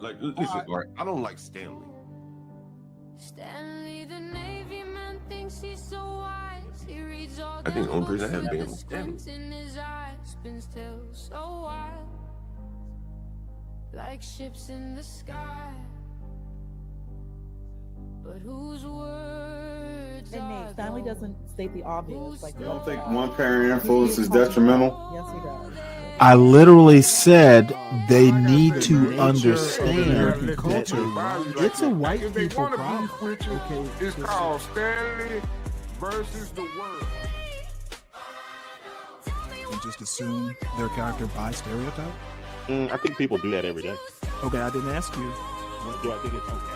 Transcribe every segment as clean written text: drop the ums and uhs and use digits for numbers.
Like, listen, right? I don't like Stanley. Stanley, the Navy man, thinks he's so wise. He reads all I think the only books person I had with been the was Stanley. squint in his eyes, spins till so wild, like ships in the sky. But whose words And Nate, Stanley doesn't state the obvious. Like, you don't think one parent influence is detrimental? Yes, he does. I literally said they need to understand that it's a white people problem. Okay, it's called Stanley versus the world. And just assume their character by stereotype? I think people do that every day. Okay, I didn't ask you. Do I think it's okay?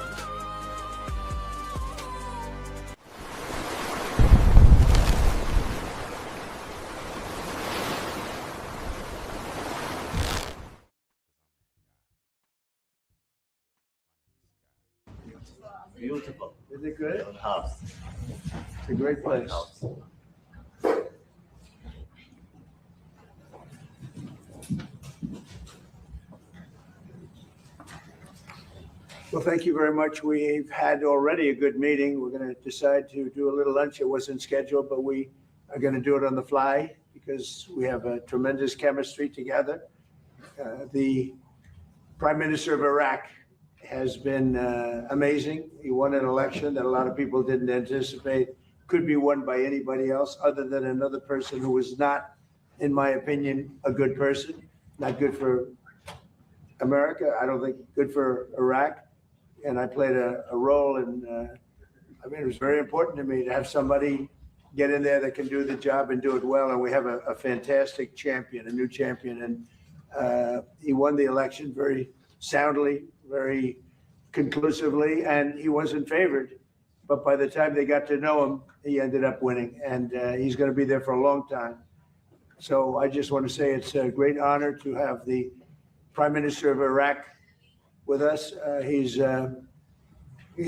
Beautiful. Is it good? House. It's a great place. House. Well, thank you very much. We've had already a good meeting. We're going to decide to do a little lunch. It wasn't scheduled, but we are going to do it on the fly because we have a tremendous chemistry together. The Prime Minister of Iraq has been amazing. He won an election that a lot of people didn't anticipate could be won by anybody else other than another person who was not, in my opinion, a good person. Not good for America. I don't think good for Iraq. And I played a role in, I mean, it was very important to me to have somebody get in there that can do the job and do it well. And we have a fantastic champion, a new champion. And he won the election very soundly, very conclusively, and he wasn't favored. But by the time they got to know him, he ended up winning. And he's going to be there for a long time. So I just want to say it's a great honor to have the Prime Minister of Iraq with us. He's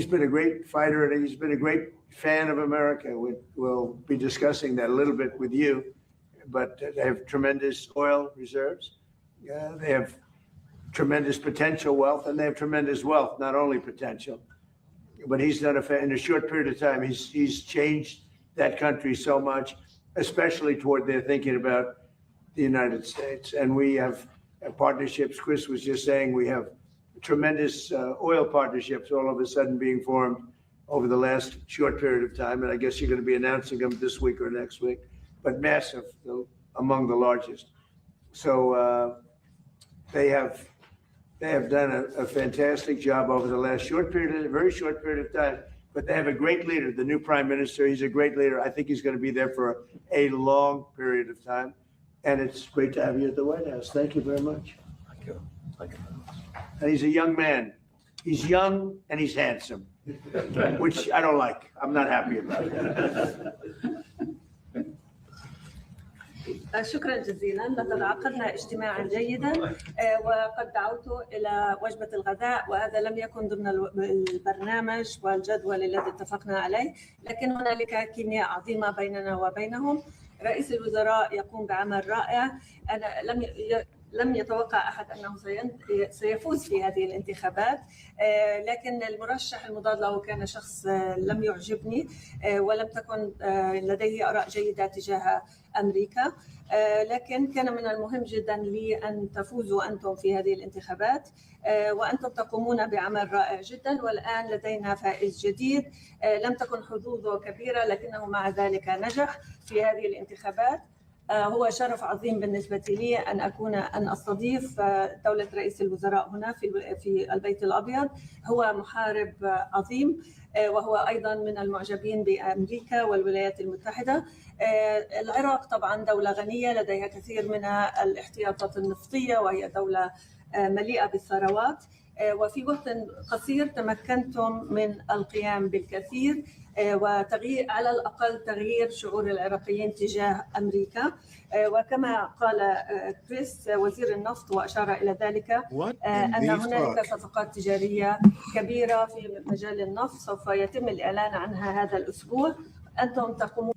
been a great fighter and he's been a great fan of America. We'll be discussing that a little bit with you, but they have tremendous oil reserves. They have tremendous potential wealth, and they have tremendous wealth, not only potential. But he's done in a short period of time, he's changed that country so much, especially toward their thinking about the United States. And we have partnerships. Chris was just saying we have tremendous oil partnerships all of a sudden being formed over the last short period of time. And I guess you're going to be announcing them this week or next week, but massive, among the largest. So they have done a fantastic job over the last very short period of time, but they have a great leader, the new Prime Minister. He's a great leader. I think he's going to be there for a long period of time. And it's great to have you at the White House. Thank you very much. Thank you. Thank you. And he's a young man. He's young and he's handsome, which I don't like. I'm not happy about it. شكرا جزيلا. لقد عقدنا اجتماعا جيدا وقد دعوته إلى وجبة الغداء، وهذا لم يكن ضمن البرنامج والجدول الذي اتفقنا عليه، لكن هنالك كيمياء عظيمة بيننا وبينهم. رئيس الوزراء يقوم بعمل رائع. أنا لم يتوقع أحد أنه سيفوز في هذه الانتخابات، لكن المرشح المضاد له كان شخص لم يعجبني ولم تكن لديه آراء جيدة تجاه أمريكا، لكن كان من المهم جدا لي أن تفوزوا أنتم في هذه الانتخابات، وأنتم تقومون بعمل رائع جدا. والآن لدينا فائز جديد لم تكن حظوظه كبيرة لكنه مع ذلك نجح في هذه الانتخابات. هو شرف عظيم بالنسبة لي أن أستضيف دولة رئيس الوزراء هنا في البيت الأبيض. هو محارب عظيم، وهو أيضا من المعجبين بأمريكا والولايات المتحدة. العراق طبعا دولة غنية لديها كثير من الاحتياطات النفطية، وهي دولة مليئة بالثروات، وفي وقت قصير تمكنتم من القيام بالكثير وتغيير، على الأقل تغيير شعور العراقيين تجاه أمريكا. وكما قال كريس وزير النفط وأشار إلى ذلك أن هناك صفقات تجارية كبيرة في مجال النفط سوف يتم الإعلان عنها هذا الأسبوع. أنتم تقومون.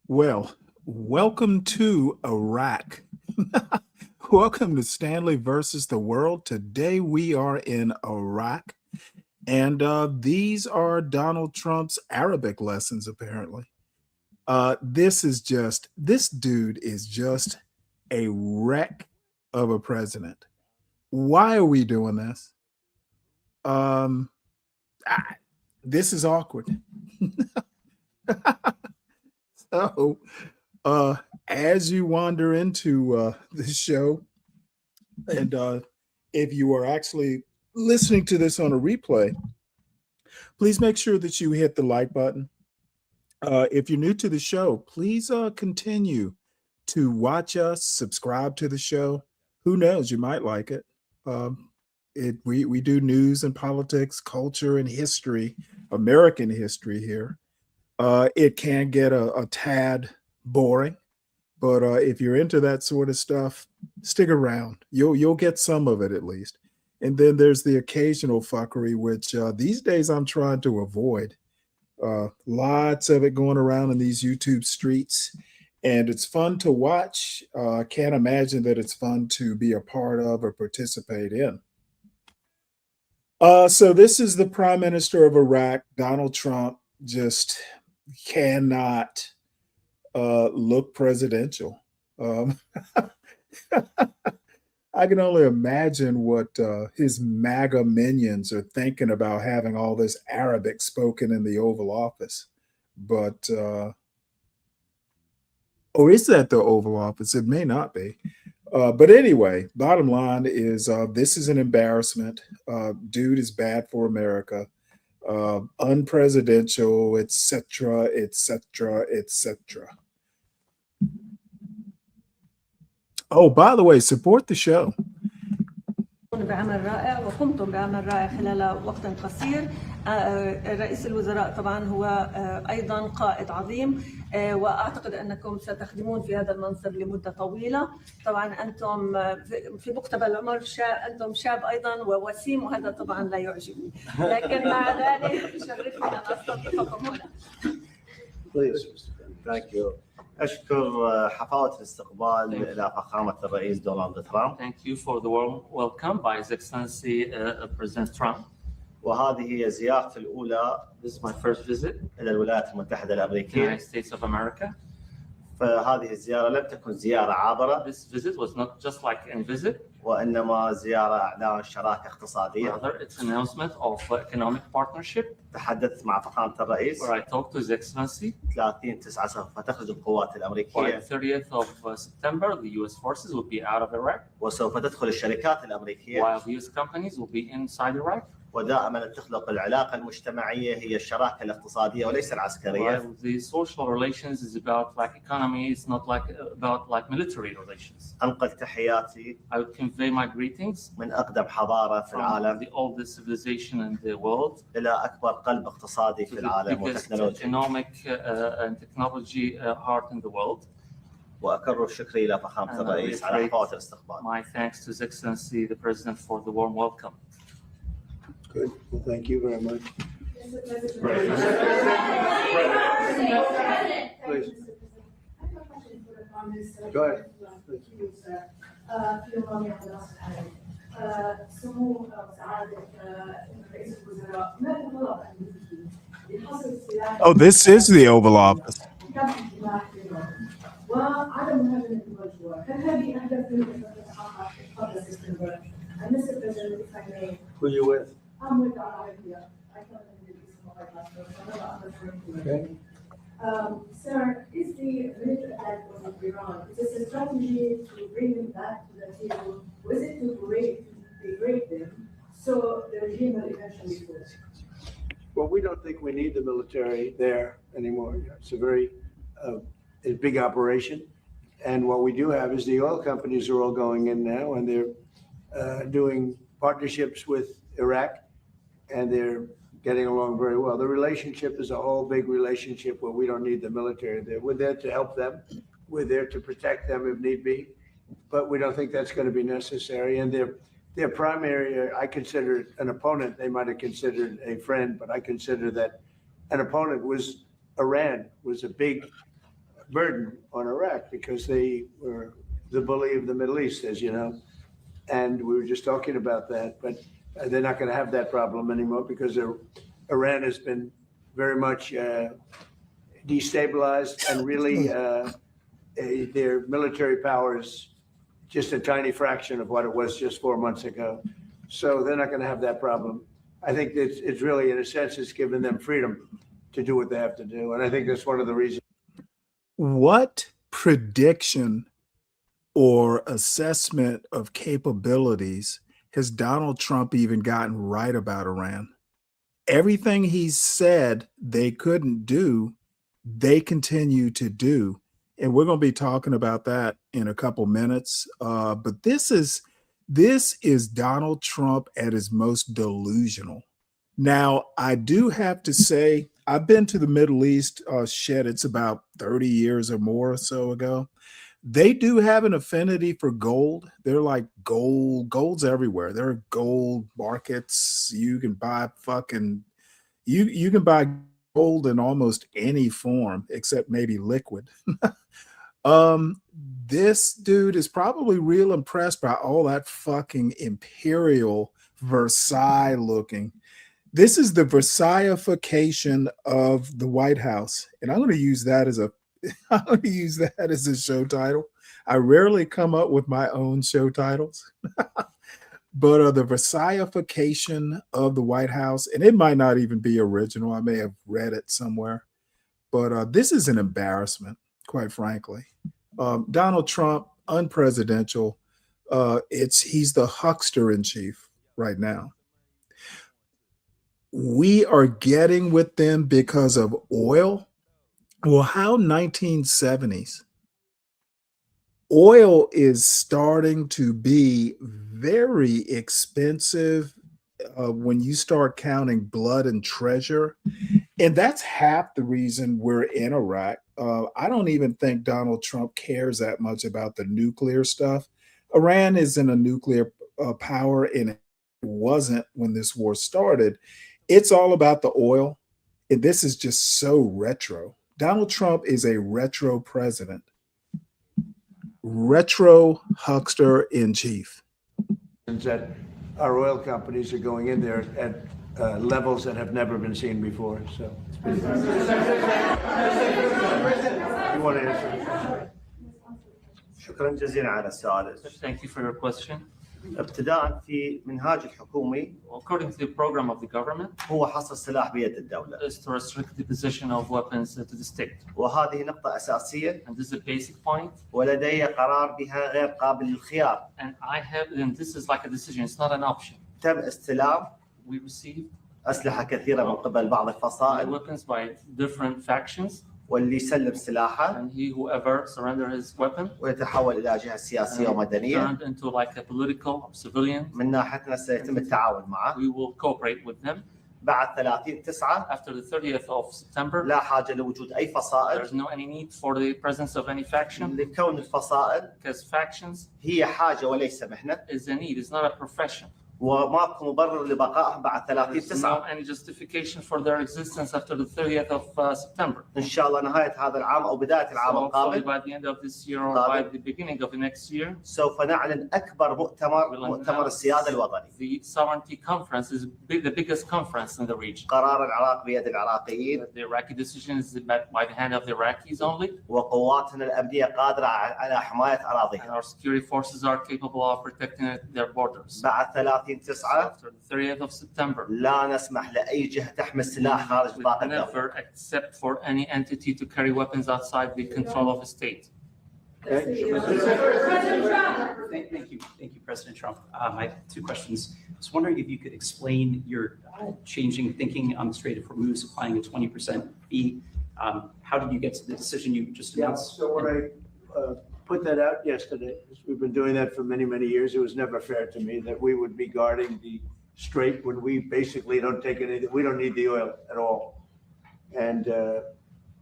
Well, welcome to Iraq. Welcome to Stanley versus the World. Today we are in Iraq, and these are Donald Trump's Arabic lessons, apparently. This dude is just a wreck of a president. Why are we doing this? This is awkward. So, as you wander into this show, and if you are actually listening to this on a replay, please make sure that you hit the like button. If you're new to the show, please continue to watch us, subscribe to the show. Who knows, you might like it. We do news and politics, culture and history, American history here. It can get a tad boring, but if you're into that sort of stuff, stick around. You'll get some of it at least. And then there's the occasional fuckery, which these days I'm trying to avoid. Lots of it going around in these YouTube streets, and it's fun to watch. Can't imagine that it's fun to be a part of or participate in. So this is the Prime Minister of Iraq, Donald Trump, just cannot look presidential. I can only imagine what his MAGA minions are thinking about having all this Arabic spoken in the Oval Office. But, or is that the Oval Office? It may not be. But anyway, bottom line is this is an embarrassment. Dude is bad for America. Unpresidential, etc., etc., etc. Oh, by the way, support the show. بعمل رائع وقمتم بعمل رائع خلال وقت قصير. رئيس الوزراء طبعا هو أيضا قائد عظيم، وأعتقد أنكم ستخدمون في هذا المنصب لمدة طويلة. طبعا أنتم في مقتبل العمر، أنتم شاب أيضا ووسيم، وهذا طبعا لا يعجبني، لكن مع ذلك يشرفني أن أستضيفكم هنا. Please, thank you. أشكر حفاوة الاستقبال إلى فخامة الرئيس دونالد ترامب. Thank you for the warm welcome by His Excellency President Trump. وهذه هي زيارتي الأولى. This is my first visit إلى الولايات المتحدة to the الأمريكية. United States of America. فهذه الزيارة لم تكن زيارة عابرة. This visit was not just like a visit. وإنما زيارة إعلان شراكة اقتصادية. Rather, it's an announcement of economic partnership. تحدثت مع فخامة الرئيس. Where I talked to His Excellency. 30/9 سوف تخرج القوات الأمريكية. By the 30th of September, the U.S. forces will be out of Iraq. وسوف تدخل الشركات الأمريكية. While the U.S. companies will be inside Iraq. ودائما تخلق العلاقة المجتمعية هي الشراكة الاقتصادية وليس العسكرية. While the social relations is about like economy, it's not like about like military relations. أنقل تحياتي. I would convey my greetings من أقدم حضارة في العالم. The oldest civilization in the world. إلى أكبر قلب اقتصادي في العالم وتكنولوجيا. Economic and technology heart in the world. وأكرر شكري إلى فخامة الرئيس على حفاوة الاستقبال. My thanks to His Excellency the President for the warm welcome. Good. Well, thank you very much. Please. Go ahead. Oh, this is the Oval Office. Who are you with? I'm with Arabia. I come in the East of Okay. Sir, is the military attack on Iran, is this a strategy to bring them back to the table? Or is it to degrade them so the regime will eventually fall? Well, we don't think we need the military there anymore. It's a very a big operation. And what we do have is the oil companies are all going in now, and they're doing partnerships with Iraq, and they're getting along very well. The relationship is a whole big relationship where we don't need the military there. We're there to help them. We're there to protect them if need be, but we don't think that's going to be necessary. And their primary, I consider an opponent. They might have considered a friend, but I consider that an opponent was Iran, was a big burden on Iraq because they were the bully of the Middle East, as you know. And we were just talking about that, but they're not going to have that problem anymore because Iran has been very much destabilized, and really their military power is just a tiny fraction of what it was just 4 months ago. So they're not going to have that problem. I think it's really, in a sense, it's given them freedom to do what they have to do. And I think that's one of the reasons. What prediction or assessment of capabilities has Donald Trump even gotten right about Iran? Everything he said they couldn't do, they continue to do. And we're going to be talking about that in a couple minutes. But this is Donald Trump at his most delusional. Now, I do have to say, I've been to the Middle East, it's about 30 years or more or so ago. They do have an affinity for gold. They're like gold's everywhere. There are gold markets. You can buy you can buy gold in almost any form except maybe liquid. This dude is probably real impressed by all that fucking imperial Versailles looking. This is the Versailles-ification of the White House. And I'm going to use that as a show title. I rarely come up with my own show titles. But the Versailles-ification of the White House, and it might not even be original. I may have read it somewhere. But this is an embarrassment, quite frankly. Donald Trump, unpresidential. He's the huckster in chief right now. We are getting with them because of oil. Well, how 1970s? Oil is starting to be very expensive when you start counting blood and treasure. And that's half the reason we're in Iraq. I don't even think Donald Trump cares that much about the nuclear stuff. Iran isn't a nuclear power, and it wasn't when this war started. It's all about the oil. And this is just so retro. Donald Trump is a retro president. Retro huckster in chief. That our oil companies are going in there at levels that have never been seen before. So it's been. You want to answer? شكرا جزيلا على السؤال. Thank you for your question. ابتداء في منهاج الحكومي According to the program of the government, هو حصر السلاح بيد الدولة. is to restrict the possession of weapons to the state. وهذه نقطة أساسية. And this is a basic point. ولدي قرار بها غير قابل للخيار. And this is like a decision. It's not an option. تم استلام. We received أسلحة كثيرة من قبل بعض الفصائل. Weapons by different factions. واللي يسلم سلاحه and whoever surrender his weapon ويتحول إلى جهة سياسية ومدنية turned into like a political or civilian. من ناحيتنا سيتم التعاون معه. We will cooperate with them. بعد 30/9 after the 30th of September لا حاجة لوجود أي فصائل. There's no any need for the presence of any faction. لكون الفصائل because factions هي حاجة وليس مهنة. is a need. It's not a profession. وماكو مبرر لبقائهم بعد 30/9. No any justification for their existence after the 30th of September. إن شاء الله نهاية هذا العام أو بداية العام القادم. By the end of this year or by the beginning of the next year. سوف نعلن أكبر مؤتمر السيادة الوطني. The sovereignty conference is the biggest conference in the region. قرار العراق بيد العراقيين. The Iraqi decision is by the hand of the Iraqis only. وقواتنا الأمنية قادرة على حماية أراضيها. And our security forces are capable of protecting their borders. بعد 30/9 After the 30th of September, لا نسمح لأي جهة تحمل سلاح خارج نطاق الدولة. Never accept for any entity to carry weapons outside the control of a state. Thank you, President Trump. I have two questions. I was wondering if you could explain your changing thinking on the Strait of Hormuz, applying a 20% fee. How did you get to the decision you just announced? So when I put that out yesterday, we've been doing that for many, many years. It was never fair to me that we would be guarding the strait when we basically don't take anything. We don't need the oil at all. And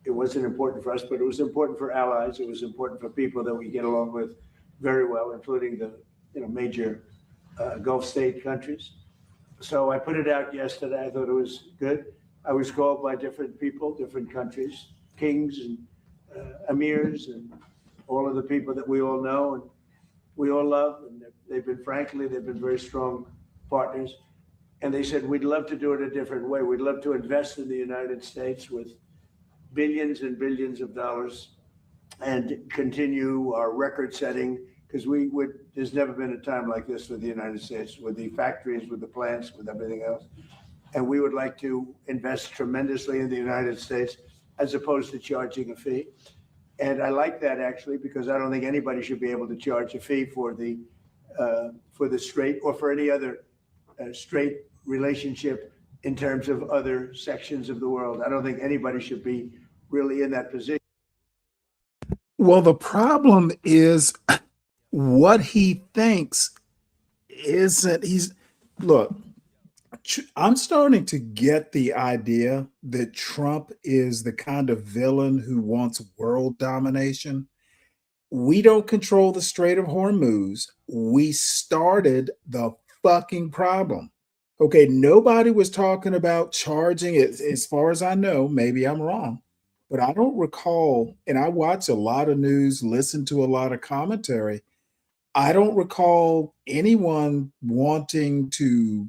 it wasn't important for us, but it was important for allies. It was important for people that we get along with very well, including the major Gulf state countries. So I put it out yesterday. I thought it was good. I was called by different people, different countries, kings and emirs and all of the people that we all know. And we all love, and they've been very strong partners. And they said, we'd love to do it a different way. We'd love to invest in the United States with billions and billions of dollars and continue our record setting, because there's never been a time like this for the United States, with the factories, with the plants, with everything else. And we would like to invest tremendously in the United States as opposed to charging a fee. And I like that, actually, because I don't think anybody should be able to charge a fee for the straight or for any other straight relationship in terms of other sections of the world. I don't think anybody should be really in that position. Well, the problem is what he thinks look, I'm starting to get the idea that Trump is the kind of villain who wants world domination. We don't control the Strait of Hormuz. We started the fucking problem. Okay, nobody was talking about charging it, as far as I know. Maybe I'm wrong, but I don't recall, and I watch a lot of news, listen to a lot of commentary. I don't recall anyone wanting to,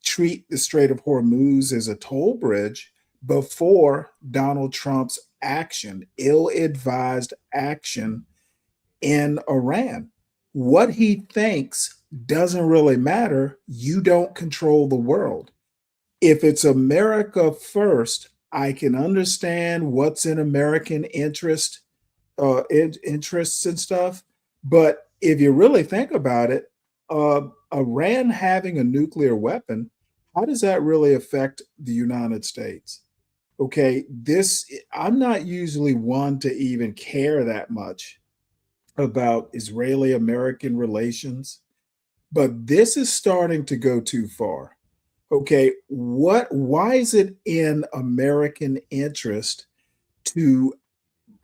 treat the Strait of Hormuz as a toll bridge before Donald Trump's action, ill-advised action in Iran. What he thinks doesn't really matter. You don't control the world. If it's America first, I can understand what's in American interests and stuff. But if you really think about it, Iran having a nuclear weapon, how does that really affect the United States? Okay, I'm not usually one to even care that much about Israeli-American relations, but this is starting to go too far. Okay, why is it in American interest to,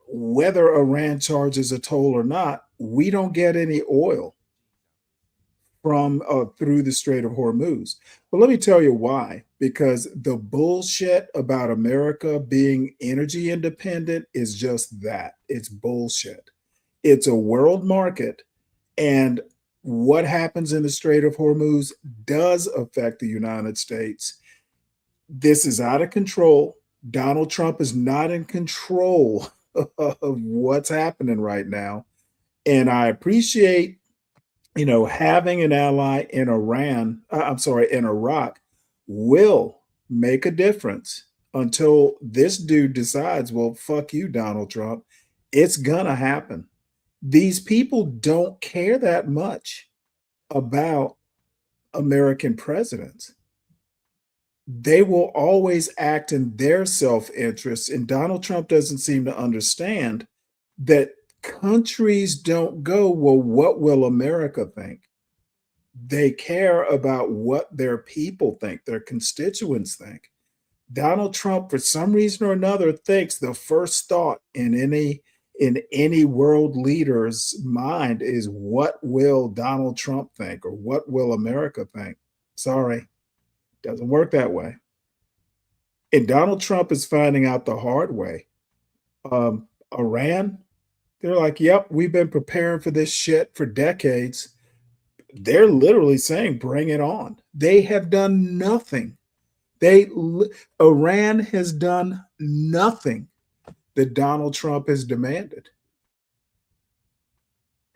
whether Iran charges a toll or not, we don't get any oil from through the Strait of Hormuz? But let me tell you why. Because the bullshit about America being energy independent is just that. It's bullshit. It's a world market, and what happens in the Strait of Hormuz does affect the United States. This is out of control. Donald Trump is not in control of what's happening right now. And I appreciate, having an ally in in Iraq will make a difference until this dude decides, well, fuck you, Donald Trump. It's gonna happen. These people don't care that much about American presidents. They will always act in their self-interest. And Donald Trump doesn't seem to understand that countries don't go, well, what will America think? They care about what their people think, their constituents think. Donald Trump, for some reason or another, thinks the first thought in any world leader's mind is, what will Donald Trump think, or what will America think? Sorry, doesn't work that way. And Donald Trump is finding out the hard way. Iran, they're like, yep, we've been preparing for this shit for decades. They're literally saying, bring it on. They have done nothing. Iran has done nothing that Donald Trump has demanded.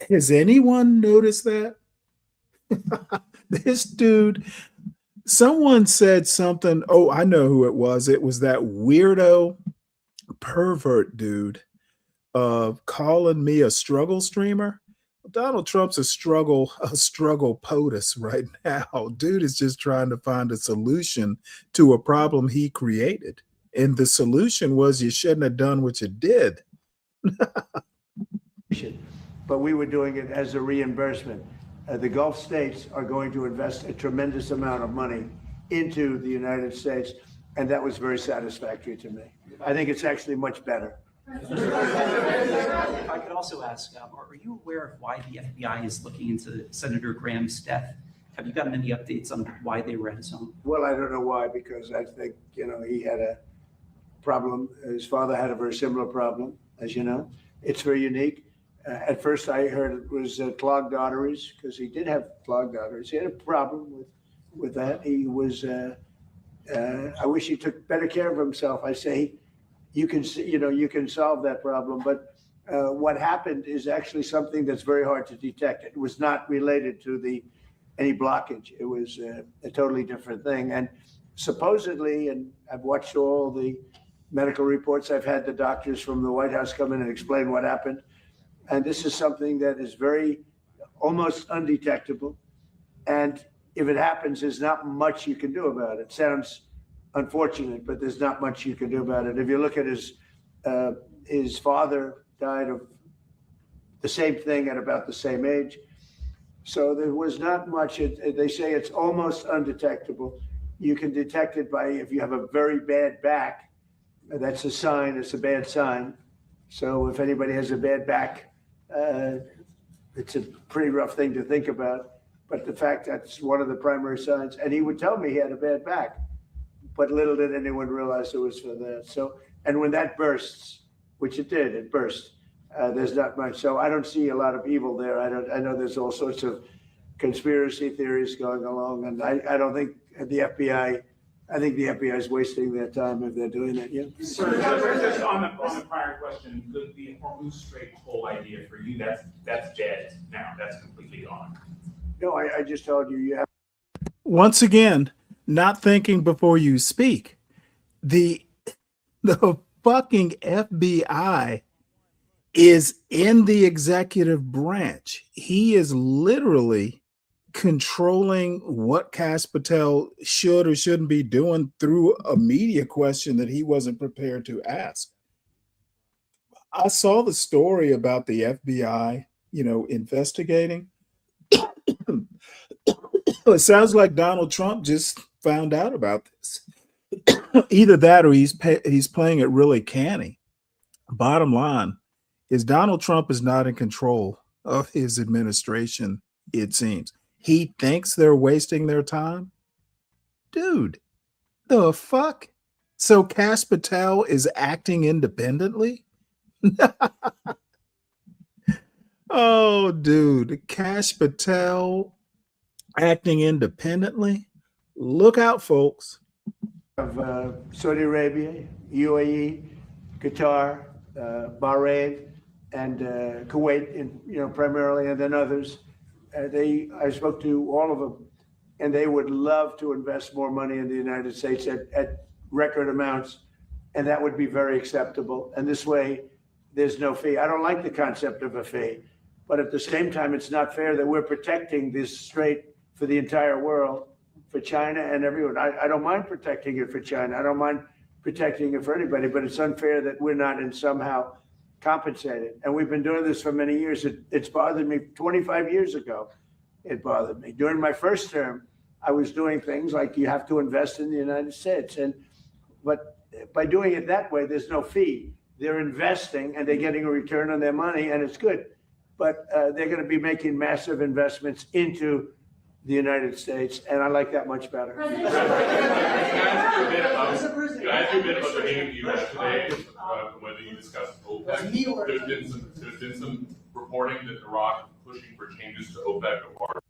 Has anyone noticed that? This dude, someone said something. Oh, I know who it was. It was that weirdo pervert dude calling me a struggle streamer. Donald Trump's a struggle POTUS right now. Dude is just trying to find a solution to a problem he created. And the solution was, you shouldn't have done what you did. But we were doing it as a reimbursement. The Gulf states are going to invest a tremendous amount of money into the United States, and that was very satisfactory to me. I think it's actually much better. If I could also ask, are you aware of why the FBI is looking into Senator Graham's death? Have you gotten any updates on why they were at his home? Well, I don't know why, because I think, he had a problem. His father had a very similar problem, as you know. It's very unique. At first, I heard it was clogged arteries because he did have clogged arteries. He had a problem with that. He was. I wish he took better care of himself. I say, you can solve that problem, but what happened is actually something that's very hard to detect. It was not related to any blockage. It was a totally different thing. And supposedly, and I've watched all the medical reports. I've had the doctors from the White House come in and explain what happened. And this is something that is almost undetectable. And if it happens, there's not much you can do about it. Sounds unfortunate, but there's not much you can do about it. If you look at his father died of the same thing at about the same age. So there was not much. They say it's almost undetectable. You can detect it by if you have a very bad back. That's a sign. It's a bad sign. So if anybody has a bad back, it's a pretty rough thing to think about. But the fact that's one of the primary signs. And he would tell me he had a bad back, but little did anyone realize it was for that. So, and when that bursts, which it did, it burst. There's not much. So I don't see a lot of evil there. I know there's all sorts of conspiracy theories going along, and I don't think the FBI. I think the FBI is wasting their time if they're doing that. Yeah. Sir, just on the prior question, the Hormuz Strait whole idea for you, that's dead now. That's completely gone. No, I just told you you have. Once again, not thinking before you speak. The fucking FBI is in the executive branch. He is literally controlling what Kash Patel should or shouldn't be doing through a media question that he wasn't prepared to ask. I saw the story about the FBI, investigating. It sounds like Donald Trump just found out about this. Either that or he's playing it really canny. Bottom line is Donald Trump is not in control of his administration, it seems. He thinks they're wasting their time. Dude, the fuck? So Kash Patel is acting independently? Oh, dude, Kash Patel acting independently? Look out, folks. Of Saudi Arabia, UAE, Qatar, Bahrain, and Kuwait, primarily, and then others. I spoke to all of them, and they would love to invest more money in the United States at record amounts, and that would be very acceptable. And this way, there's no fee. I don't like the concept of a fee, but at the same time, it's not fair that we're protecting this strait for the entire world, for China and everyone. I don't mind protecting it for China. I don't mind protecting it for anybody, but it's unfair that we're not in somehow compensated. And we've been doing this for many years. It's bothered me 25 years ago. It bothered me. During my first term, I was doing things like you have to invest in the United States. But by doing it that way, there's no fee. They're investing and they're getting a return on their money, and it's good. But they're going to be making massive investments into the United States, and I like that much better. Can I ask you a bit about the meeting you had today, whether you discussed OPEC? There's been some reporting that Iraq is pushing for changes to OPEC or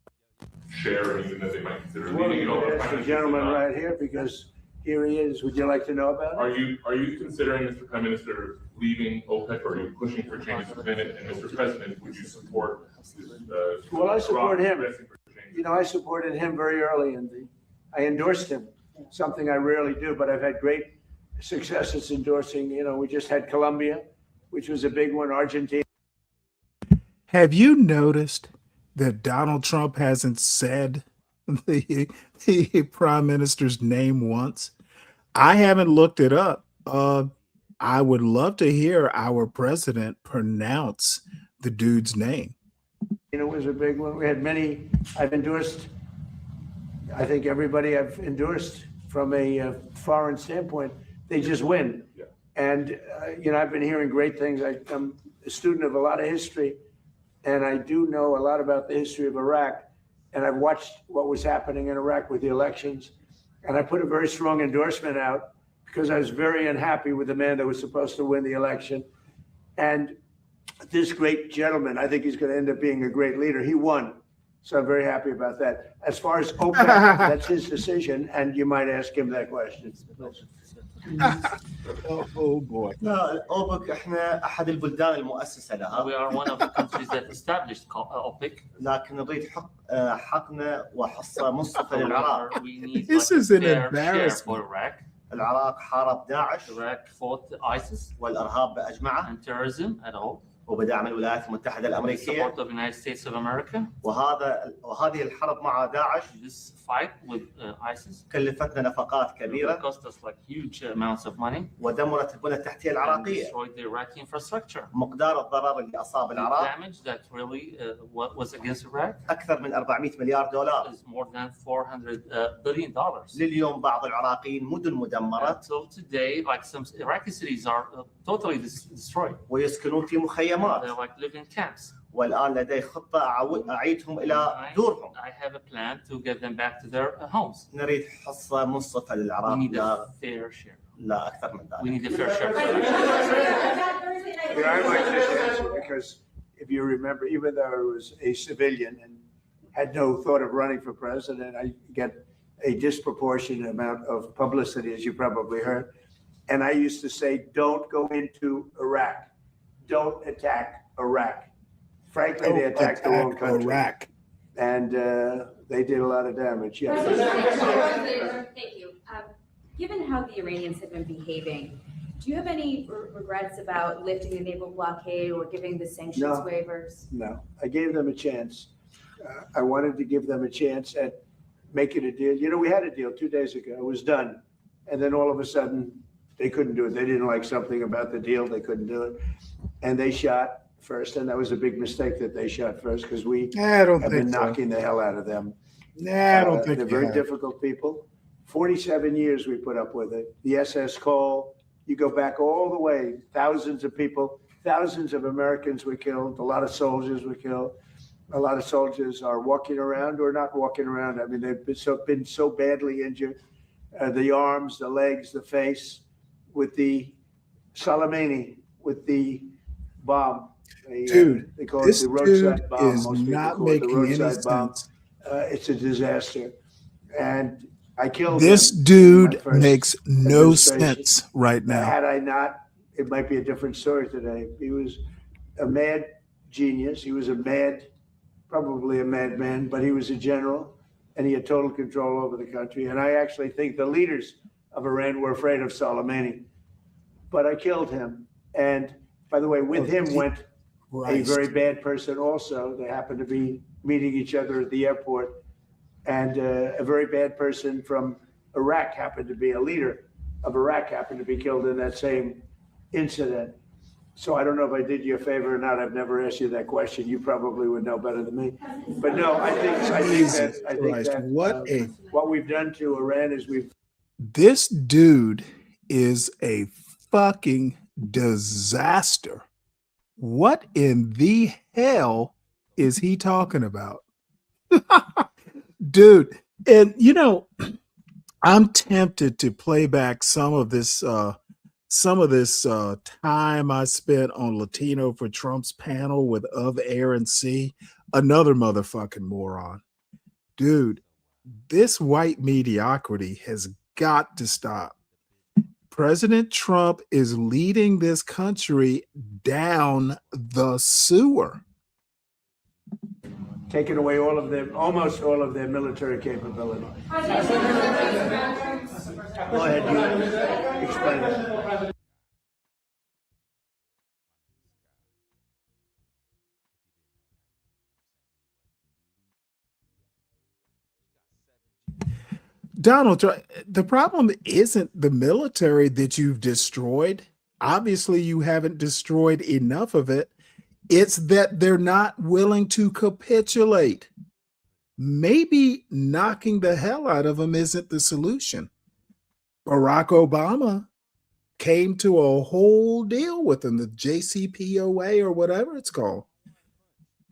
share, even that they might consider leaving it. That's the gentleman right here, because here he is. Would you like to know about it? Are you considering, Mr. Prime Minister, leaving OPEC, or are you pushing for changes within it? And Mr. President, would you support Well, I support him. You I supported him very early I endorsed him, something I rarely do, but I've had great successes endorsing. We just had Colombia, which was a big one, Argentina. Have you noticed that Donald Trump hasn't said the prime minister's name once? I haven't looked it up. I would love to hear our president pronounce the dude's name. It was a big one. We had many. I've endorsed, I think everybody I've endorsed from a foreign standpoint, they just win. Yeah. And, I've been hearing great things. I'm a student of a lot of history, and I do know a lot about the history of Iraq. And I've watched what was happening in Iraq with the elections. And I put a very strong endorsement out because I was very unhappy with the man that was supposed to win the election. And this great gentleman. I think he's going to end up being a great leader. He won. So I'm very happy about that. As far as OPEC, that's his decision, and you might ask him that question. Oh boy. لا اوبك احنا احد البلدان المؤسسه لها. We are one of the countries that established OPEC. لكن نريد حقنا وحصه منصفه للعراق. We need This like is a an fair share embarrassment. for Iraq. العراق حارب داعش. Iraq fought ISIS والارهاب باجمعه. and terrorism at all. وبدعم الولايات المتحده الامريكيه. Support of the United States of America. وهذه الحرب مع داعش. This fight with ISIS. كلفتنا نفقات كبيره. It cost us like huge amounts of money. ودمرت البنى التحتيه العراقيه. Destroyed the Iraqi infrastructure. مقدار الضرر اللي اصاب العراق. The damage that really was against Iraq. اكثر من 400 مليار دولار. Is more than $400 billion. لليوم بعض العراقيين مدن مدمره. Until today, like some Iraqi cities are totally destroyed. ويسكنون في مخيمات. They like live in camps. والآن لدي خطة أعيدهم إلى دورهم. I have a plan to get them back to their homes. نريد حصة منصفة للعراق. We need a fair share. لا أكثر من ذلك. We need a fair share. Yeah, I might just answer because if you remember, even though I was a civilian and had no thought of running for president, I get a disproportionate amount of publicity, as you probably heard. And I used to say, don't go into Iraq. Don't attack Iraq. Frankly, they attacked the wrong country. Iraq. And they did a lot of damage. Yes. Thank you. Given how the Iranians have been behaving, do you have any regrets about lifting the naval blockade or giving the sanctions waivers? No, I gave them a chance. I wanted to give them a chance at making a deal. You know, we had a deal 2 days ago. It was done. And then all of a sudden, they couldn't do it. They didn't like something about the deal. They couldn't do it. And they shot first. And that was a big mistake that they shot first because we have been knocking the hell out of them. I don't think they're very difficult people. 47 years we put up with it. The SS Cole, you go back all the way, thousands of people, thousands of Americans were killed. A lot of soldiers were killed. A lot of soldiers are walking around or not walking around. I mean, they've been so badly injured. The arms, the legs, the face, with the Soleimani, with the bomb. Dude, they call this it the roadside dude bomb. is Most people not call it the making any roadside bomb. sense. It's a disaster. And I killed This him dude in my first makes no administration. sense right now. Had I not, it might be a different story today. He was a mad genius. He was probably a madman, but he was a general and he had total control over the country. And I actually think the leaders of Iran were afraid of Soleimani. But I killed him. And by the way, with him went a very bad person also. They happened to be meeting each other at the airport. And a very bad person from Iraq happened to be a leader of Iraq happened to be killed in that same incident. So I don't know if I did you a favor or not. I've never asked you that question. You probably would know better than me. But no, I think that what we've done to Iran is This dude is a fucking disaster. What in the hell is he talking about? Dude, and you know, I'm tempted to play back some of this time I spent on Latino for Trump's panel with Of Aaron C, another motherfucking moron. Dude, this white mediocrity has got to stop. President Trump is leading this country down the sewer. taken away almost all of their military capability. Go ahead, you explain it. Donald, the problem isn't the military that you've destroyed. Obviously, you haven't destroyed enough of it. It's that they're not willing to capitulate. Maybe knocking the hell out of them isn't the solution. Barack Obama came to a whole deal with them, the JCPOA or whatever it's called.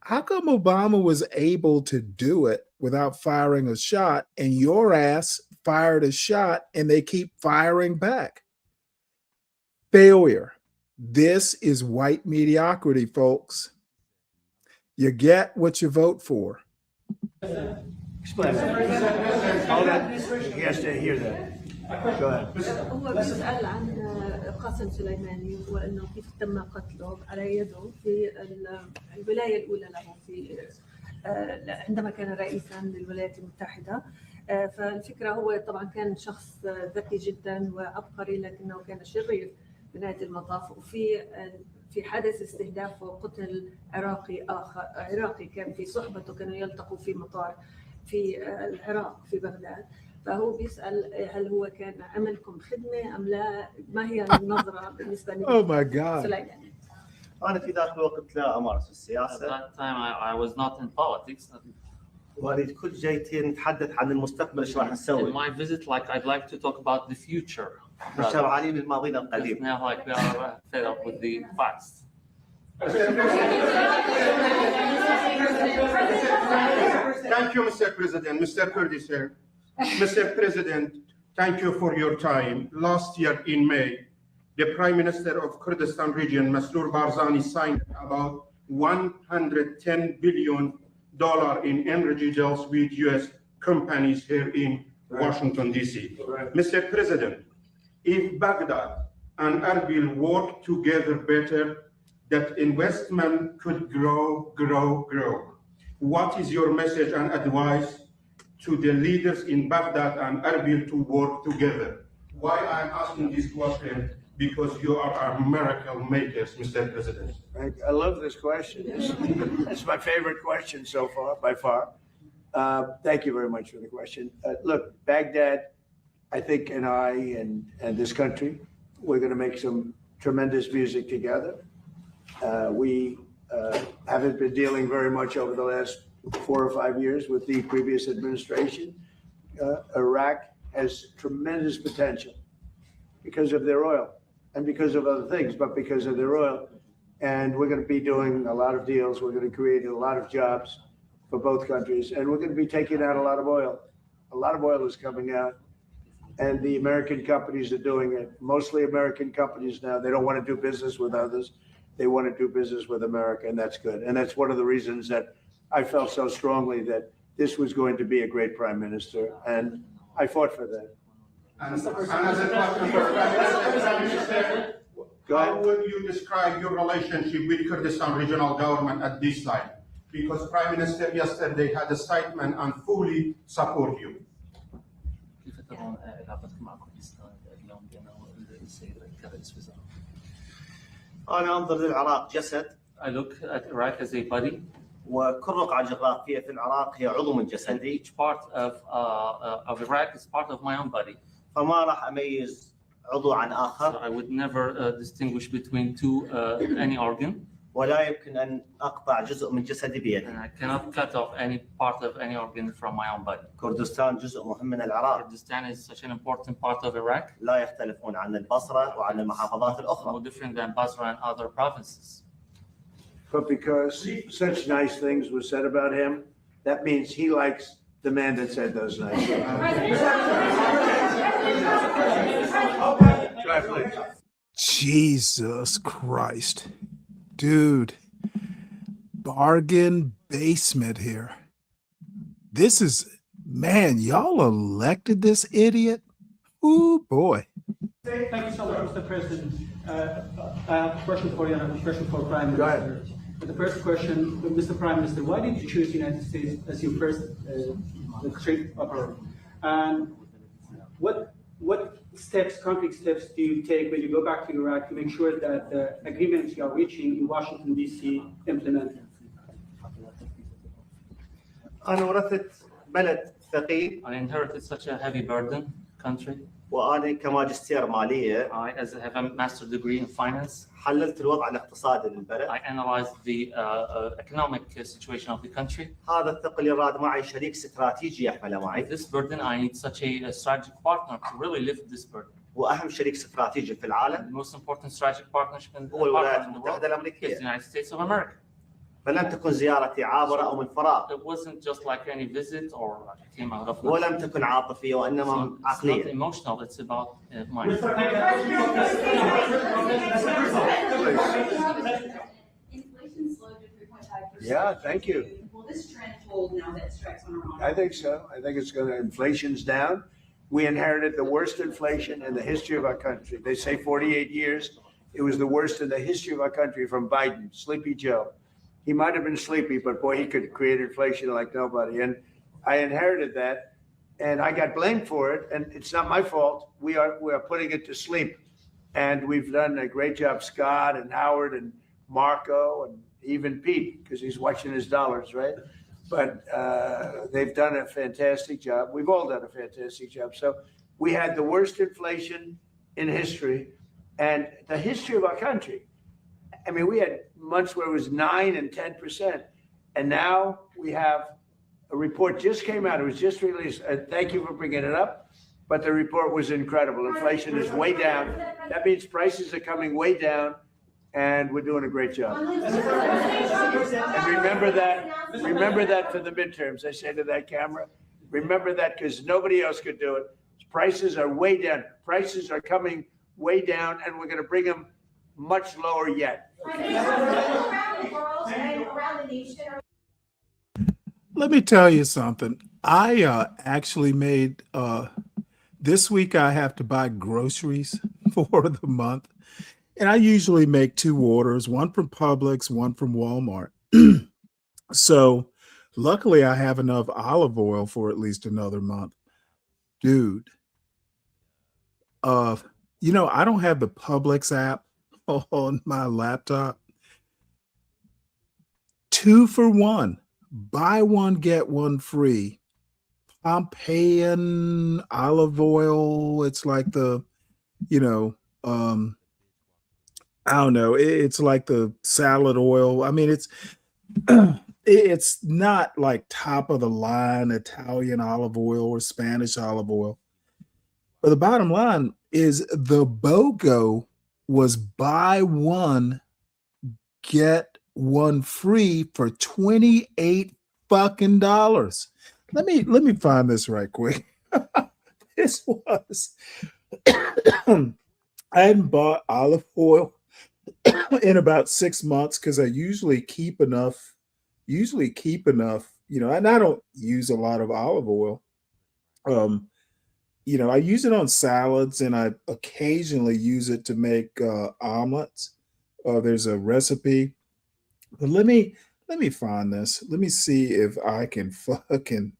How come Obama was able to do it without firing a shot, and your ass fired a shot and they keep firing back? Failure. This is white mediocrity, folks. You get what you vote for. Explain. Hold on. He has to hear that. Go ahead. هو بيسأل عن قاسم سليماني وانه كيف تم قتله على يده في الولايه الاولى له في عندما كان رئيسا للولايات المتحده. فالفكره هو طبعا كان شخص ذكي جدا وعبقري لكنه كان شرير بنهايه المطاف. في حادث استهداف وقتل عراقي كان في صحبته، كانوا يلتقوا في مطار في العراق في بغداد. فهو بيسأل هل هو كان عملكم خدمة أم لا؟ ما هي النظرة بالنسبة لي؟ Oh my God. سليماني. أنا في ذاك الوقت لا أمارس السياسة. At that time, I was not in politics. وأريد كل جايتين نتحدث عن المستقبل إيش راح نسوي. In my visit, like I'd like to talk about the future. مشابهين للماضي القديم. Now, like we are fed up with the past. Thank you, Mr. President. Mr. Kurdi, sir. Mr. President, thank you for your time. Last year in May, the Prime Minister of Kurdistan region, Masroor Barzani, signed about $110 billion in energy deals with U.S. companies here in Washington, D.C. Right. Mr. President, if Baghdad and Erbil work together better, that investment could grow. What is your message and advice to the leaders in Baghdad and Erbil to work together? Why I'm asking this question? Because you are our miracle makers, Mr. President. I love this question. It's my favorite question so far, by far. Thank you very much for the question. Look, Baghdad, I think, and I and this country, we're going to make some tremendous music together. We haven't been dealing very much over the last 4 or 5 years with the previous administration. Iraq has tremendous potential because of their oil and because of other things, but because of their oil. And we're going to be doing a lot of deals. We're going to create a lot of jobs for both countries. And we're going to be taking out a lot of oil. A lot of oil is coming out. And the American companies are doing it. Mostly American companies now. They don't want to do business with others. They want to do business with America, and that's good. And that's one of the reasons that I felt so strongly that this was going to be a great prime minister, and I fought for that. And as a question for Prime Minister, how would you describe your relationship with Kurdistan regional government at this time? Because Prime Minister yesterday had a statement and fully support you. أنا أنظر للعراق جسد. I look at Iraq as a body. وكل رقعة جغرافية في العراق هي عضو من جسدي. Each part of Iraq is part of my own body. فما راح أميز عضو عن آخر. So I would never distinguish between any organ. ولا يمكن أن أقطع جزء من جسدي بيدي. And I cannot cut off any part of any organ from my own body. كردستان جزء مهم من العراق. Kurdistan is such an important part of Iraq. لا يختلفون عن البصرة وعن المحافظات الأخرى. No different than Basra and other provinces. But because such nice things were said about him, that means he likes the man that said those nice things. Try, please. Jesus Christ. Dude, bargain basement here. This is, man, y'all elected this idiot? Ooh, boy. Thank you so much, Mr. President. I have a question for you and a question for Prime Minister. Go ahead. The first question, Mr. Prime Minister, why did you choose the United States as your first trade partner? And what steps, concrete steps do you take when you go back to Iraq to make sure that the agreements you are reaching in Washington, D.C. implemented? أنا ورثت بلد ثقيل. I inherited such a heavy burden country. وأنا كماجستير مالية. I have a master's degree in finance. حللت الوضع الاقتصادي للبلد. I analyzed the economic situation of the country. هذا الثقل يراد معي شريك استراتيجي يحمله معي. This burden, I need such a strategic partner to really lift this burden. وأهم شريك استراتيجي في العالم. The most important strategic partnership in the هو الولايات world المتحدة is الأمريكية. the United States of America. فلم تكن زيارتي عابرة أو من فراغ. It wasn't just like any visit or like it came out of nothing. ولم تكن عاطفية وإنما It's not عقلية. emotional, it's about mind. Inflation slowed to 3.5%. Yeah, thank you. Will this trend hold now that strikes on Iran? I think so. I think it's going to, inflation's down. We inherited the worst inflation in the history of our country. They say 48 years. It was the worst in the history of our country from Biden, Sleepy Joe. He might have been sleepy, but boy, he could create inflation like nobody. And I inherited that, and I got blamed for it. And it's not my fault. We are putting it to sleep, and we've done a great job. Scott and Howard and Marco and even Pete, because he's watching his dollars, right? But they've done a fantastic job. We've all done a fantastic job. So we had the worst inflation in history and the history of our country. I mean, we had months where it was 9 and 10%. And now we have a report just came out. It was just released. Thank you for bringing it up. But the report was incredible. Inflation is way down. That means prices are coming way down. And we're doing a great job. And remember that for the midterms. I say to that camera, remember that because nobody else could do it. Prices are way down. Prices are coming way down, and we're going to bring them much lower yet. Let me tell you something. I actually made this week I have to buy groceries for the month. And I usually make 2 orders, one from Publix, one from Walmart. So luckily I have enough olive oil for at least another month. Dude, I don't have the Publix app on my laptop. 2 for 1. Buy one, get one free. Pompeian olive oil. It's like the, I don't know. It's like the salad oil. I mean, it's not like top of the line Italian olive oil or Spanish olive oil. But the bottom line is the BOGO was buy one, get one free for $28 fucking dollars. Let me find this right quick. This was I hadn't bought olive oil in about 6 months because I usually keep enough, and I don't use a lot of olive oil. I use it on salads and I occasionally use it to make omelets. There's a recipe. But let me find this. Let me see if I can fucking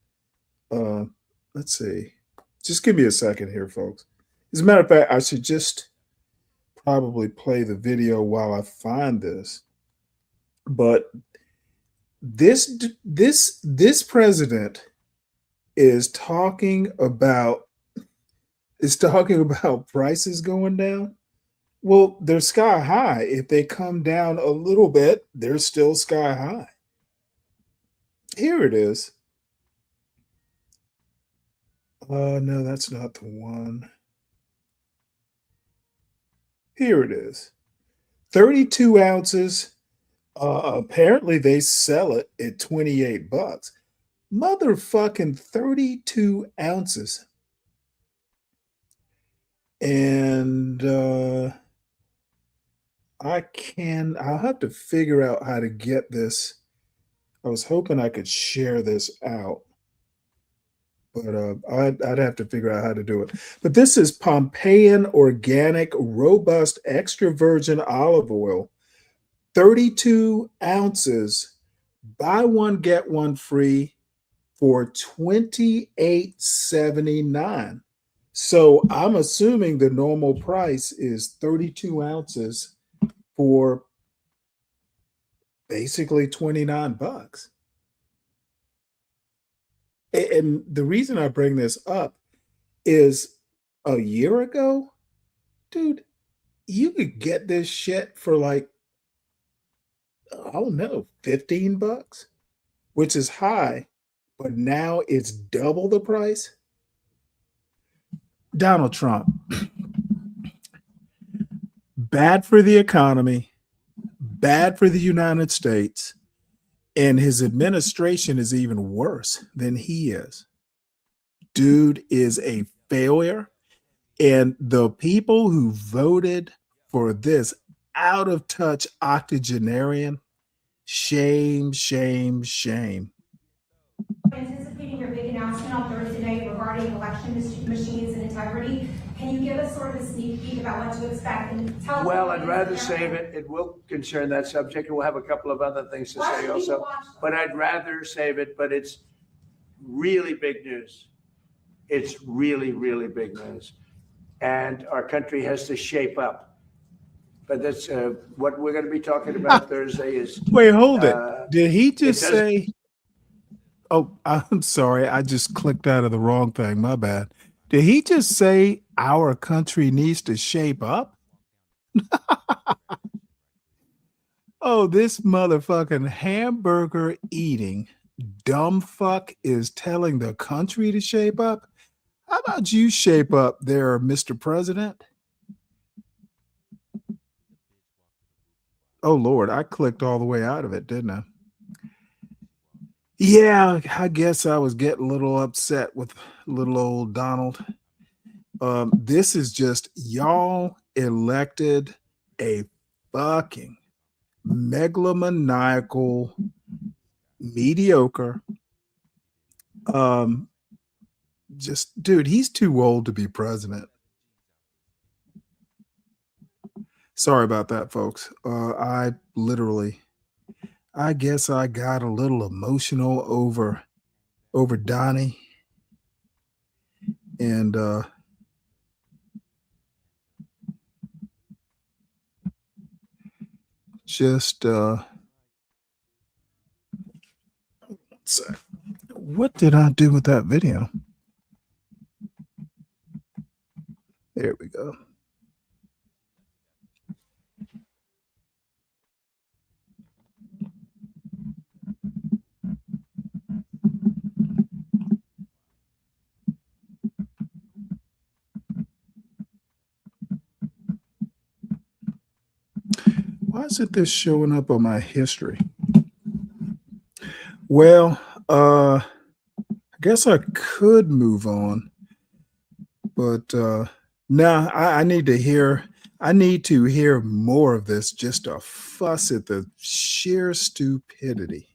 let's see. Just give me a second here, folks. As a matter of fact, I should just probably play the video while I find this. But this president is talking about prices going down. Well, they're sky high. If they come down a little bit, they're still sky high. Here it is. No, that's not the one. Here it is. 32 ounces. Apparently they sell it at $28. Motherfucking 32 ounces. And I'll have to figure out how to get this. I was hoping I could share this out, but I'd have to figure out how to do it. But this is Pompeian Organic Robust Extra Virgin Olive Oil, 32 ounces, buy one, get one free for $28.79. So I'm assuming the normal price is 32 ounces for basically $29. And the reason I bring this up is a year ago, dude, you could get this shit for like, I don't know, $15, which is high, but now it's double the price. Donald Trump, bad for the economy, bad for the United States. And his administration is even worse than he is. Dude is a failure. And the people who voted for this out of touch octogenarian, shame, shame, shame. Anticipating your big announcement on Thursday night regarding election machines and integrity, can you give us sort of a sneak peek about what to expect and tell? Well, I'd rather save it. It will concern that subject, and we'll have a couple of other things to say also. But I'd rather save it, but it's really big news. It's really, really big news. And our country has to shape up. But that's what we're going to be talking about Thursday is. Wait, hold it. Did he just say? Oh, I'm sorry. I just clicked out of the wrong thing. My bad. Did he just say our country needs to shape up? Oh, this motherfucking hamburger eating dumb fuck is telling the country to shape up? How about you shape up there, Mr. President? Oh, Lord, I clicked all the way out of it, didn't I? Yeah, I guess I was getting a little upset with little old Donald. This is just y'all elected a fucking megalomaniacal, mediocre, just, dude, he's too old to be president. Sorry about that, folks. I guess I got a little emotional over Donnie. And just one sec. What did I do with that video? There we go. Why isn't this showing up on my history? Well, I guess I could move on, but no, I need to hear more of this, just a fuss at the sheer stupidity.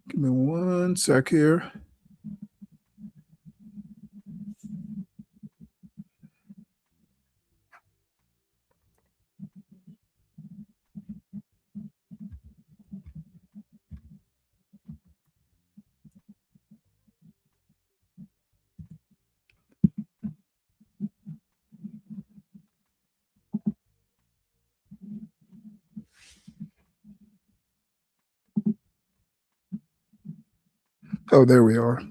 Give me one sec here. Oh, there we are.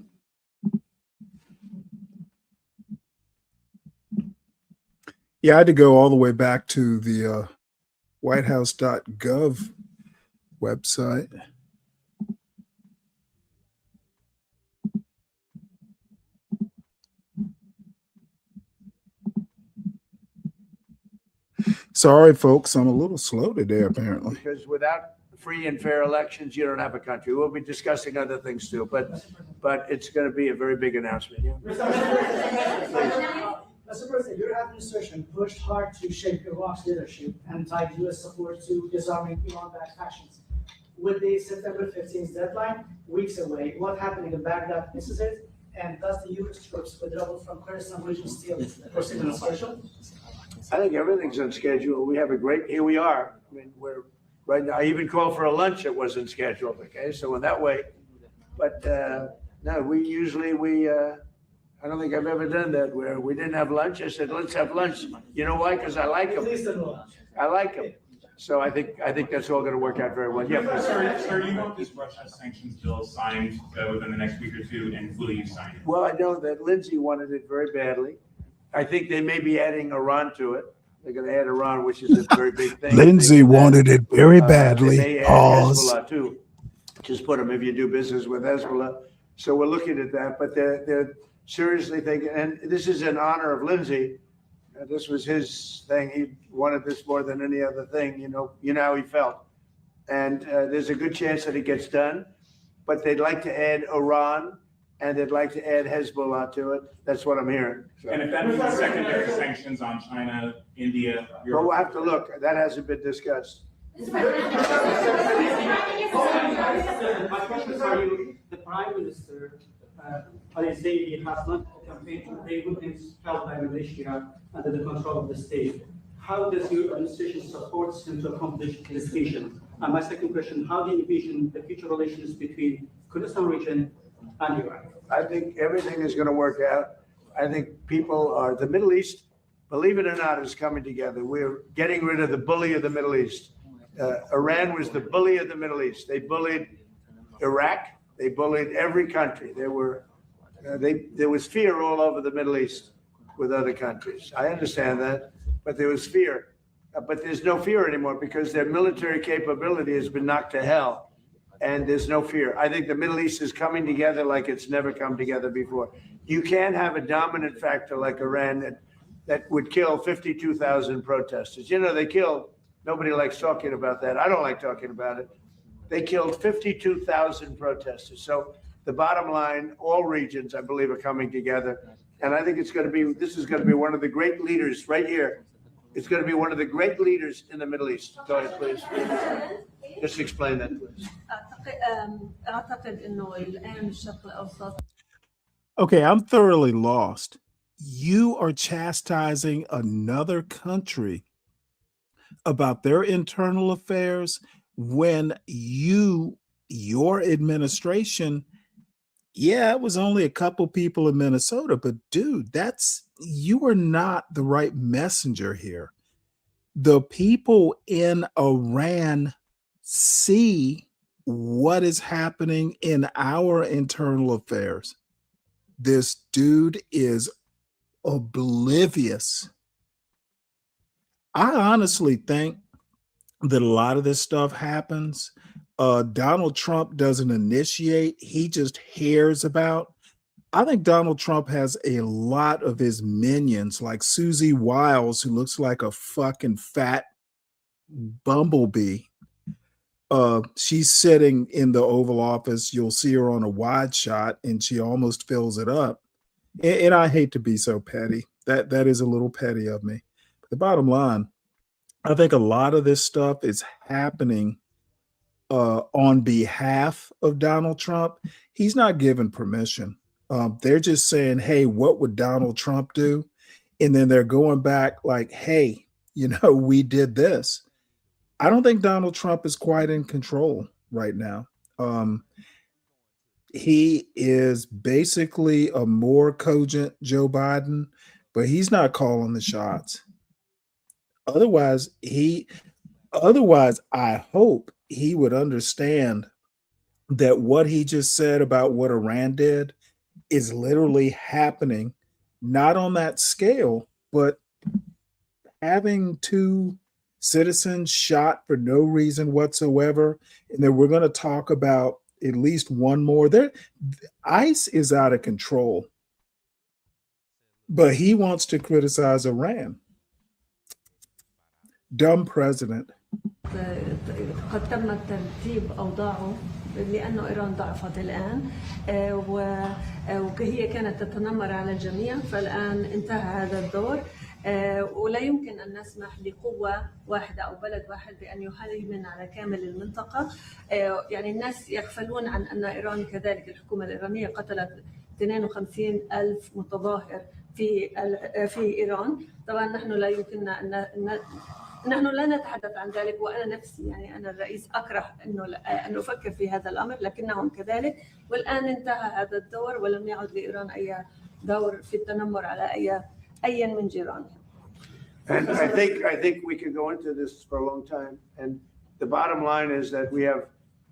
Yeah, I had to go all the way back to the whitehouse.gov website. Sorry, folks, I'm a little slow today, apparently. Because without free and fair elections, you don't have a country. We'll be discussing other things too, but it's going to be a very big announcement. Yeah. Mr. President, your administration pushed hard to shape Iraq's leadership and tied U.S. support to disarming Iran-backed factions. With the September 15th deadline weeks away, what happening in Baghdad misses it? And does the U.S. troops withdrawal from Kurdistan region still proceed on schedule? I think everything's on schedule. We have a great, here we are. I mean, we're right now, I even called for a lunch that wasn't scheduled, okay? So in that way, but no, I don't think I've ever done that where we didn't have lunch. I said, let's have lunch. You know why? Because I like them. I like them. So I think that's all going to work out very well. Yeah. Sir, you want this Russia sanctions bill signed within the next week or two, and will you sign it? Well, I know that Lindsay wanted it very badly. I think they may be adding Iran to it. They're going to add Iran, which is a very big thing. Lindsay wanted it very badly. They may add Pause. Hezbollah too. Just put them if you do business with Hezbollah. So we're looking at that, but they're seriously thinking, and this is in honor of Lindsay. This was his thing. He wanted this more than any other thing. You know how he felt. And there's a good chance that it gets done, but they'd like to add Iran and they'd like to add Hezbollah to it. That's what I'm hearing. So. And if that means secondary sanctions on China, India, Europe. Well, we'll have to look. That hasn't been discussed. My question is for you. The Prime Minister, Ali Zaidi, has launched a campaign to pay Muslims held by militia under the control of the state. How does your administration support him to accomplish this mission? And my second question, how do you envision the future relations between Kurdistan region and Iraq? I think everything is going to work out. I think the Middle East, believe it or not, is coming together. We're getting rid of the bully of the Middle East. Iran was the bully of the Middle East. They bullied Iraq. They bullied every country. There was fear all over the Middle East with other countries. I understand that, but there was fear. But there's no fear anymore because their military capability has been knocked to hell, and there's no fear. I think the Middle East is coming together like it's never come together before. You can't have a dominant factor like Iran that would kill 52,000 protesters. You know, they killed, nobody likes talking about that. I don't like talking about it. They killed 52,000 protesters. So the bottom line, all regions, I believe, are coming together. And I think this is going to be one of the great leaders right here. It's going to be one of the great leaders in the Middle East. Go ahead, please. Just explain that, please. Okay, I'm thoroughly lost. You are chastising another country about their internal affairs when your administration, yeah, it was only a couple people in Minnesota, but dude, you are not the right messenger here. The people in Iran see what is happening in our internal affairs. This dude is oblivious. I honestly think that a lot of this stuff happens. Donald Trump doesn't initiate, he just hears about. I think Donald Trump has a lot of his minions, like Susie Wiles, who looks like a fucking fat bumblebee. She's sitting in the Oval Office. You'll see her on a wide shot, and she almost fills it up. And I hate to be so petty. That is a little petty of me. But the bottom line, I think a lot of this stuff is happening on behalf of Donald Trump. He's not given permission. They're just saying, hey, what would Donald Trump do? And then they're going back like, hey, we did this. I don't think Donald Trump is quite in control right now. He is basically a more cogent Joe Biden, but he's not calling the shots. Otherwise, I hope he would understand that what he just said about what Iran did is literally happening, not on that scale, but having 2 citizens shot for no reason whatsoever. And then we're going to talk about at least one more. ICE is out of control, but he wants to criticize Iran. Dumb president. قد تم ترتيب أوضاعه لأنه إيران ضعفت الآن وهي كانت تتنمر على الجميع، فالآن انتهى هذا الدور ولا يمكن أن نسمح لقوة واحدة أو بلد واحد بأن يهيمن على كامل المنطقة. يعني الناس يغفلون عن أن إيران كذلك، الحكومة الإيرانية قتلت 52,000 متظاهر في إيران. طبعا نحن لا يمكننا أن نحن لا نتحدث عن ذلك، وأنا نفسي يعني أنا الرئيس أكره أن أفكر في هذا الأمر، لكنهم كذلك. والآن انتهى هذا الدور ولم يعد لإيران أي دور في التنمر على أي من جيرانها. And I think we could go into this for a long time. And the bottom line is that we have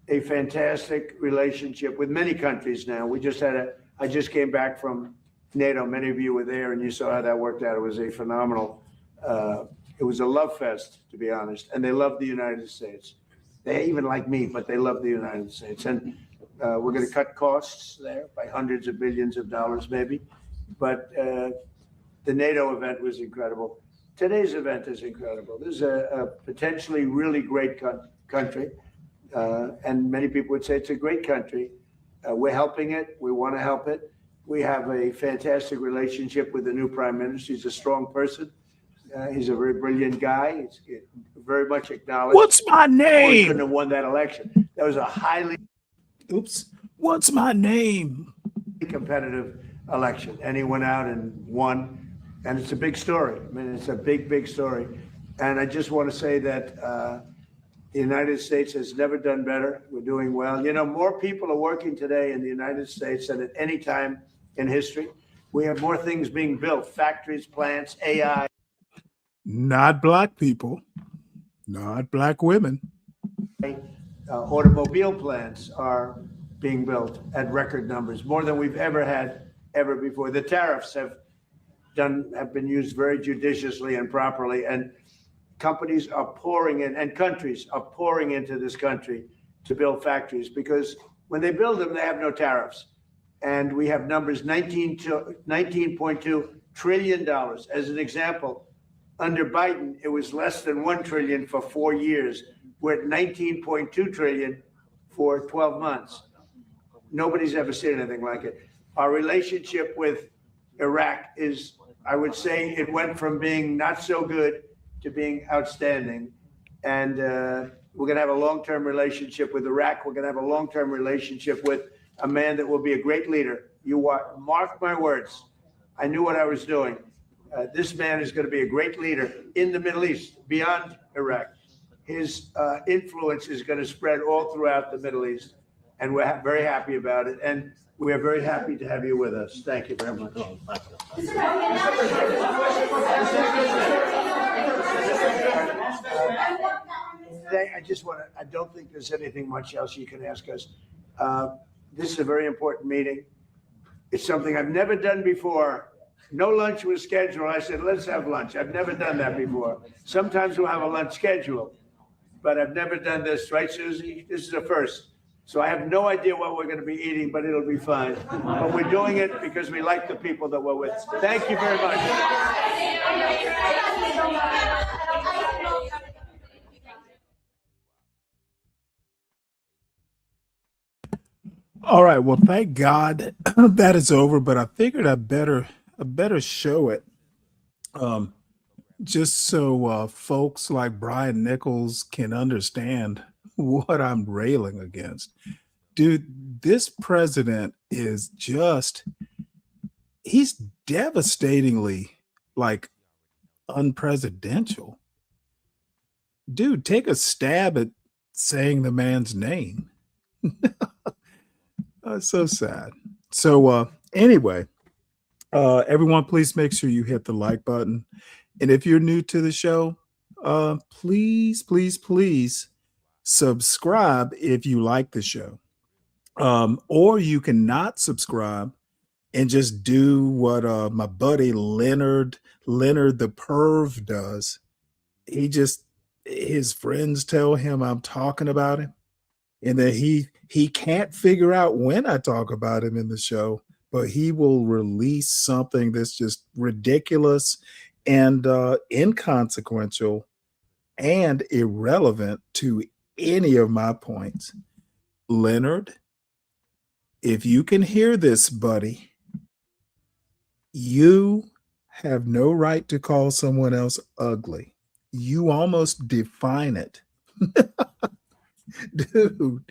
a fantastic relationship with many countries now. I just came back from NATO. Many of you were there and you saw how that worked out. It was a phenomenal, it was a love fest, to be honest. And they love the United States. They even like me, but they love the United States. And We're going to cut costs there by hundreds of millions of dollars, maybe. But the NATO event was incredible. Today's event is incredible. This is a potentially really great country. And many people would say it's a great country. We're helping it. We want to help it. We have a fantastic relationship with the new prime minister. He's a strong person. He's a very brilliant guy. He's very much acknowledged. What's my He name? couldn't have won that election. That was a highly What's my name? competitive election. And he went out and won. And it's a big story. I mean, it's a big, big story. And I just want to say that the United States has never done better. We're doing well. You know, more people are working today in the United States than at any time in history. We have more things being built, factories, plants, AI. Not black people, not black women. Automobile plants are being built at record numbers, more than we've ever had ever before. The tariffs have been used very judiciously and properly, and companies are pouring in, and countries are pouring into this country to build factories, because when they build them, they have no tariffs. And we have numbers, $19.2 trillion. As an example, under Biden, it was less than 1 trillion for 4 years. We're at 19.2 trillion for 12 months. Nobody's ever seen anything like it. Our relationship with Iraq is, I would say, it went from being not so good to being outstanding. And we're going to have a long-term relationship with Iraq. We're going to have a long-term relationship with a man that will be a great leader. Mark my words. I knew what I was doing. This man is going to be a great leader in the Middle East, beyond Iraq. His influence is going to spread all throughout the Middle East, and we're very happy about it. And we are very happy to have you with us. Thank you very much. I don't think there's anything much else you can ask us. This is a very important meeting. It's something I've never done before. No lunch was scheduled. I said, let's have lunch. I've never done that before. Sometimes we'll have a lunch scheduled, but I've never done this, right, Susie? This is a first. So I have no idea what we're going to be eating, but it'll be fine. But we're doing it because we like the people that we're with. Thank you very much. All right. Well, thank God that is over, but I figured I better show it. Just so folks like Brian Nichols can understand what I'm railing against. Dude, this president is he's devastatingly like unpresidential. Dude, take a stab at saying the man's name. So sad. So anyway, everyone, please make sure you hit the like button. And if you're new to the show, please, please, please subscribe if you like the show. Or you can not subscribe and just do what my buddy Leonard the Perv does. His friends tell him I'm talking about him, and that he can't figure out when I talk about him in the show, but he will release something that's just ridiculous and inconsequential and irrelevant to any of my points. Leonard, if you can hear this, buddy, you have no right to call someone else ugly. You almost define it. Dude.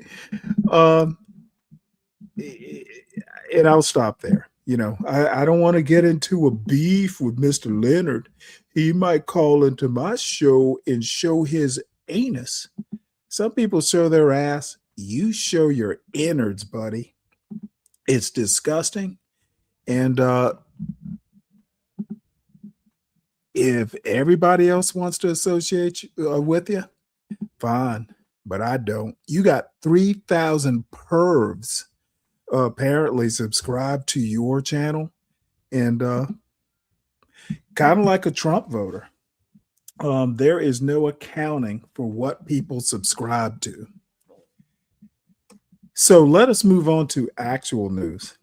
And I'll stop there. You know, I don't want to get into a beef with Mr. Leonard. He might call into my show and show his anus. Some people show their ass. You show your innards, buddy. It's disgusting. And if everybody else wants to associate with you, fine. But I don't. You got 3,000 pervs apparently subscribed to your channel, and kind of like a Trump voter. There is no accounting for what people subscribe to. So let us move on to actual news.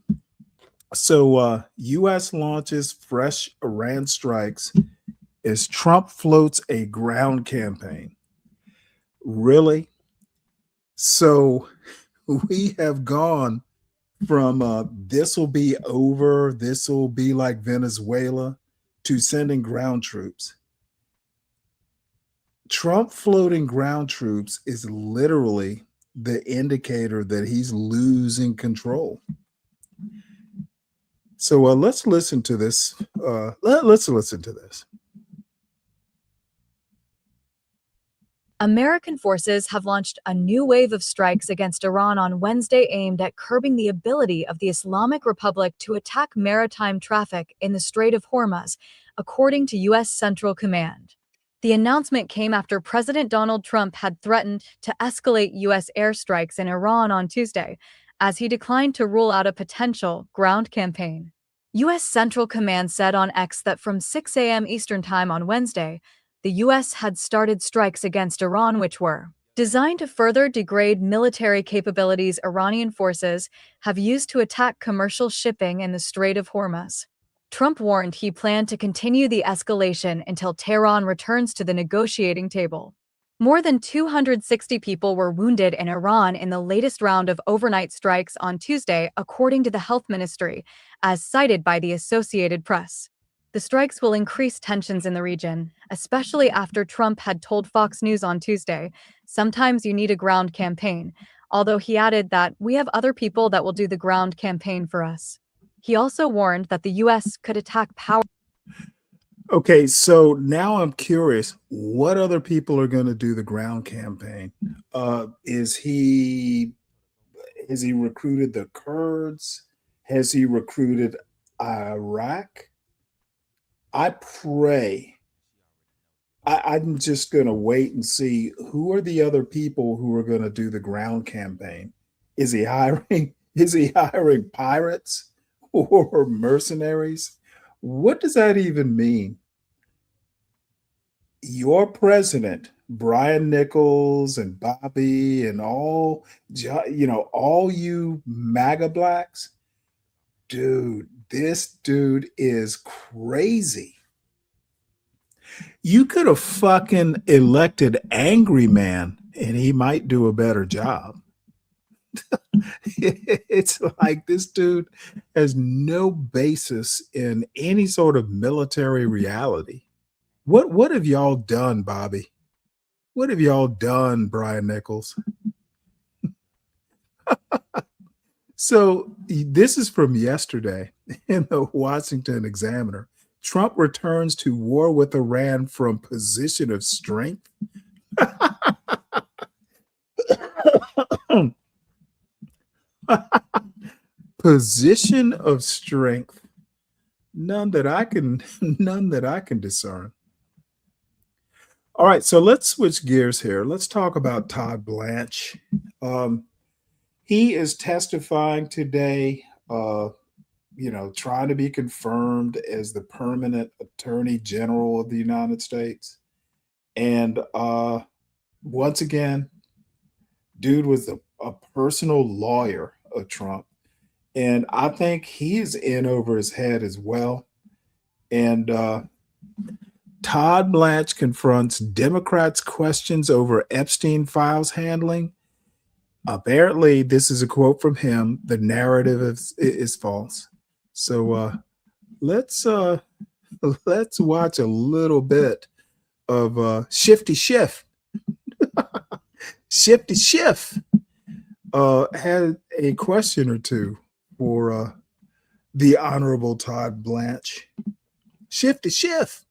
So U.S. launches fresh Iran strikes as Trump floats a ground campaign. Really? So we have gone from this will be over, this will be like Venezuela, to sending ground troops. Trump floating ground troops is literally the indicator that he's losing control. So let's listen to this. Let's listen to this. American forces have launched a new wave of strikes against Iran on Wednesday aimed at curbing the ability of the Islamic Republic to attack maritime traffic in the Strait of Hormuz, according to U.S. Central Command. The announcement came after President Donald Trump had threatened to escalate U.S. airstrikes in Iran on Tuesday, as he declined to rule out a potential ground campaign. U.S. Central Command said on X that from 6 a.m. Eastern Time on Wednesday, the U.S. had started strikes against Iran which were designed to further degrade military capabilities Iranian forces have used to attack commercial shipping in the Strait of Hormuz. Trump warned he planned to continue the escalation until Tehran returns to the negotiating table. More than 260 people were wounded in Iran in the latest round of overnight strikes on Tuesday, according to the health ministry, as cited by the Associated Press. The strikes will increase tensions in the region, especially after Trump had told Fox News on Tuesday, "Sometimes you need a ground campaign," although he added that we have other people that will do the ground campaign for us. He also warned that the U.S. could attack power. Okay, so now I'm curious, what other people are going to do the ground campaign? Has he recruited the Kurds? Has he recruited Iraq? I pray. I'm just going to wait and see who are the other people who are going to do the ground campaign. Is he hiring? Is he hiring pirates or mercenaries? What does that even mean? Your president, Brian Nichols and Bobby and all you MAGA blacks, dude, this dude is crazy. You could have fucking elected Angry Man and he might do a better job. It's like this dude has no basis in any sort of military reality. What have y'all done, Bobby? What have y'all done, Brian Nichols? So this is from yesterday in the Washington Examiner. Trump returns to war with Iran from position of strength. Position of strength. None that I can discern. All right, so let's switch gears here. Let's talk about Todd Blanche. He is testifying today, trying to be confirmed as the permanent Attorney General of the United States. And once again, dude was a personal lawyer of Trump. And I think he is in over his head as well. And Todd Blanche confronts Democrats' questions over Epstein files handling. Apparently, this is a quote from him. The narrative is false. So let's watch a little bit of Shifty Schiff. Shifty Schiff had a question or two for the Honorable Todd Blanche. Shifty Schiff.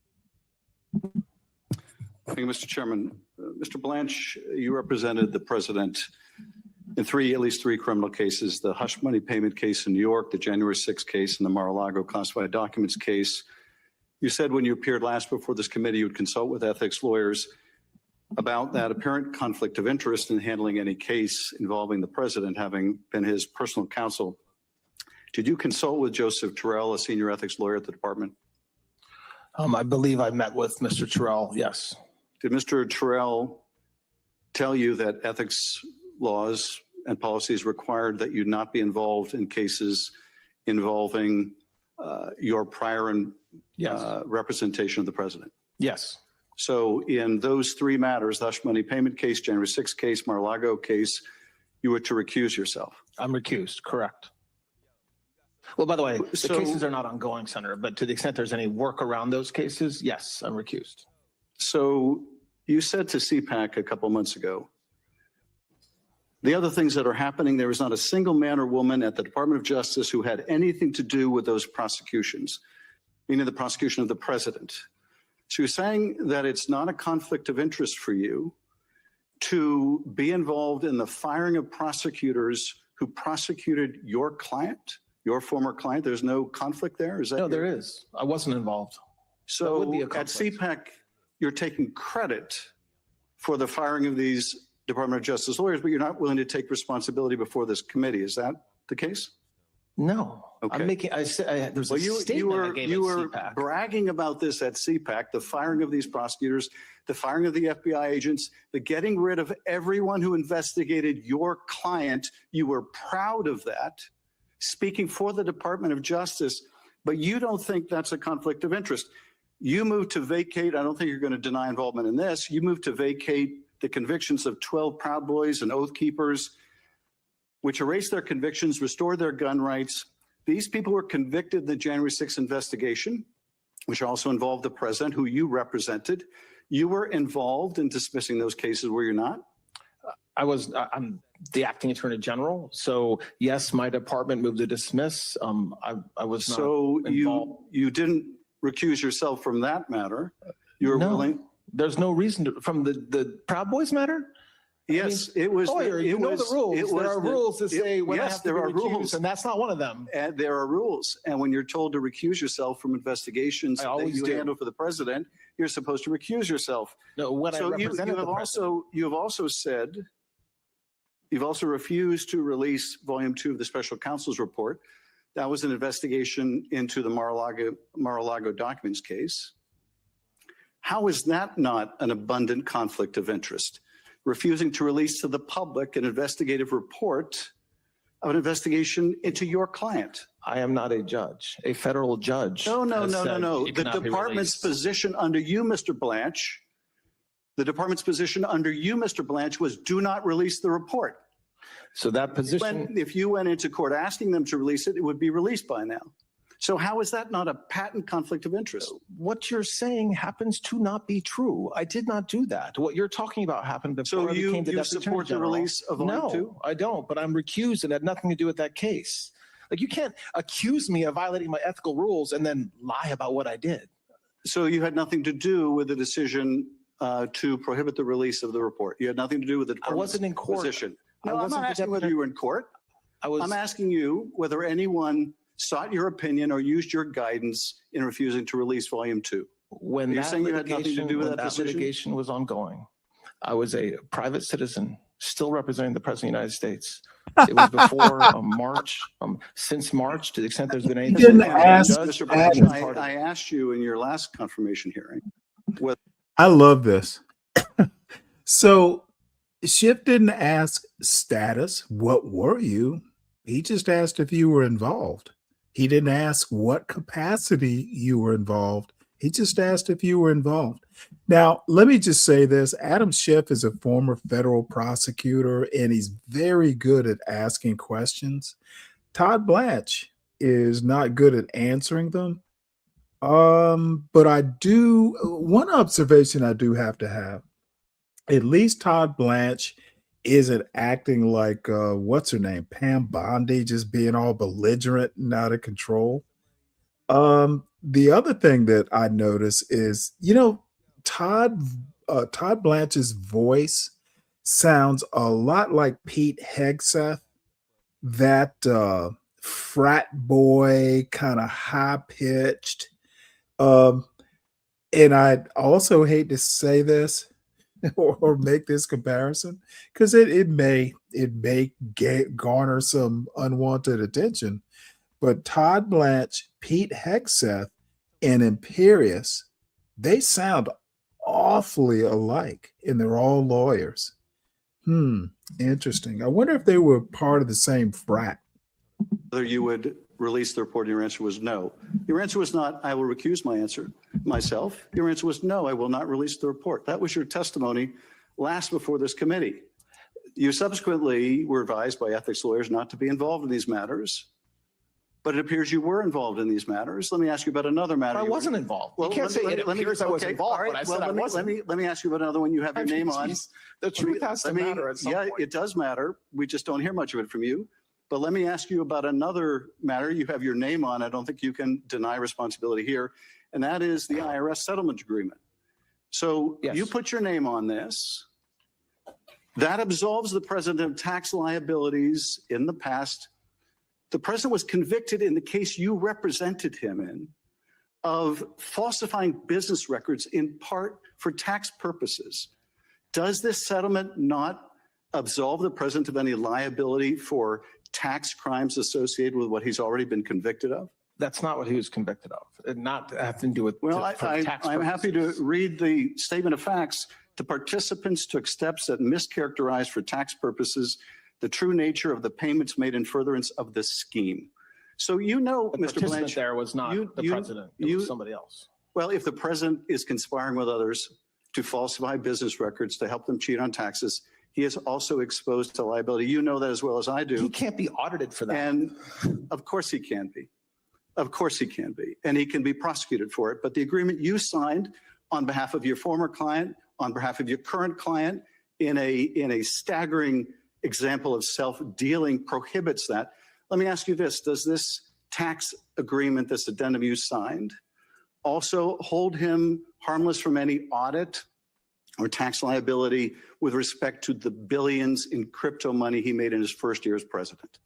Thank you, Mr. Chairman. Mr. Blanche, you represented the president in at least three criminal cases, the hush money payment case in New York, the January 6th case, and the Mar-a-Lago classified documents case. You said when you appeared last before this committee, you would consult with ethics lawyers about that apparent conflict of interest in handling any case involving the president, having been his personal counsel. Did you consult with Joseph Terrell, a senior ethics lawyer at the department? I believe I met with Mr. Terrell, yes. Did Mr. Terrell tell you that ethics laws and policies required that you not be involved in cases involving your prior and representation of the president. Yes. So in those three matters, the hush money payment case, January 6th case, Mar-a-Lago case, you were to recuse yourself. I'm recused, correct. Well, by the way, the cases are not ongoing, Senator, but to the extent there's any work around those cases, yes, I'm recused. So you said to CPAC a couple months ago, the other things that are happening, there is not a single man or woman at the Department of Justice who had anything to do with those prosecutions, meaning the prosecution of the president. So you're saying that it's not a conflict of interest for you to be involved in the firing of prosecutors who prosecuted your client, your former client? There's no conflict there? Is that no, there is. I wasn't involved. So at CPAC, you're taking credit for the firing of these Department of Justice lawyers, but you're not willing to take responsibility before this committee. Is that the case? No. Okay. I'm making, there's a statement I gave at CPAC. Bragging about this at CPAC, the firing of these prosecutors, the firing of the FBI agents, the getting rid of everyone who investigated your client. You were proud of that, speaking for the Department of Justice, but you don't think that's a conflict of interest. You moved to vacate, I don't think you're going to deny involvement in this, you moved to vacate the convictions of 12 Proud Boys and Oath Keepers, which erased their convictions, restored their gun rights. These people were convicted in the January 6th investigation, which also involved the president who you represented. You were involved in dismissing those cases, were you not? I'm the acting attorney general. So yes, my department moved to dismiss. I was not involved. You didn't recuse yourself from that matter. You were willing. There's no reason to, from the Proud Boys matter? Yes, I mean, it was. Lawyer, you know the rules. There are rules that say when I have to there are be recused, rules, and that's not one of them. And there are rules. And when you're told to recuse yourself from investigations that you handle for the president, you're supposed to recuse yourself. No, when so I represented the president. you have also said, you've also refused to release Volume 2 of the Special Counsel's report. That was an investigation into the Mar-a-Lago documents case. How is that not an abundant conflict of interest? Refusing to release to the public an investigative report of an investigation into your client. I am not a judge, a federal judge. No. The department's position under you, Mr. Blanche, was do not release the report. So that position. If you went into court asking them to release it, it would be released by now. So how is that not a patent conflict of interest? What you're saying happens to not be true. I did not do that. What you're talking about happened before I became the Deputy Attorney General. So you support the release of Volume 2? No, I don't, but I'm recused and had nothing to do with that case. Like, you can't accuse me of violating my ethical rules and then lie about what I did. So you had nothing to do with the decision to prohibit the release of the report? You had nothing to do with the department's position? I wasn't in court. No, I'm not asking whether you were in court. I'm asking you whether anyone sought your opinion or used your guidance in refusing to release Volume 2. When You're saying you had nothing to do with that decision? Litigation was ongoing, I was a private citizen still representing the President of the United States. It was before March, since March, to the extent there's been anything. You didn't ask. Mr. Blanche, I asked you in your last confirmation hearing. I love this. So Schiff didn't ask status. What were you? He just asked if you were involved. He didn't ask what capacity you were involved. He just asked if you were involved. Now, let me just say this. Adam Schiff is a former federal prosecutor, and he's very good at asking questions. Todd Blanche is not good at answering them. But one observation I do have to have, at least Todd Blanche isn't acting like, what's her name? Pam Bondi, just being all belligerent and out of control. The other thing that I notice is, Todd Blanche's voice sounds a lot like Pete Hegseth, that frat boy, kind of high-pitched. And I also hate to say this, or make this comparison, because it may garner some unwanted attention. But Todd Blanche, Pete Hegseth, and Imperius, they sound awfully alike, and they're all lawyers. Interesting. I wonder if they were part of the same frat. Whether you would release the report, your answer was no. Your answer was not, I will recuse myself. Your answer was no, I will not release the report. That was your testimony last before this committee. You subsequently were advised by ethics lawyers not to be involved in these matters, but it appears you were involved in these matters. Let me ask you about another matter. I wasn't involved. You can't say it appears I was involved, but I said I wasn't. Let me ask you about another one you have your name on. The truth has to matter at some point. Yeah, it does matter. We just don't hear much of it from you. But let me ask you about another matter you have your name on. I don't think you can deny responsibility here, and that is the IRS settlement agreement. So you put your name on this. That absolves the president of tax liabilities in the past. The president was convicted in the case you represented him in of falsifying business records in part for tax purposes. Does this settlement not absolve the president of any liability for tax crimes associated with what he's already been convicted of? That's not what he was convicted of. It not have to do with tax I'm purposes. happy to read the statement of facts. The participants took steps that mischaracterized for tax purposes the true nature of the payments made in furtherance of the scheme. So you know, The Mr. participant Blanch, there was not the president. It was somebody else. well, if the president is conspiring with others to falsify business records to help them cheat on taxes, he is also exposed to liability. You know that as well as I do. He can't be audited for that. And of course he can be. Of course he can be. And he can be prosecuted for it. But the agreement you signed on behalf of your former client, on behalf of your current client, in a staggering example of self-dealing prohibits that. Let me ask you this. Does this tax agreement, this addendum you signed, also hold him harmless from any audit or tax liability with respect to the billions in crypto money he made in his first year as president?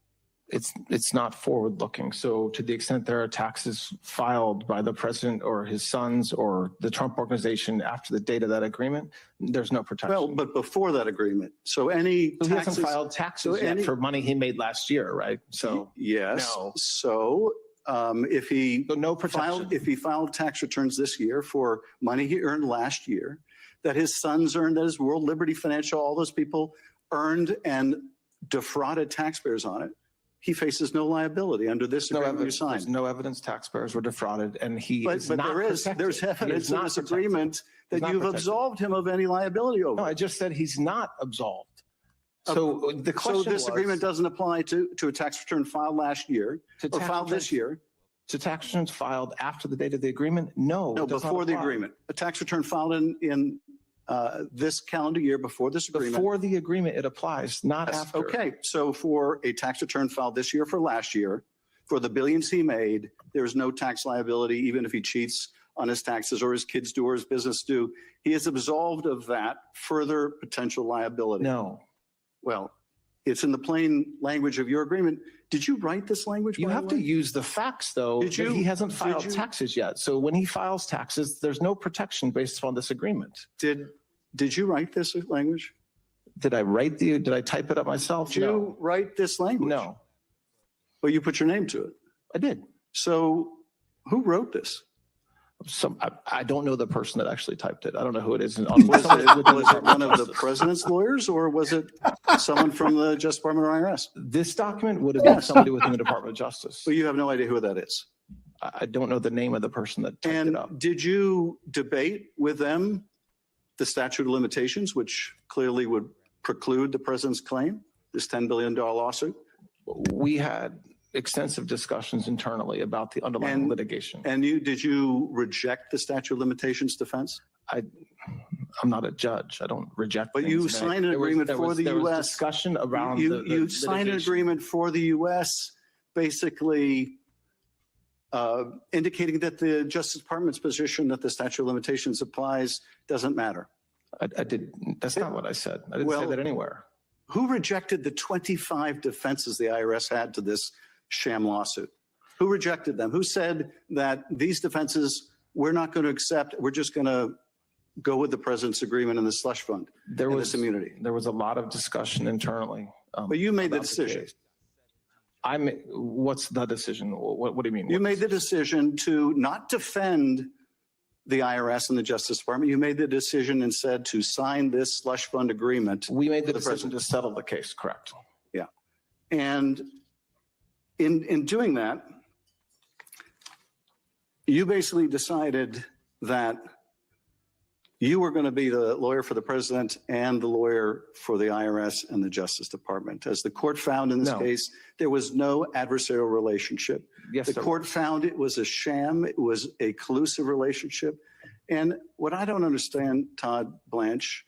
It's not forward looking. So to the extent there are taxes filed by the president or his sons or the Trump organization after the date of that agreement, there's no protection. Well, but before that agreement, so any he taxes, hasn't filed taxes yet for money he made last year, right? So yes. no. So if he no protection. if he filed tax returns this year for money he earned last year, that his sons earned, that his World Liberty Financial, all those people earned and defrauded taxpayers on it, he faces no liability under this agreement you signed. There's no evidence taxpayers were defrauded, and But not there's evidence in this agreement that you've absolved him of any liability over. No, I just said he's not absolved. So the question So this agreement doesn't apply to a tax return filed last year or filed this year? To tax returns filed after the date of the agreement? No, No, it does not before the apply. agreement. A tax return filed in this calendar year before this agreement. Before the agreement, it applies, not Yes, after. okay, so for a tax return filed this year for last year, for the billions he made, there's no tax liability, even if he cheats on his taxes or his kids do or his business do. He is absolved of that further potential liability. No. Well, it's in the plain language of your agreement. Did you write this language? You by the have to way? use the facts, though, Did that you- he hasn't did filed you- taxes yet. So when he files taxes, there's no protection based on this agreement. Did you write this language? Did I type it up myself? Did you write this language? No. Well, you put your name to it. I did. So who wrote this? I don't know the person that actually typed it. I don't know who it is. Was it one of the president's lawyers or was it someone from the Justice Department or IRS? This document would have been somebody within the Department of Justice. Well, you have no idea who that is. I don't know the name of the person that typed And it up. did you debate with them the statute of limitations, which clearly would preclude the president's claim, this $10 billion lawsuit? We had extensive discussions internally about the underlying litigation. And did you reject the statute of limitations defense? I'm not a judge. I don't reject. But you signed an agreement for the There was U.S. discussion around You signed an litigation. agreement for the U.S. basically indicating that the Justice Department's position that the statute of limitations applies doesn't matter. I did. That's not what I said. I didn't say that anywhere. Who rejected the 25 defenses the IRS had to this sham lawsuit? Who rejected them? Who said that these defenses we're not going to accept, we're just going to go with the president's agreement in the slush fund and this immunity? There was a lot of discussion internally. But you made the about decision. case. What's the decision? What do you mean? You made the decision to not defend the IRS and the Justice Department. You made the decision and said to sign this slush fund agreement. We made the with decision president. to settle the case, correct? Yeah. And in doing that, you basically decided that you were going to be the lawyer for the president and the lawyer for the IRS and the Justice Department. As the court found in this case, there was no adversarial relationship. Yes, the sir. court found it was a sham. It was a collusive relationship. And what I don't understand, Todd Blanche,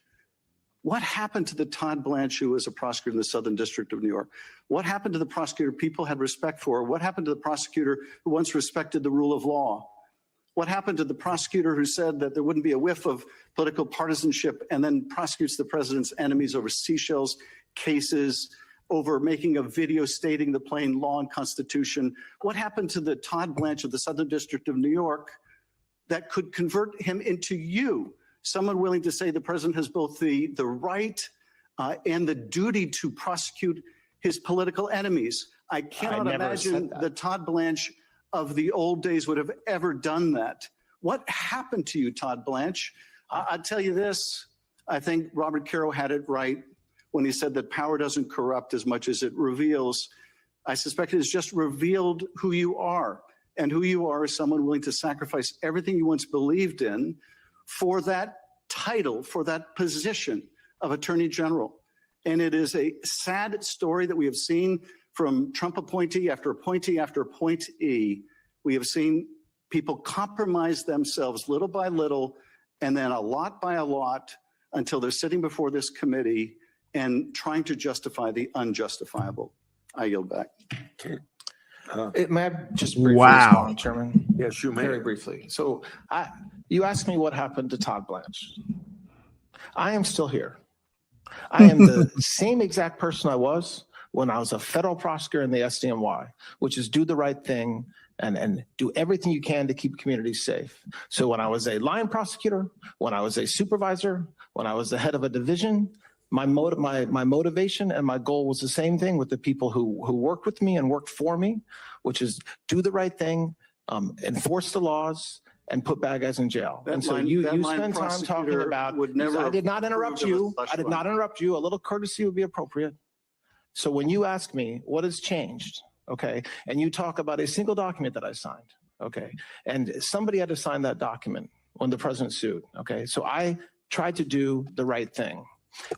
what happened to the Todd Blanche who was a prosecutor in the Southern District of New York? What happened to the prosecutor people had respect for? What happened to the prosecutor who once respected the rule of law? What happened to the prosecutor who said that there wouldn't be a whiff of political partisanship and then prosecutes the president's enemies over Seychelles cases, over making a video stating the plain law and constitution? What happened to the Todd Blanche of the Southern District of New York that could convert him into you, someone willing to say the president has both the right and the duty to prosecute his political enemies? I cannot imagine the Todd Blanche of the old days would have ever done that. What happened to you, Todd Blanche? I'll tell you this. I think Robert Caro had it right when he said that power doesn't corrupt as much as it reveals. I suspect it has just revealed who you are. And who you are is someone willing to sacrifice everything you once believed in for that title, for that position of Attorney General. And it is a sad story that we have seen from Trump appointee after appointee after appointee. We have seen people compromise themselves little by little and then a lot by a lot until they're sitting before this committee and trying to justify the unjustifiable. I yield back. May I just briefly respond, Chairman? Yes, you may. Very briefly. So you asked me what happened to Todd Blanche. I am still here. I am the same exact person I was when I was a federal prosecutor in the SDNY, which is do the right thing and do everything you can to keep communities safe. So when I was a line prosecutor, when I was a supervisor, when I was the head of a division, my motivation and my goal was the same thing with the people who worked with me and worked for me, which is do the right thing, enforce the laws, and put bad guys in jail. And so you spend time talking about, I did not interrupt you. I did not interrupt you. A little courtesy would be appropriate. So when you ask me what has changed, okay, and you talk about a single document that I signed, okay, and somebody had to sign that document when the president sued, okay, so I tried to do the right thing.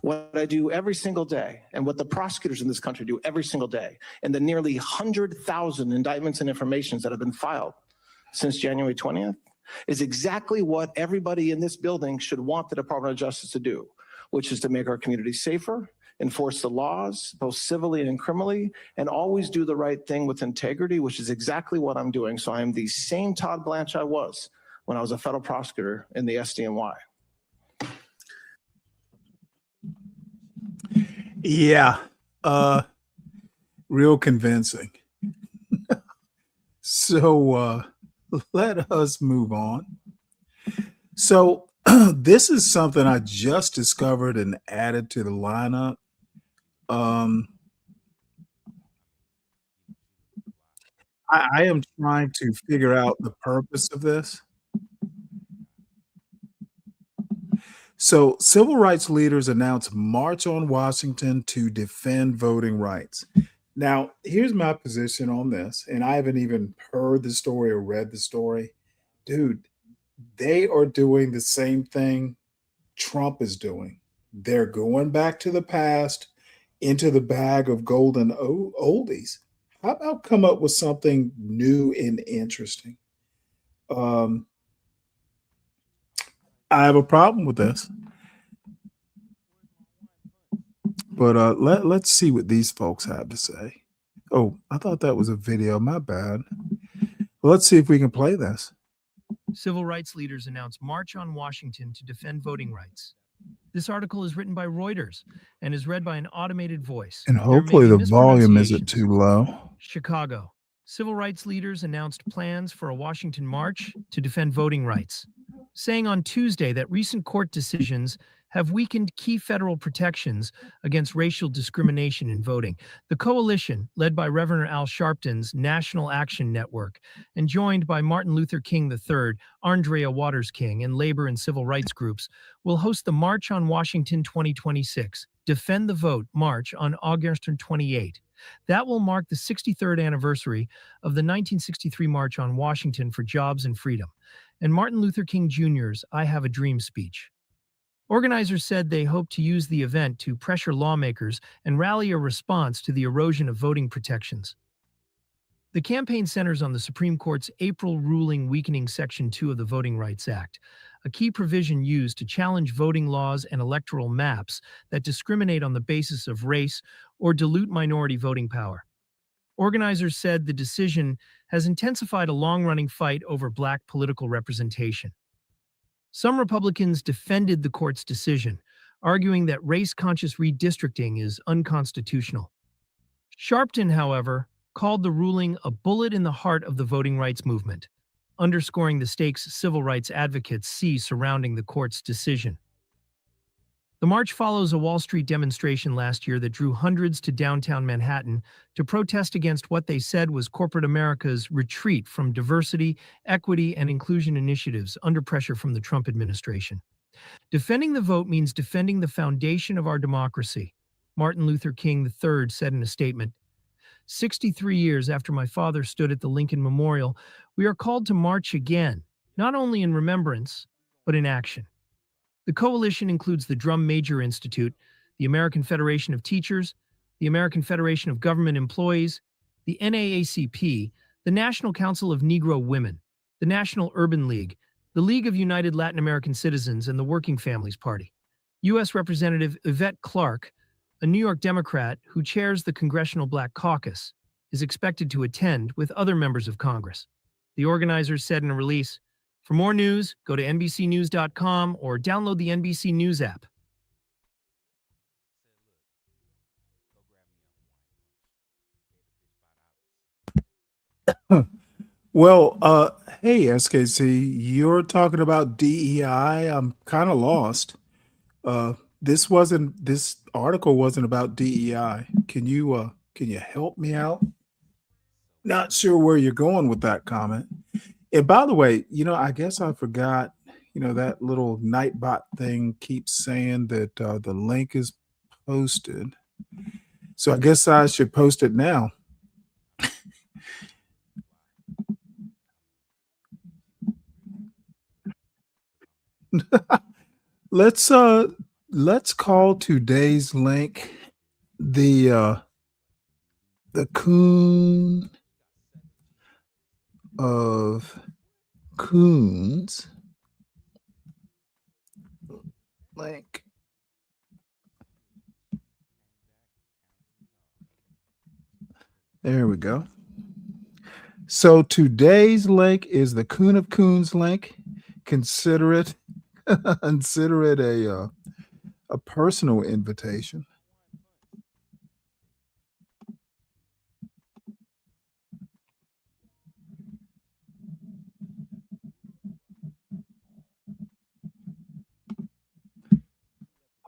What I do every single day, and what the prosecutors in this country do every single day, and the nearly 100,000 indictments and informations that have been filed since January 20th, is exactly what everybody in this building should want the Department of Justice to do, which is to make our communities safer, enforce the laws, both civilly and criminally, and always do the right thing with integrity, which is exactly what I'm doing. So I am the same Todd Blanche I was when I was a federal prosecutor in the SDNY. Yeah, real convincing. So let us move on. So this is something I just discovered and added to the lineup. I am trying to figure out the purpose of this. So civil rights leaders announced March on Washington to defend voting rights. Now, here's my position on this, and I haven't even heard the story or read the story. Dude, they are doing the same thing Trump is doing. They're going back to the past, into the bag of golden oldies. How about come up with something new and interesting? I have a problem with this. But let's see what these folks have to say. Oh, I thought that was a video. My bad. Well, let's see if we can play this. Civil rights leaders announce March on Washington to defend voting rights. This article is written by Reuters and is read by an automated voice. And hopefully the volume isn't too low. Chicago. Civil rights leaders announced plans for a Washington march to defend voting rights, saying on Tuesday that recent court decisions have weakened key federal protections against racial discrimination in voting. The coalition, led by Reverend Al Sharpton's National Action Network and joined by Martin Luther King III, Andrea Waters King, and labor and civil rights groups, will host the March on Washington 2026 Defend the Vote March on August 28. That will mark the 63rd anniversary of the 1963 March on Washington for Jobs and Freedom, and Martin Luther King Jr.'s I Have a Dream speech. Organizers said they hope to use the event to pressure lawmakers and rally a response to the erosion of voting protections. The campaign centers on the Supreme Court's April ruling weakening Section 2 of the Voting Rights Act, a key provision used to challenge voting laws and electoral maps that discriminate on the basis of race or dilute minority voting power. Organizers said the decision has intensified a long-running fight over Black political representation. Some Republicans defended the court's decision, arguing that race-conscious redistricting is unconstitutional. Sharpton, however, called the ruling a bullet in the heart of the voting rights movement, underscoring the stakes civil rights advocates see surrounding the court's decision. The march follows a Wall Street demonstration last year that drew hundreds to downtown Manhattan to protest against what they said was corporate America's retreat from diversity, equity, and inclusion initiatives under pressure from the Trump administration. Defending the vote means defending the foundation of our democracy, Martin Luther King III said in a statement. 63 years after my father stood at the Lincoln Memorial, we are called to march again, not only in remembrance, but in action. The coalition includes the Drum Major Institute, the American Federation of Teachers, the American Federation of Government Employees, the NAACP, the National Council of Negro Women, the National Urban League, the League of United Latin American Citizens, and the Working Families Party. U.S. Representative Yvette Clarke, a New York Democrat who chairs the Congressional Black Caucus, is expected to attend with other members of Congress. The organizers said in a release, "For more news, go to NBCnews.com or download the NBC News app." Well, hey, SKC, you're talking about DEI. I'm kind of lost. This article wasn't about DEI. Can you help me out? Not sure where you're going with that comment. And by the way, I guess I forgot, that little Nightbot thing keeps saying that the link is posted. So I guess I should post it now. Let's call today's link the Coon of Coons link. There we go. So today's link is the Coon of Coons link. Consider it a personal invitation.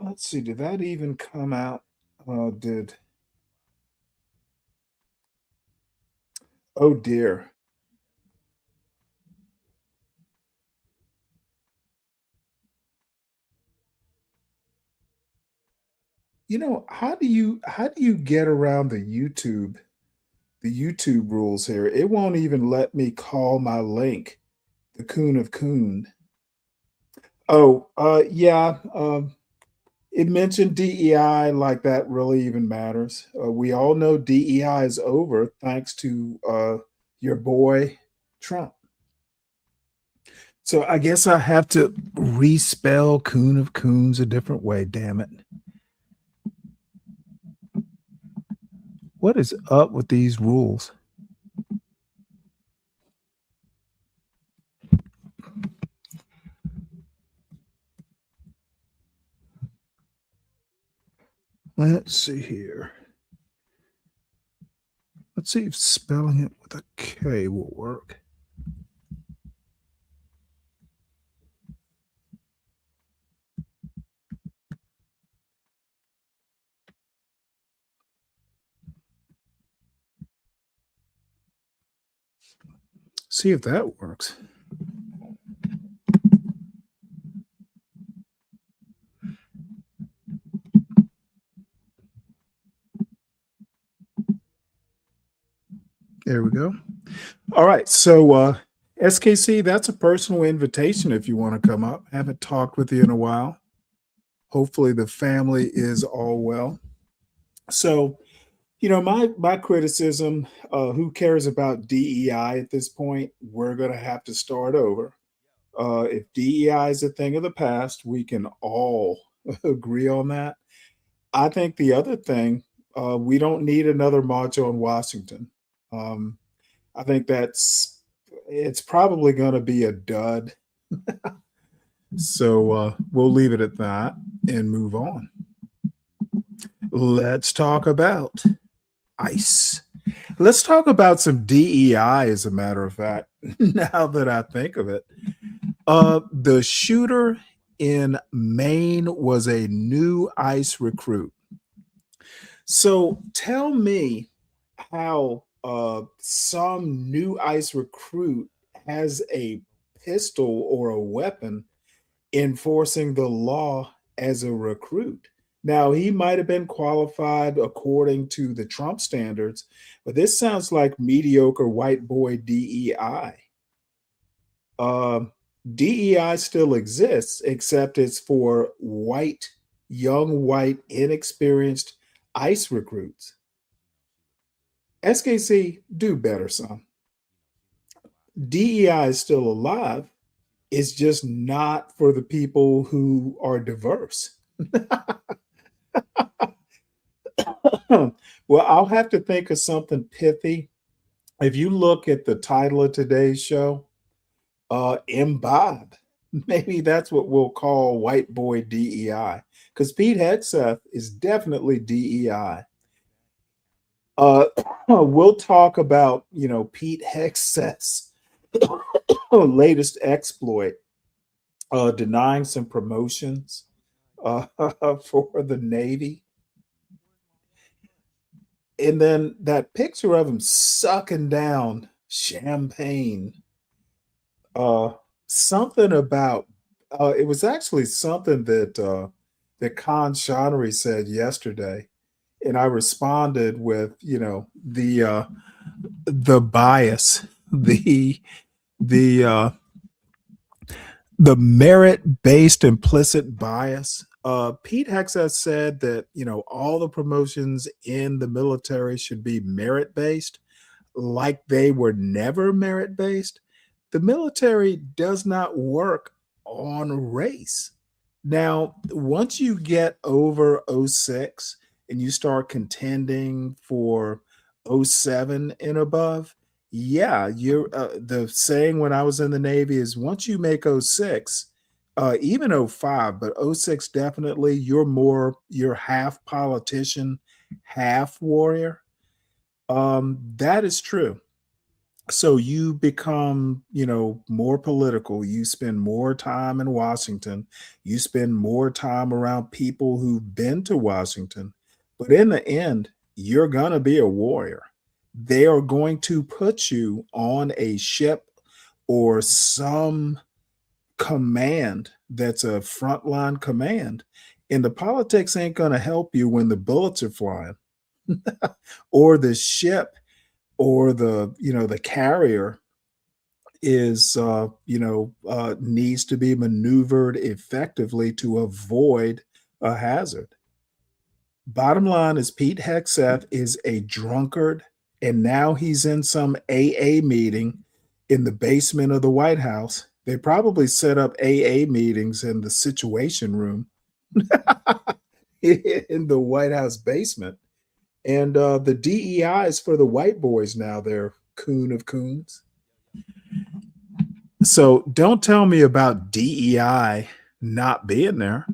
Let's see, did that even come out? Oh dear. How do you get around the YouTube rules here? It won't even let me call my link the Coon of Coon. Oh, yeah. It mentioned DEI, like that really even matters. We all know DEI is over thanks to your boy Trump. So I guess I have to respell Coon of Coons a different way, damn it. What is up with these rules? Let's see here. Let's see if spelling it with a K will work. See if that works. There we go. All right. So, SKC, that's a personal invitation if you want to come up. Haven't talked with you in a while. Hopefully the family is all well. So, my criticism, who cares about DEI at this point? We're going to have to start over. If DEI is a thing of the past, we can all agree on that. I think the other thing, we don't need another march on Washington. I think it's probably going to be a dud. So we'll leave it at that and move on. Let's talk about ICE. Let's talk about some DEI, as a matter of fact, now that I think of it. The shooter in Maine was a new ICE recruit. So tell me how some new ICE recruit has a pistol or a weapon enforcing the law as a recruit. Now, he might have been qualified according to the Trump standards, but this sounds like mediocre white boy DEI. DEI still exists, except it's for young, white, inexperienced ICE recruits. SKC, do better, son. DEI is still alive. It's just not for the people who are diverse. Well, I'll have to think of something pithy. If you look at the title of today's show, MBIBe, maybe that's what we'll call white boy DEI, because Pete Hegseth is definitely DEI. We'll talk about, Pete Hegseth's latest exploit, denying some promotions for the Navy. And then that picture of him sucking down champagne. Something about it was actually something that Khan Shonery said yesterday, and I responded with the bias, the merit-based implicit bias. Pete Hegseth said that all the promotions in the military should be merit-based, like they were never merit-based. The military does not work on race. Now, once you get over 06 and you start contending for 07 and above, yeah, you're the saying when I was in the Navy is once you make 06, even 05, but 06 definitely, you're half politician, half warrior. That is true. So you become, more political. You spend more time in Washington. You spend more time around people who've been to Washington. But in the end, you're going to be a warrior. They are going to put you on a ship or some command that's a frontline command. And the politics ain't going to help you when the bullets are flying or the ship or the carrier is needs to be maneuvered effectively to avoid a hazard. Bottom line is Pete Hegseth is a drunkard, and now he's in some AA meeting in the basement of the White House. They probably set up AA meetings in the Situation Room in the White House basement. And the DEI is for the white boys now. They're coon of coons. So don't tell me about DEI not being there.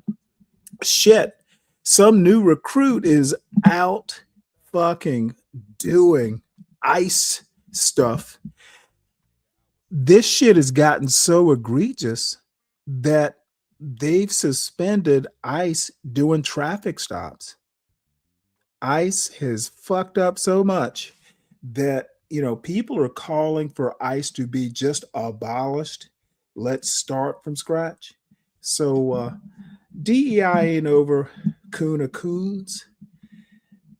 Shit. Some new recruit is out fucking doing ICE stuff. This shit has gotten so egregious that they've suspended ICE doing traffic stops. ICE has fucked up so much that people are calling for ICE to be just abolished. Let's start from scratch. So DEI ain't over coons.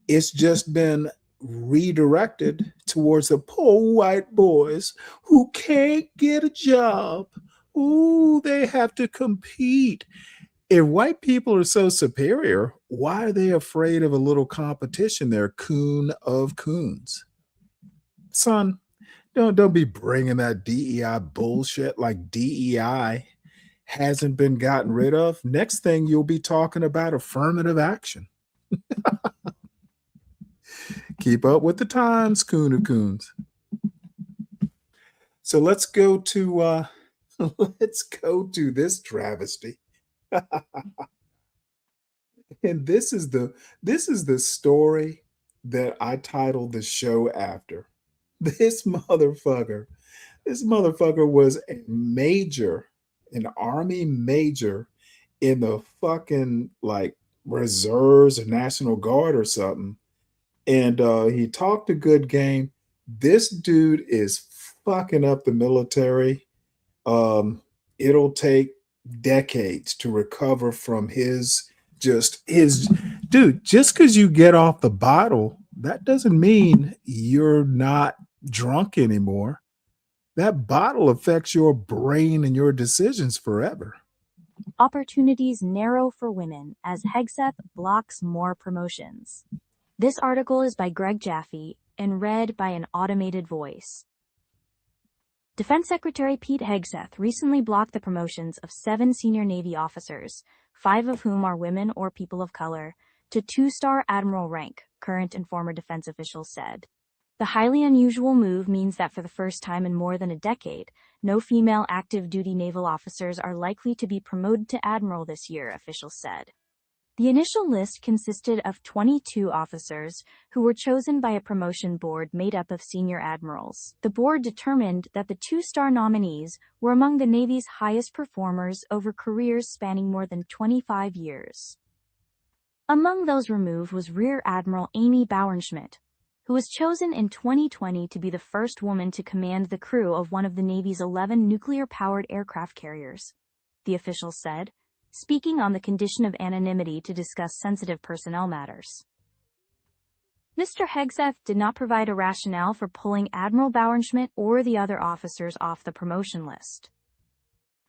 It's just been redirected towards the poor white boys who can't get a job. Ooh, they have to compete. If white people are so superior, why are they afraid of a little competition there, coon of coons? Son, don't be bringing that DEI bullshit like DEI hasn't been gotten rid of. Next thing you'll be talking about affirmative action. Keep up with the times, coon of coons. So let's go to this travesty. And this is the story that I titled the show after. This motherfucker was an army major in the fucking like reserves or National Guard or something. And he talked a good game. This dude is fucking up the military. It'll take decades to recover from his dude. Just because you get off the bottle, that doesn't mean you're not drunk anymore. That bottle affects your brain and your decisions forever. Opportunities narrow for women as Hegseth blocks more promotions. This article is by Greg Jaffe and read by an automated voice. Defense Secretary Pete Hegseth recently blocked the promotions of 7 senior Navy officers, 5 of whom are women or people of color, to 2-star admiral rank, current and former defense officials said. The highly unusual move means that for the first time in more than a decade, no female active duty naval officers are likely to be promoted to admiral this year, officials said. The initial list consisted of 22 officers who were chosen by a promotion board made up of senior admirals. The board determined that the 2-star nominees were among the Navy's highest performers over careers spanning more than 25 years. Among those removed was Rear Admiral Amy Bauernschmidt, who was chosen in 2020 to be the first woman to command the crew of one of the Navy's 11 nuclear-powered aircraft carriers, the official said, speaking on the condition of anonymity to discuss sensitive personnel matters. Mr. Hegseth did not provide a rationale for pulling Admiral Bauernschmidt or the other officers off the promotion list.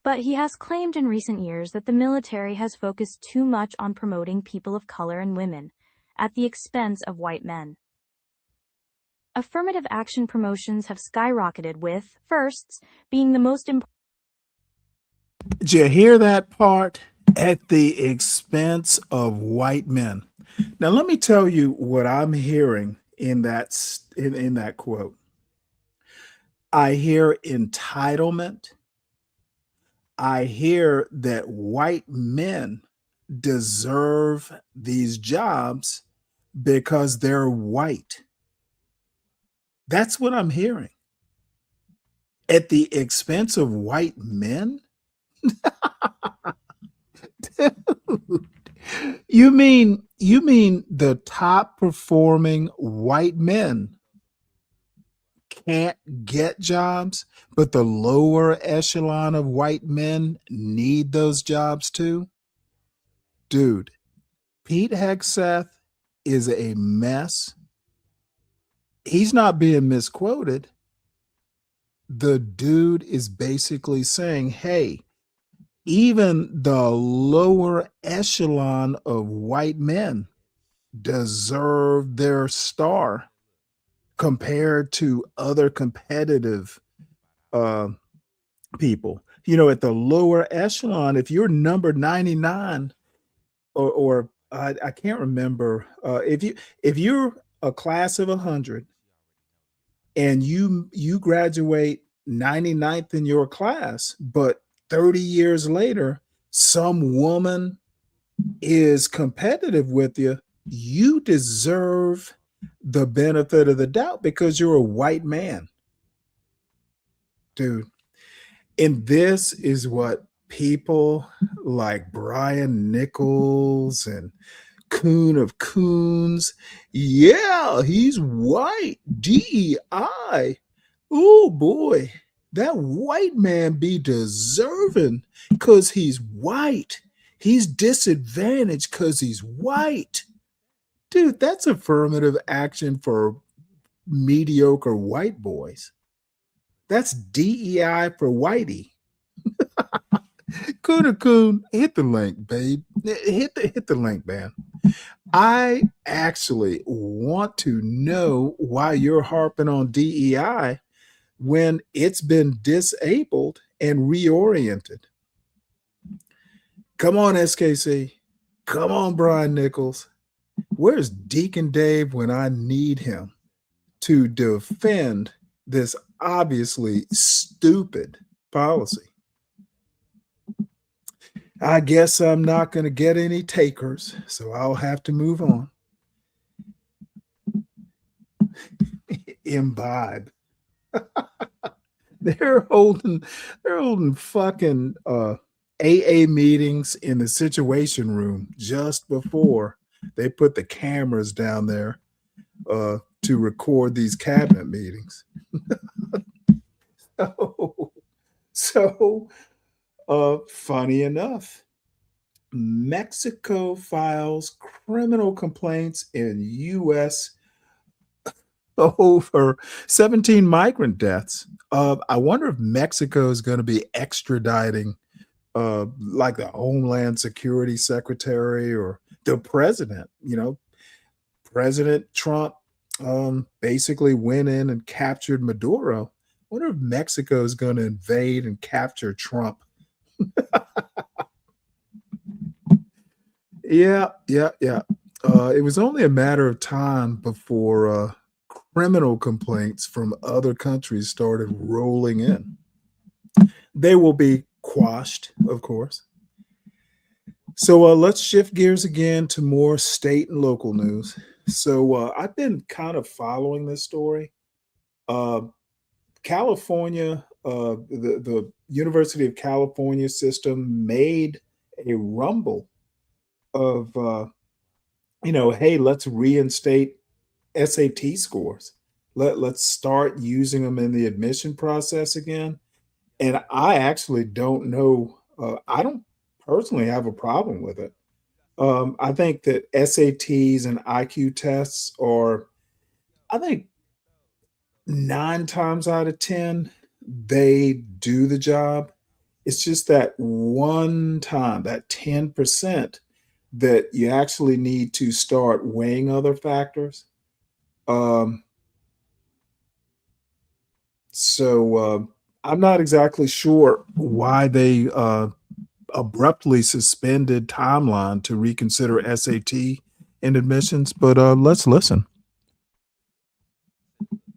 But he has claimed in recent years that the military has focused too much on promoting people of color and women, at the expense of white men. Affirmative action promotions have skyrocketed, with firsts being the most important. Did you hear that part? At the expense of white men. Now, let me tell you what I'm hearing in that quote. I hear entitlement. I hear that white men deserve these jobs because they're white. That's what I'm hearing. At the expense of white men? Dude, you mean the top performing white men can't get jobs, but the lower echelon of white men need those jobs too? Dude, Pete Hegseth is a mess. He's not being misquoted. The dude is basically saying, hey, even the lower echelon of white men deserve their star compared to other competitive people. At the lower echelon, if you're number 99 or I can't remember, if you're a class of 100 and you graduate 99th in your class, but 30 years later, some woman is competitive with you, you deserve the benefit of the doubt because you're a white man. Dude. And this is what people like Brian Nichols and Coon of coons. Yeah, he's white. DEI. Oh boy, that white man be deserving because he's white. He's disadvantaged because he's white. Dude, that's affirmative action for mediocre white boys. That's DEI for whitey. Coon, hit the link, babe. Hit the link, man. I actually want to know why you're harping on DEI when it's been disabled and reoriented. Come on, SKC. Come on, Brian Nichols. Where's Deacon Dave when I need him to defend this obviously stupid policy? I guess I'm not going to get any takers, so I'll have to move on. Imbibe. They're holding fucking AA meetings in the Situation Room just before they put the cameras down there to record these cabinet meetings. So funny enough, Mexico files criminal complaints in U.S. over 17 migrant deaths. I wonder if Mexico is going to be extraditing like the Homeland Security Secretary or the president. You know, President Trump basically went in and captured Maduro. I wonder if Mexico is going to invade and capture Trump. Yeah. It was only a matter of time before criminal complaints from other countries started rolling in. They will be quashed, of course. So let's shift gears again to more state and local news. So I've been kind of following this story. California, the University of California system made a rumble of, hey, let's reinstate SAT scores. Let's start using them in the admission process again. And I actually don't know. I don't personally have a problem with it. I think that SATs and IQ tests are, I think 9 times out of 10, they do the job. It's just that one time, that 10%, that you actually need to start weighing other factors. So I'm not exactly sure why they abruptly suspended timeline to reconsider SAT in admissions, but let's listen.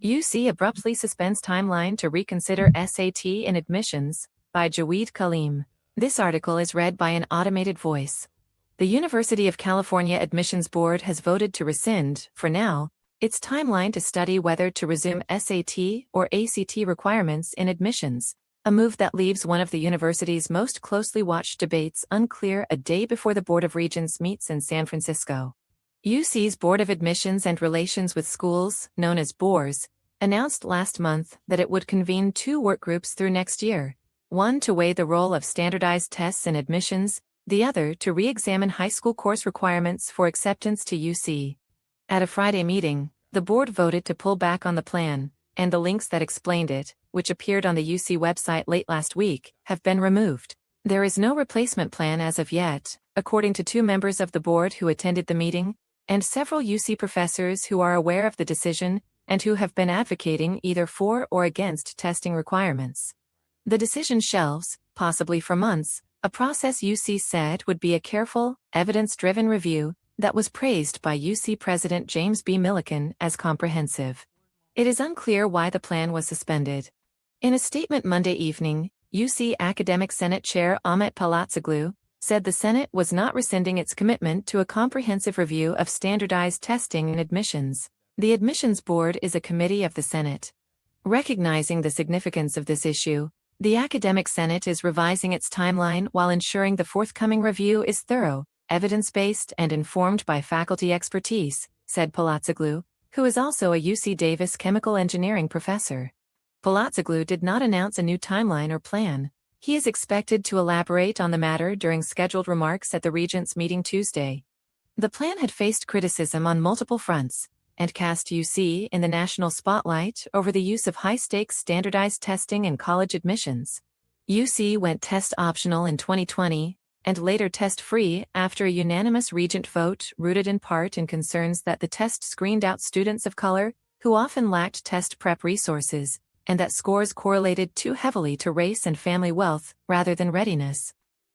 UC abruptly suspends timeline to reconsider SAT in admissions by Jaweed Kaleem. This article is read by an automated voice. The University of California Admissions Board has voted to rescind, for now, its timeline to study whether to resume SAT or ACT requirements in admissions, a move that leaves one of the university's most closely watched debates unclear a day before the Board of Regents meets in San Francisco. UC's Board of Admissions and Relations with Schools, known as BORS, announced last month that it would convene 2 work groups through next year, one to weigh the role of standardized tests in admissions, the other to re-examine high school course requirements for acceptance to UC. At a Friday meeting, the board voted to pull back on the plan, and the links that explained it, which appeared on the UC website late last week, have been removed. There is no replacement plan as of yet, according to 2 members of the board who attended the meeting, and several UC professors who are aware of the decision and who have been advocating either for or against testing requirements. The decision shelves, possibly for months, a process UC said would be a careful, evidence-driven review that was praised by UC President James B. Milliken as comprehensive. It is unclear why the plan was suspended. In a statement Monday evening, UC Academic Senate Chair Ahmet Palatzoglu said the Senate was not rescinding its commitment to a comprehensive review of standardized testing and admissions. The Admissions Board is a committee of the Senate. Recognizing the significance of this issue, the Academic Senate is revising its timeline while ensuring the forthcoming review is thorough, evidence-based and informed by faculty expertise, said Palazzoglu, who is also a UC Davis chemical engineering professor. Palazzoglu did not announce a new timeline or plan. He is expected to elaborate on the matter during scheduled remarks at the Regents' meeting Tuesday. The plan had faced criticism on multiple fronts and cast UC in the national spotlight over the use of high-stakes standardized testing in college admissions. UC went test optional in 2020 and later test-free after a unanimous Regent vote rooted in part in concerns that the test screened out students of color who often lacked test prep resources, and that scores correlated too heavily to race and family wealth rather than readiness.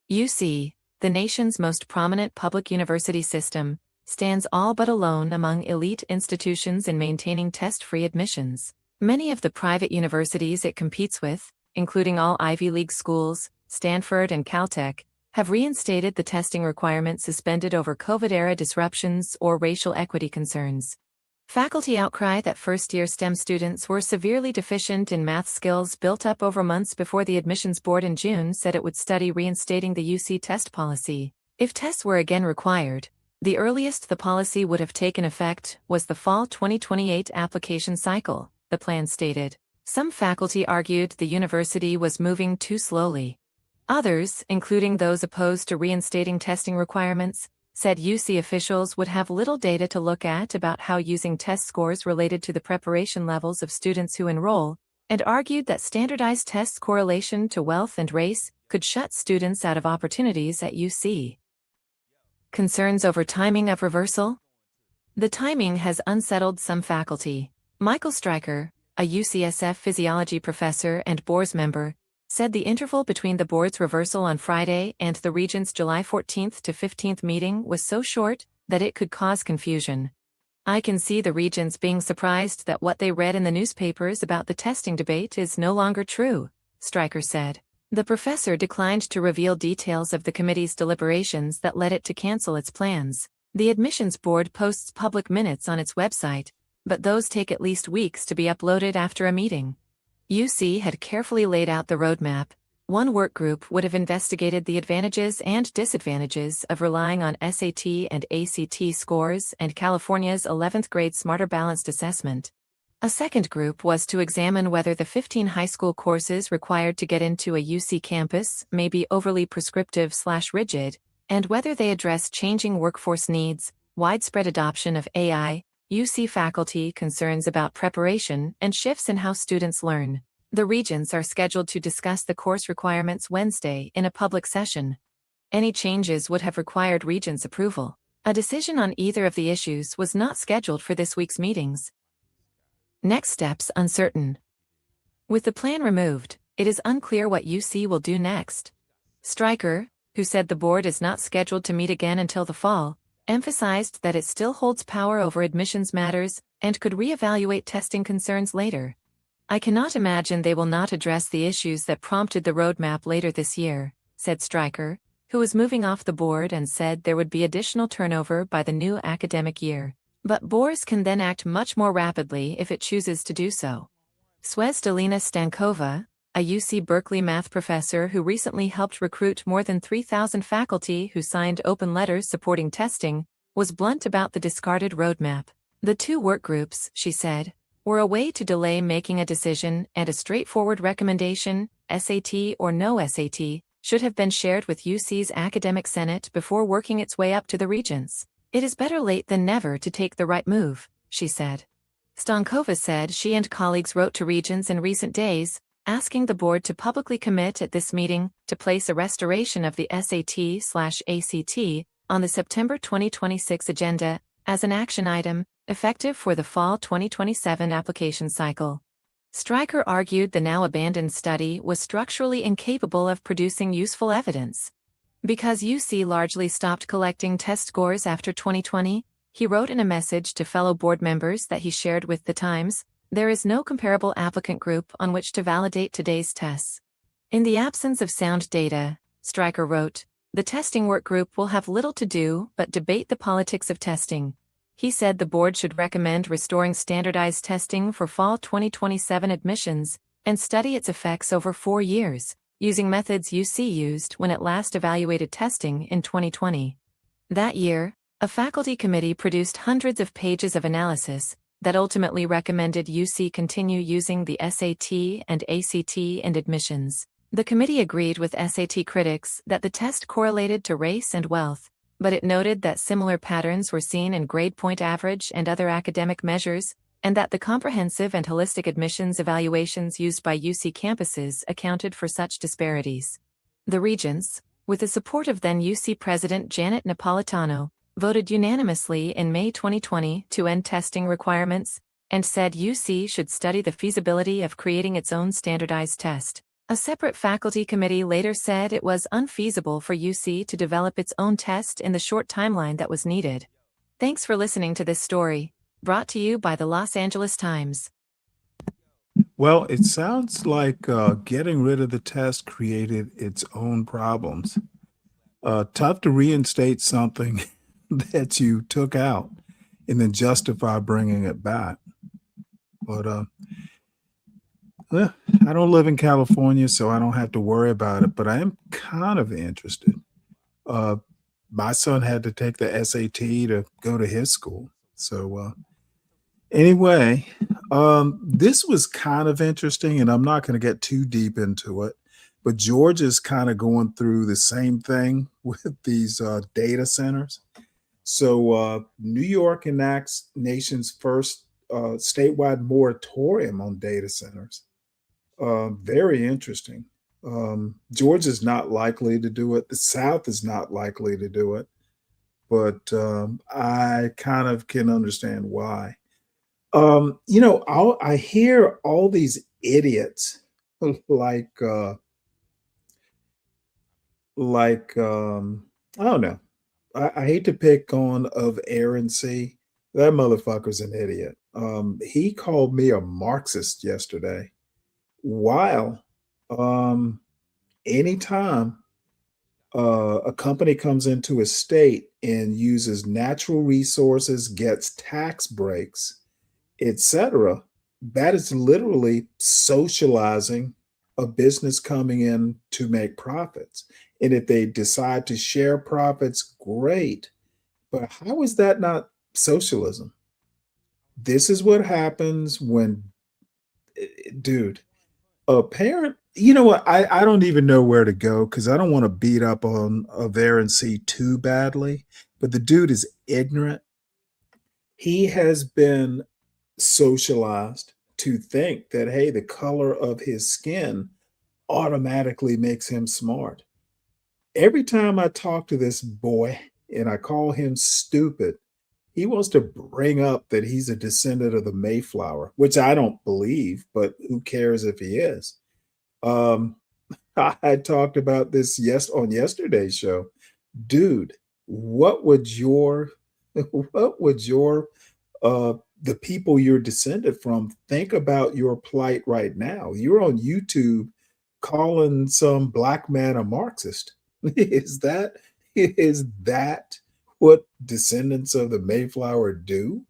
UC, the nation's most prominent public university system, stands all but alone among elite institutions in maintaining test-free admissions. Many of the private universities it competes with, including all Ivy League schools, Stanford and Caltech, have reinstated the testing requirement suspended over COVID-era disruptions or racial equity concerns. Faculty outcry that first-year STEM students were severely deficient in math skills built up over months before the admissions board in June said it would study reinstating the UC test policy. If tests were again required, the earliest the policy would have taken effect was the fall 2028 application cycle, the plan stated. Some faculty argued the university was moving too slowly. Others, including those opposed to reinstating testing requirements, said UC officials would have little data to look at about how using test scores related to the preparation levels of students who enroll, and argued that standardized tests' correlation to wealth and race could shut students out of opportunities at UC. Concerns over timing of reversal? The timing has unsettled some faculty. Michael Stryker, a UCSF physiology professor and board member, said the interval between the board's reversal on Friday and the Regents' July 14th to 15th meeting was so short that it could cause confusion. I can see the Regents being surprised that what they read in the newspapers about the testing debate is no longer true, Stryker said. The professor declined to reveal details of the committee's deliberations that led it to cancel its plans. The admissions board posts public minutes on its website, but those take at least weeks to be uploaded after a meeting. UC had carefully laid out the roadmap. One work group would have investigated the advantages and disadvantages of relying on SAT and ACT scores and California's 11th grade Smarter Balanced Assessment. A second group was to examine whether the 15 high school courses required to get into a UC campus may be overly prescriptive/rigid, and whether they address changing workforce needs, widespread adoption of AI, UC faculty concerns about preparation, and shifts in how students learn. The Regents are scheduled to discuss the course requirements Wednesday in a public session. Any changes would have required Regents' approval. A decision on either of the issues was not scheduled for this week's meetings. Next steps uncertain. With the plan removed, it is unclear what UC will do next. Stryker, who said the board is not scheduled to meet again until the fall, emphasized that it still holds power over admissions matters and could reevaluate testing concerns later. I cannot imagine they will not address the issues that prompted the roadmap later this year, said Stryker, who was moving off the board and said there would be additional turnover by the new academic year. But BORS can then act much more rapidly if it chooses to do so. Swesdalina Stankova, a UC Berkeley math professor who recently helped recruit more than 3,000 faculty who signed open letters supporting testing, was blunt about the discarded roadmap. The two work groups, she said, were a way to delay making a decision, and a straightforward recommendation, SAT or no SAT, should have been shared with UC's academic senate before working its way up to the regents. It is better late than never to take the right move, she said. Stankova said she and colleagues wrote to regents in recent days, asking the board to publicly commit at this meeting to place a restoration of the SAT/ACT on the September 2026 agenda as an action item, effective for the fall 2027 application cycle. Stryker argued the now abandoned study was structurally incapable of producing useful evidence. Because UC largely stopped collecting test scores after 2020, he wrote in a message to fellow board members that he shared with The Times, "There is no comparable applicant group on which to validate today's tests." In the absence of sound data, Stryker wrote, the testing work group will have little to do but debate the politics of testing. He said the board should recommend restoring standardized testing for fall 2027 admissions and study its effects over 4 years, using methods UC used when it last evaluated testing in 2020. That year, a faculty committee produced hundreds of pages of analysis that ultimately recommended UC continue using the SAT and ACT in admissions. The committee agreed with SAT critics that the test correlated to race and wealth, but it noted that similar patterns were seen in grade point average and other academic measures, and that the comprehensive and holistic admissions evaluations used by UC campuses accounted for such disparities. The Regents, with the support of then UC President Janet Napolitano, voted unanimously in May 2020 to end testing requirements, and said UC should study the feasibility of creating its own standardized test. A separate faculty committee later said it was unfeasible for UC to develop its own test in the short timeline that was needed. Thanks for listening to this story, brought to you by the Los Angeles Times. Well, it sounds like getting rid of the test created its own problems. Tough to reinstate something that you took out and then justify bringing it back. But I don't live in California, so I don't have to worry about it, but I am kind of interested. My son had to take the SAT to go to his school. So anyway, this was kind of interesting, and I'm not going to get too deep into it, but Georgia's kind of going through the same thing with these data centers. So New York enacts nation's first statewide moratorium on data centers. Very interesting. Georgia's not likely to do it. The South is not likely to do it, but I kind of can understand why. I hear all these idiots like I don't know. I hate to pick on of Aaron C. That motherfucker's an idiot. He called me a Marxist yesterday. While anytime a company comes into a state and uses natural resources, gets tax breaks, etc., that is literally socializing a business coming in to make profits. And if they decide to share profits, great. But how is that not socialism? This is what happens when, dude, a parent, you know what? I don't even know where to go because I don't want to beat up on Aaron C too badly. But the dude is ignorant. He has been socialized to think that, hey, the color of his skin automatically makes him smart. Every time I talk to this boy and I call him stupid, he wants to bring up that he's a descendant of the Mayflower, which I don't believe, but who cares if he is? I talked about this on yesterday's show. Dude, what would your the people you're descended from think about your plight right now? You're on YouTube calling some black man a Marxist. Is that what descendants of the Mayflower do?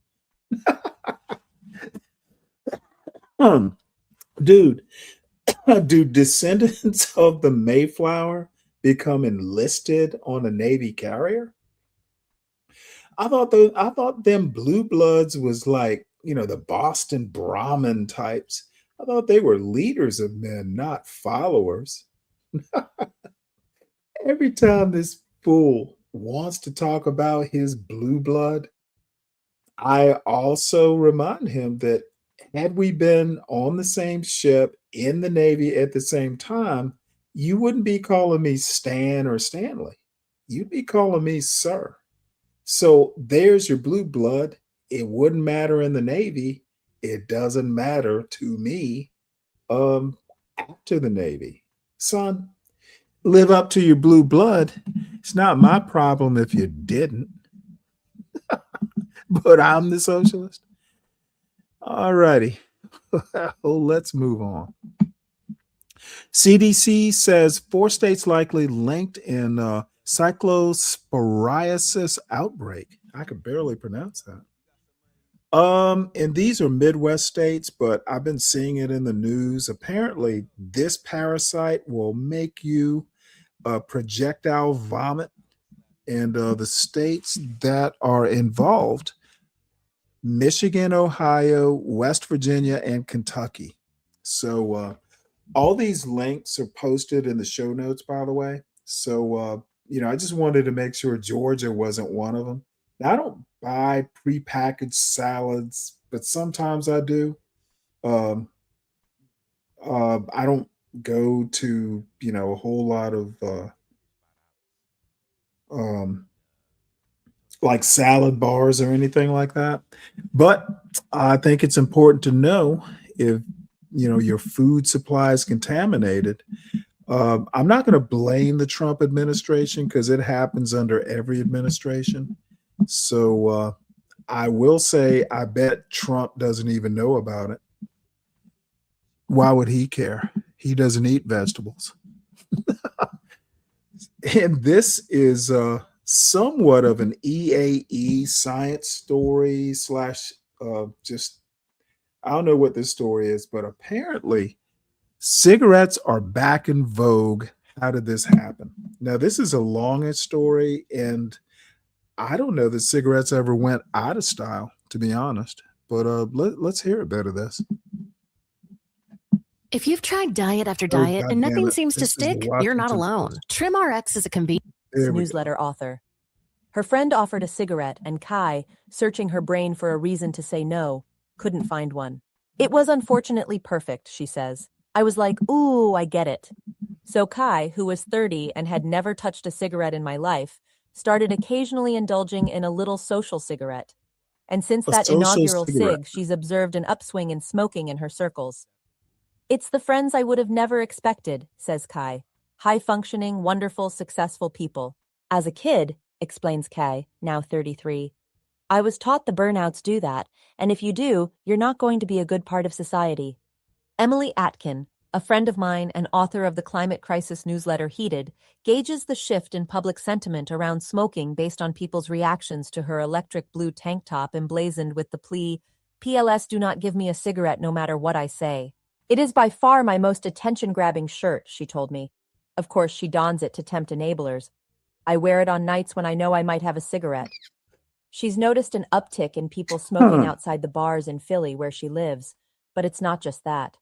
Dude, do descendants of the Mayflower become enlisted on a Navy carrier? I thought them blue bloods was like, the Boston Brahmin types. I thought they were leaders of men, not followers. Every time this fool wants to talk about his blue blood, I also remind him that had we been on the same ship in the Navy at the same time, you wouldn't be calling me Stan or Stanley. You'd be calling me sir. So there's your blue blood. It wouldn't matter in the Navy. It doesn't matter to me after the Navy. Son, live up to your blue blood. It's not my problem if you didn't. But I'm the socialist. All righty. Let's move on. CDC says 4 states likely linked in cyclosporiasis outbreak. I could barely pronounce that. And these are Midwest states, but I've been seeing it in the news. Apparently, this parasite will make you projectile vomit And the states that are involved: Michigan, Ohio, West Virginia, and Kentucky. So all these links are posted in the show notes, by the way. So, I just wanted to make sure Georgia wasn't one of them. Now, I don't buy prepackaged salads, but sometimes I do. Um, I don't go to, a whole lot of um, like salad bars or anything like that. But I think it's important to know if, your food supply is contaminated. I'm not going to blame the Trump administration because it happens under every administration. So I will say, I bet Trump doesn't even know about it. Why would he care? He doesn't eat vegetables. And this is somewhat of an EAE science story slash just, I don't know what this story is, but apparently cigarettes are back in vogue. How did this happen? Now, this is a longish story, and I don't know that cigarettes ever went out of style, to be honest. But let's hear a bit of this. If you've tried diet after Oh, diet God and damn nothing it. seems to This is the stick, you're not Washington alone. Post. TrimRx is a convenient There we go. newsletter author. Her friend offered a cigarette, and Kai, searching her brain for a reason to say no, couldn't find one. It was unfortunately perfect, she says. I was like, ooh, I get it. So Kai, who was 30 and had never touched a cigarette in my life, started occasionally indulging in a little social cigarette. And since A that social inaugural cigarette. cig, she's observed an upswing in smoking in her circles. It's the friends I would have never expected, says Kai. High-functioning, wonderful, successful people. As a kid, explains Kai, now 33, I was taught the burnouts do that, and if you do, you're not going to be a good part of society. Emily Atkin, a friend of mine and author of the climate crisis newsletter Heated, gauges the shift in public sentiment around smoking based on people's reactions to her electric blue tank top emblazoned with the plea, PLS do not give me a cigarette no matter what I say. It is by far my most attention-grabbing shirt, she told me. Of course, she dons it to tempt enablers. I wear it on nights when I know I might have a cigarette. She's noticed an uptick in people smoking outside the bars in Philly where she lives, but it's not just that.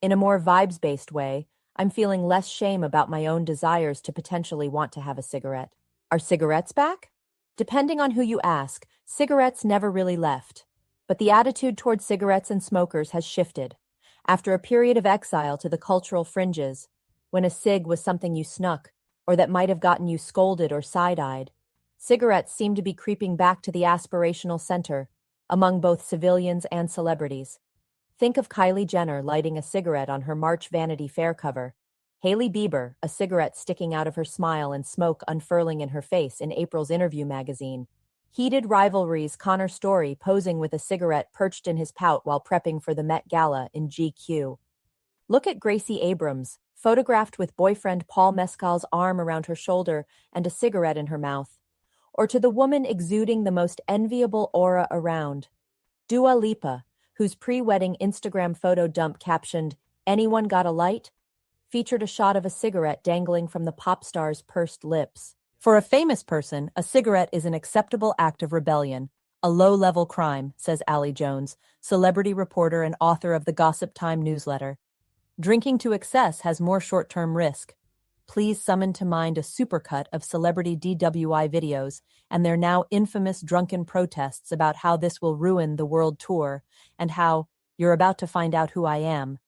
In a more vibes-based way, I'm feeling less shame about my own desires to potentially want to have a cigarette. Are cigarettes back? Depending on who you ask, cigarettes never really left. But the attitude toward cigarettes and smokers has shifted. After a period of exile to the cultural fringes, when a cig was something you snuck, or that might have gotten you scolded or side-eyed, cigarettes seem to be creeping back to the aspirational center, among both civilians and celebrities. Think of Kylie Jenner lighting a cigarette on her March Vanity Fair cover, Hailey Bieber, a cigarette sticking out of her smile and smoke unfurling in her face in April's Interview magazine. Heated rivalries, Connor Story posing with a cigarette perched in his pout while prepping for the Met Gala in GQ. Look at Gracie Abrams, photographed with boyfriend Paul Mescal's arm around her shoulder and a cigarette in her mouth. Or to the woman exuding the most enviable aura around, Dua Lipa, whose pre-wedding Instagram photo dump captioned, "Anyone got a light?" featured a shot of a cigarette dangling from the pop star's pursed lips. For a famous person, a cigarette is an acceptable act of rebellion, a low-level crime, says Allie Jones, celebrity reporter and author of the Gossip Time newsletter. Drinking to excess has more short-term risk. Please summon to mind a supercut of celebrity DWI videos and their now infamous drunken protests about how this will ruin the world tour and how, you're about to find out who I am.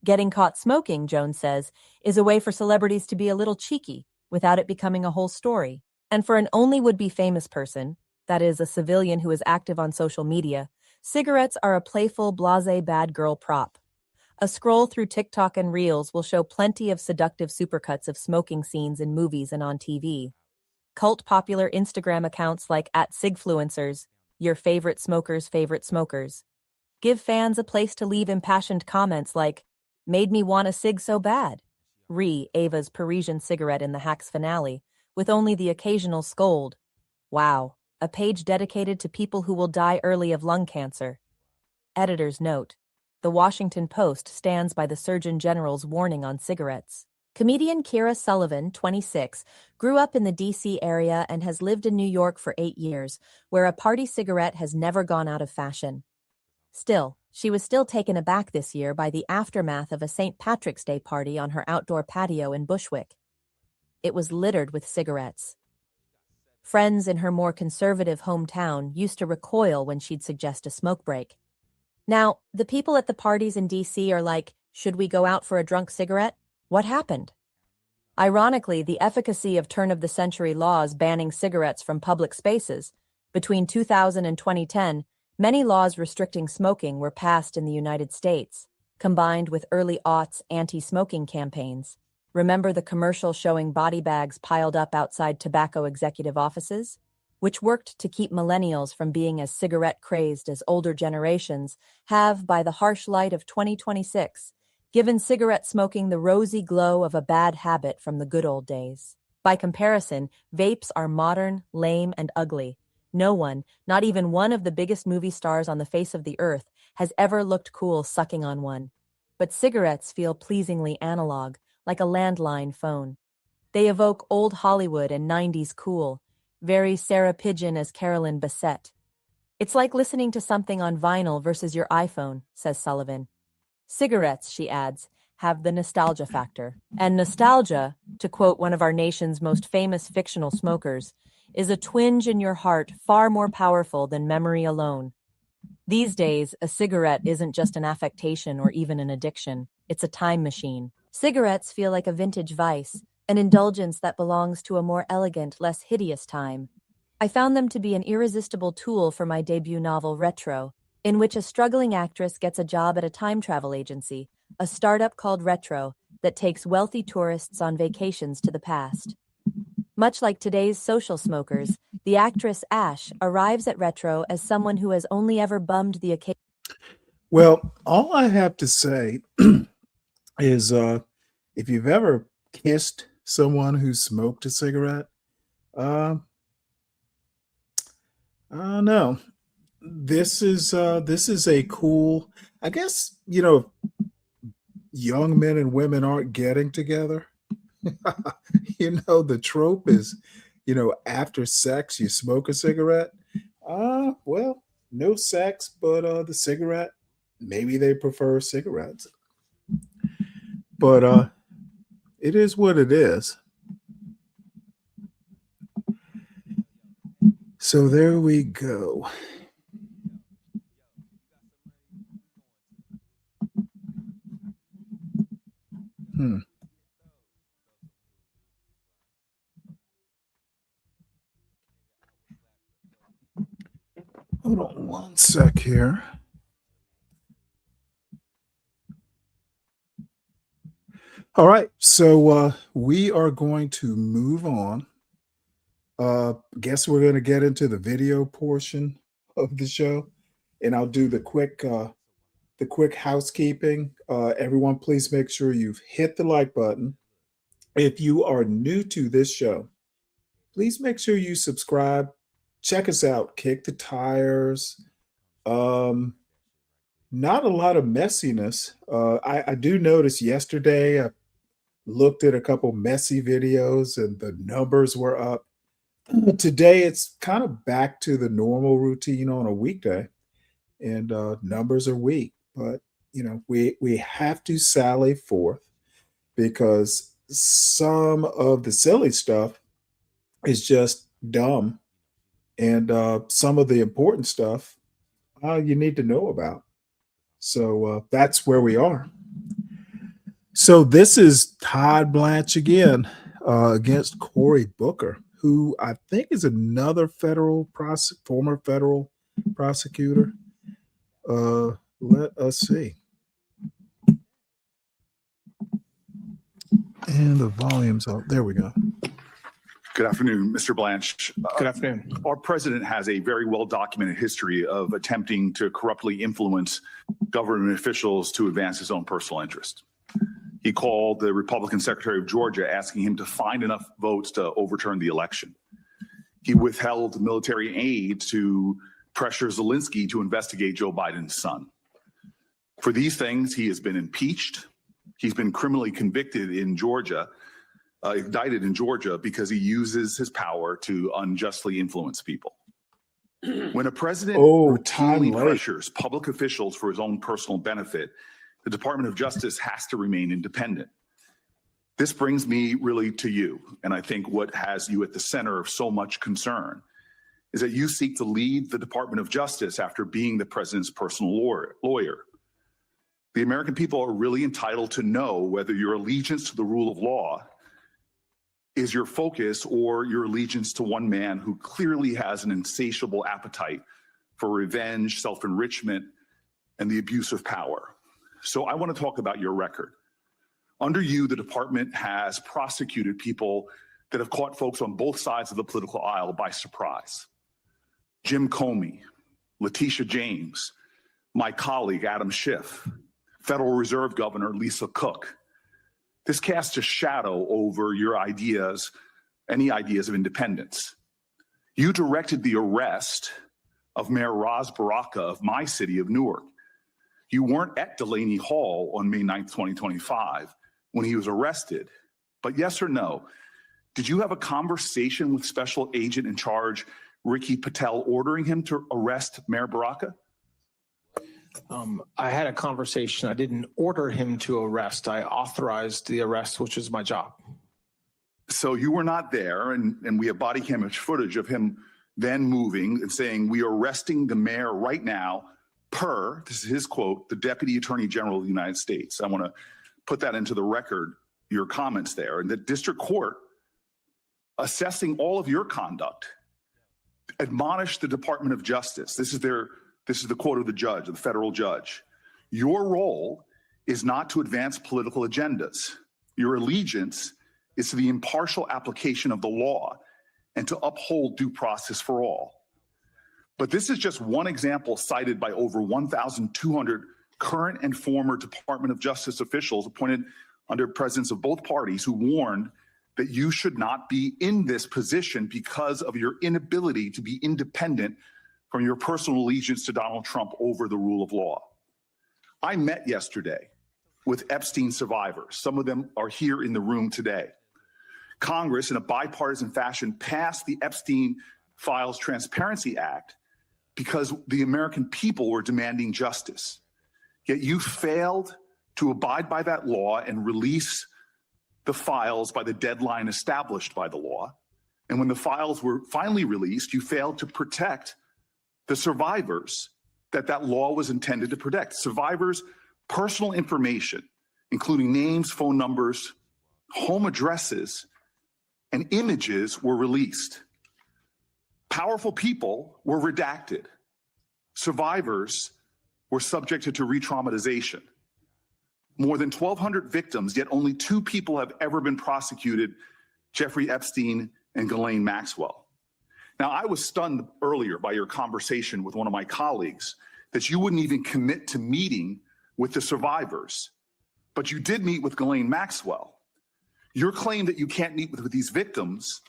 Getting caught smoking, Jones says, is a way for celebrities to be a little cheeky without it becoming a whole story. And for an only would-be famous person, that is, a civilian who is active on social media, cigarettes are a playful, blasé bad girl prop. A scroll through TikTok and Reels will show plenty of seductive supercuts of smoking scenes in movies and on TV. Cult popular Instagram accounts like @Sigfluencers, your favorite smokers, give fans a place to leave impassioned comments like, made me want a cig so bad. Ava's Parisian cigarette in the Hacks finale, with only the occasional scold. Wow, a page dedicated to people who will die early of lung cancer. Editor's note. The Washington Post stands by the Surgeon General's warning on cigarettes. Comedian Kira Sullivan, 26, grew up in the D.C. area and has lived in New York for 8 years, where a party cigarette has never gone out of fashion. Still, she was still taken aback this year by the aftermath of a St. Patrick's Day party on her outdoor patio in Bushwick. It was littered with cigarettes. Friends in her more conservative hometown used to recoil when she'd suggest a smoke break. Now, the people at the parties in D.C. are like, should we go out for a drunk cigarette? What happened? Ironically, the efficacy of turn-of-the-century laws banning cigarettes from public spaces, between 2000 and 2010, many laws restricting smoking were passed in the United States, combined with early aughts anti-smoking campaigns. Remember the commercial showing body bags piled up outside tobacco executive offices? Which worked to keep millennials from being as cigarette-crazed as older generations have, by the harsh light of 2026, given cigarette smoking the rosy glow of a bad habit from the good old days. By comparison, vapes are modern, lame, and ugly. No one, not even one of the biggest movie stars on the face of the earth, has ever looked cool sucking on one. But cigarettes feel pleasingly analog, like a landline phone. They evoke old Hollywood and 90s cool, very Sarah Pigeon as Carolyn Bessette. It's like listening to something on vinyl versus your iPhone, says Sullivan. Cigarettes, she adds, have the nostalgia factor. And nostalgia, to quote one of our nation's most famous fictional smokers, is a twinge in your heart far more powerful than memory alone. These days, a cigarette isn't just an affectation or even an addiction. It's a time machine. Cigarettes feel like a vintage vice, an indulgence that belongs to a more elegant, less hideous time. I found them to be an irresistible tool for my debut novel, Retro, in which a struggling actress gets a job at a time travel agency, a startup called Retro that takes wealthy tourists on vacations to the past. Much like today's social smokers, the actress Ash arrives at Retro as someone who has only ever bummed the occasion. Well, all I have to say is if you've ever kissed someone who smoked a cigarette, I don't know. This is a cool, I guess, young men and women aren't getting together. The trope is, after sex, you smoke a cigarette. Well, no sex, but the cigarette, maybe they prefer cigarettes. But it is what it is. So there we go. Hold on one sec here. All right, so we are going to move on. Guess we're going to get into the video portion of the show, and I'll do the quick housekeeping. Everyone, please make sure you've hit the like button. If you are new to this show, please make sure you subscribe. Check us out. Kick the tires. Not a lot of messiness. I do notice yesterday I looked at a couple messy videos and the numbers were up. Today it's kind of back to the normal routine on a weekday, and numbers are weak. But we have to sally forth because some of the silly stuff is just dumb, and some of the important stuff you need to know about. So that's where we are. So this is Todd Blanche again against Cory Booker, who I think is another former federal prosecutor. Let us see. And the volume's up. There we go. Good afternoon, Mr. Blanche. Good afternoon. Our president has a very well-documented history of attempting to corruptly influence government officials to advance his own personal interest. He called the Republican Secretary of Georgia asking him to find enough votes to overturn the election. He withheld military aid to pressure Zelensky to investigate Joe Biden's son. For these things, he has been impeached, He's been criminally convicted in Georgia, indicted in Georgia because he uses his power to unjustly influence people. When a president routinely pressures public officials for his own personal benefit, the Department of Justice has to remain independent. This brings me really to you, and I think what has you at the center of so much concern is that you seek to lead the Department of Justice after being the president's personal lawyer. The American people are really entitled to know whether your allegiance to the rule of law is your focus or your allegiance to one man who clearly has an insatiable appetite for revenge, self-enrichment, and the abuse of power. So I want to talk about your record. Under you, the department has prosecuted people that have caught folks on both sides of the political aisle by surprise. Jim Comey, Letitia James, my colleague Adam Schiff, Federal Reserve Governor Lisa Cook. This casts a shadow over your ideas, any ideas of independence. You directed the arrest of Mayor Ras Baraka of my city of Newark. You weren't at Delaney Hall on May 9th, 2025 when he was arrested, but yes or no, did you have a conversation with Special Agent in Charge Ricky Patel ordering him to arrest Mayor Baraka? I had a conversation. I didn't order him to arrest. I authorized the arrest, which is my job. So you were not there, and we have body camera footage of him then moving and saying, "We are arresting the mayor right now per," this is his quote, "the Deputy Attorney General of the United States." I want to put that into the record, your comments there. And the district court, assessing all of your conduct, admonished the Department of Justice. This is the quote of the judge, the federal judge. "Your role is not to advance political agendas. Your allegiance is to the impartial application of the law and to uphold due process for all." But this is just one example cited by over 1,200 current and former Department of Justice officials appointed under presidents of both parties who warned that you should not be in this position because of your inability to be independent from your personal allegiance to Donald Trump over the rule of law. I met yesterday with Epstein survivors. Some of them are here in the room today. Congress, in a bipartisan fashion, passed the Epstein Files Transparency Act because the American people were demanding justice. Yet you failed to abide by that law and release the files by the deadline established by the law. And when the files were finally released, you failed to protect the survivors that law was intended to protect. Survivors' personal information, including names, phone numbers, home addresses, and images were released. Powerful people were redacted. Survivors were subjected to re-traumatization. More than 1,200 victims, yet only 2 people have ever been prosecuted, Jeffrey Epstein and Ghislaine Maxwell. Now, I was stunned earlier by your conversation with one of my colleagues that you wouldn't even commit to meeting with the survivors, but you did meet with Ghislaine Maxwell. Your claim that you can't meet with these victims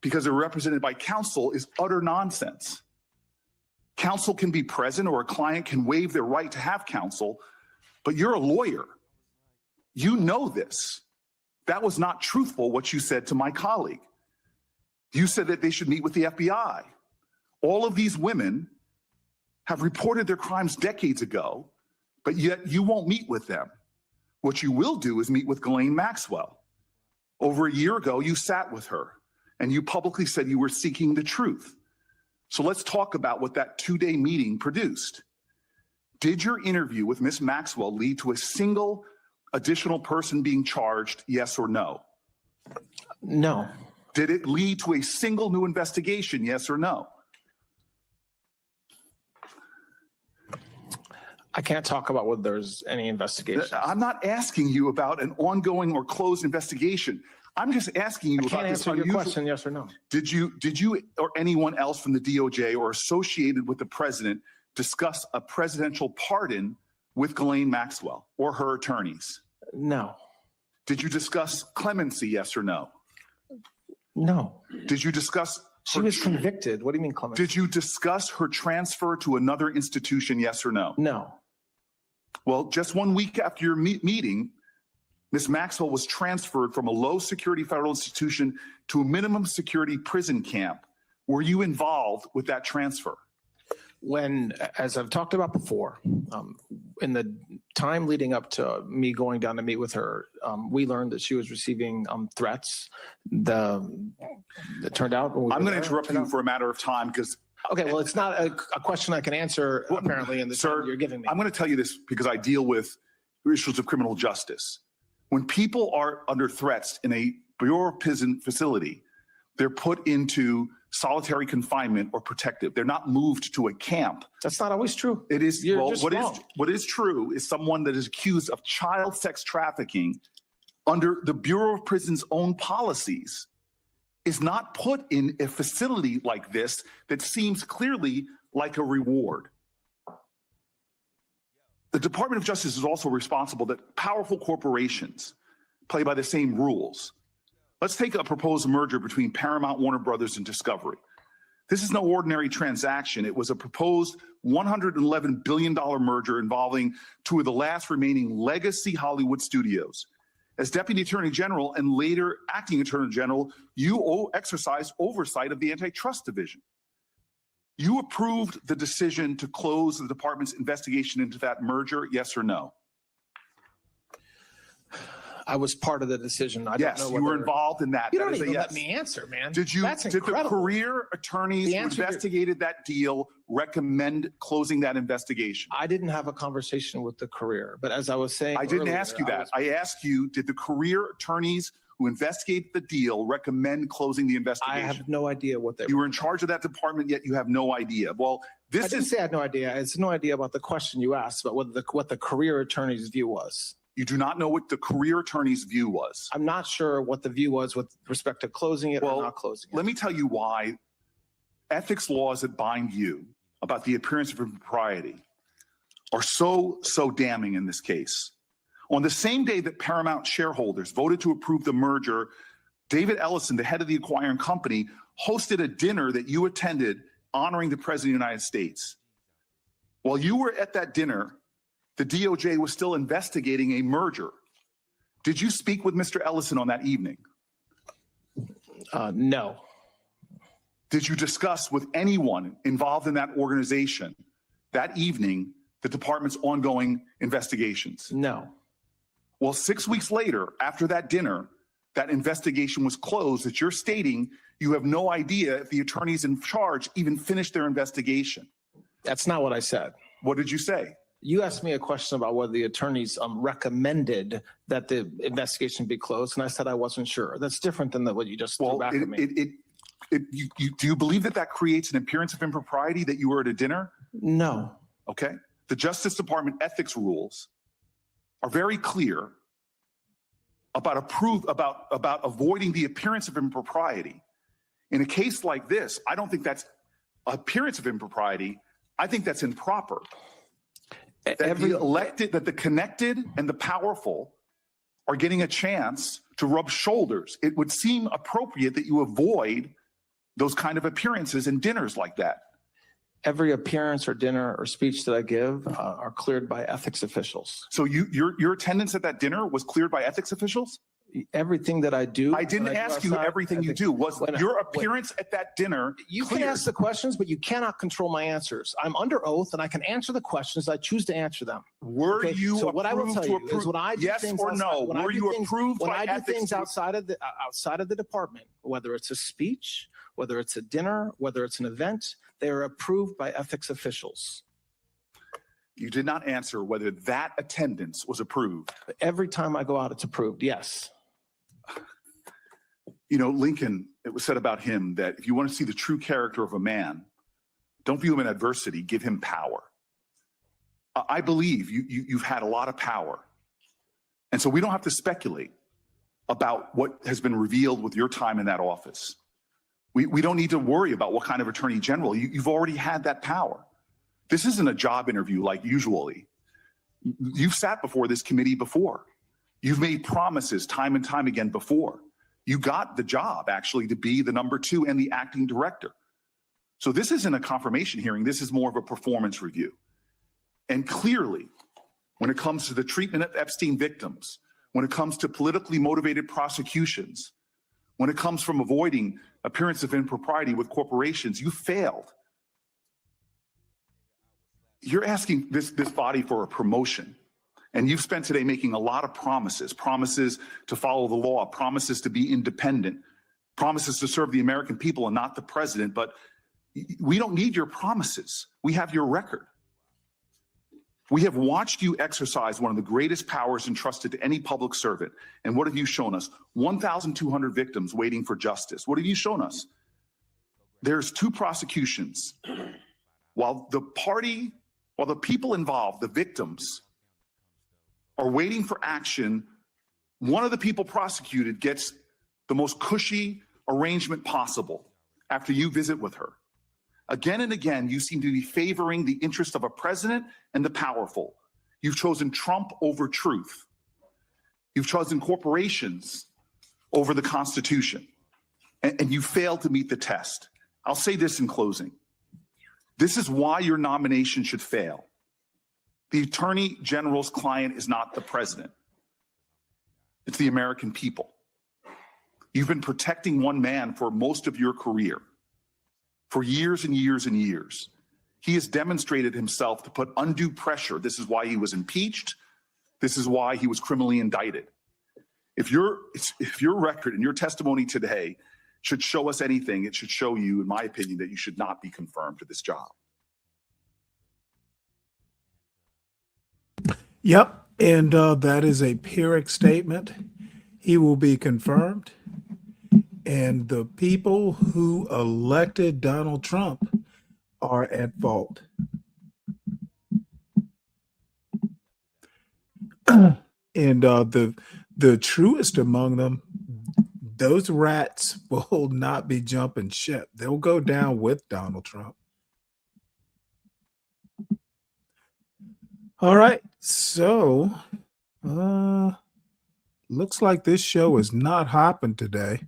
because they're represented by counsel is utter nonsense. Counsel can be present or a client can waive their right to have counsel, but you're a lawyer. You know this. That was not truthful, what you said to my colleague. You said that they should meet with the FBI. All of these women have reported their crimes decades ago, but yet you won't meet with them. What you will do is meet with Ghislaine Maxwell. Over a year ago, you sat with her and you publicly said you were seeking the truth. So let's talk about what that 2-day meeting produced. Did your interview with Ms. Maxwell lead to a single additional person being charged, yes or no? No. Did it lead to a single new investigation, yes or no? I can't talk about whether there's any investigation. I'm not asking you about an ongoing or closed investigation. I'm just asking you about this unusual. Your question, yes or no. Did you or anyone else from the DOJ or associated with the president discuss a presidential pardon with Ghislaine Maxwell or her attorneys? No. Did you discuss clemency, yes or no? No. Did you discuss? She was convicted. What do you mean clemency? Did you discuss her transfer to another institution, yes or no? No. Well, just 1 week after your meeting, Ms. Maxwell was transferred from a low security federal institution to a minimum security prison camp. Were you involved with that transfer? When, as I've talked about before, in the time leading up to me going down to meet with her, we learned that she was receiving threats. It turned out. I'm going to interrupt you for a matter of time because. Okay, well, it's not a question I can answer apparently in the time you're giving me. I'm going to tell you this because I deal with issues of criminal justice. When people are under threats in a Bureau of Prison facility, they're put into solitary confinement or protective. They're not moved to a camp. That's not always true. It is. You're Well, just what is wrong. what is true is someone that is accused of child sex trafficking under the Bureau of Prison's own policies is not put in a facility like this that seems clearly like a reward. The Department of Justice is also responsible that powerful corporations play by the same rules. Let's take a proposed merger between Paramount, Warner Brothers, and Discovery. This is no ordinary transaction. It was a proposed $111 billion merger involving two of the last remaining legacy Hollywood studios. As Deputy Attorney General and later Acting Attorney General, you exercised oversight of the Antitrust Division. You approved the decision to close the department's investigation into that merger, yes or no? I was part of the decision. I Yes, don't know you were whether- involved in that. You That don't is a even yes. let me answer, man. Did That's the incredible. career attorneys The who answer to- investigated that deal recommend closing that investigation? I didn't have a conversation with the career, but as I was saying, I didn't earlier, ask you that. was- I asked you, did the career attorneys who investigated the deal recommend closing the I investigation? have no idea what they You were in charge of that department, yet you have no idea. Well, I this didn't is, say I had no idea. It's no idea about the question you asked about what the career attorney's view was. you do not know what the career attorney's view was. I'm not sure what the view was with respect to closing it or not closing it. Let me tell you why ethics laws that bind you about the appearance of impropriety are so damning in this case. On the same day that Paramount shareholders voted to approve the merger, David Ellison, the head of the acquiring company, hosted a dinner that you attended honoring the President of the United States. While you were at that dinner, the DOJ was still investigating a merger. Did you speak with Mr. Ellison on that evening? No. Did you discuss with anyone involved in that organization that evening the department's ongoing investigations? No. Well, 6 weeks later, after that dinner, that investigation was closed, that you're stating you have no idea if the attorneys in charge even finished their investigation. That's not what I said. What did you say? You asked me a question about whether the attorneys recommended that the investigation be closed, and I said I wasn't sure. That's different than what you just threw back at me. Do you believe that that creates an appearance of impropriety that you were at a dinner? No. Okay. The Justice Department ethics rules are very clear about avoiding the appearance of impropriety. In a case like this, I don't think that's appearance of impropriety. I think that's improper. That the connected and the powerful are getting a chance to rub shoulders. It would seem appropriate that you avoid those kind of appearances in dinners like that. Every appearance or dinner or speech that I give are cleared by ethics officials. So your attendance at that dinner was cleared by ethics officials? Everything that I do. I didn't ask you everything you do. Was your appearance at that dinner You cleared? can ask the questions, but you cannot control my answers. I'm under oath and I can answer the questions. I choose to answer them. Were you So what I will approved tell to you is when I do yes things or no? when I Were do you things- approved when by I do ethics things to- outside of the department, whether it's a speech, whether it's a dinner, whether it's an event, they are approved by ethics officials. You did not answer whether that attendance was approved. Every time I go out, it's approved. Yes. You know, Lincoln, it was said about him that if you want to see the true character of a man, don't view him in adversity, give him power. I believe you've had a lot of power. And so we don't have to speculate about what has been revealed with your time in that office. We don't need to worry about what kind of attorney general. You've already had that power. This isn't a job interview like usually. You've sat before this committee before. You've made promises time and time again before. You got the job actually to be the number 2 and the acting director. So this isn't a confirmation hearing. This is more of a performance review. And clearly, when it comes to the treatment of Epstein victims, when it comes to politically motivated prosecutions, when it comes from avoiding appearance of impropriety with corporations, you failed. You're asking this body for a promotion. And you've spent today making a lot of promises to follow the law, promises to be independent, promises to serve the American people and not the president. But we don't need your promises. We have your record. We have watched you exercise one of the greatest powers entrusted to any public servant. And what have you shown us? 1,200 victims waiting for justice. What have you shown us? There's 2 prosecutions. While the people involved, the victims, are waiting for action, one of the people prosecuted gets the most cushy arrangement possible after you visit with her. Again and again, you seem to be favoring the interest of a president and the powerful. You've chosen Trump over truth. You've chosen corporations over the Constitution. And you failed to meet the test. I'll say this in closing. This is why your nomination should fail. The Attorney General's client is not the president. It's the American people. You've been protecting one man for most of your career, for years and years and years. He has demonstrated himself to put undue pressure. This is why he was impeached. This is why he was criminally indicted. If your record and your testimony today should show us anything, it should show you, in my opinion, that you should not be confirmed to this job. Yep, and that is a Pyrrhic statement. He will be confirmed. And the people who elected Donald Trump are at fault. And the truest among them, those rats will not be jumping ship. They'll go down with Donald Trump. All right, so looks like this show is not hopping today.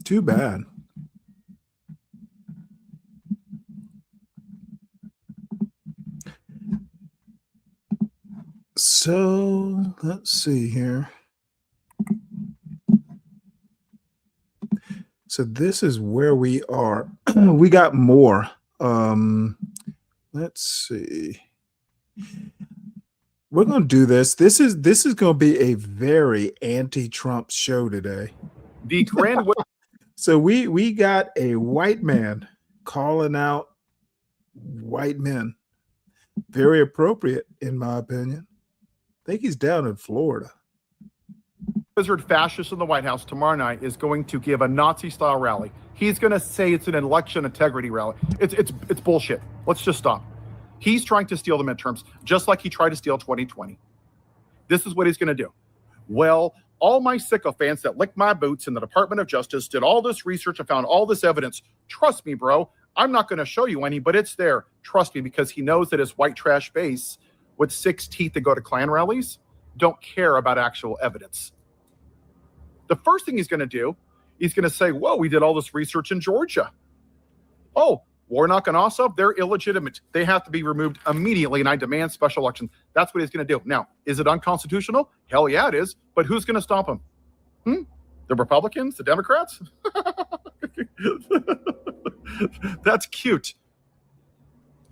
Too bad. So let's see here. So this is where we are. We got more. Let's see. We're going to do this. This is going to be a very anti-Trump show today. The grand. So we got a white man calling out white men. Very appropriate, in my opinion. I think he's down in Florida. Wizard fascist in the White House tomorrow night is going to give a Nazi-style rally. He's going to say it's an election integrity rally. It's bullshit. Let's just stop. He's trying to steal the midterms, just like he tried to steal 2020. This is what he's going to do. Well, all my sycophants that licked my boots in the Department of Justice did all this research and found all this evidence. Trust me, bro. I'm not going to show you any, but it's there. Trust me, because he knows that his white trash base with 6 teeth that go to Klan rallies don't care about actual evidence. The first thing he's going to do, he's going to say, whoa, we did all this research in Georgia. Oh, Warnock and Ossoff, they're illegitimate. They have to be removed immediately, and I demand special elections. That's what he's going to do. Now, is it unconstitutional? Hell yeah, it is. But who's going to stop him? The Republicans? The Democrats? That's cute.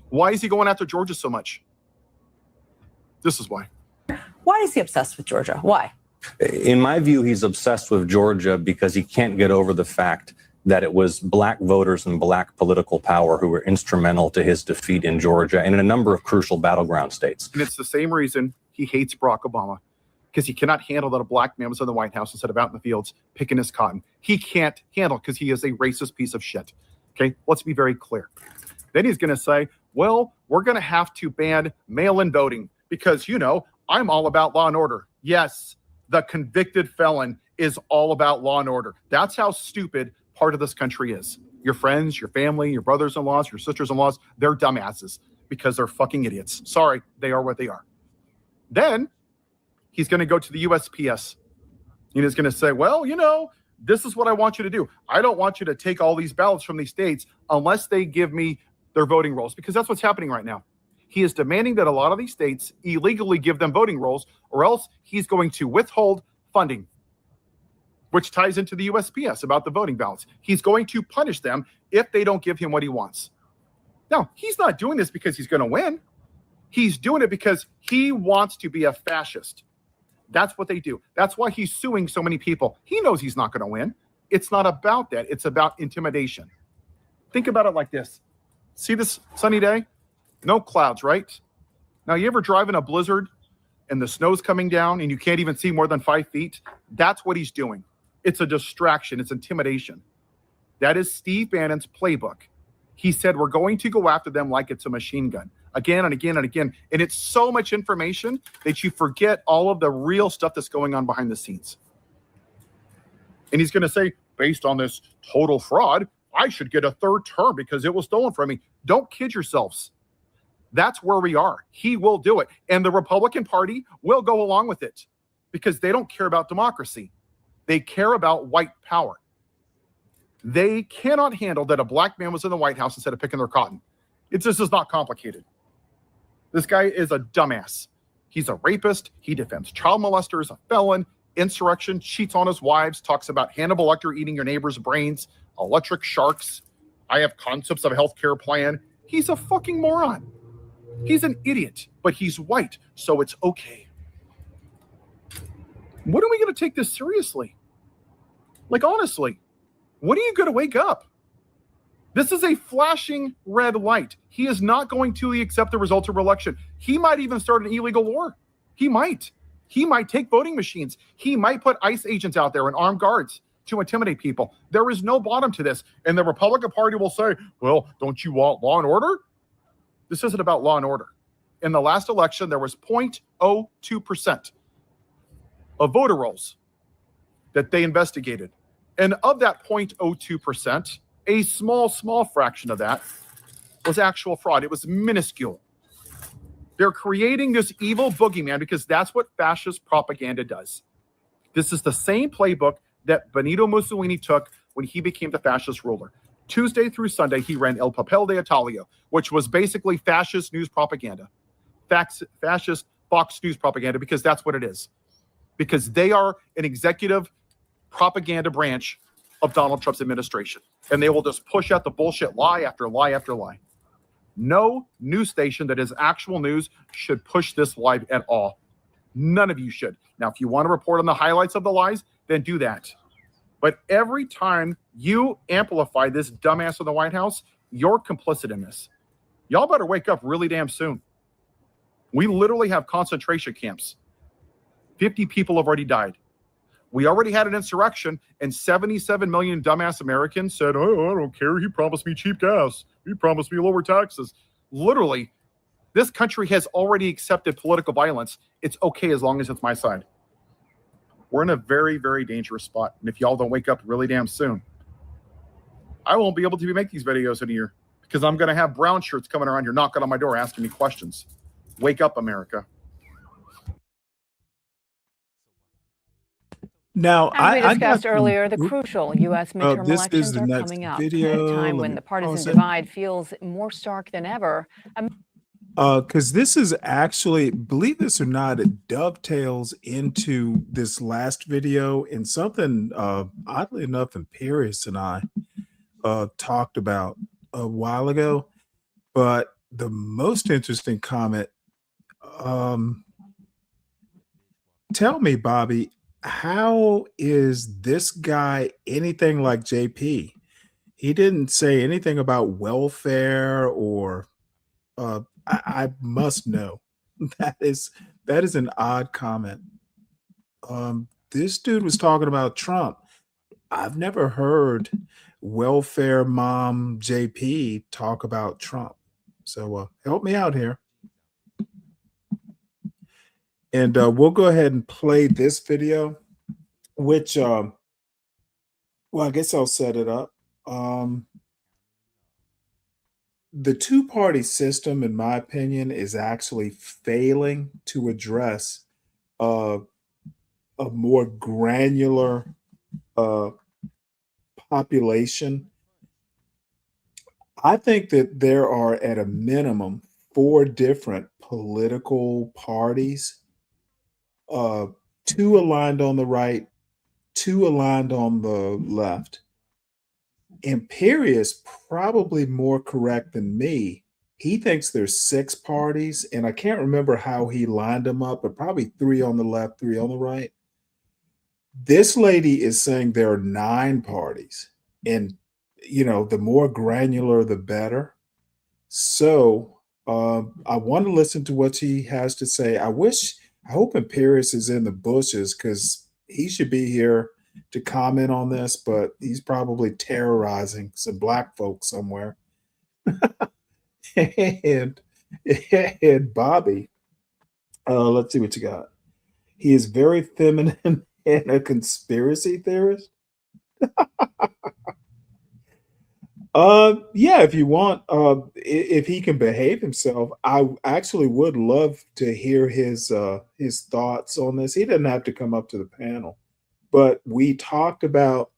Why is he going after Georgia so much? This is why. Why is he obsessed with Georgia? Why? In my view, he's obsessed with Georgia because he can't get over the fact that it was black voters and black political power who were instrumental to his defeat in Georgia and in a number of crucial battleground states. And it's the same reason he hates Barack Obama, because he cannot handle that a black man was in the White House instead of out in the fields picking his cotton. He can't handle because he is a racist piece of shit. Okay, let's be very clear. Then he's going to say, well, we're going to have to ban mail-in voting because, you know, I'm all about law and order. Yes, the convicted felon is all about law and order. That's how stupid part of this country is. Your friends, your family, your brothers-in-laws, your sisters-in-laws, they're dumbasses because they're fucking idiots. Sorry, they are what they are. Then he's going to go to the USPS and he's going to say, well, you know, this is what I want you to do. I don't want you to take all these ballots from these states unless they give me their voting rolls, because that's what's happening right now. He is demanding that a lot of these states illegally give them voting rolls, or else he's going to withhold funding, which ties into the USPS about the voting ballots. He's going to punish them if they don't give him what he wants. Now, he's not doing this because he's going to win. He's doing it because he wants to be a fascist. That's what they do. That's why he's suing so many people. He knows he's not going to win. It's not about that. It's about intimidation. Think about it like this. See this sunny day? No clouds, right? Now, you ever drive in a blizzard and the snow's coming down and you can't even see more than 5 feet? That's what he's doing. It's a distraction. It's intimidation. That is Steve Bannon's playbook. He said, we're going to go after them like it's a machine gun, again and again and again. And it's so much information that you forget all of the real stuff that's going on behind the scenes. And he's going to say, based on this total fraud, I should get a third term because it was stolen from me. Don't kid yourselves. That's where we are. He will do it. And the Republican Party will go along with it because they don't care about democracy. They care about white power. They cannot handle that a black man was in the White House instead of picking their cotton. It's just is not complicated. This guy is a dumbass. He's a rapist. He defends child molesters, a felon, insurrection, cheats on his wives, talks about Hannibal Lecter eating your neighbor's brains, electric sharks. I have concepts of a healthcare plan. He's a fucking moron. He's an idiot, but he's white, so it's okay. When are we going to take this seriously? Like, honestly, when are you going to wake up? This is a flashing red light. He is not going to accept the results of the election. He might even start an illegal war. He might. He might take voting machines. He might put ICE agents out there and armed guards to intimidate people. There is no bottom to this. And the Republican Party will say, well, don't you want law and order? This isn't about law and order. In the last election, there was 0.02% of voter rolls that they investigated. And of that 0.02%, a small fraction of that was actual fraud. It was minuscule. They're creating this evil boogeyman because that's what fascist propaganda does. This is the same playbook that Benito Mussolini took when he became the fascist ruler. Tuesday through Sunday, he ran El Papel de Italia, which was basically fascist news propaganda. Fascist Fox News propaganda, because that's what it is. Because they are an executive propaganda branch of Donald Trump's administration. And they will just push out the bullshit lie after lie after lie. No news station that is actual news should push this lie at all. None of you should. Now, if you want to report on the highlights of the lies, then do that. But every time you amplify this dumbass in the White House, you're complicit in this. Y'all better wake up really damn soon. We literally have concentration camps. 50 people have already died. We already had an insurrection, and 77 million dumbass Americans said, oh, I don't care. He promised me cheap gas. He promised me lower taxes. Literally, this country has already accepted political violence. It's okay as long as it's my side. We're in a very, very dangerous spot. And if y'all don't wake up really damn soon, I won't be able to make these videos in a year because I'm going to have brown shirts coming around here knocking on my door asking me questions. Wake up, America. Now, as we discussed got earlier, the crucial U.S. midterm elections are coming up at a time when the partisan divide feels more stark than ever. Because this is actually, believe this or not, it dovetails into this last video and something, oddly enough, Imperius and I talked about a while ago. But the most interesting comment, tell me, Bobby, how is this guy anything like JP? He didn't say anything about welfare or I must know. That is an odd comment. This dude was talking about Trump. I've never heard welfare mom JP talk about Trump. So help me out here. And we'll go ahead and play this video, which, well, I guess I'll set it up. The two-party system, in my opinion, is actually failing to address a more granular population. I think that there are, at a minimum, 4 different political parties, 2 aligned on the right, 2 aligned on the left. Imperius probably more correct than me. He thinks there's 6 parties, and I can't remember how he lined them up, but probably 3 on the left, 3 on the right. This lady is saying there are 9 parties, and the more granular, the better. So I want to listen to what she has to say. I hope Imperius is in the bushes because he should be here to comment on this, but he's probably terrorizing some black folks somewhere. and Bobby, let's see what you got. He is very feminine and a conspiracy theorist. Yeah, if you want, if he can behave himself, I actually would love to hear his thoughts on this. He doesn't have to come up to the panel, but we talked about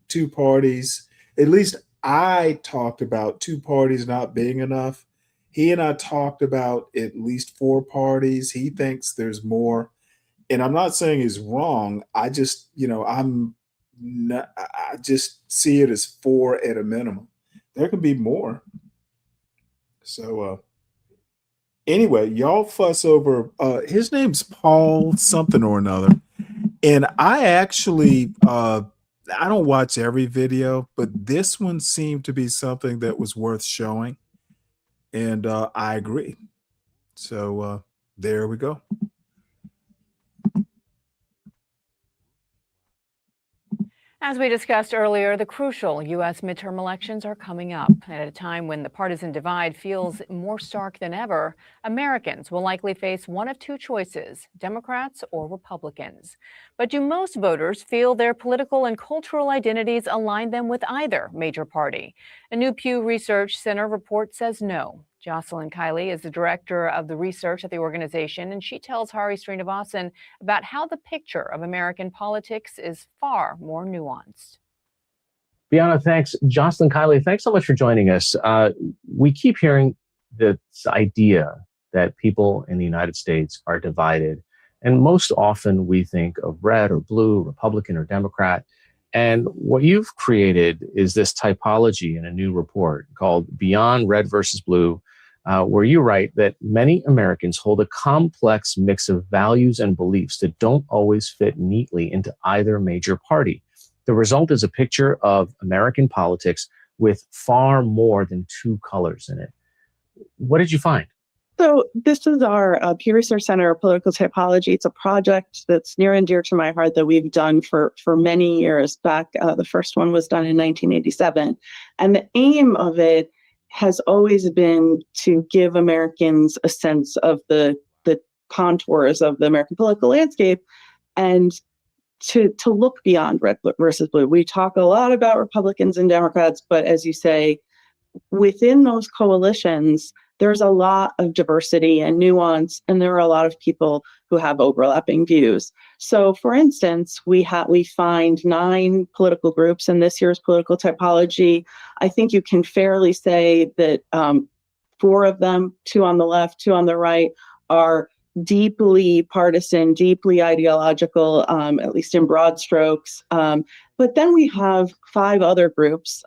2 parties. At least I talked about 2 parties not being enough. He and I talked about at least 4 parties. He thinks there's more, and I'm not saying he's wrong. I just, I just see it as 4 at a minimum. There can be more. So anyway, y'all fuss over his name's Paul something or another. And I actually I don't watch every video, but this one seemed to be something that was worth showing. And I agree. So there we go. As we discussed earlier, the crucial U.S. midterm elections are coming up. At a time when the partisan divide feels more stark than ever, Americans will likely face one of 2 choices, Democrats or Republicans. But do most voters feel their political and cultural identities align them with either major party? A new Pew Research Center report says no. Jocelyn Kiley is the director of the research at the organization, and she tells Hari Srinivasan about how the picture of American politics is far more nuanced. Bianna, thanks. Jocelyn Kiley, thanks so much for joining us. We keep hearing this idea that people in the United States are divided. And most often we think of red or blue, Republican or Democrat. And what you've created is this typology in a new report called Beyond Red versus Blue, where you write that many Americans hold a complex mix of values and beliefs that don't always fit neatly into either major party. The result is a picture of American politics with far more than 2 colors in it. What did you find? So this is our Pew Research Center of Political Typology. It's a project that's near and dear to my heart that we've done for many years back. The first one was done in 1987. And the aim of it has always been to give Americans a sense of the contours of the American political landscape and to look beyond red versus blue. We talk a lot about Republicans and Democrats, but as you say, within those coalitions, there's a lot of diversity and nuance, and there are a lot of people who have overlapping views. So, for instance, we find 9 political groups in this year's political typology. I think you can fairly say that 4 of them, 2 on the left, 2 on the right, are deeply partisan, deeply ideological, at least in broad strokes. But then we have 5 other groups.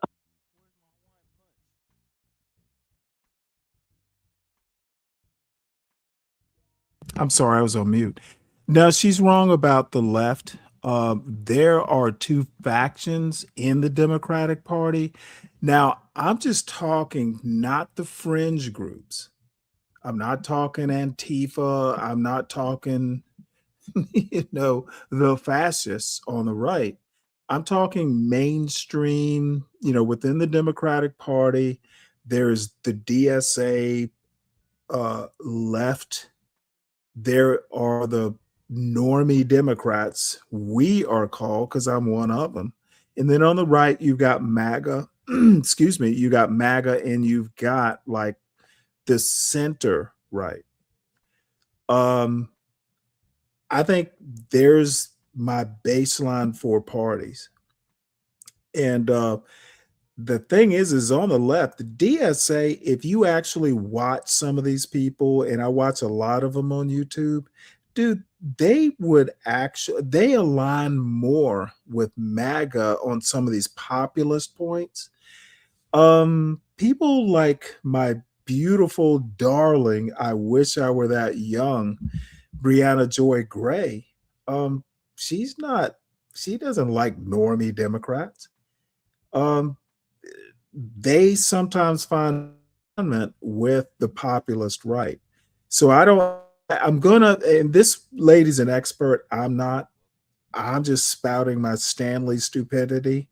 I'm sorry, I was on mute. No, she's wrong about the left. There are 2 factions in the Democratic Party. Now, I'm just talking not the fringe groups. I'm not talking Antifa. I'm not talking, the fascists on the right. I'm talking mainstream, within the Democratic Party. There's the DSA left. There are the normie Democrats, we are called, because I'm one of them. And then on the right, you've got MAGA, excuse me, you got MAGA, and you've got like the center right. I think there's my baseline for parties. And the thing is on the left, the DSA, if you actually watch some of these people, and I watch a lot of them on YouTube, dude, they align more with MAGA on some of these populist points. People like my beautiful darling, I wish I were that young, Brianna Joy Gray. She doesn't like normie Democrats. They sometimes find alignment with the populist right. So and this lady's an expert. I'm not. I'm just spouting my Stanley stupidity.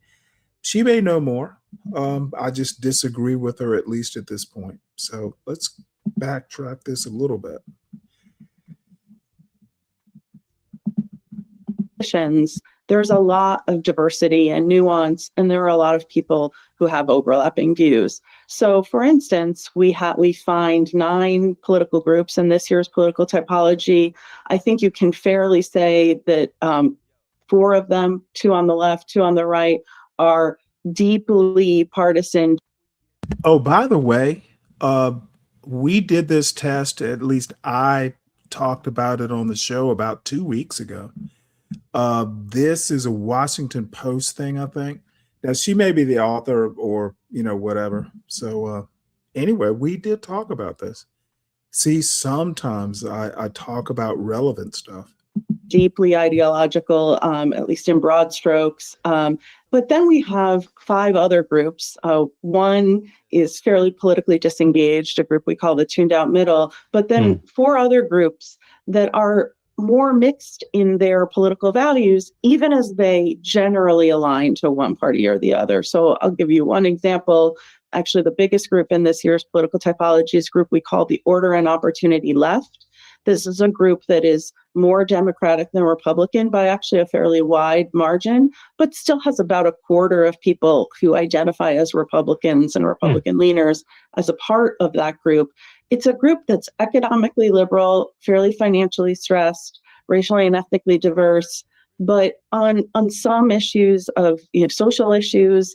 She may know more. I just disagree with her, at least at this point. So let's backtrack this a little bit. There's a lot of diversity and nuance, and there are a lot of people who have overlapping views. So, for instance, we find 9 political groups in this year's political typology. I think you can fairly say that 4 of them, 2 on the left, 2 on the right, are deeply partisan. Oh, by the way, we did this test, at least I talked about it on the show about 2 weeks ago. This is a Washington Post thing, I think. Now, she may be the author or, whatever. So anyway, we did talk about this. See, sometimes I talk about relevant stuff. Deeply ideological, at least in broad strokes. But then we have 5 other groups. One is fairly politically disengaged, a group we call the tuned out middle, but then 4 other groups that are more mixed in their political values, even as they generally align to one party or the other. So I'll give you one example. Actually, the biggest group in this year's political typology is a group we call the Order and Opportunity Left. This is a group that is more Democratic than Republican by actually a fairly wide margin, but still has about a quarter of people who identify as Republicans and Republican leaners as a part of that group. It's a group that's economically liberal, fairly financially stressed, racially and ethnically diverse, but on some issues of social issues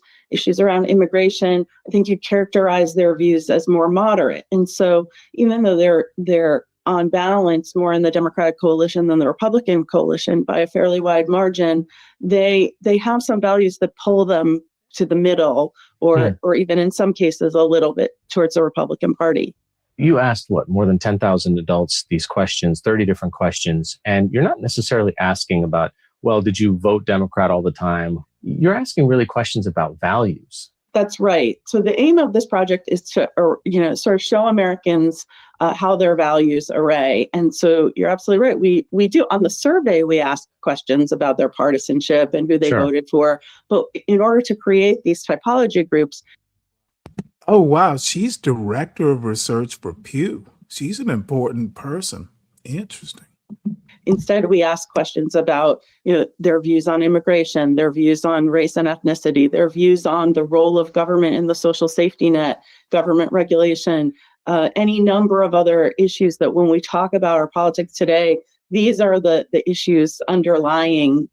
around immigration, I think you'd characterize their views as more moderate. And so even though they're on balance more in the Democratic coalition than the Republican coalition by a fairly wide margin, they have some values that pull them to the middle or even in some cases a little bit towards the Republican Party. You asked more than 10,000 adults these questions, 30 different questions, and you're not necessarily asking about, well, did you vote Democrat all the time? You're asking really questions about values. That's right. So the aim of this project is to, sort of show Americans how their values array. And so you're absolutely right. We do on the survey, we ask questions about their partisanship and who they voted for. But in order to create these typology groups. Oh, wow. She's director of research for Pew. She's an important person. Interesting. Instead, we ask questions about their views on immigration, their views on race and ethnicity, their views on the role of government in the social safety net, government regulation, any number of other issues that when we talk about our politics today, these are the issues underlying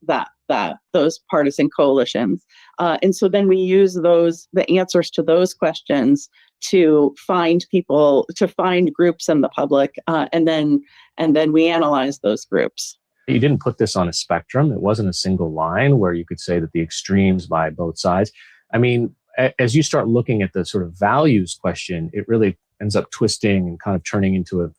those partisan coalitions. And so then we use the answers to those questions to find groups in the public, and then we analyze those groups. You didn't put this on a spectrum. It wasn't a single line where you could say that the extremes by both sides. I mean, as you start looking at the sort of values question, it really ends up twisting and kind of turning into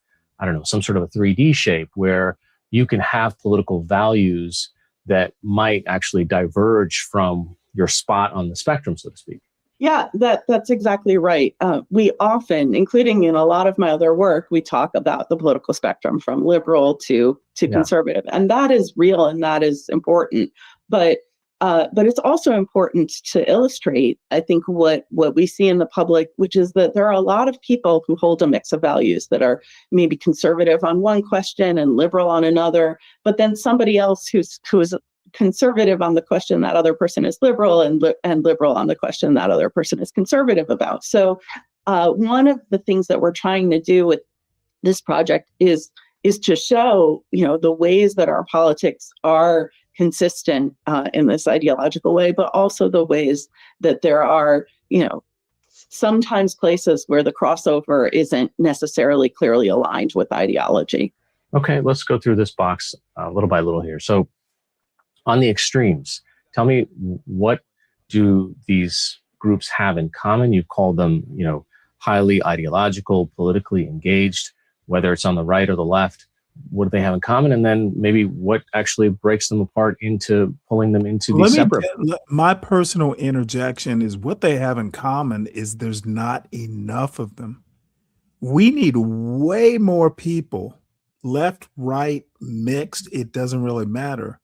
some sort of a 3D shape where you can have political values that might actually diverge from your spot on the spectrum, so to speak. Yeah, that's exactly right. We often, including in a lot of my other work, we talk about the political spectrum from liberal to conservative, and that is real and that is important. But it's also important to illustrate, I think, what we see in the public, which is that there are a lot of people who hold a mix of values that are maybe conservative on one question and liberal on another, but then somebody else who is conservative on the question that other person is liberal and liberal on the question that other person is conservative about. So one of the things that we're trying to do with this project is to show, the ways that our politics are consistent in this ideological way, but also the ways that there are, sometimes places where the crossover isn't necessarily clearly aligned with ideology. Okay, let's go through this box little by little here. So on the extremes, tell me, what do these groups have in common? You call them, highly ideological, politically engaged, whether it's on the right or the left. What do they have in common? And then maybe what actually breaks them apart into pulling them into these separate. My personal interjection is what they have in common is there's not enough of them. We need way more people, left, right, mixed. It doesn't really matter.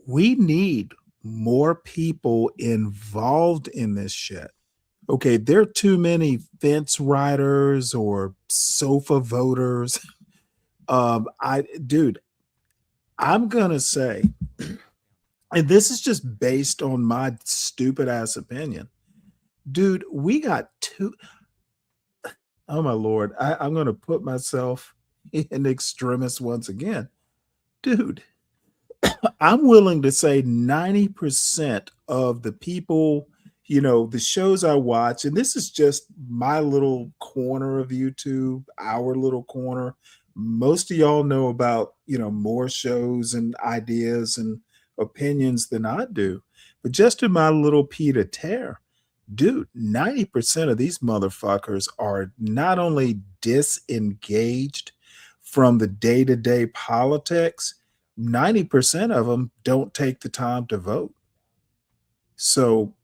We need more people involved in this shit. Okay, there are too many fence riders or sofa voters. I'm gonna say, and this is just based on my stupid ass opinion, dude, we got oh my Lord, I'm gonna put myself in extremis once again. Dude, I'm willing to say 90% of the people, the shows I watch, and this is just my little corner of YouTube, our little corner. Most of y'all know about, more shows and ideas and opinions than I do. But just in my little pied a terre, dude, 90% of these motherfuckers are not only disengaged from the day-to-day politics, 90% of them don't take the time to vote. So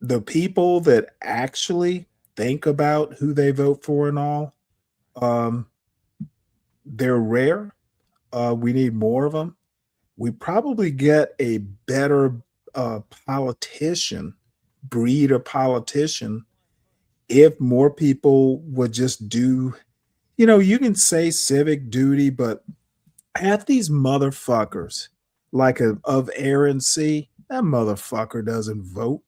the people that actually think about who they vote for and all, they're rare. We need more of them. We probably get a better breed of politician, if more people would just do, you can say civic duty, but half these motherfuckers, like of Aaron C., that motherfucker doesn't vote.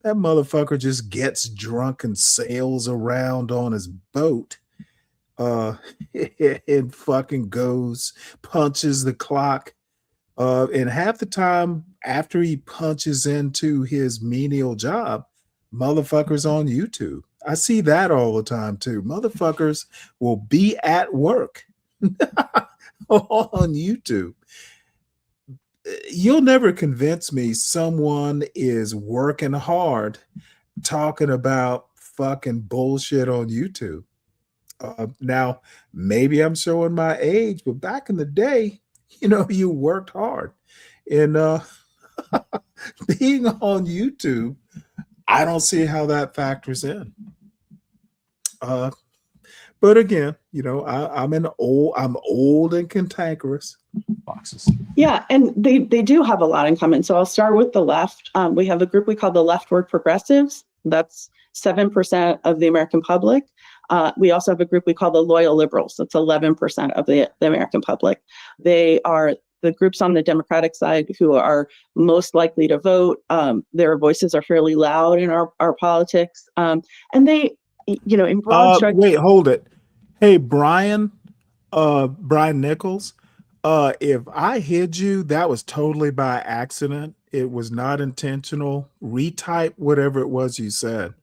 That motherfucker just gets drunk and sails around on his boat and fucking goes, punches the clock. And half the time after he punches into his menial job, motherfuckers on YouTube. I see that all the time too. Motherfuckers will be at work on YouTube. You'll never convince me someone is working hard talking about fucking bullshit on YouTube. Now, maybe I'm showing my age, but back in the day, you worked hard. And being on YouTube, I don't see how that factors in. But again, I'm old and cantankerous. Boxes. Yeah, and they do have a lot in common. So I'll start with the left. We have a group we call the leftward progressives. That's 7% of the American public. We also have a group we call the loyal liberals. That's 11% of the American public. They are the groups on the Democratic side who are most likely to vote. Their voices are fairly loud in our politics. And they, in broad strokes. Wait, hold it. Hey, Brian Nichols, if I hid you, that was totally by accident. It was not intentional. Retype whatever it was you said.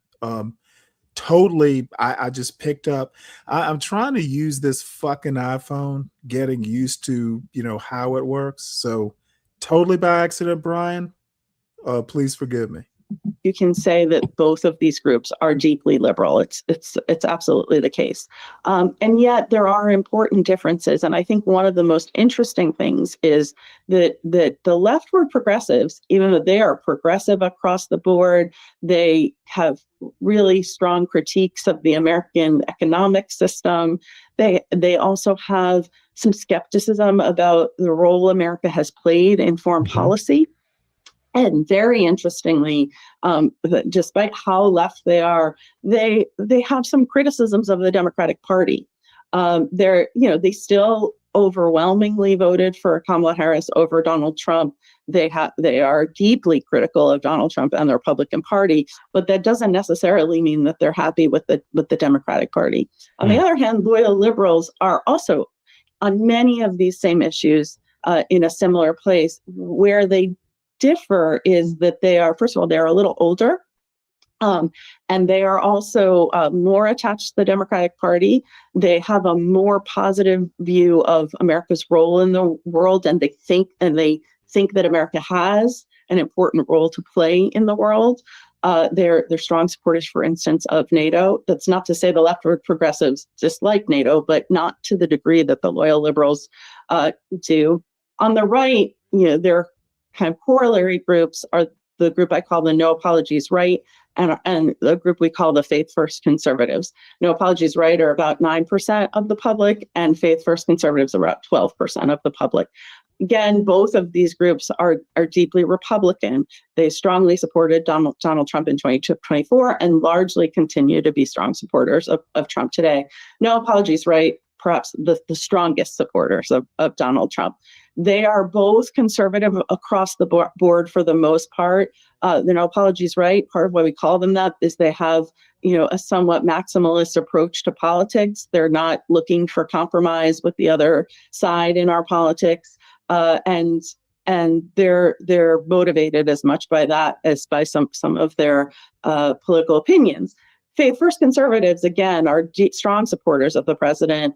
Totally, I just picked up. I'm trying to use this fucking iPhone, getting used to, how it works. So totally by accident, Brian. Please forgive me. You can say that both of these groups are deeply liberal. It's absolutely the case. And yet there are important differences. And I think one of the most interesting things is that the leftward progressives, even though they are progressive across the board, they have really strong critiques of the American economic system. They also have some skepticism about the role America has played in foreign policy. And very interestingly, despite how left they are, they have some criticisms of the Democratic Party. They still overwhelmingly voted for Kamala Harris over Donald Trump. They are deeply critical of Donald Trump and the Republican Party, but that doesn't necessarily mean that they're happy with the Democratic Party. On the other hand, loyal liberals are also on many of these same issues in a similar place. Where they differ is that they are, first of all, they're a little older. And they are also more attached to the Democratic Party. They have a more positive view of America's role in the world, and they think that America has an important role to play in the world. They're strong supporters, for instance, of NATO. That's not to say the leftward progressives dislike NATO, but not to the degree that the loyal liberals do. On the right, their kind of corollary groups are the group I call the No Apologies Right, and the group we call the Faith First Conservatives. No Apologies Right are about 9% of the public, and Faith First Conservatives are about 12% of the public. Again, both of these groups are deeply Republican. They strongly supported Donald Trump in 2024 and largely continue to be strong supporters of Trump today. No Apologies Right, perhaps the strongest supporters of Donald Trump. They are both conservative across the board for the most part. The No Apologies Right, part of why we call them that is they have, a somewhat maximalist approach to politics. They're not looking for compromise with the other side in our politics. And they're motivated as much by that as by some of their political opinions. Faith First Conservatives, again, are strong supporters of the president,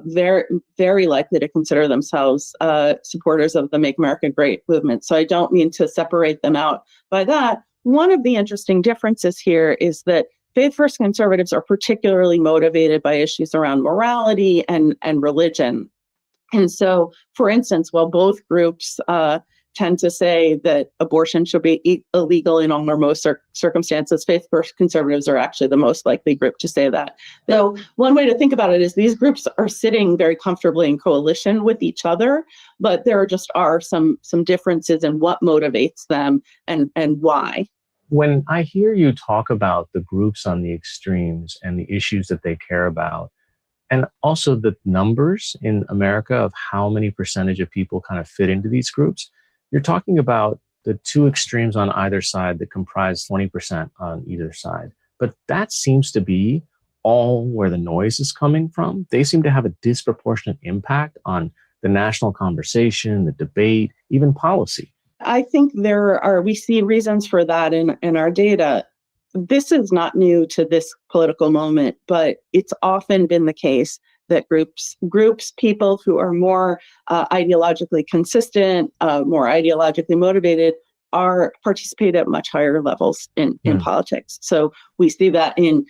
very, very likely to consider themselves supporters of the Make America Great movement. So I don't mean to separate them out by that. One of the interesting differences here is that Faith First Conservatives are particularly motivated by issues around morality and religion. And so, for instance, while both groups tend to say that abortion should be illegal in all or most circumstances, Faith First Conservatives are actually the most likely group to say that. Though one way to think about it is these groups are sitting very comfortably in coalition with each other, but there are some differences in what motivates them and why. When I hear you talk about the groups on the extremes and the issues that they care about, and also the numbers in America of how many percentage of people kind of fit into these groups, you're talking about the two extremes on either side that comprise 20% on either side. But that seems to be all where the noise is coming from. They seem to have a disproportionate impact on the national conversation, the debate, even policy. I think we see reasons for that in our data. This is not new to this political moment, but it's often been the case that groups, people who are more ideologically consistent, more ideologically motivated, participate at much higher levels in politics. So we see that in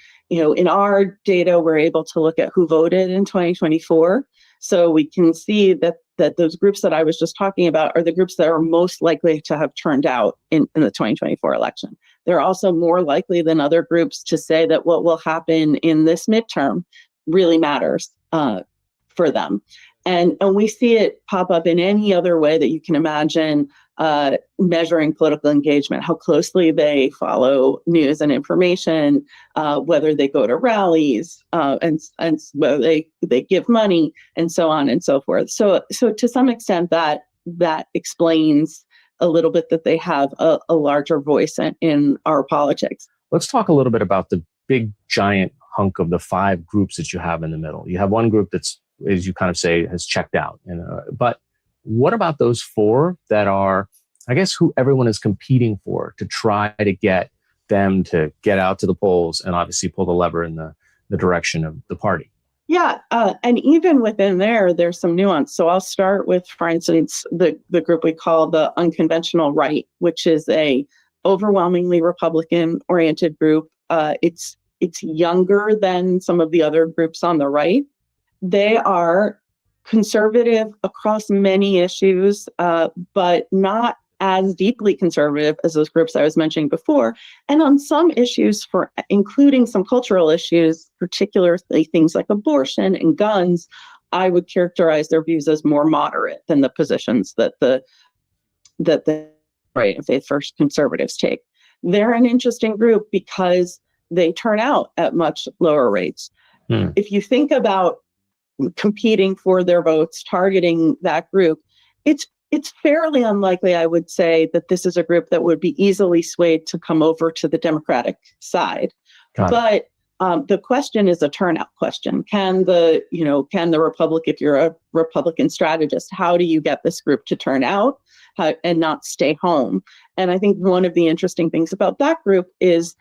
our data, we're able to look at who voted in 2024. So we can see that those groups that I was just talking about are the groups that are most likely to have turned out in the 2024 election. They're also more likely than other groups to say that what will happen in this midterm really matters for them. And we see it pop up in any other way that you can imagine measuring political engagement, how closely they follow news and information, whether they go to rallies, and whether they give money, and so on and so forth. So to some extent, that explains a little bit that they have a larger voice in our politics. Let's talk a little bit about the big giant hunk of the 5 groups that you have in the middle. You have one group that's, as you kind of say, has checked out. But what about those 4 that are, I guess, who everyone is competing for to try to get them to get out to the polls and obviously pull the lever in the direction of the party? Yeah, and even within there's some nuance. So I'll start with, for instance, the group we call the unconventional right, which is a overwhelmingly Republican-oriented group. It's younger than some of the other groups on the right. They are conservative across many issues, but not as deeply conservative as those groups I was mentioning before. And on some issues, including some cultural issues, particularly things like abortion and guns, I would characterize their views as more moderate than the positions that the right and Faith First Conservatives take. They're an interesting group because they turn out at much lower rates. If you think about competing for their votes, targeting that group, it's fairly unlikely, I would say, that this is a group that would be easily swayed to come over to the Democratic side. But The question is a turnout question. Can the if you're a Republican strategist, how do you get this group to turn out and not stay home? And I think one of the interesting things about that group is,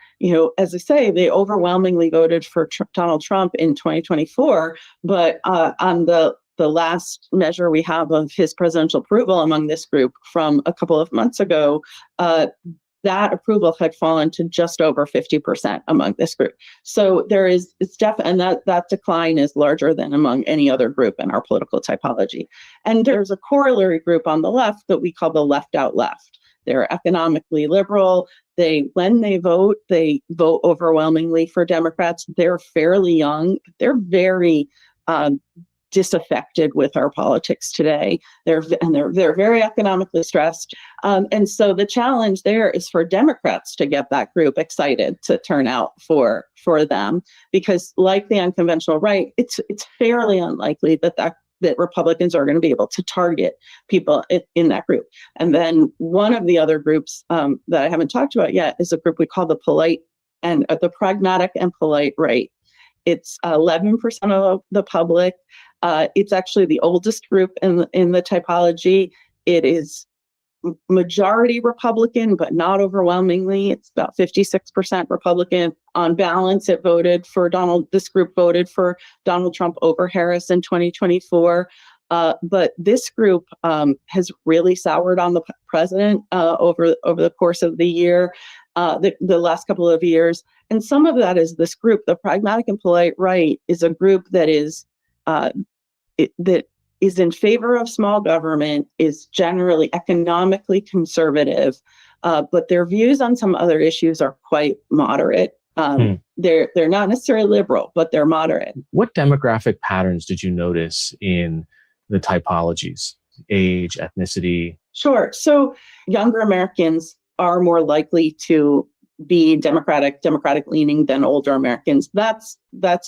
as I say, they overwhelmingly voted for Donald Trump in 2024, but on the last measure we have of his presidential approval among this group from a couple of months ago, that approval had fallen to just over 50% among this group. So and that decline is larger than among any other group in our political typology. And there's a corollary group on the left that we call the left out left. They're economically liberal. When they vote overwhelmingly for Democrats. They're fairly young. They're very disaffected with our politics today. They're very economically stressed. And so the challenge there is for Democrats to get that group excited to turn out for them, because like the unconventional right, it's fairly unlikely that Republicans are going to be able to target people in that group. And then one of the other groups that I haven't talked about yet is a group we call the pragmatic and polite right. It's 11% of the public. It's actually the oldest group in the typology. It is majority Republican, but not overwhelmingly. It's about 56% Republican. On balance, this group voted for Donald Trump over Harris in 2024. But this group has really soured on the president over the course of the year, the last couple of years. And some of that is this group, the pragmatic and polite right, is a group that is in favor of small government, is generally economically conservative, but their views on some other issues are quite moderate. They're not necessarily liberal, but they're moderate. What demographic patterns did you notice in the typologies? Age, ethnicity? Sure. So younger Americans are more likely to be democratic leaning than older Americans. That's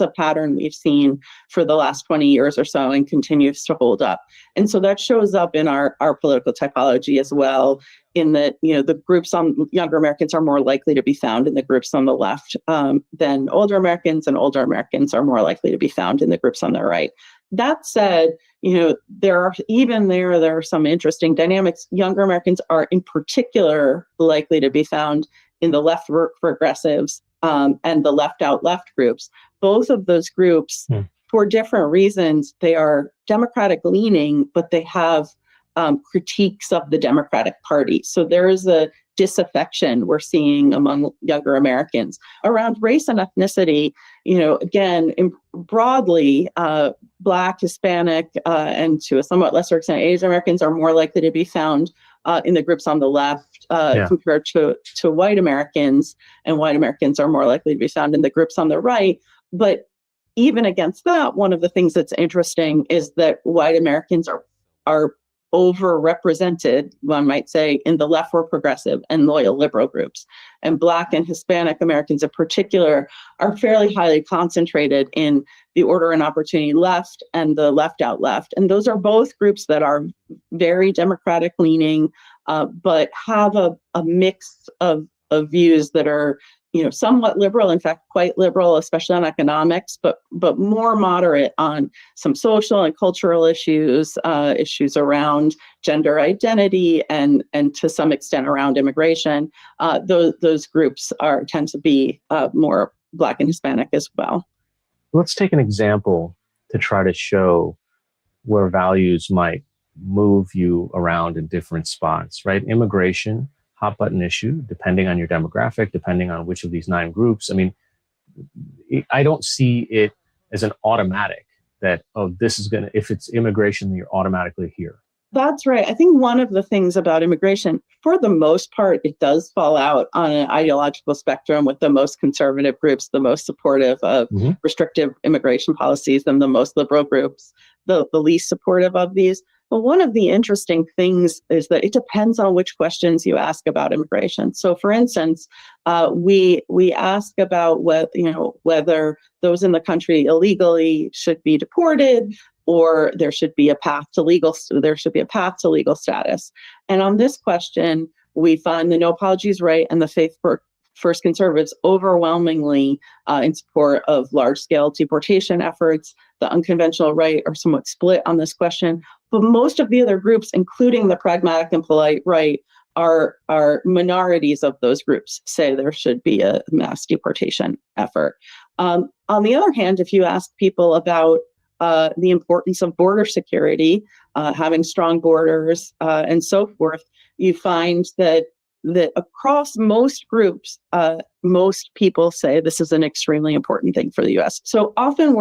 a pattern we've seen for the last 20 years or so and continues to hold up. And so that shows up in our political typology as well, in that, the groups on younger Americans are more likely to be found in the groups on the left than older Americans, and older Americans are more likely to be found in the groups on the right. That said, there are some interesting dynamics. Younger Americans are in particular likely to be found in the left progressives and the left out left groups. Both of those groups, for different reasons, they are Democratic leaning, but they have critiques of the Democratic Party. So there is a disaffection we're seeing among younger Americans around race and ethnicity. Again, broadly, Black, Hispanic, and to a somewhat lesser extent, Asian Americans are more likely to be found in the groups on the left compared to white Americans, and white Americans are more likely to be found in the groups on the right. But even against that, one of the things that's interesting is that white Americans are overrepresented, one might say, in the left or progressive and loyal liberal groups. And Black and Hispanic Americans in particular are fairly highly concentrated in the Order and Opportunity left and the left out left. And those are both groups that are very Democratic leaning, but have a mix of views that are somewhat liberal, in fact, quite liberal, especially on economics, but more moderate on some social and cultural issues, issues around gender identity, and to some extent around immigration. Those groups tend to be more Black and Hispanic as well. Let's take an example to try to show where values might move you around in different spots, right? Immigration, hot button issue, depending on your demographic, depending on which of these 9 groups. I mean, I don't see it as an automatic that, if it's immigration, then you're automatically here. That's right. I think one of the things about immigration, for the most part, it does fall out on an ideological spectrum, with the most conservative groups, the most supportive of restrictive immigration policies, and the most liberal groups, the least supportive of these. But one of the interesting things is that it depends on which questions you ask about immigration. So, for instance, we ask about whether those in the country illegally should be deported, or there should be a path to legal status. And on this question, we find the No Apologies Right and the First Conservatives overwhelmingly in support of large-scale deportation efforts. The unconventional right are somewhat split on this question, but most of the other groups, including the pragmatic and polite right, are minorities of those groups, say there should be a mass deportation effort. On the other hand, if you ask people about the importance of border security, having strong borders, and so forth, you find that across most groups, most people say this is an extremely important thing for the U.S. So often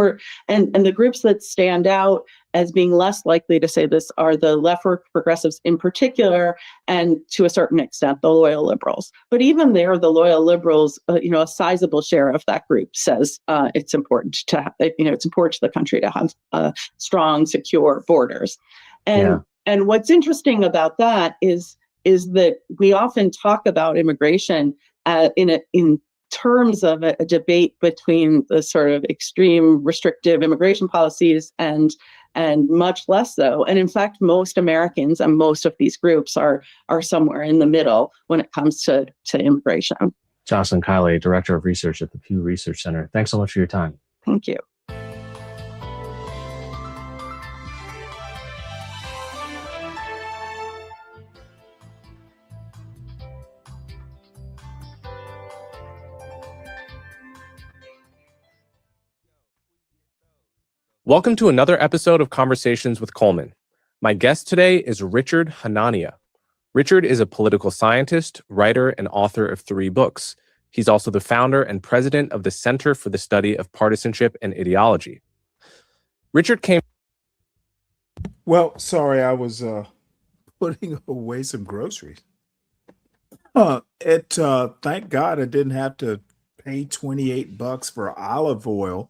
and the groups that stand out as being less likely to say this are the leftward progressives in particular, and to a certain extent, the loyal liberals. But even there, the loyal liberals, a sizable share of that group says it's important to have, it's important to the country to have strong, secure borders. And what's interesting about that is that we often talk about immigration in terms of a debate between the sort of extreme restrictive immigration policies and much less so. And in fact, most Americans and most of these groups are somewhere in the middle when it comes to immigration. Jocelyn Kiley, Director of Research at the Pew Research Center. Thanks so much for your time. Thank you. Welcome to another episode of Conversations with Coleman. My guest today is Richard Hanania. Richard is a political scientist, writer, and author of 3 books. He's also the founder and president of the Center for the Study of Partisanship and Ideology. Richard came... Well, sorry, I was putting away some groceries. Thank God I didn't have to pay $28 for olive oil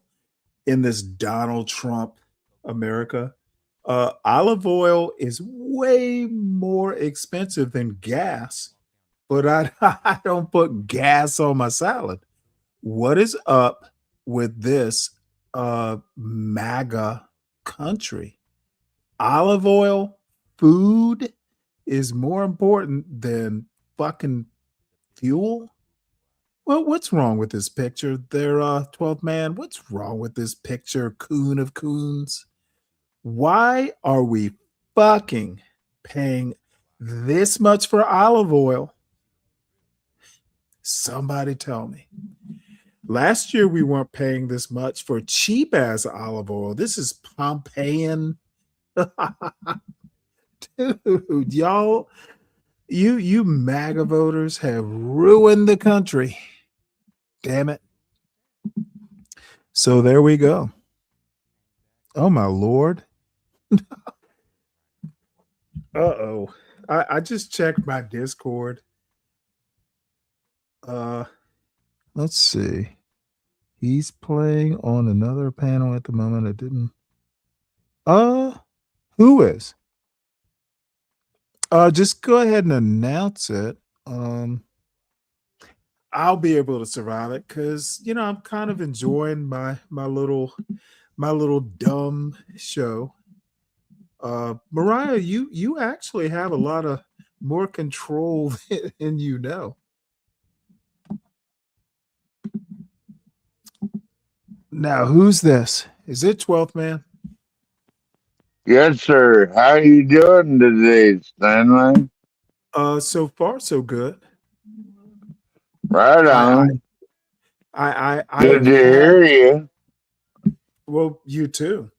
in this Donald Trump America. Olive oil is way more expensive than gas, but I don't put gas on my salad. What is up with this MAGA country? Olive oil, food is more important than fucking fuel? Well, what's wrong with this picture there, 12th man? What's wrong with this picture, coon of coons? Why are we fucking paying this much for olive oil? Somebody tell me. Last year, we weren't paying this much for cheap-ass olive oil. This is Pompeian. Dude, y'all, you MAGA voters have ruined the country. Damn it. So there we go. Oh, my Lord. Uh-oh. I just checked my Discord. Let's see. He's playing on another panel at the moment. It didn't. Who is? Just go ahead and announce it. I'll be able to survive it because I'm kind of enjoying my little dumb show. Mariah, you actually have a lot of more control than you know. Now, who's this? Is it 12th man? Yes, sir. How are you doing today, Stanley? So far so good. Right on. I good to hear you. Well, you too.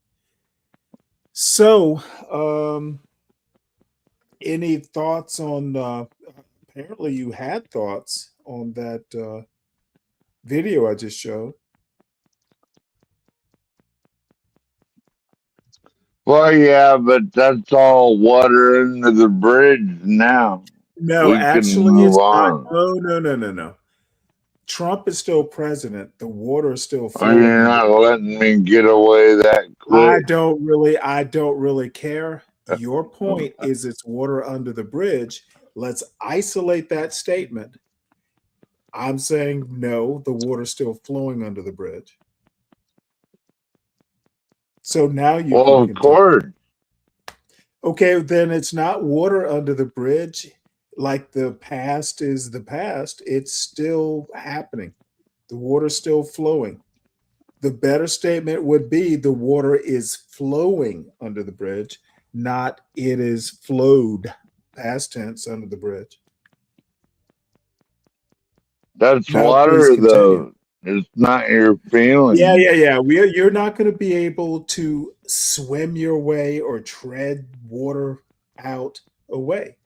So, any thoughts on? Apparently, you had thoughts on that video I just showed. Well, yeah, but that's all water under the bridge now. No, we actually, can move it's on. not. No. Trump is still president. The water is still Oh, flowing. you're not letting me get away that quick. I don't really care. Your point is it's water under the bridge. Let's isolate that statement. I'm saying no, the water's still flowing under the bridge. So now you well, can of course. Okay, then it's not water under the bridge. like the past is the past. It's still happening. The water's still flowing. The better statement would be the water is flowing under the bridge, not it is flowed, past tense, under the bridge. That's Now, please water, continue. though. It's not your feeling. Yeah. You're not going to be able to swim your way or tread water out away.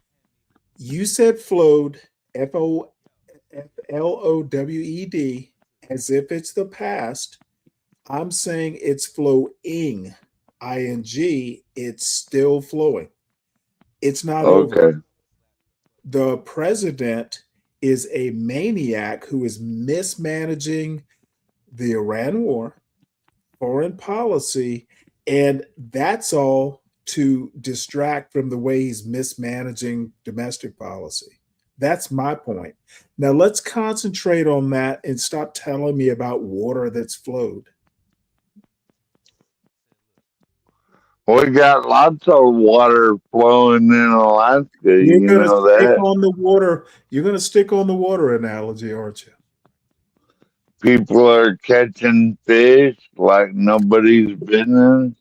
You said flowed, Flowed, as if it's the past. I'm saying it's flowing, ing. It's still flowing. It's not over. Okay. The president is a maniac who is mismanaging the Iran war, foreign policy, and that's all to distract from the way he's mismanaging domestic policy. That's my point. Now let's concentrate on that and stop telling me about water that's flowed. We got lots of water flowing in Alaska. You're You gonna know stick that. on the water. You're gonna stick on the water analogy, aren't you? People are catching fish like nobody's business,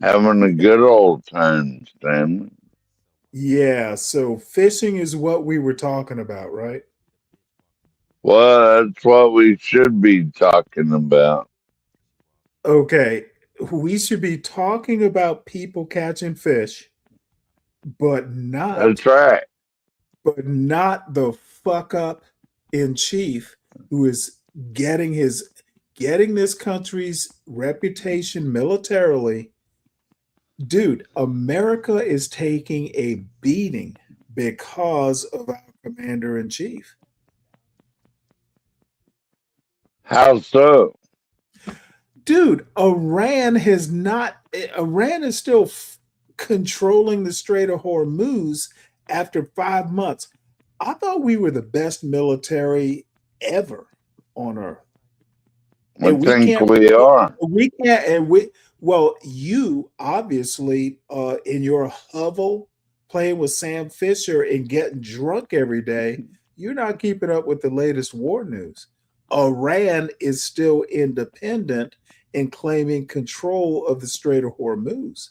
having a good old time, Stanley. Yeah, so fishing is what we were talking about, right? Well, that's what we should be talking about. Okay, we should be talking about people catching fish, but That's right. not the fuck up in chief who is getting this country's reputation militarily. Dude, America is taking a beating because of our commander in chief. How so? Dude, Iran is still controlling the Strait of Hormuz after 5 months. I thought we were the best military ever on earth. I think we are. Well, you obviously in your hovel playing with Sam Fisher and getting drunk every day, you're not keeping up with the latest war news. Iran is still independent and claiming control of the Strait of Hormuz.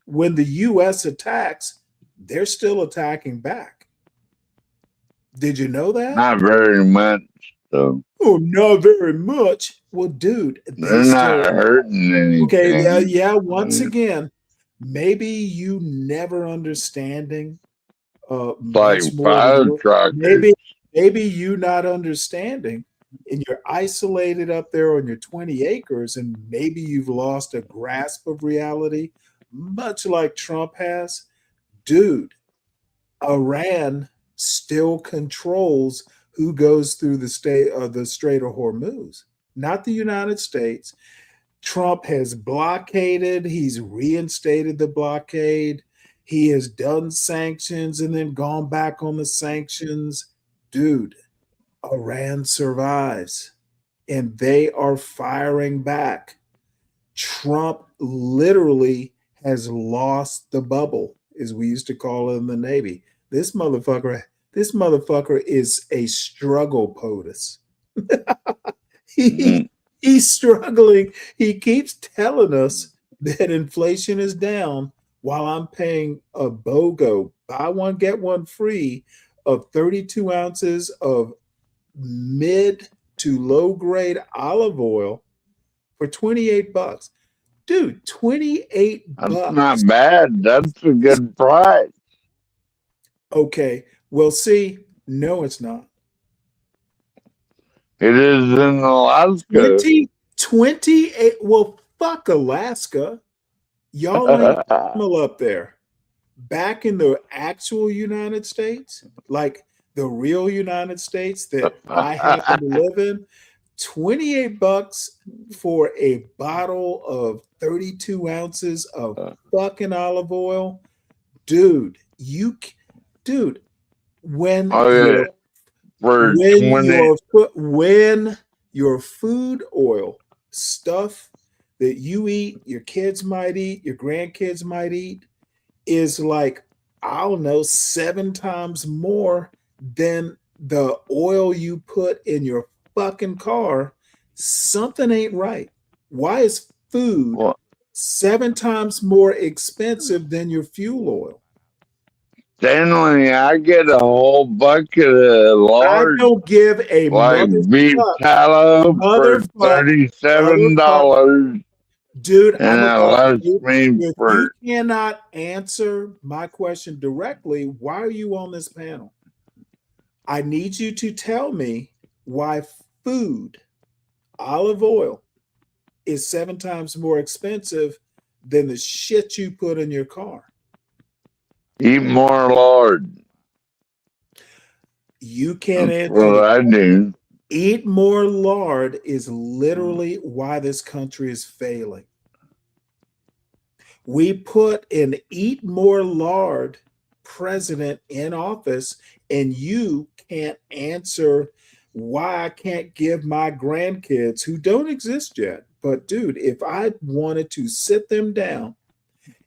When the U.S. attacks, they're still attacking back. Did you know that? Not very much, though. Oh, not very much. Well, dude, they're not hurting anything. Okay, yeah. Once again, maybe you never understanding. Like firecrackers. Maybe you not understanding, and you're isolated up there on your 20 acres, and maybe you've lost a grasp of reality, much like Trump has. Dude, Iran still controls who goes through the Strait of Hormuz, not the United States. Trump has blockaded, he's reinstated the blockade, he has done sanctions and then gone back on the sanctions. Dude, Iran survives and they are firing back. Trump literally has lost the bubble, as we used to call it in the Navy. This motherfucker is a struggle POTUS. He's struggling. He keeps telling us that inflation is down while I'm paying a BOGO, buy one, get one free, of 32 ounces of mid to low grade olive oil for $28. Dude, $28. That's not bad. That's a good price. Okay. Well, see, no, it's not. It is in Alaska. 28. Well, fuck Alaska. Y'all ain't up there. Back in the actual United States, like the real United States that I happen to live in, $28 for a bottle of 32 ounces of fucking olive oil. Dude, when your food oil stuff that you eat, your kids might eat, your grandkids might eat, is like I don't know, 7 times more than the oil you put in your fucking car. Something ain't right. Why is food Well, 7 times more expensive than your fuel oil? Stanley, I get a whole bucket of I large, don't give a like beef tallow for $37, dude, and it lets me if for you cannot answer my question directly, why are you on this panel? I need you to tell me why food, olive oil, is 7 times more expensive than the shit you put in your car. eat more lard. You can't That's answer what I do. Eat more lard is literally why this country is failing. We put an eat more lard president in office, and you can't answer why I can't give my grandkids, who don't exist yet, but dude, if I wanted to sit them down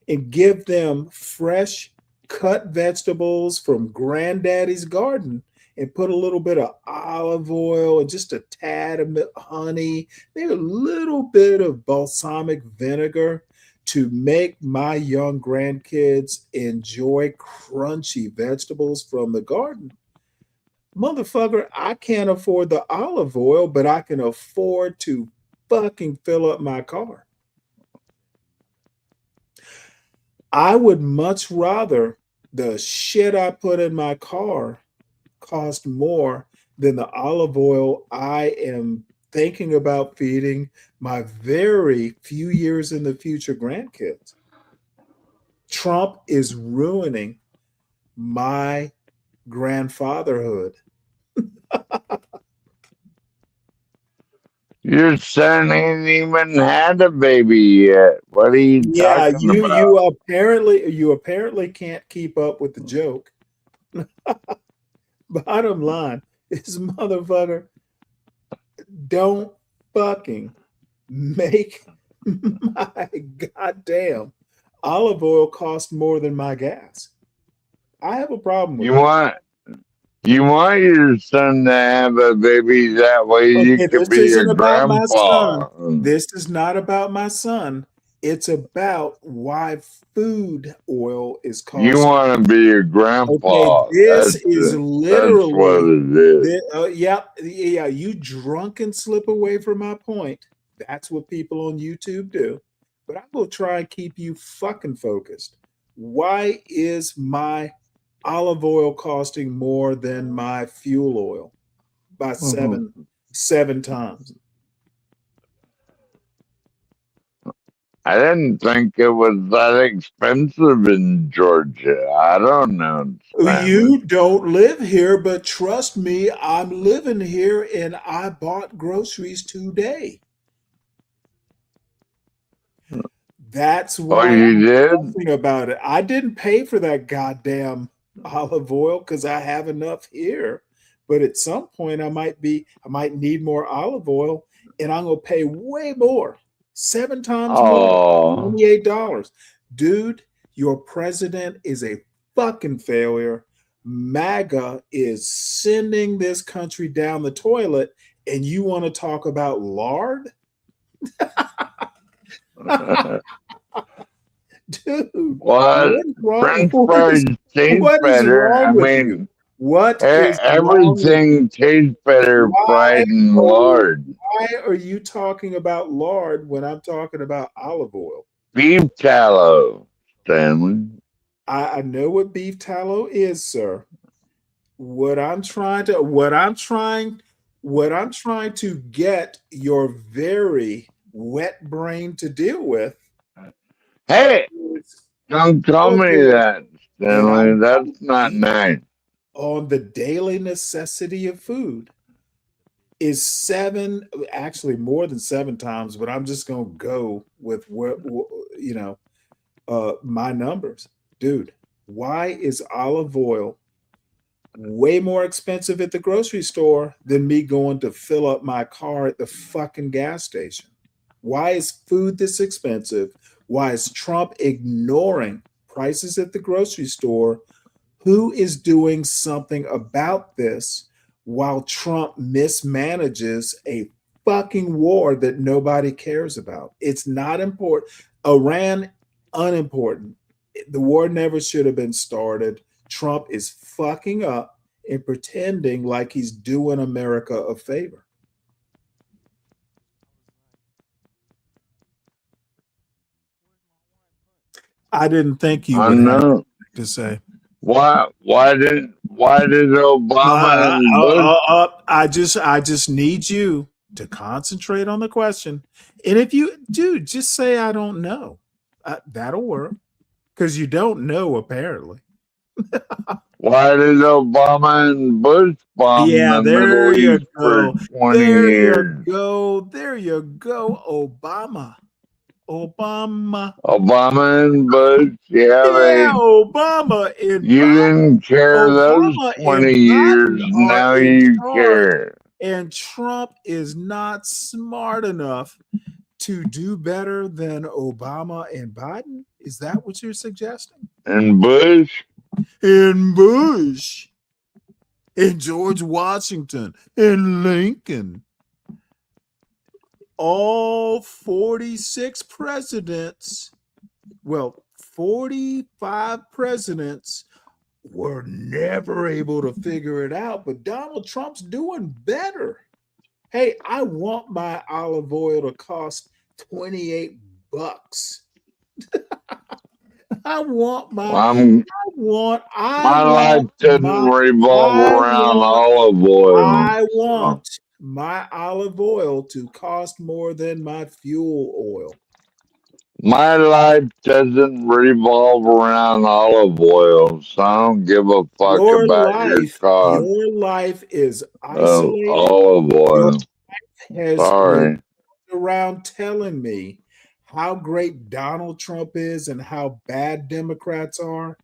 and give them fresh cut vegetables from granddaddy's garden and put a little bit of olive oil and just a tad of honey, maybe a little bit of balsamic vinegar to make my young grandkids enjoy crunchy vegetables from the garden. Motherfucker, I can't afford the olive oil, but I can afford to fucking fill up my car. I would much rather the shit I put in my car cost more than the olive oil I am thinking about feeding my very few years in the future grandkids. Trump is ruining my grandfatherhood. Your son ain't even had a baby yet. What are you Yeah, talking you about? you apparently can't keep up with the joke. Bottom line, this motherfucker don't fucking make my goddamn olive oil cost more than my gas. I have a problem with You want your son to have a baby, that way you Okay, can this be a isn't about my son. grandpa. This is not about my son. It's about why food oil is You costing. want to be a Okay, grandpa. this is That's what literally, it is. yeah, you drunken slip away from my point. That's what people on YouTube do. But I'm going to try and keep you fucking focused. Why is my olive oil costing more than my fuel oil by seven times? I didn't think it was that expensive in Georgia. I don't know. You don't live here, but trust me, I'm living here and I bought groceries today. That's why I'm talking about it. I didn't pay for that goddamn olive oil because I have enough here. But at some point I might need more olive oil, and I'm gonna pay way more. 7 times more, $28. Dude, your president is a fucking failure. MAGA is sending this country down the toilet, and you want to talk about lard? Dude, what French fries taste better. I mean, everything tastes better fried in lard. Why are you talking about lard when I'm talking about olive oil? Beef tallow, Stanley. I know what beef tallow is, sir. What I'm trying to get your very wet brain to deal with. Hey, don't call me that, Stanley. That's not nice. On the daily necessity of food is actually more than 7 times, but I'm just going to go with my numbers. Dude, why is olive oil way more expensive at the grocery store than me going to fill up my car at the fucking gas station? Why is food this expensive? Why is Trump ignoring prices at the grocery store, who is doing something about this while Trump mismanages a fucking war that nobody cares about? It's not important. Iran, unimportant. The war never should have been started. Trump is fucking up and pretending like he's doing America a favor. I didn't think you would have anything to say. Why did Obama and Bush? I just need you to concentrate on the question. And if you do, just say I don't know. That'll work, because you don't know apparently. Why did Obama and Bush bomb the Middle East for 20 years? There you go. Obama and Bush, Obama and you didn't care those Obama 20 years. Now you care. And Trump is not smart enough to do better than Obama and Biden? Is that what you're suggesting? And Bush? And Bush. And George Washington. And Lincoln. All 46 presidents, 45 presidents were never able to figure it out, but Donald Trump's doing better. Hey, I want my olive oil to cost $28. I want my life doesn't revolve around olive oil. I want my olive oil to cost more than my fuel oil. My life doesn't revolve around olive oil, so I don't give a fuck about your cost. Your life is isolated. Olive oil. Sorry. Around telling me how great Donald Trump is and how bad Democrats are,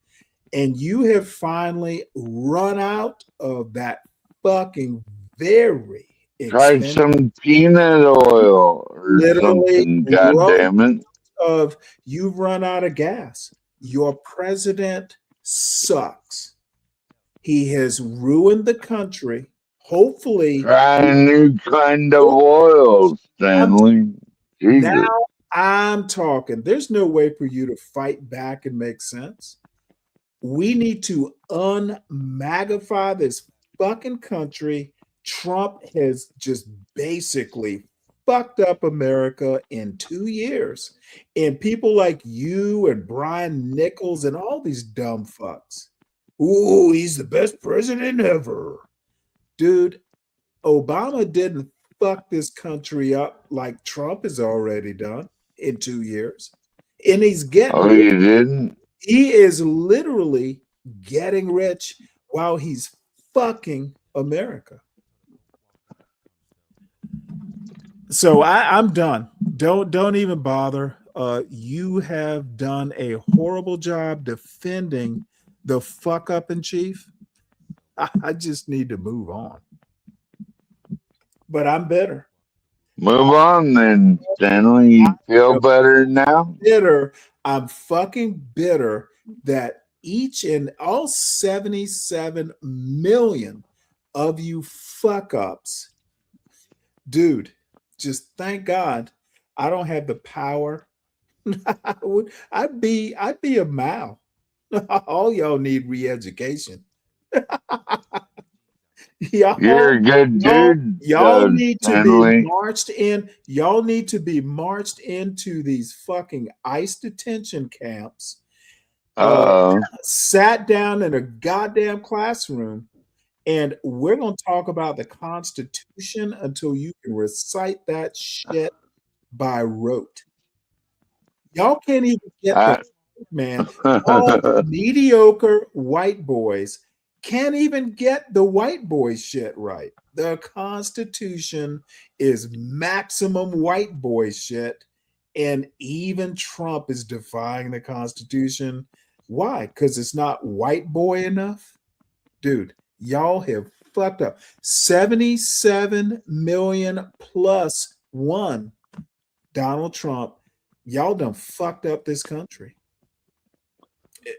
and you have finally run out of that fucking very try some peanut oil or something, goddammit. You've run out of gas. Your president sucks. He has ruined the country. Hopefully, try a new kind of oil, Stanley. Now I'm talking. There's no way for you to fight back and make sense. We need to unmagify this fucking country. Trump has just basically fucked up America in 2 years. And people like you and Brian Nichols and all these dumb fucks. Ooh, he's the best president ever. Dude, Obama didn't fuck this country up like Trump has already done in 2 years. And he's getting he didn't? He is literally getting rich while he's fucking America. So I'm done. Don't even bother. You have done a horrible job defending the fuck up in chief. I just need to move on. But I'm bitter. Move on then, Stanley. You feel better now? Bitter. I'm fucking bitter that each and all 77 million of you fuck ups, dude, just thank God I don't have the power. I'd be a Mao. All y'all need re-education. You're a good dude. Y'all need to Stanley. be marched in. Y'all need to be marched into these fucking ICE detention camps. Sat down in a goddamn classroom, and we're going to talk about the Constitution until you can recite that shit by rote. Y'all can't even get the man. All mediocre white boys can't even get the white boy shit right. The Constitution is maximum white boy shit, and even Trump is defying the Constitution. Why? Because it's not white boy enough? Dude, y'all have fucked up. 77 million plus one Donald Trump. Y'all done fucked up this country.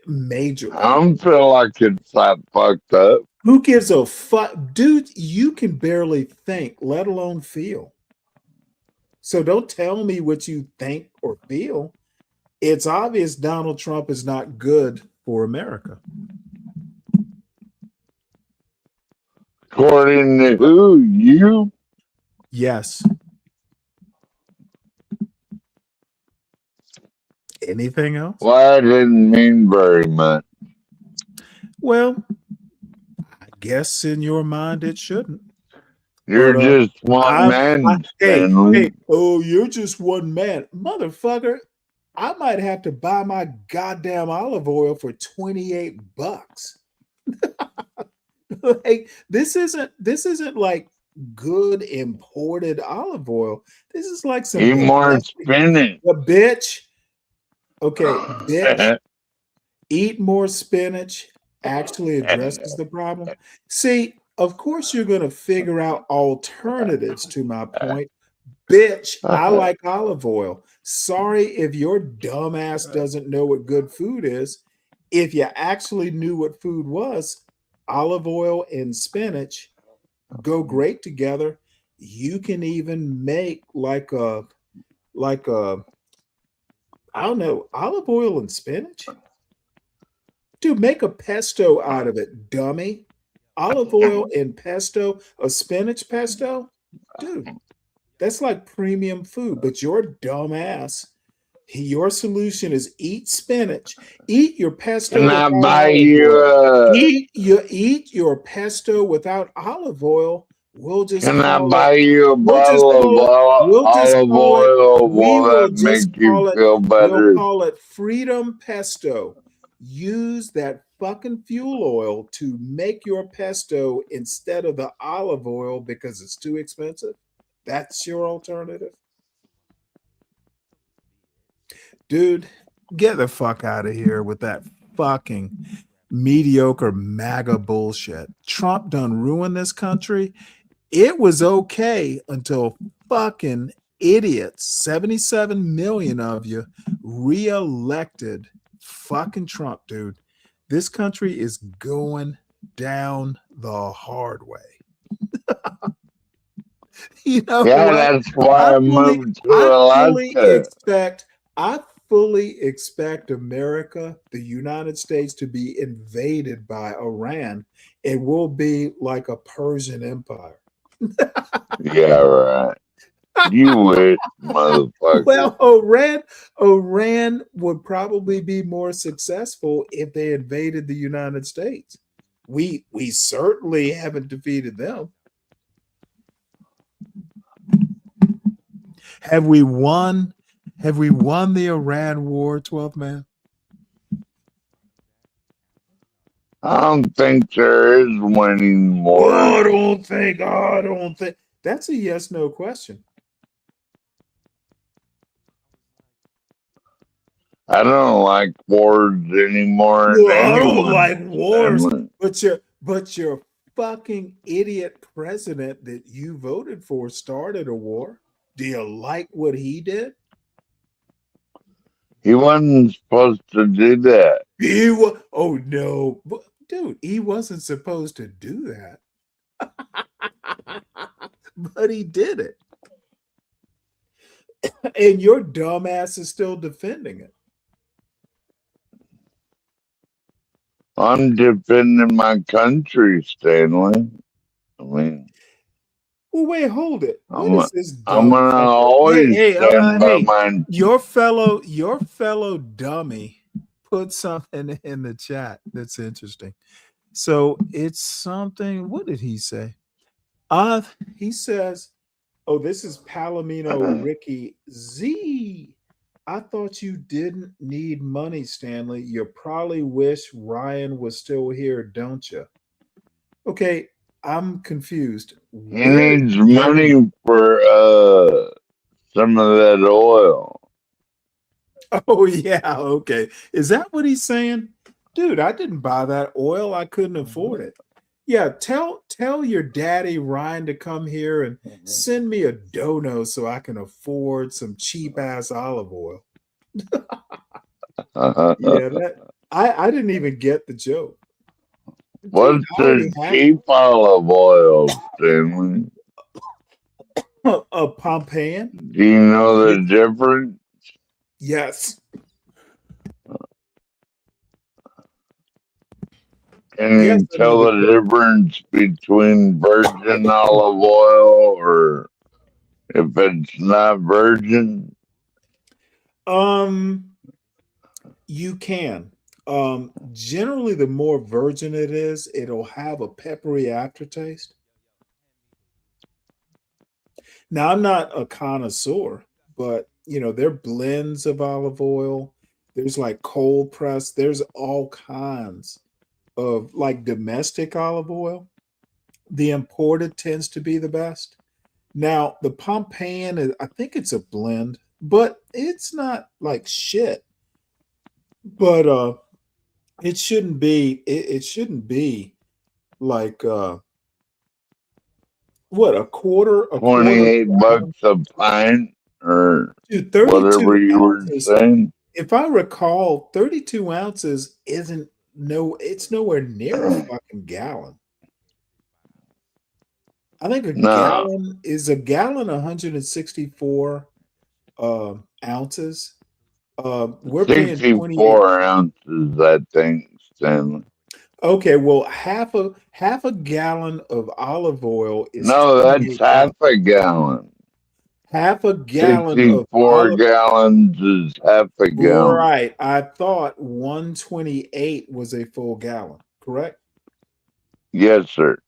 Major. I don't feel like it's that fucked up. Who gives a fuck? Dude, you can barely think, let alone feel. So don't tell me what you think or feel. It's obvious Donald Trump is not good for America. According to who? You? Yes. Anything else? Well, I didn't mean very much. Well, I guess in your mind it shouldn't. You're just one man, Stanley. Hey, oh, you're just one man. Motherfucker, I might have to buy my goddamn olive oil for $28. Like, this isn't like good imported olive oil. This is like some Eat more spinach. A bitch. Okay, bitch. Eat more spinach actually addresses the problem. See, of course you're going to figure out alternatives to my point. Bitch, I like olive oil. Sorry if your dumb ass doesn't know what good food is. If you actually knew what food was, olive oil and spinach go great together. You can even make like a I don't know, olive oil and spinach. Dude, make a pesto out of it, dummy. Olive oil and pesto, a spinach pesto. Dude, that's like premium food. But your dumb ass, your solution is eat spinach, eat your pesto. Can I buy you eat your pesto without olive oil. We'll just Can I call buy it, you a bottle of olive oil? Will that make you feel better? We'll call it Freedom Pesto. Use that fucking fuel oil to make your pesto instead of the olive oil because it's too expensive. That's your alternative. Dude, get the fuck out of here with that fucking mediocre MAGA bullshit. Trump done ruined this country. It was okay until fucking idiots, 77 million of you, re-elected fucking Trump, dude. This country is going down the hard way. You know, yeah, that's why I moved to Alaska. I fully expect America, the United States, to be invaded by Iran. It will be like a Persian Empire. Yeah, right. You would, motherfucker. Well, Iran would probably be more successful if they invaded the United States. We certainly haven't defeated them. Have we won the Iran war, 12th man? I don't think there is winning more. I don't think. That's a yes/no question. I don't like wars anymore. No, I don't like wars. But your fucking idiot president that you voted for started a war. Do you like what he did? He wasn't supposed to do that. Oh no, dude, he wasn't supposed to do that. But he did it. And your dumbass is still defending it. I'm defending my country, Stanley. I mean, well, wait, hold it. I'm gonna always stand by mine. Your fellow dummy put something in the chat that's interesting. So it's something. What did he say? He says, "Oh, this is Palomino Ricky Z. I thought you didn't need money, Stanley. You probably wish Ryan was still here, don't you?" Okay, I'm confused. He needs money for some of that oil. Oh yeah, okay. Is that what he's saying? Dude, I didn't buy that oil. I couldn't afford it. Yeah, tell your daddy Ryan to come here and send me a dono so I can afford some cheap ass olive oil. Yeah, I didn't even get the joke. What's the cheap olive oil, Stanley? A Pompeian? Do you know the difference? Yes. Can you tell the difference between virgin olive oil or if it's not virgin? You can. Generally, the more virgin it is, it'll have a peppery aftertaste. Now, I'm not a connoisseur, but there are blends of olive oil. There's like cold press. There's all kinds of like domestic olive oil. The imported tends to be the best. Now, the Pompeian, I think it's a blend, but it's not like shit. But it shouldn't be. It shouldn't be like what a quarter. $28 a pint, or Dude, whatever 32 you were ounces. saying. If I recall, 32 ounces isn't it's nowhere near a fucking gallon. I think a gallon is 164 ounces. We're paying 64 ounces, I think, Stanley. Okay, well, half a gallon of olive oil is No, that's half a gallon. Half a gallon of 64 gallons is half a gallon. Right. I thought 128 was a full gallon, correct? Yes, sir.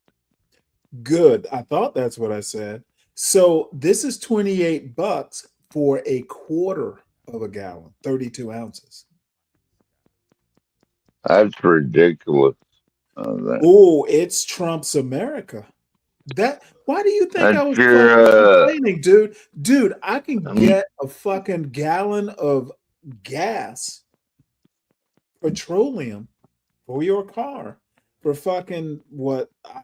Good. I thought that's what I said. So this is $28 for a quarter of a gallon, 32 ounces. That's ridiculous. Oh, it's Trump's America. Why do you think I was complaining, dude? Dude, I can get a fucking gallon of gas, petroleum, for your car for fucking what? I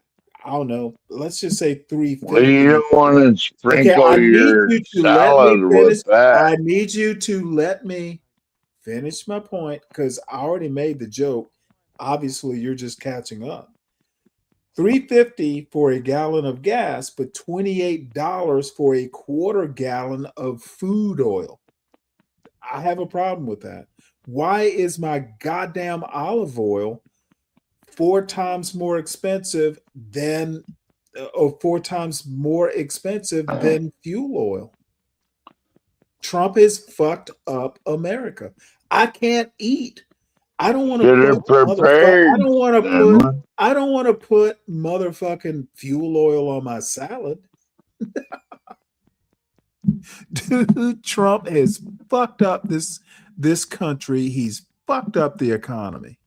don't know. Let's just say $3.50. Well, you don't want to sprinkle your salad with that. I need you to let me finish my point because I already made the joke. Obviously, you're just catching up. $3.50 for a gallon of gas, but $28 for a quarter gallon of food oil. I have a problem with that. Why is my goddamn olive oil 4 times more expensive than fuel oil? Trump has fucked up America. I can't eat. I don't want to put motherfucking fuel oil on my salad. Dude, Trump has fucked up this country. He's fucked up the economy.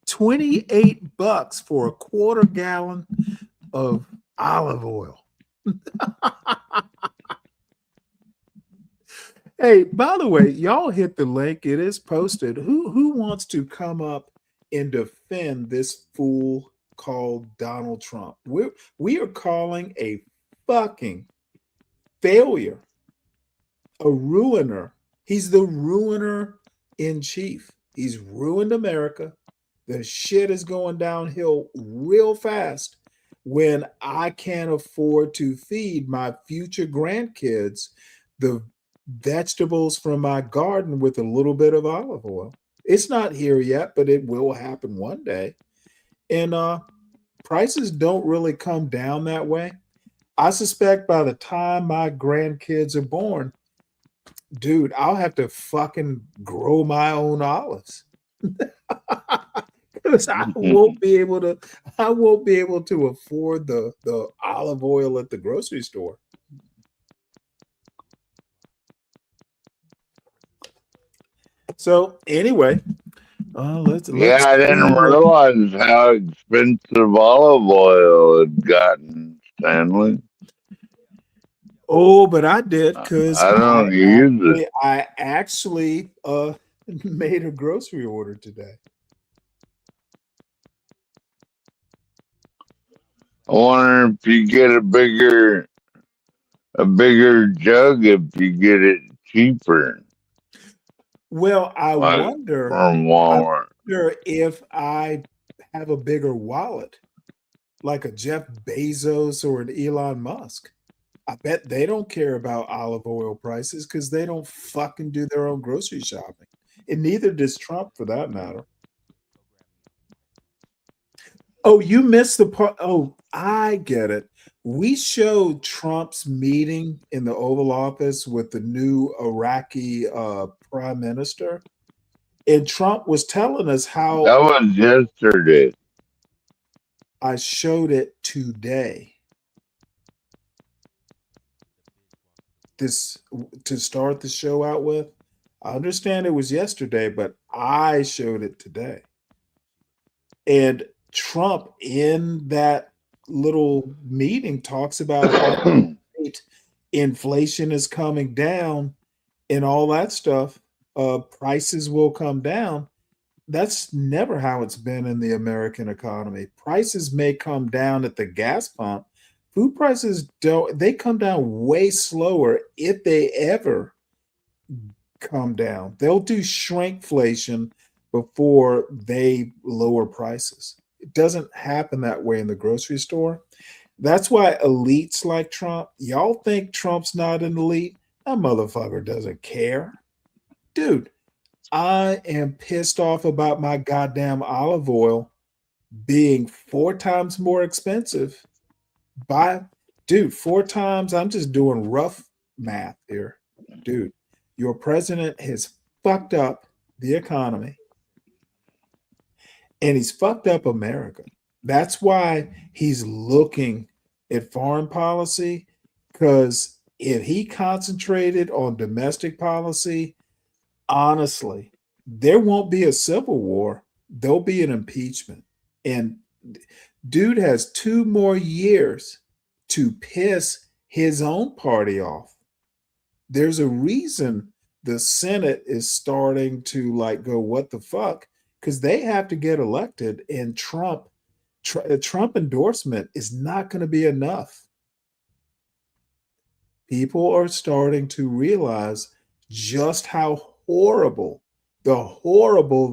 $28 for a quarter gallon of olive oil. Hey, by the way, y'all hit the link. It is posted. Who wants to come up and defend this fool called Donald Trump? We are calling a fucking failure, a ruiner. He's the ruiner in chief. He's ruined America. The shit is going downhill real fast when I can't afford to feed my future grandkids the vegetables from my garden with a little bit of olive oil. It's not here yet, but it will happen one day. And prices don't really come down that way. I suspect by the time my grandkids are born, dude, I'll have to fucking grow my own olives. Because I won't be able to afford the olive oil at the grocery store. So anyway, let's I didn't realize how expensive olive oil had gotten, Stanley. Oh, but I did because I don't use it. I actually made a grocery order today. I wonder if you get a bigger jug, if you get it cheaper. Well, I like wonder, from I Walmart. wonder if I have a bigger wallet, like a Jeff Bezos or an Elon Musk. I bet they don't care about olive oil prices because they don't fucking do their own grocery shopping. And neither does Trump for that matter. Oh, you missed the part. Oh, I get it. We showed Trump's meeting in the Oval Office with the new Iraqi prime minister. And Trump was telling us how That was yesterday. I showed it today. This to start the show out with. I understand it was yesterday, but I showed it today. And Trump in that little meeting talks about how inflation is coming down and all that stuff. Prices will come down. That's never how it's been in the American economy. Prices may come down at the gas pump. Food prices don't, they come down way slower if they ever come down. They'll do shrinkflation before they lower prices. It doesn't happen that way in the grocery store. That's why elites like Trump, y'all think Trump's not an elite? That motherfucker doesn't care. Dude, I am pissed off about my goddamn olive oil being 4 times more expensive. Dude, 4 times. I'm just doing rough math here. Dude, your president has fucked up the economy and he's fucked up America. That's why he's looking at foreign policy, because if he concentrated on domestic policy, honestly, there won't be a civil war. There'll be an impeachment. And dude has 2 more years to piss his own party off. There's a reason the Senate is starting to like go, what the fuck? Because they have to get elected, and Trump endorsement is not going to be enough. People are starting to realize just how horrible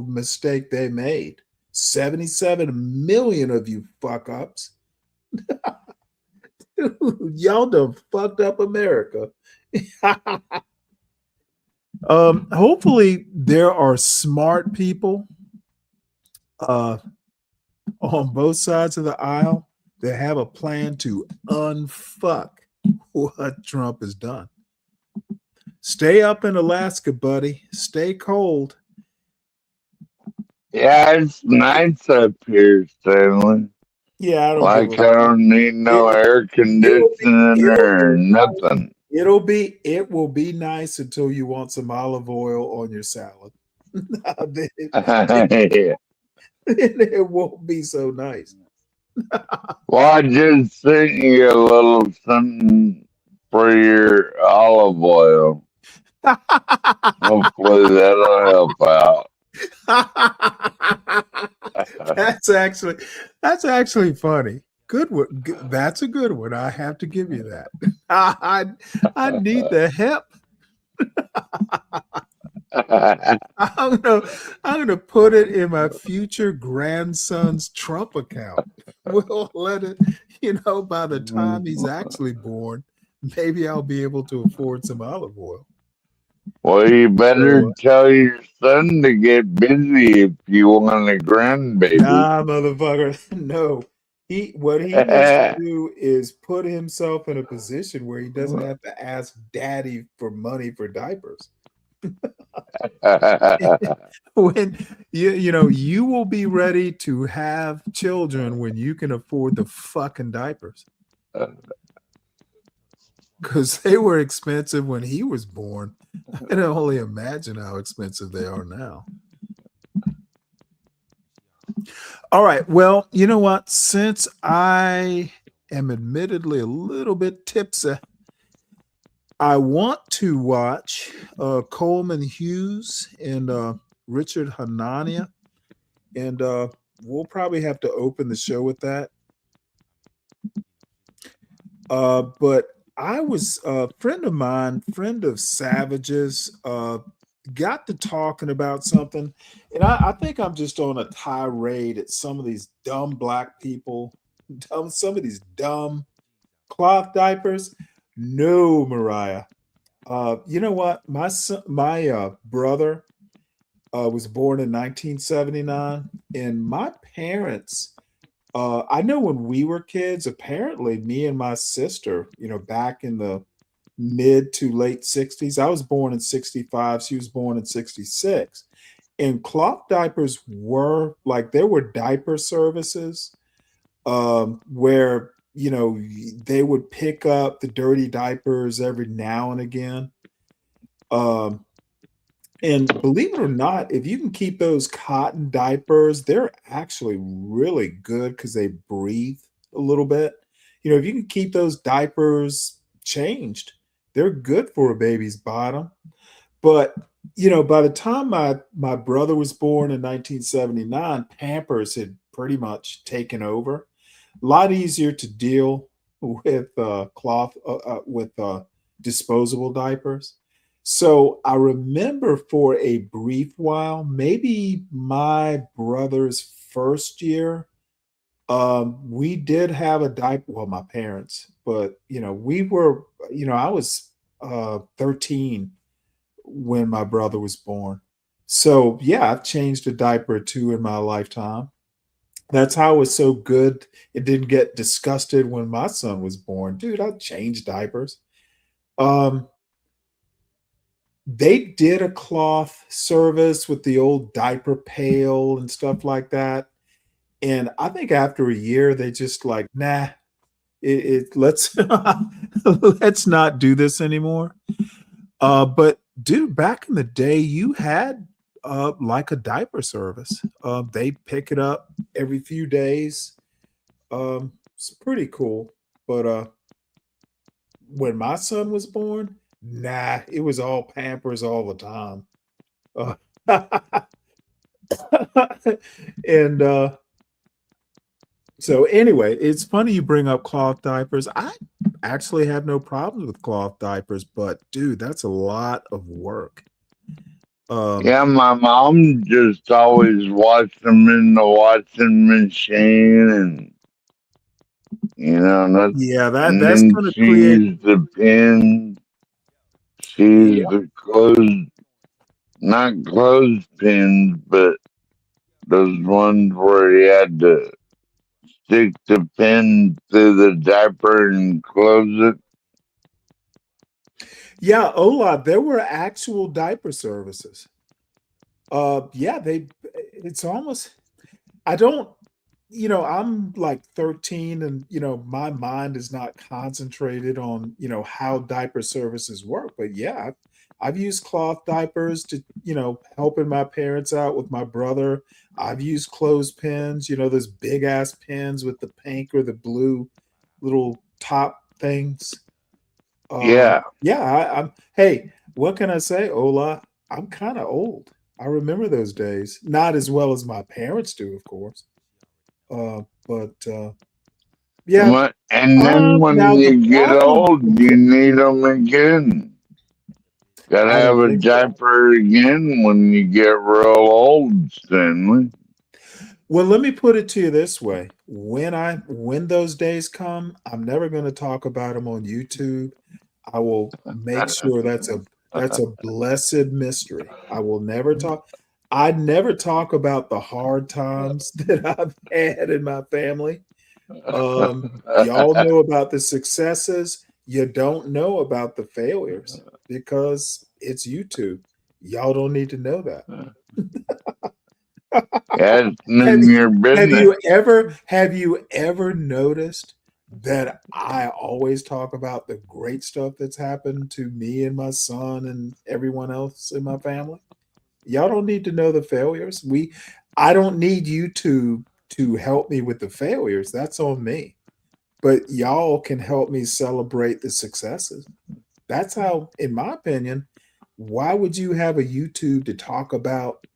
mistake they made. 77 million of you fuck ups. Y'all done fucked up America. Hopefully there are smart people on both sides of the aisle that have a plan to unfuck what Trump has done. Stay up in Alaska, buddy. Stay cold. Yeah, it's nice up here, Stanley. Yeah, I don't like give I don't need no air conditioning or nothing. It will be nice until you want some olive oil on your salad. It won't be so nice. Well, I just sent you a little something for your olive oil. Hopefully that'll help out. That's actually funny. Good one. That's a good one. I have to give you that. I need the help. I'm gonna put it in my future grandson's Trump account. We'll let it, by the time he's actually born, maybe I'll be able to afford some olive oil. Well, you better tell your son to get busy if you want a grandbaby. Nah, motherfucker. No. What he needs to do is put himself in a position where he doesn't have to ask daddy for money for diapers. When you will be ready to have children when you can afford the fucking diapers. Because they were expensive when he was born. I can only imagine how expensive they are now. All right. Well, you know what? Since I am admittedly a little bit tipsy, I want to watch Coleman Hughes and Richard Hanania. And we'll probably have to open the show with that. But I was a friend of mine, friend of Savage's. got to talking about something, and I think I'm just on a tirade at some of these dumb black people, some of these dumb cloth diapers. No, Mariah. You know what? My brother was born in 1979, and my parents. I know when we were kids, apparently me and my sister, back in the mid to late 60s. I was born in 65. She was born in 66. And cloth diapers were like, there were diaper services where, they would pick up the dirty diapers every now and again. Um, and believe it or not, if you can keep those cotton diapers, they're actually really good because they breathe a little bit. If you can keep those diapers changed, they're good for a baby's bottom. But by the time my brother was born in 1979, Pampers had pretty much taken over. A lot easier to deal with disposable diapers. So I remember for a brief while, maybe my brother's first year, we did have a diaper. Well, my parents, but we were, I was 13 when my brother was born. So yeah, I've changed a diaper or two in my lifetime. That's how it was so good. It didn't get disgusted when my son was born. Dude, I changed diapers. Um, they did a cloth service with the old diaper pail and stuff like that. And I think after a year, they just like, nah, let's let's not do this anymore. But dude, back in the day, you had like a diaper service. They pick it up every few days. It's pretty cool. But when my son was born, nah, it was all Pampers all the time. Uh, and so anyway, it's funny you bring up cloth diapers. I actually have no problems with cloth diapers, but dude, that's a lot of work. Yeah, my mom just always washed them in the washing machine, and and that's then going to she create. used the pin. She used the not clothespins, but those ones where you had to stick the pin through the diaper and close it. Yeah, Ola, there were actual diaper services. Yeah, it's almost, I don't, I'm like 13 and, my mind is not concentrated on, how diaper services work. But yeah, I've used cloth diapers to, helping my parents out with my brother. I've used clothespins, those big ass pins with the pink or the blue little top things. Yeah. I'm, hey, what can I say, Ola? I'm kind of old. I remember those days. Not as well as my parents do, of course. But yeah. And then when Now the you get problem, old, you need them again. Gotta I have don't a think so. diaper again when you get real old, Stanley. Well, let me put it to you this way. When those days come, I'm never going to talk about them on YouTube. I will make sure that's a blessed mystery. I never talk about the hard times that I've had in my family. Y'all know about the successes. You don't know about the failures because it's YouTube. Y'all don't need to know that. Yeah, it's none of your business. Have you ever noticed that I always talk about the great stuff that's happened to me and my son and everyone else in my family? Y'all don't need to know the failures. I don't need YouTube to help me with the failures. That's on me. But y'all can help me celebrate the successes. That's how, in my opinion, why would you have a YouTube to talk about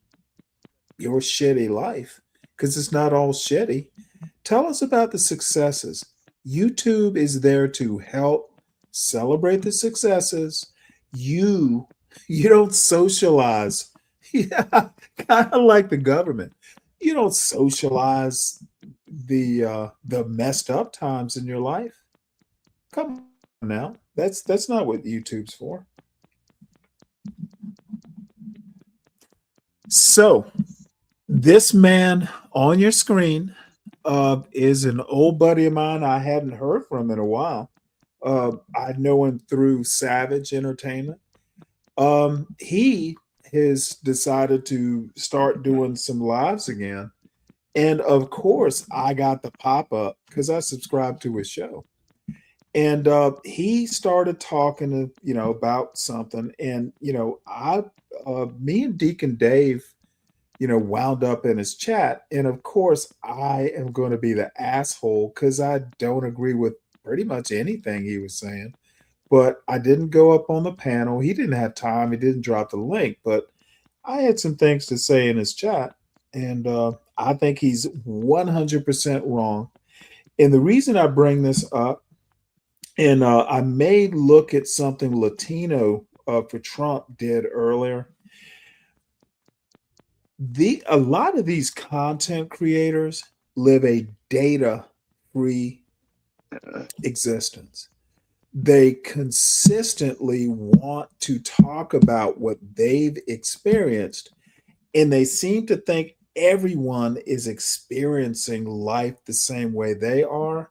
your shitty life? Because it's not all shitty. Tell us about the successes. YouTube is there to help celebrate the successes. You You don't socialize. Yeah, kind of like the government. You don't socialize the messed up times in your life. Come on now. That's not what YouTube's for. So, this man on your screen is an old buddy of mine I hadn't heard from in a while. I know him through Savage Entertainment. He has decided to start doing some lives again. And of course, I got the pop up because I subscribed to his show. And he started talking to, about something. And, me and Deacon Dave, wound up in his chat. And of course, I am going to be the asshole because I don't agree with pretty much anything he was saying. But I didn't go up on the panel. He didn't have time. He didn't drop the link. But I had some things to say in his chat. And I think he's 100% wrong. And the reason I bring this up, and I may look at something Latino for Trump did earlier. A lot of these content creators live a data-free existence. They consistently want to talk about what they've experienced, and they seem to think everyone is experiencing life the same way they are.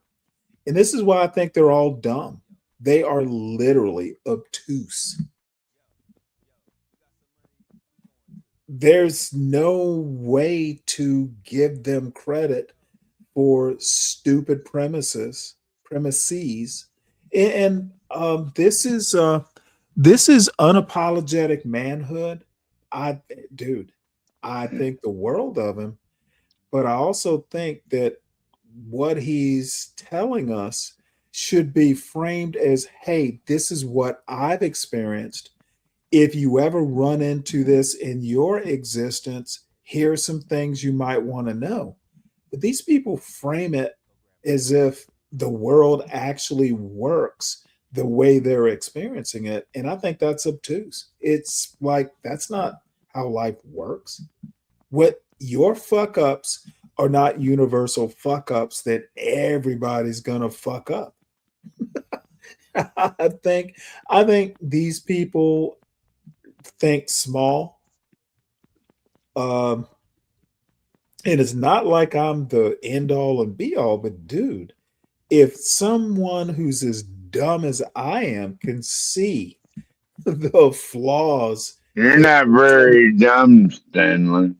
And this is why I think they're all dumb. They are literally obtuse. There's no way to give them credit for stupid premises. And this is unapologetic manhood. I think the world of him, but I also think that what he's telling us should be framed as, hey, this is what I've experienced. If you ever run into this in your existence, here are some things you might want to know. But these people frame it as if the world actually works the way they're experiencing it. And I think that's obtuse. It's like, that's not how life works. What your fuck ups are not universal fuck ups that everybody's gonna fuck up. I think these people think small. And it's not like I'm the end all and be all, but dude, if someone who's as dumb as I am can see the flaws. You're not very dumb, Stanley.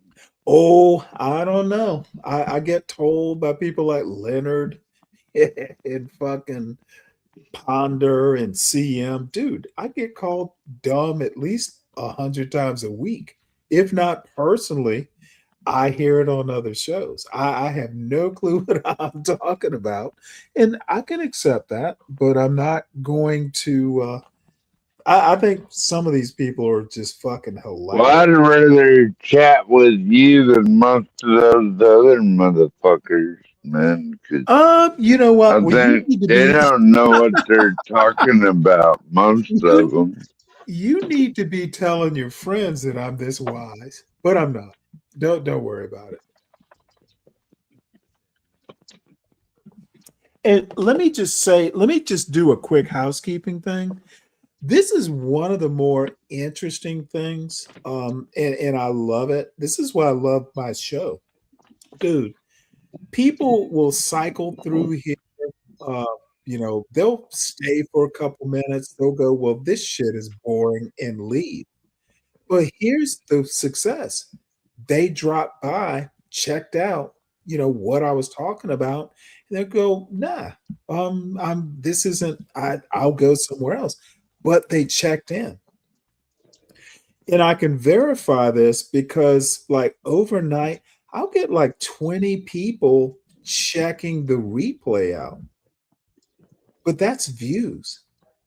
Oh, I don't know. I get told by people like Leonard and fucking Ponder and CM. Dude, I get called dumb at least 100 times a week. If not personally, I hear it on other shows. I have no clue what I'm talking about. And I can accept that, but I'm not going to I think some of these people are just fucking hilarious. Well, I'd rather chat with you than most of those other motherfuckers, man. 'Cause you know what? I Well, think they don't know what they're talking about, most of them. You need to be telling your friends that I'm this wise, but I'm not. Don't worry about it. And let me just do a quick housekeeping thing. This is one of the more interesting things, and I love it. This is why I love my show, dude. People will cycle through here. They'll stay for a couple minutes. They'll go, well, this shit is boring, and leave. But here's the success. They dropped by, checked out, what I was talking about, and they'll go, nah, this isn't, I'll go somewhere else. But they checked in. And I can verify this because like overnight, I'll get like 20 people checking the replay out. But that's views.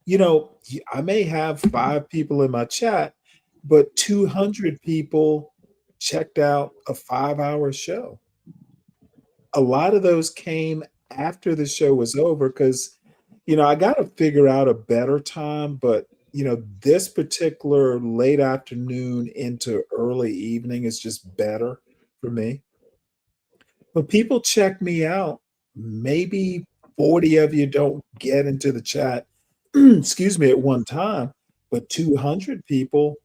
I may have 5 people in my chat, but 200 people checked out a 5-hour show. A lot of those came after the show was over because, I got to figure out a better time, but this particular late afternoon into early evening is just better for me. But people check me out. Maybe 40 of you don't get into the chat, excuse me, at one time, but 200 people,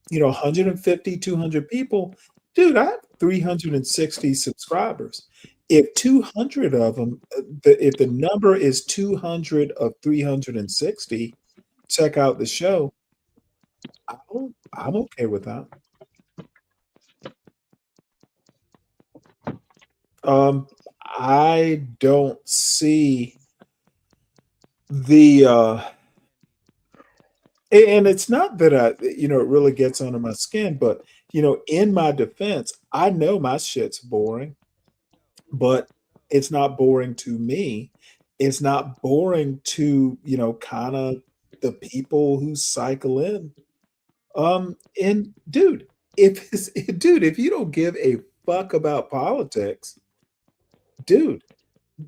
150, 200 people, dude, I have 360 subscribers. If 200 of them, if the number is 200 of 360, check out the show. I'm okay with that. I don't see the and it's not that it really gets under my skin, but in my defense, I know my shit's boring, but it's not boring to me. It's not boring to, kind of the people who cycle in. And dude, if you don't give a fuck about politics, dude,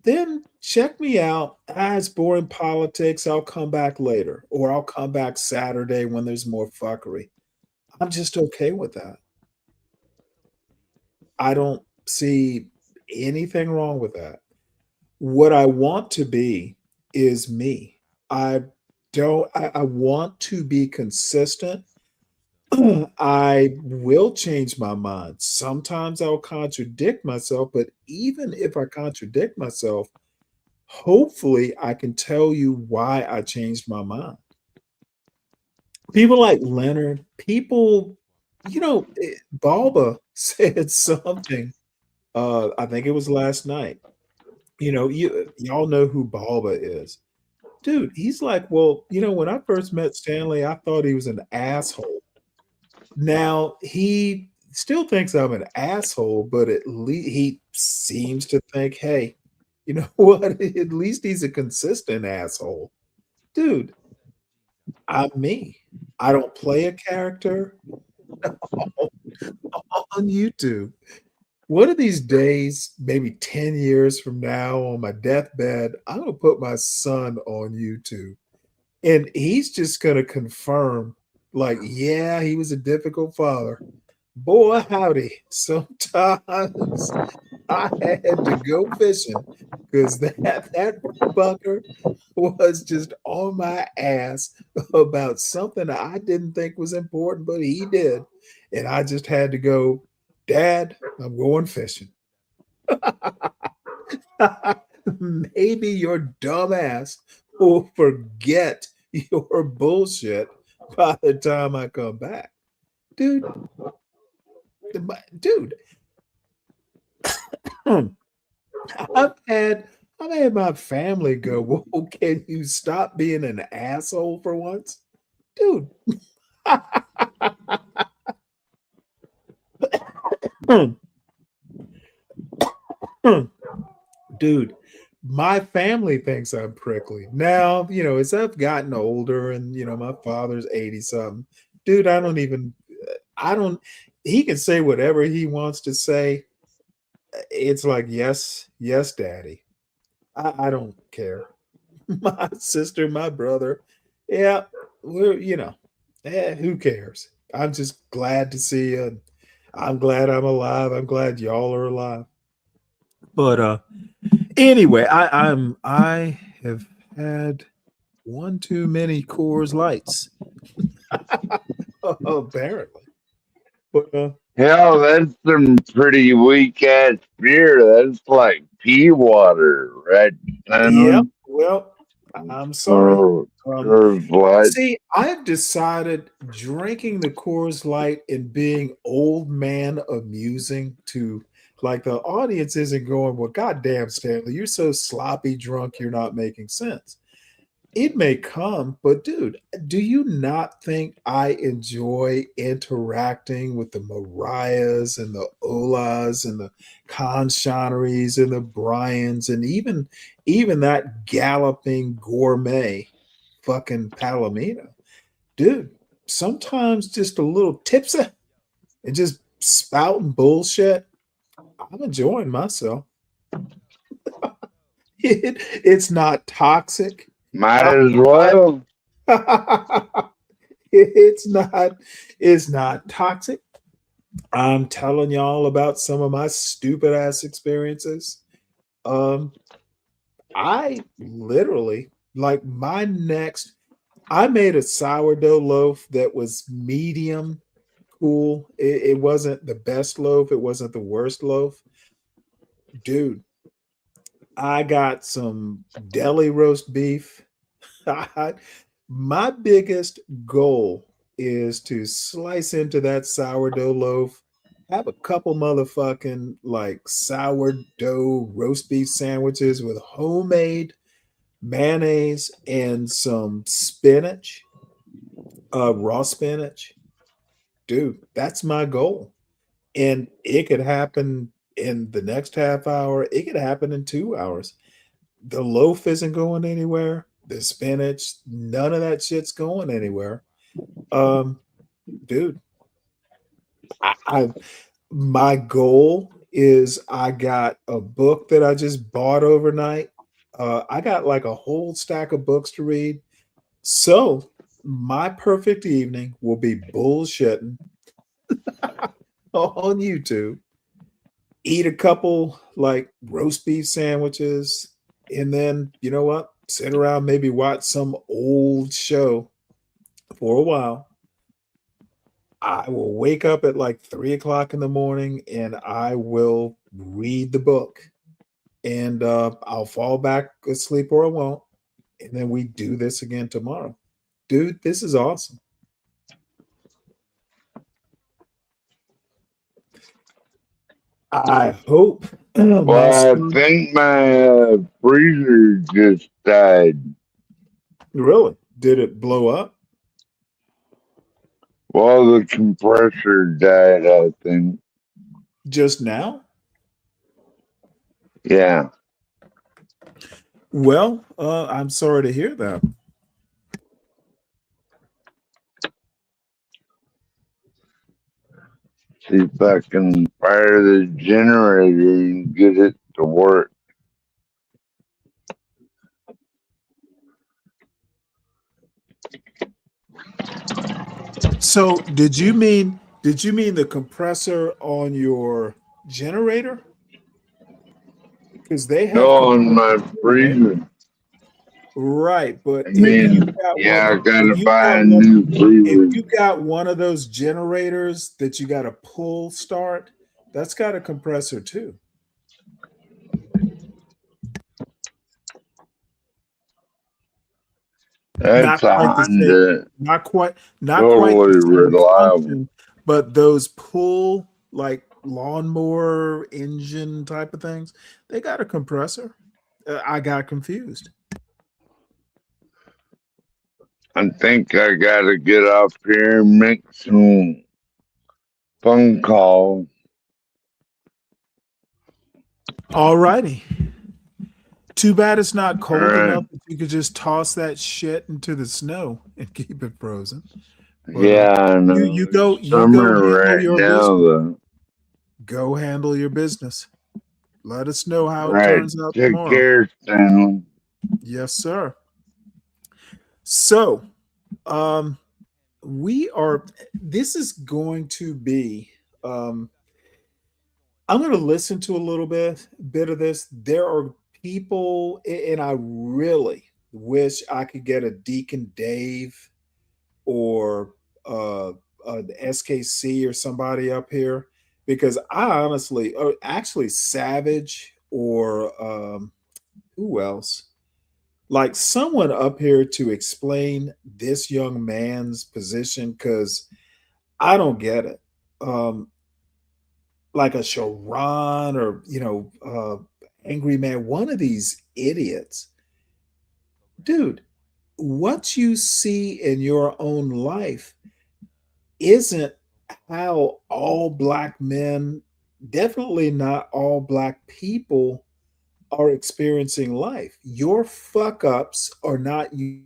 then check me out as boring politics. I'll come back later, or I'll come back Saturday when there's more fuckery. I'm just okay with that. I don't see anything wrong with that. What I want to be is me. I want to be consistent. I will change my mind. Sometimes I'll contradict myself, but even if I contradict myself, hopefully I can tell you why I changed my mind. People like Leonard, Balba said something. I think it was last night. Y'all know who Balba is. Dude, he's like, well, when I first met Stanley, I thought he was an asshole. Now, he still thinks I'm an asshole, but at least he seems to think, hey, you know what? At least he's a consistent asshole. Dude, I'm me. I don't play a character on YouTube. One of these days, maybe 10 years from now, on my deathbed, I'm going to put my son on YouTube. And he's just going to confirm, like, yeah, he was a difficult father. Boy, howdy. Sometimes I had to go fishing because that fucker was just on my ass about something I didn't think was important, but he did. And I just had to go, Dad, I'm going fishing. Maybe your dumb ass will forget your bullshit by the time I come back. Dude, I've had my family go, whoa, can you stop being an asshole for once? Dude. Dude, my family thinks I'm prickly. Now, as I've gotten older and, my father's 80 something, dude, he can say whatever he wants to say. It's like, yes, daddy. I don't care. My sister, my brother, yeah, who cares? I'm just glad to see you. I'm glad I'm alive. I'm glad y'all are alive. But anyway, I have had one too many Coors Lights. Apparently. But hell, that's some pretty weak ass beer. That's like pea water, right? Yep. Well, I'm sorry. See, I've decided drinking the Coors Light and being old man amusing to, like, the audience isn't going, well, goddamn, Stanley, you're so sloppy drunk, you're not making sense. It may come, but dude, do you not think I enjoy interacting with the Mariahs and the Olas and the Conchaneries and the Bryans and even that galloping gourmet fucking Palomino? Dude, sometimes just a little tipsy and just spouting bullshit. I'm enjoying myself. It's not toxic. Might as well. It's not, it's not toxic. I'm telling y'all about some of my stupid ass experiences. Um, I literally like my next. I made a sourdough loaf that was medium cool. It wasn't the best loaf. It wasn't the worst loaf, dude. I got some deli roast beef. My biggest goal is to slice into that sourdough loaf, have a couple motherfucking like sourdough roast beef sandwiches with homemade mayonnaise and some spinach, raw spinach. Dude, that's my goal. And it could happen in the next half hour, it could happen in 2 hours. The loaf isn't going anywhere. The spinach, none of that shit's going anywhere. Um, dude, I my goal is I got a book that I just bought overnight. I got like a whole stack of books to read. So my perfect evening will be bullshitting on YouTube, eat a couple like roast beef sandwiches, and then you know what? Sit around, maybe watch some old show for a while. I will wake up at like 3 o'clock in the morning and I will read the book. And I'll fall back asleep or I won't. And then we do this again tomorrow. Dude, this is awesome. I hope. Well, I think my freezer just died. Really? Did it blow up? Well, the compressor died, I think. Just now? Yeah. Well, I'm sorry to hear that. See if I can fire the generator and get it to work. So did you mean the compressor on your generator? Because they have on my freezer. Right, but I mean, I gotta buy a new freezer. if you got one of those generators that you got to pull start, that's got a compressor too. That's a Honda. Not quite Totally the same reliable. function, but those pull like lawnmower engine type of things, they got a compressor. I got confused. I think I gotta get off here and make some phone calls. All righty. Too bad it's not cold All right. enough that you could just toss that shit into the snow and keep it frozen. But, Yeah, I know. you go Summer handle right your now, business. though. Go handle your business. Let us know how it Right. turns out Take tomorrow. care, Stanley. Yes, sir. So, this is going to be, I'm going to listen to a little bit of this. There are people, and I really wish I could get a Deacon Dave or the SKC or somebody up here, because I honestly, or actually Savage or who else? Like someone up here to explain this young man's position, because I don't get it. Like a Sharon or Angry Man, one of these idiots, dude. What you see in your own life isn't how all black men, definitely not all black people, are experiencing life. Your fuck ups are not you.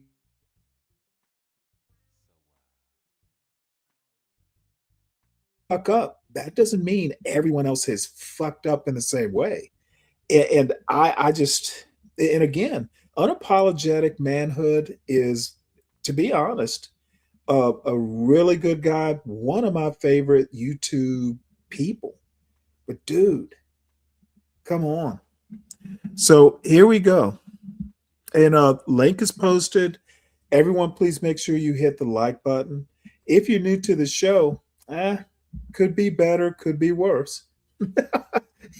Fuck up. That doesn't mean everyone else has fucked up in the same way. And I just, and again, unapologetic manhood is to be honest, a really good guy, one of my favorite YouTube people. But dude, come on. So here we go. And link is posted. Everyone, please make sure you hit the like button. If you're new to the show, could be better, could be worse.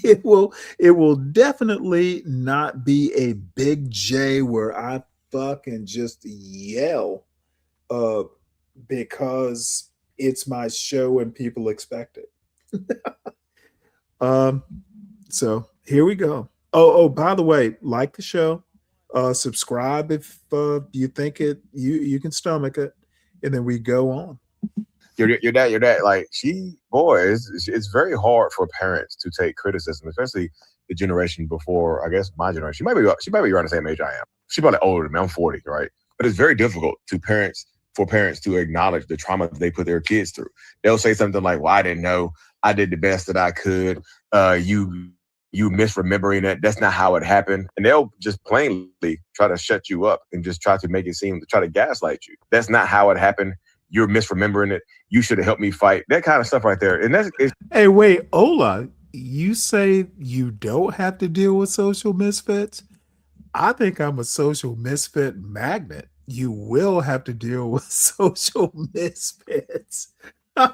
It will definitely not be a big J where I fucking just yell because it's my show and people expect it. So here we go. Oh, by the way, like the show, subscribe if you think you can stomach it, and then we go on. Your dad, like it's very hard for parents to take criticism, especially the generation before, I guess, my generation. She might be around the same age I am. She's probably older than me. I'm 40, right? But it's very difficult for parents to acknowledge the trauma that they put their kids through. They'll say something like, well, I didn't know. I did the best that I could. You misremembering it. That's not how it happened. And they'll just plainly try to shut you up and just try to make it seem, try to gaslight you. That's not how it happened. You're misremembering it. You should have helped me fight. That kind of stuff right there. And hey, wait, Ola, you say you don't have to deal with social misfits? I think I'm a social misfit magnet. You will have to deal with social misfits. I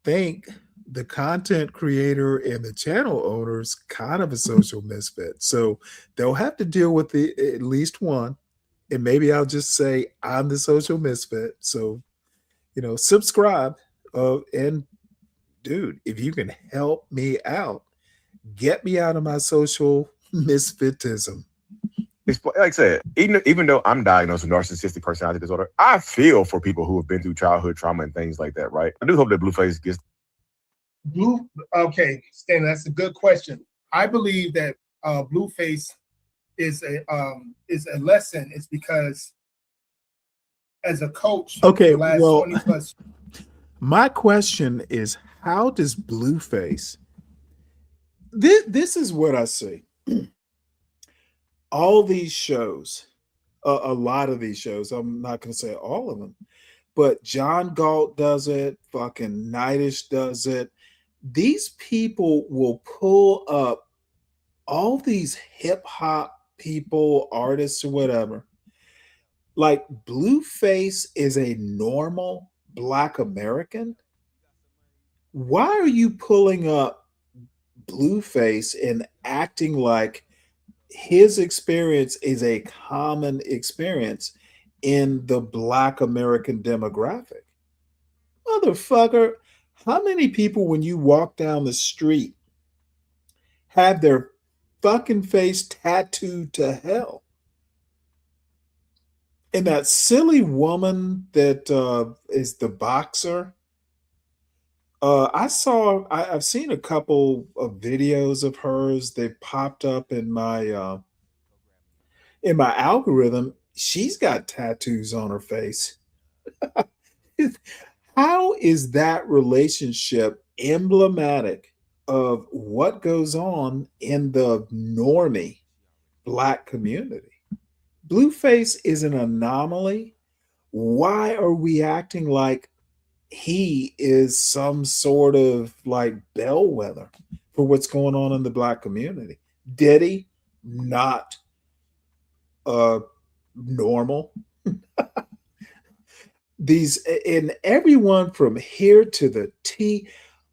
think the content creator and the channel owner's kind of a social misfit. So they'll have to deal with at least one. And maybe I'll just say I'm the social misfit. So, subscribe. And dude, if you can help me out, get me out of my social misfitism. Like I said, even though I'm diagnosed with narcissistic personality disorder, I feel for people who have been through childhood trauma and things like that, right? I do hope that Blueface gets Okay, Stanley, that's a good question. I believe that Blueface is a lesson. It's because as a coach, okay, the last well, 20 plus. My question is, how does Blueface? This is what I see. All these shows, a lot of these shows, I'm not going to say all of them, but John Galt does it, fucking Nightish does it. These people will pull up all these hip hop people, artists, or whatever. Like Blueface is a normal Black American. Why are you pulling up Blueface and acting like his experience is a common experience in the Black American demographic? Motherfucker, how many people when you walk down the street have their fucking face tattooed to hell? And that silly woman that is the boxer, I've seen a couple of videos of hers. They popped up in my algorithm. She's got tattoos on her face. How is that relationship emblematic of what goes on in the normie Black community? Blueface is an anomaly. Why are we acting like he is some sort of like bellwether for what's going on in the Black community? Did he not normal? These, and everyone from here to the T,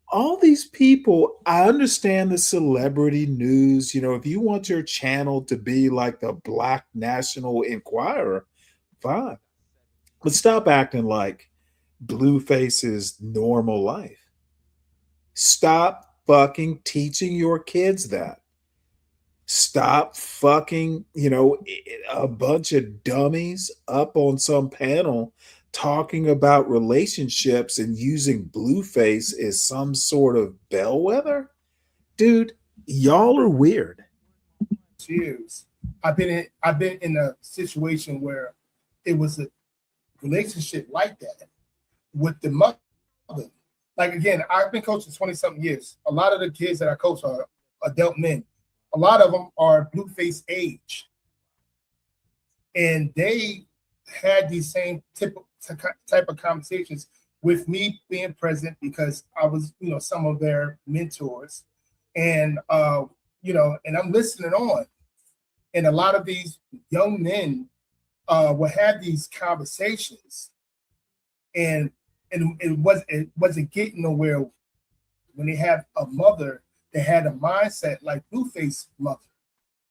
all these people, I understand the celebrity news. If you want your channel to be like the Black National Enquirer, fine. But stop acting like Blueface's normal life. Stop fucking teaching your kids that. Stop fucking, a bunch of dummies up on some panel talking about relationships and using Blueface as some sort of bellwether. Dude, y'all are weird. Years. I've been in a situation where it was a relationship like that with the mother. Like, again, I've been coaching 20-something years. A lot of the kids that I coach are adult men. A lot of them are Blueface age. And they had these same type of conversations with me being present because I was, some of their mentors. And, and I'm listening on. And a lot of these young men will have these conversations, and it wasn't getting nowhere when they have a mother that had a mindset like Blueface mother.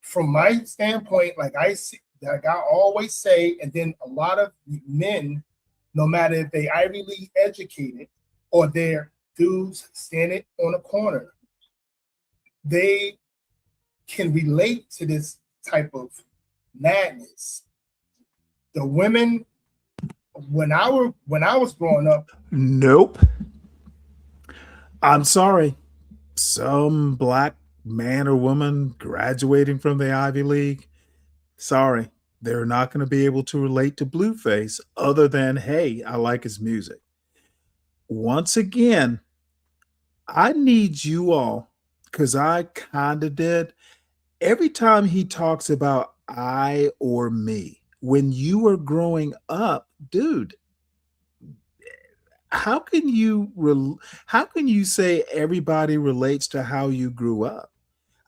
From my standpoint, like I always say, and then a lot of men, no matter if they Ivy League educated or they're dudes standing on a corner, they can relate to this type of madness. The women, when I was growing up, Nope. I'm sorry. Some black man or woman graduating from the Ivy League, sorry, they're not going to be able to relate to Blueface other than, hey, I like his music. Once again, I need you all, because I kind of did. Every time he talks about I or me, when you were growing up, dude, how can you say everybody relates to how you grew up?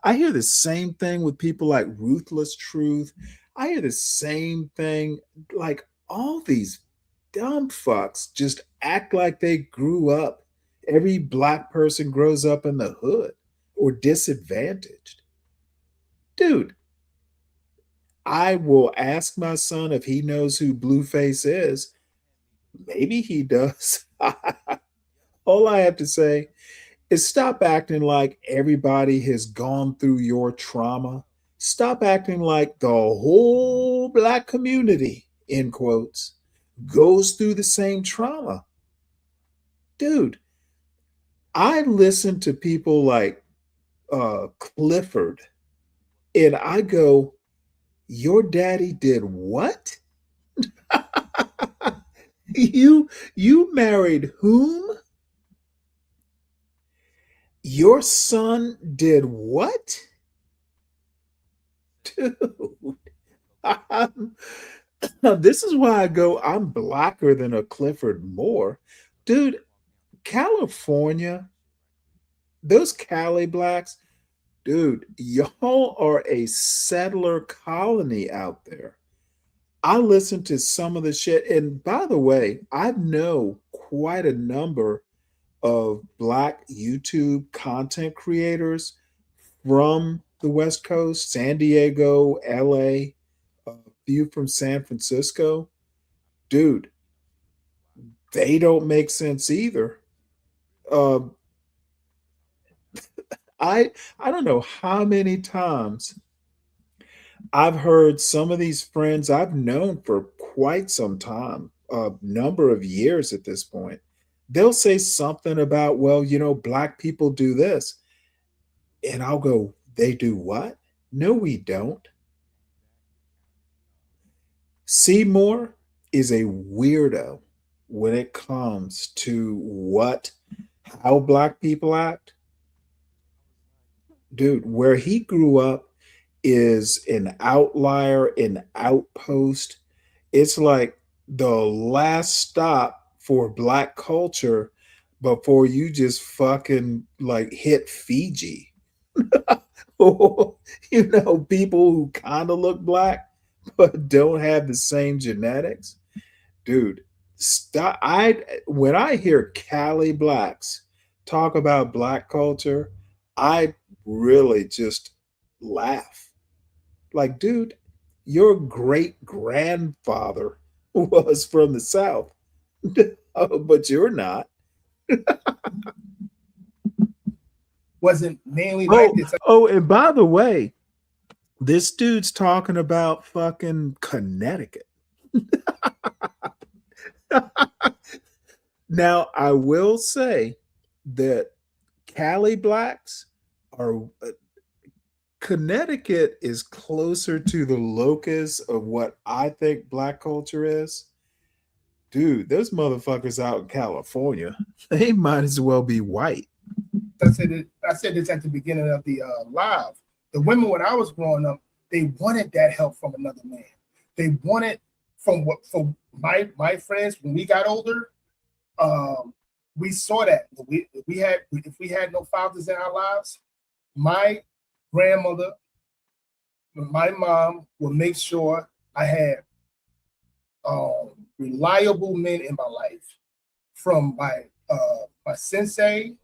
I hear the same thing with people like Ruthless Truth. I hear the same thing, like all these dumb fucks just act like they grew up. Every black person grows up in the hood or disadvantaged. Dude, I will ask my son if he knows who Blueface is. Maybe he does. All I have to say is stop acting like everybody has gone through your trauma. Stop acting like the whole black community, in quotes, goes through the same trauma. Dude, I listen to people like Clifford, and I go, your daddy did what? You married whom? Your son did what? Dude, this is why I go, I'm blacker than a Clifford Moore. Dude, California, those Cali blacks, dude, y'all are a settler colony out there. I listen to some of the shit. And by the way, I know quite a number of black YouTube content creators from the West Coast, San Diego, LA, a few from San Francisco. Dude, they don't make sense either. Uh, I don't know how many times I've heard some of these friends I've known for quite some time, a number of years at this point. They'll say something about, well, black people do this. And I'll go, they do what? No, we don't. Seymour is a weirdo when it comes to how black people act. Dude, where he grew up is an outlier, an outpost. It's like the last stop for black culture before you just fucking like hit Fiji. Or, people who kind of look black but don't have the same genetics. Dude, stop. When I hear Cali blacks talk about black culture, I really just laugh. Like, dude, your great grandfather was from the South, but you're not. Wasn't mainly like this. Oh, and by the way, this dude's talking about fucking Connecticut. Now, I will say that Cali blacks are Connecticut is closer to the locus of what I think black culture is. Dude, those motherfuckers out in California, they might as well be white. I said this at the beginning of the live. The women when I was growing up, they wanted that help from another man. They wanted from my friends when we got older. We saw that if we had no fathers in our lives, my grandmother, my mom would make sure I had reliable men in my life, from my sensei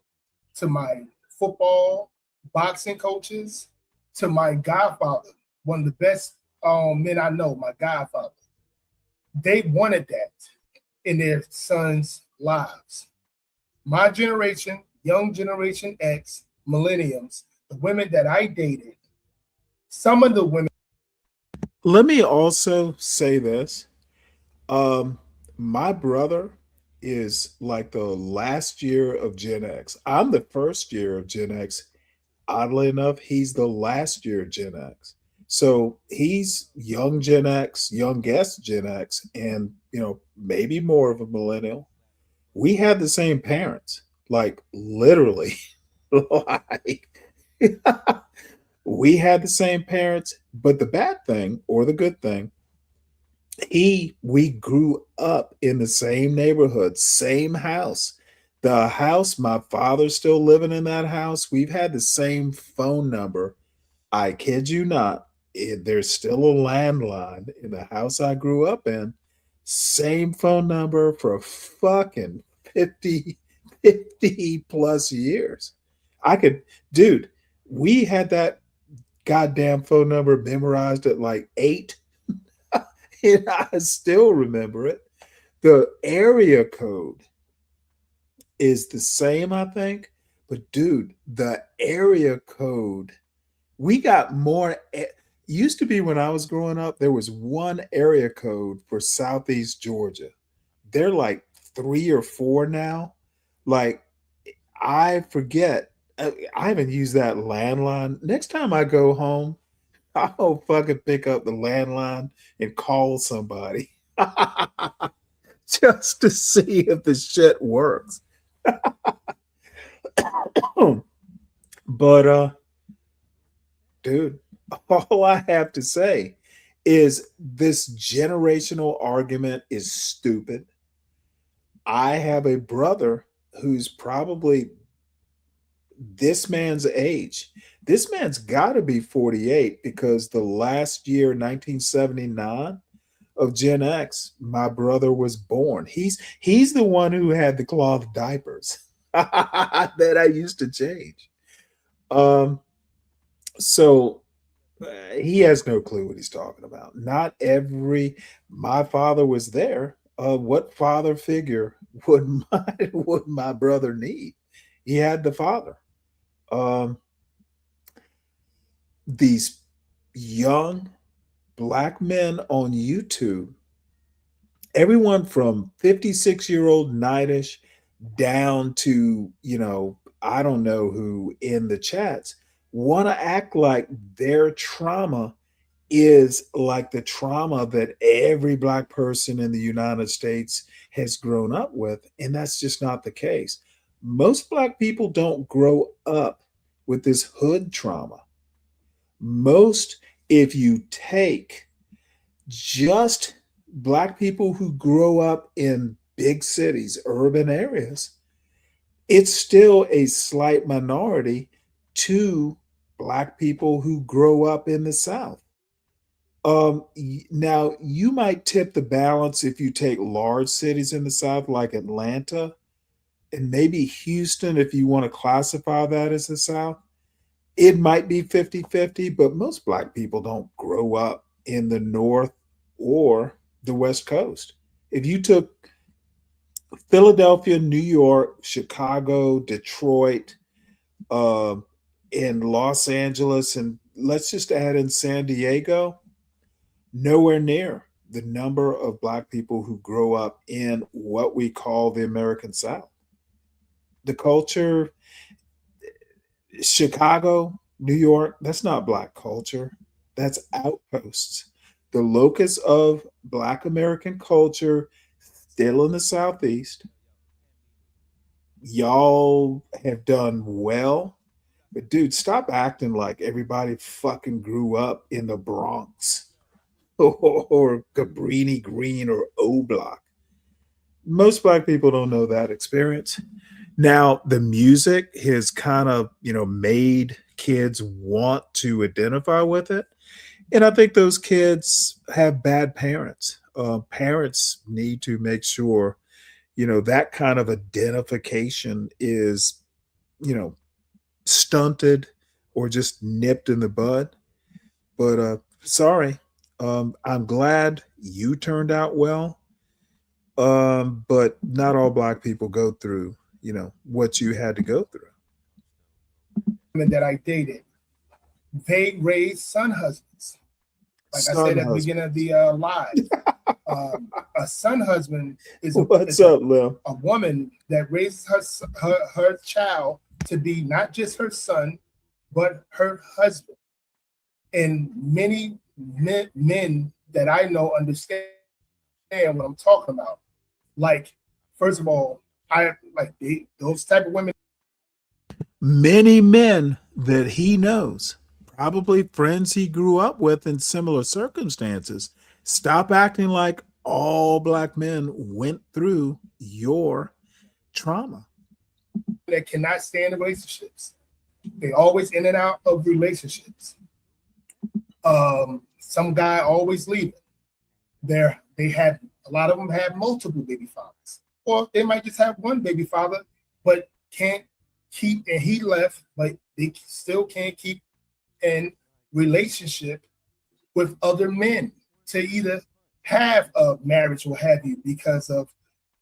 to my football, boxing coaches, to my godfather, one of the best men I know, my godfather. They wanted that in their sons' lives. My generation, young generation X, millenniums, the women that I dated, some of the women. Let me also say this. My brother is like the last year of Gen X. I'm the first year of Gen X. Oddly enough, he's the last year of Gen X. So he's young Gen X, youngest Gen X, and maybe more of a millennial. We had the same parents, like literally. Like we had the same parents, but the bad thing or the good thing, we grew up in the same neighborhood, same house. The house, my father's still living in that house. We've had the same phone number. I kid you not. There's still a landline in the house I grew up in. Same phone number for fucking 50 plus years. Dude, we had that goddamn phone number memorized at like 8. And I still remember it. The area code is the same, I think. But dude, the area code, we got more. Used to be when I was growing up, there was one area code for Southeast Georgia. They're like 3 or 4 now. Like, I forget. I haven't used that landline. Next time I go home, I'll fucking pick up the landline and call somebody just to see if the shit works. But dude, all I have to say is this generational argument is stupid. I have a brother who's probably this man's age. This man's got to be 48 because the last year, 1979, of Gen X, my brother was born. He's the one who had the cloth diapers that I used to change. So he has no clue what he's talking about. My father was there. What father figure would my brother need? He had the father. These young Black men on YouTube, everyone from 56-year-old Nightish down to, I don't know who in the chats, want to act like their trauma is like the trauma that every Black person in the United States has grown up with. And that's just not the case. Most Black people don't grow up with this hood trauma. If you take just Black people who grow up in big cities, urban areas, it's still a slight minority to Black people who grow up in the South. Now, you might tip the balance if you take large cities in the South like Atlanta and maybe Houston, if you want to classify that as the South. It might be 50-50, but most Black people don't grow up in the North or the West Coast. If you took Philadelphia, New York, Chicago, Detroit, in Los Angeles, and let's just add in San Diego, nowhere near the number of Black people who grow up in what we call the American South. The culture, Chicago, New York, that's not Black culture. That's outposts. The locus of Black American culture, still in the Southeast. Y'all have done well. But dude, stop acting like everybody fucking grew up in the Bronx. or Cabrini Green or O Block. Most black people don't know that experience. Now, the music has kind of, made kids want to identify with it. And I think those kids have bad parents. Parents need to make sure, that kind of identification is, stunted or just nipped in the bud. But sorry, I'm glad you turned out well. But not all black people go through, what you had to go through. Women that I dated, they raised son husbands. Like I said at the beginning of the live, a son husband is a woman that raises her child to be not just her son, but her husband. And many men that I know understand what I'm talking about. Like, first of all, those type of women. Many men that he knows, probably friends he grew up with in similar circumstances, stop acting like all black men went through your trauma. That cannot stand in relationships. They always in and out of relationships. Some guy always leaving. A lot of them have multiple baby fathers, or they might just have one baby father, but can't keep, and he left, but they still can't keep in relationship with other men to either have a marriage or have you because of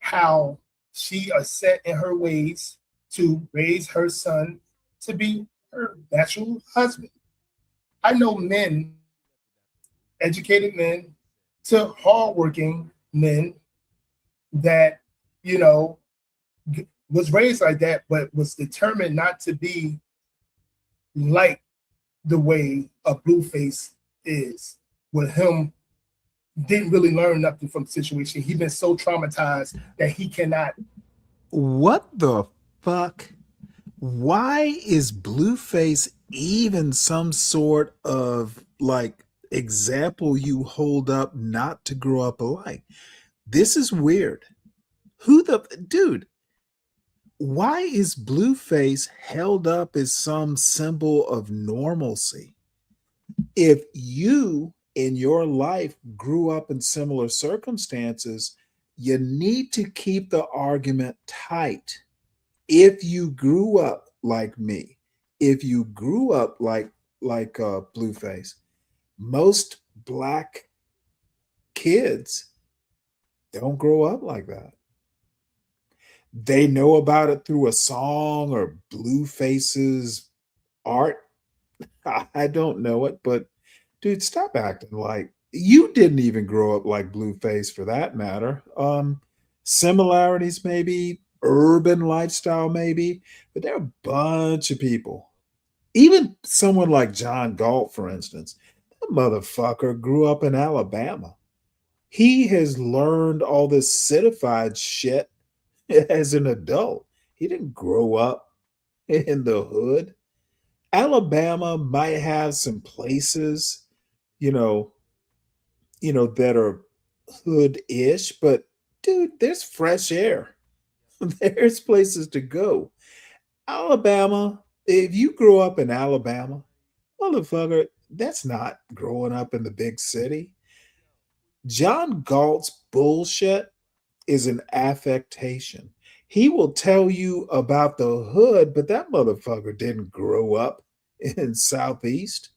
how she is set in her ways to raise her son to be her natural husband. I know men, educated men, to hardworking men that, was raised like that, but was determined not to be like the way a Blueface is. With him, didn't really learn nothing from the situation. He's been so traumatized that he cannot. What the fuck? Why is Blueface even some sort of example you hold up not to grow up alike? This is weird. Dude, why is Blueface held up as some symbol of normalcy? If you in your life grew up in similar circumstances, you need to keep the argument tight. If you grew up like me, if you grew up like Blueface, most black kids don't grow up like that. They know about it through a song or Blueface's art. I don't know it, but dude, stop acting like you didn't even grow up like Blueface for that matter. Similarities maybe, urban lifestyle maybe, but there are a bunch of people. Even someone like John Galt, for instance, that motherfucker grew up in Alabama. He has learned all this citified shit as an adult. He didn't grow up in the hood. Alabama might have some places, that are hood-ish, but dude, there's fresh air. There's places to go. Alabama, if you grew up in Alabama, motherfucker, that's not growing up in the big city. John Galt's bullshit is an affectation. He will tell you about the hood, but that motherfucker didn't grow up in Southeast.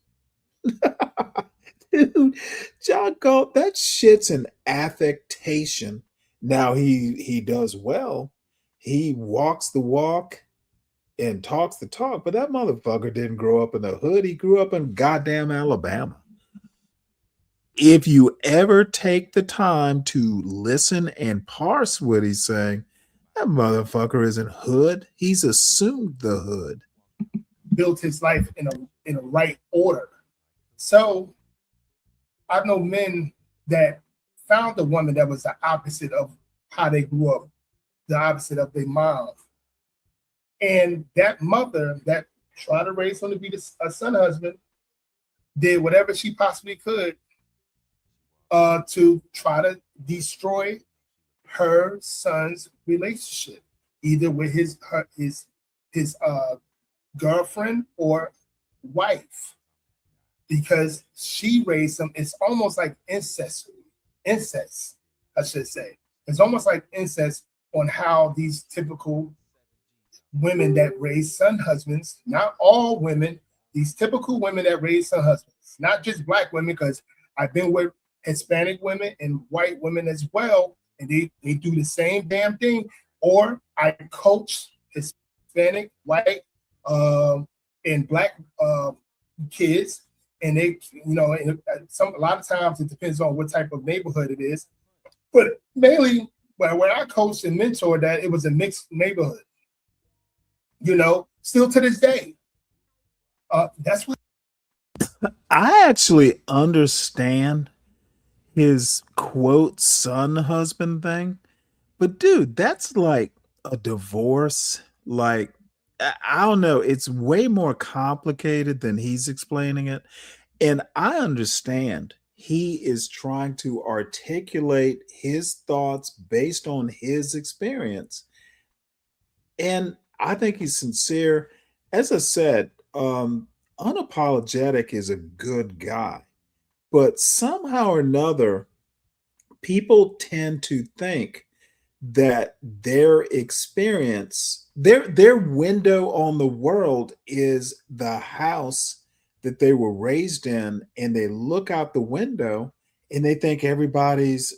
Dude, John Galt, that shit's an affectation. Now he does well. He walks the walk and talks the talk, but that motherfucker didn't grow up in the hood. He grew up in goddamn Alabama. If you ever take the time to listen and parse what he's saying, that motherfucker isn't hood. He's assumed the hood. Built his life in a right order. So I know men that found a woman that was the opposite of how they grew up, the opposite of their mom. And that mother that tried to raise him to be a son husband did whatever she possibly could to try to destroy her son's relationship, either with his girlfriend or wife, because she raised him. It's almost like incest, I should say. It's almost like incest on how these typical women that raise son husbands, not all women, these typical women that raise son husbands, not just black women, because I've been with Hispanic women and white women as well, and they do the same damn thing. Or I coach Hispanic, white, and black kids, and they, and a lot of times it depends on what type of neighborhood it is, but mainly when I coached and mentored that, it was a mixed neighborhood. Still to this day, that's what I actually understand his quote son husband thing, but dude, that's like a divorce. Like, I don't know. It's way more complicated than he's explaining it. And I understand he is trying to articulate his thoughts based on his experience. And I think he's sincere. As I said, unapologetic is a good guy, but somehow or another, people tend to think that their experience, their window on the world is the house that they were raised in, and they look out the window and they think everybody's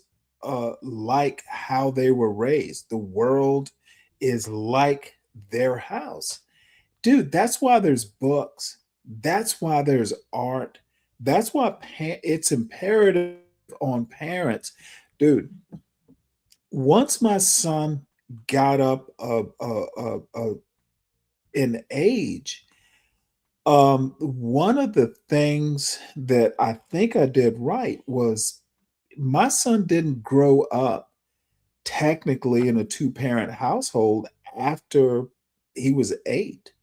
like how they were raised. The world is like their house. Dude, that's why there's books. That's why there's art. That's why it's imperative on parents. Dude, once my son got up in age, one of the things that I think I did right was my son didn't grow up technically in a two-parent household after he was 8.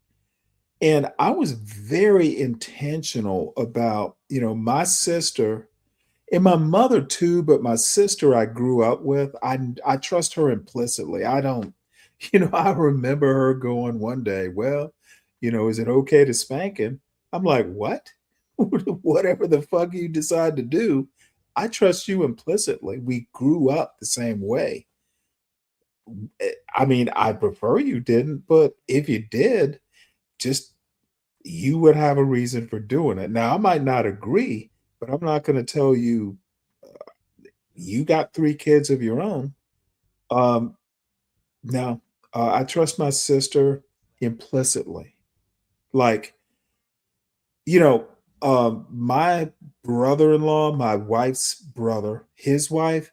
And I was very intentional about, my sister and my mother too, but my sister I grew up with, I trust her implicitly. I don't, I remember her going one day, well, is it okay to spank him? I'm like, what? Whatever the fuck you decide to do, I trust you implicitly. We grew up the same way. I mean, I prefer you didn't, but if you did, just you would have a reason for doing it. Now, I might not agree, but I'm not going to tell you you got 3 kids of your own. No, I trust my sister implicitly. Like, my brother-in-law, my wife's brother, his wife,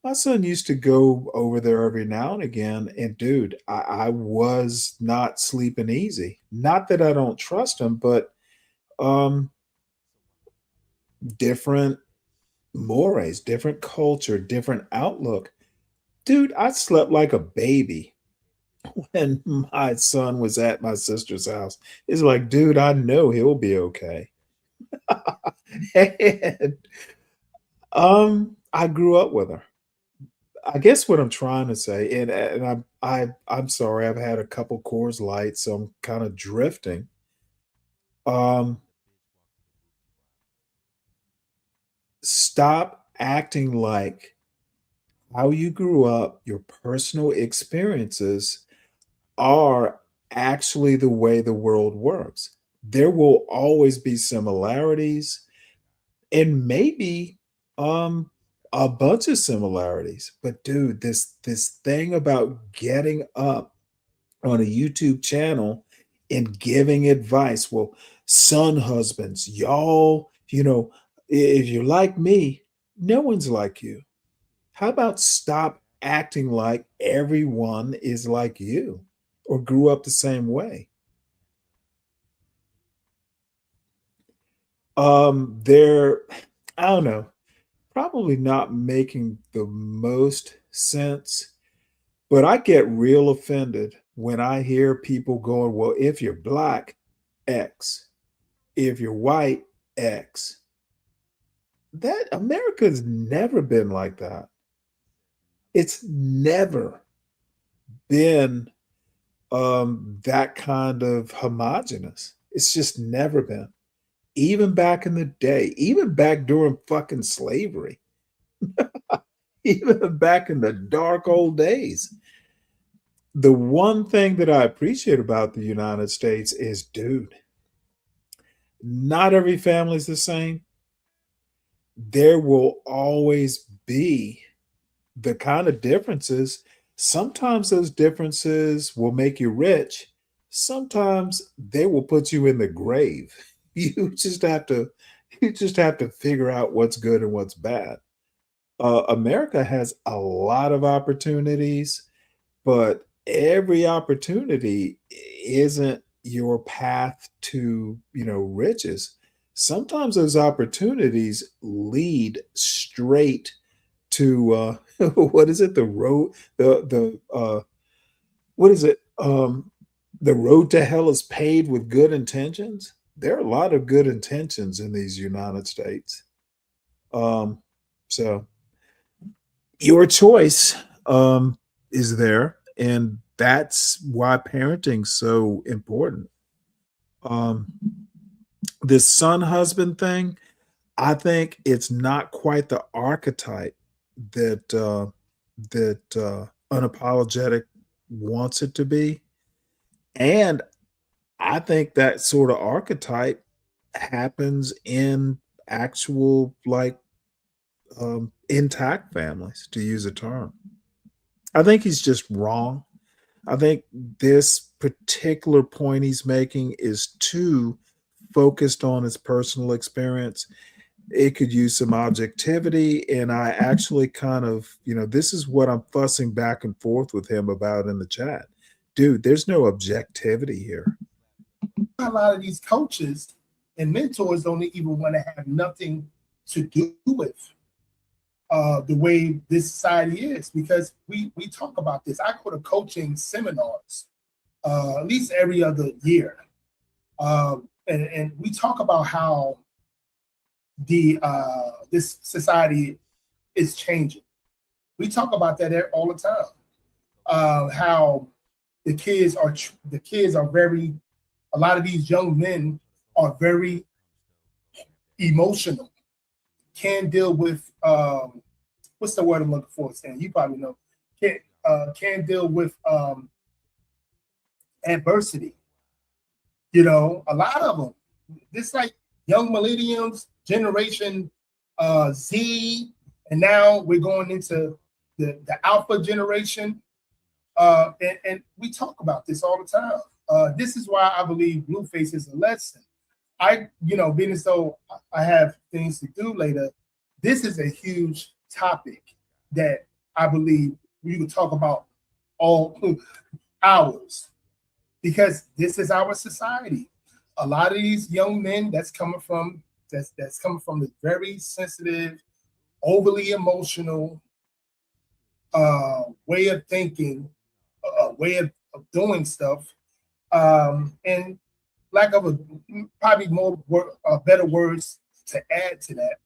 my son used to go over there every now and again. And dude, I was not sleeping easy. Not that I don't trust him, but um, different mores, different culture, different outlook. Dude, I slept like a baby when my son was at my sister's house. It's like, dude, I know he'll be okay. And I grew up with her. I guess what I'm trying to say, and I'm sorry, I've had a couple Coors Lights, so I'm kind of drifting. Um, Stop acting like how you grew up, your personal experiences are actually the way the world works. There will always be similarities and maybe um a bunch of similarities. But dude, this thing about getting up on a YouTube channel and giving advice, well, son husbands, y'all, if you're like me, no one's like you. How about stop acting like everyone is like you or grew up the same way? They're, I don't know, probably not making the most sense, but I get real offended when I hear people going, well, if you're black, X, if you're white, X. that America's never been like that. It's never been that kind of homogenous. It's just never been. Even back in the day, even back during fucking slavery, even back in the dark old days. The one thing that I appreciate about the United States is, dude, not every family's the same. There will always be the kind of differences. Sometimes those differences will make you rich. Sometimes they will put you in the grave. You just have to figure out what's good and what's bad. America has a lot of opportunities, but every opportunity isn't your path to, riches. Sometimes those opportunities lead straight to what is it? The road, what is it? The road to hell is paved with good intentions. There are a lot of good intentions in these United States. So your choice is there, and that's why parenting's so important. Um, this son husband thing, I think it's not quite the archetype that unapologetic wants it to be, and I think that sort of archetype happens in actual intact families, to use a term. I think he's just wrong. I think this particular point he's making is too focused on his personal experience. It could use some objectivity. And I actually kind of, this is what I'm fussing back and forth with him about in the chat. Dude, there's no objectivity here. A lot of these coaches and mentors don't even want to have nothing to do with the way this society is, because we talk about this. I go to coaching seminars at least every other year, and we talk about how this society is changing. We talk about that all the time. How the kids are very. A lot of these young men are very emotional. Can't deal with what's the word I'm looking for, Stan? You probably know. Can't deal with adversity. A lot of them. This like young millenniums, generation Z, and now we're going into the alpha generation. And we talk about this all the time. This is why I believe Blueface is a lesson. Being as though I have things to do later, this is a huge topic that I believe we would talk about all hours, because this is our society. A lot of these young men that's coming from the very sensitive, overly emotional way of thinking, way of doing stuff, and lack of probably better words to add to that.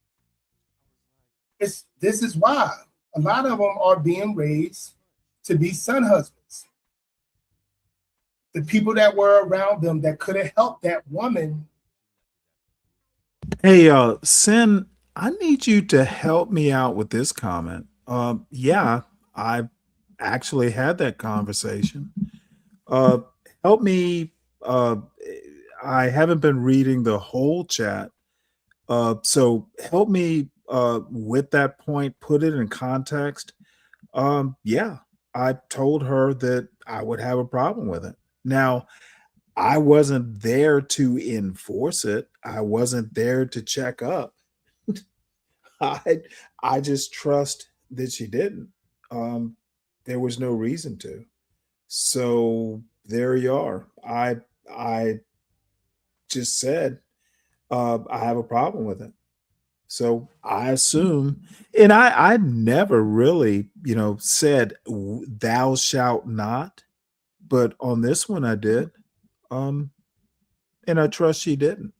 This is why a lot of them are being raised to be son husbands. The people that were around them that could have helped that woman. Hey, Sin, I need you to help me out with this comment. Yeah, I actually had that conversation. Help me. I haven't been reading the whole chat. So help me with that point, put it in context. Yeah, I told her that I would have a problem with it. Now, I wasn't there to enforce it. I wasn't there to check up. I just trust that she didn't. There was no reason to. So there you are. I just said I have a problem with it. So I assume, and I never really, said thou shalt not, but on this one I did. And I trust she didn't.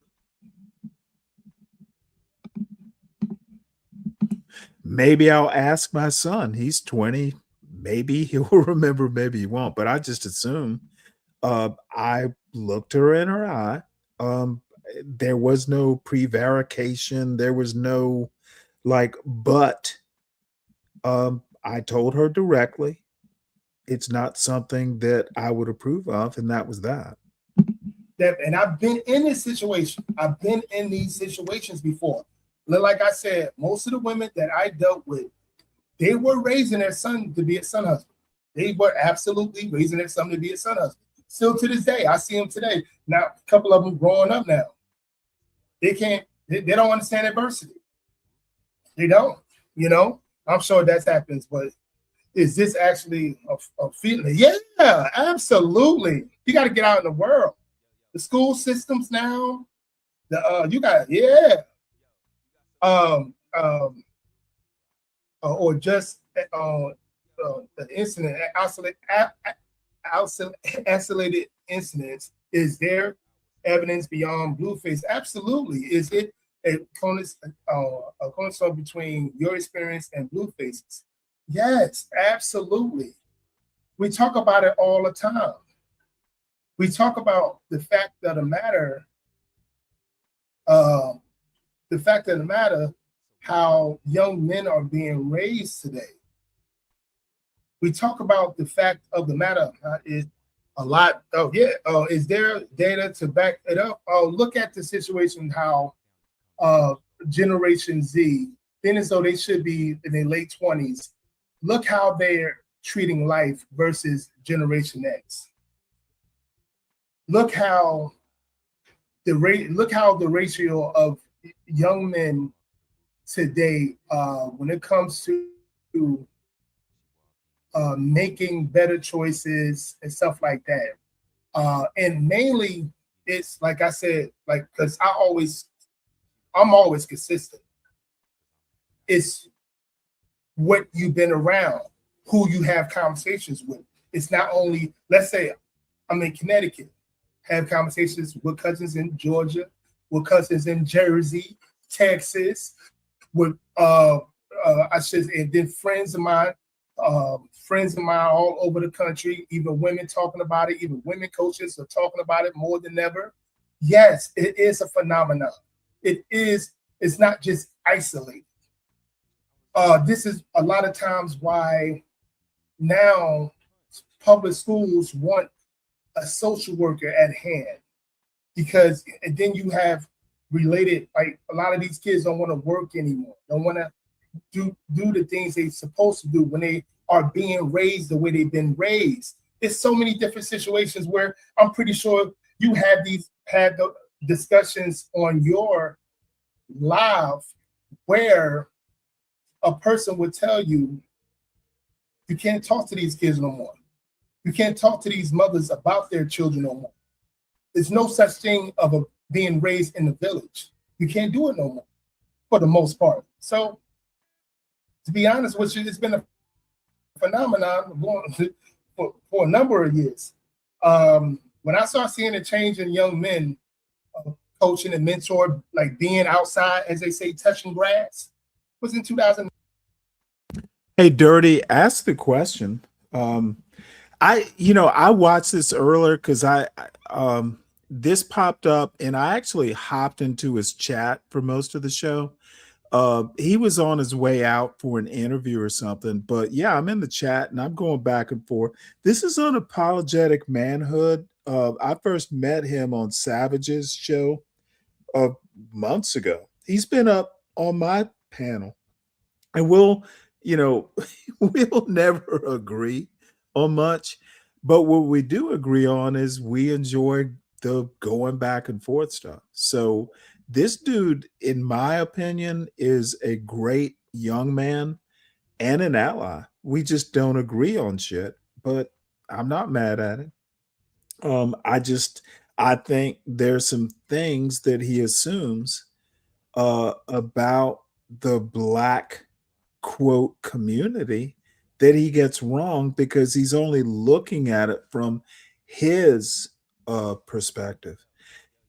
maybe I'll ask my son. He's 20. Maybe he'll remember, maybe he won't. But I just assume I looked her in her eye. There was no prevarication. There was no but I told her directly, it's not something that I would approve of, and that was that. And I've been in this situation. I've been in these situations before. Like I said, most of the women that I dealt with, they were raising their son to be a son husband. They were absolutely raising their son to be a son husband. Still to this day, I see them today. Now, a couple of them growing up now. They don't understand adversity. They don't, I'm sure that happens, but is this actually a feeling? Yeah, absolutely. You got to get out in the world. The school systems now, or just the incident, isolated incidents. Is there evidence beyond blueface? Absolutely. Is it a cornerstone between your experience and bluefaces? Yes, absolutely. We talk about it all the time. We talk about the fact of the matter, how young men are being raised today. We talk about the fact of the matter is a lot. Is there data to back it up? Look at the situation how Generation Z, then as though they should be in their late 20s. Look how they're treating life versus Generation X. Look how the ratio of young men today, when it comes to making better choices and stuff like that. And mainly, it's like I said, because I'm always consistent. It's what you've been around, who you have conversations with. It's not only, let's say I'm in Connecticut, have conversations with cousins in Georgia, with cousins in Jersey, Texas, with and then friends of mine all over the country, even women talking about it, even women coaches are talking about it more than ever. Yes, it is a phenomenon. It's not just isolated. This is a lot of times why now public schools want a social worker at hand, because and then you have related, like a lot of these kids don't want to work anymore, don't want to do the things they're supposed to do when they are being raised the way they've been raised. There's so many different situations where I'm pretty sure you had the discussions on your live where a person would tell you, you can't talk to these kids no more. You can't talk to these mothers about their children no more. There's no such thing of being raised in the village. You can't do it no more, for the most part. So, to be honest with you, it's been a phenomenon going for a number of years. When I started seeing a change in young men, coaching and mentor, like being outside, as they say, touching grass, was in 2000. Hey, Dirty, ask the question. I watched this earlier because this popped up and I actually hopped into his chat for most of the show. He was on his way out for an interview or something, but yeah, I'm in the chat and I'm going back and forth. This is Unapologetic Manhood. I first met him on Savage's show months ago. He's been up on my panel, and we'll never agree on much, but what we do agree on is we enjoy the going back and forth stuff. So this dude, in my opinion, is a great young man and an ally. We just don't agree on shit, but I'm not mad at it. I think there's some things that he assumes about the Black quote community that he gets wrong because he's only looking at it from his perspective.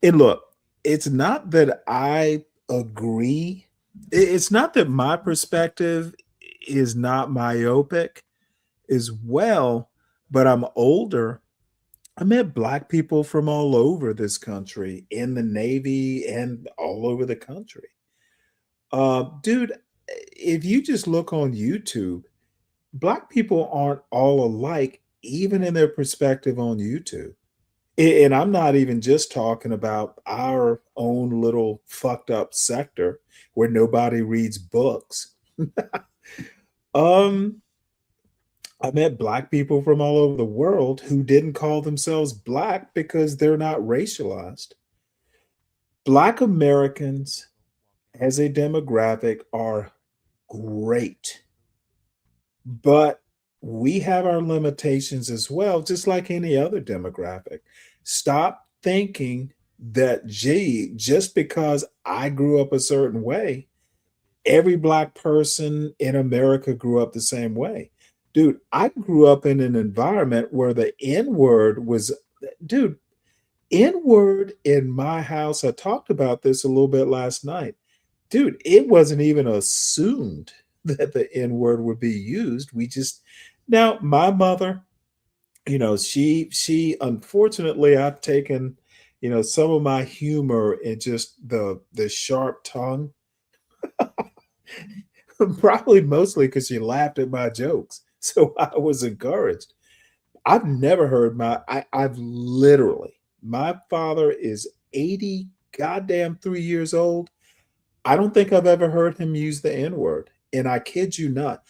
And look, it's not that I agree It's not that my perspective is not myopic as well, but I'm older. I met Black people from all over this country, in the Navy and all over the country. Dude, if you just look on YouTube, Black people aren't all alike, even in their perspective on YouTube. And I'm not even just talking about our own little fucked up sector where nobody reads books. um, I met Black people from all over the world who didn't call themselves Black because they're not racialized. Black Americans as a demographic are great, but we have our limitations as well, just like any other demographic. Stop thinking that, gee, just because I grew up a certain way, every Black person in America grew up the same way. Dude, I grew up in an environment where the N word was, dude, N word in my house. I talked about this a little bit last night. Dude, it wasn't even assumed that the N word would be used. We just, now my mother, she unfortunately, I've taken, some of my humor and just the sharp tongue, probably mostly because she laughed at my jokes. So I was encouraged. I've never heard I've literally, my father is 80 goddamn 3 years old. I don't think I've ever heard him use the N word. And I kid you not,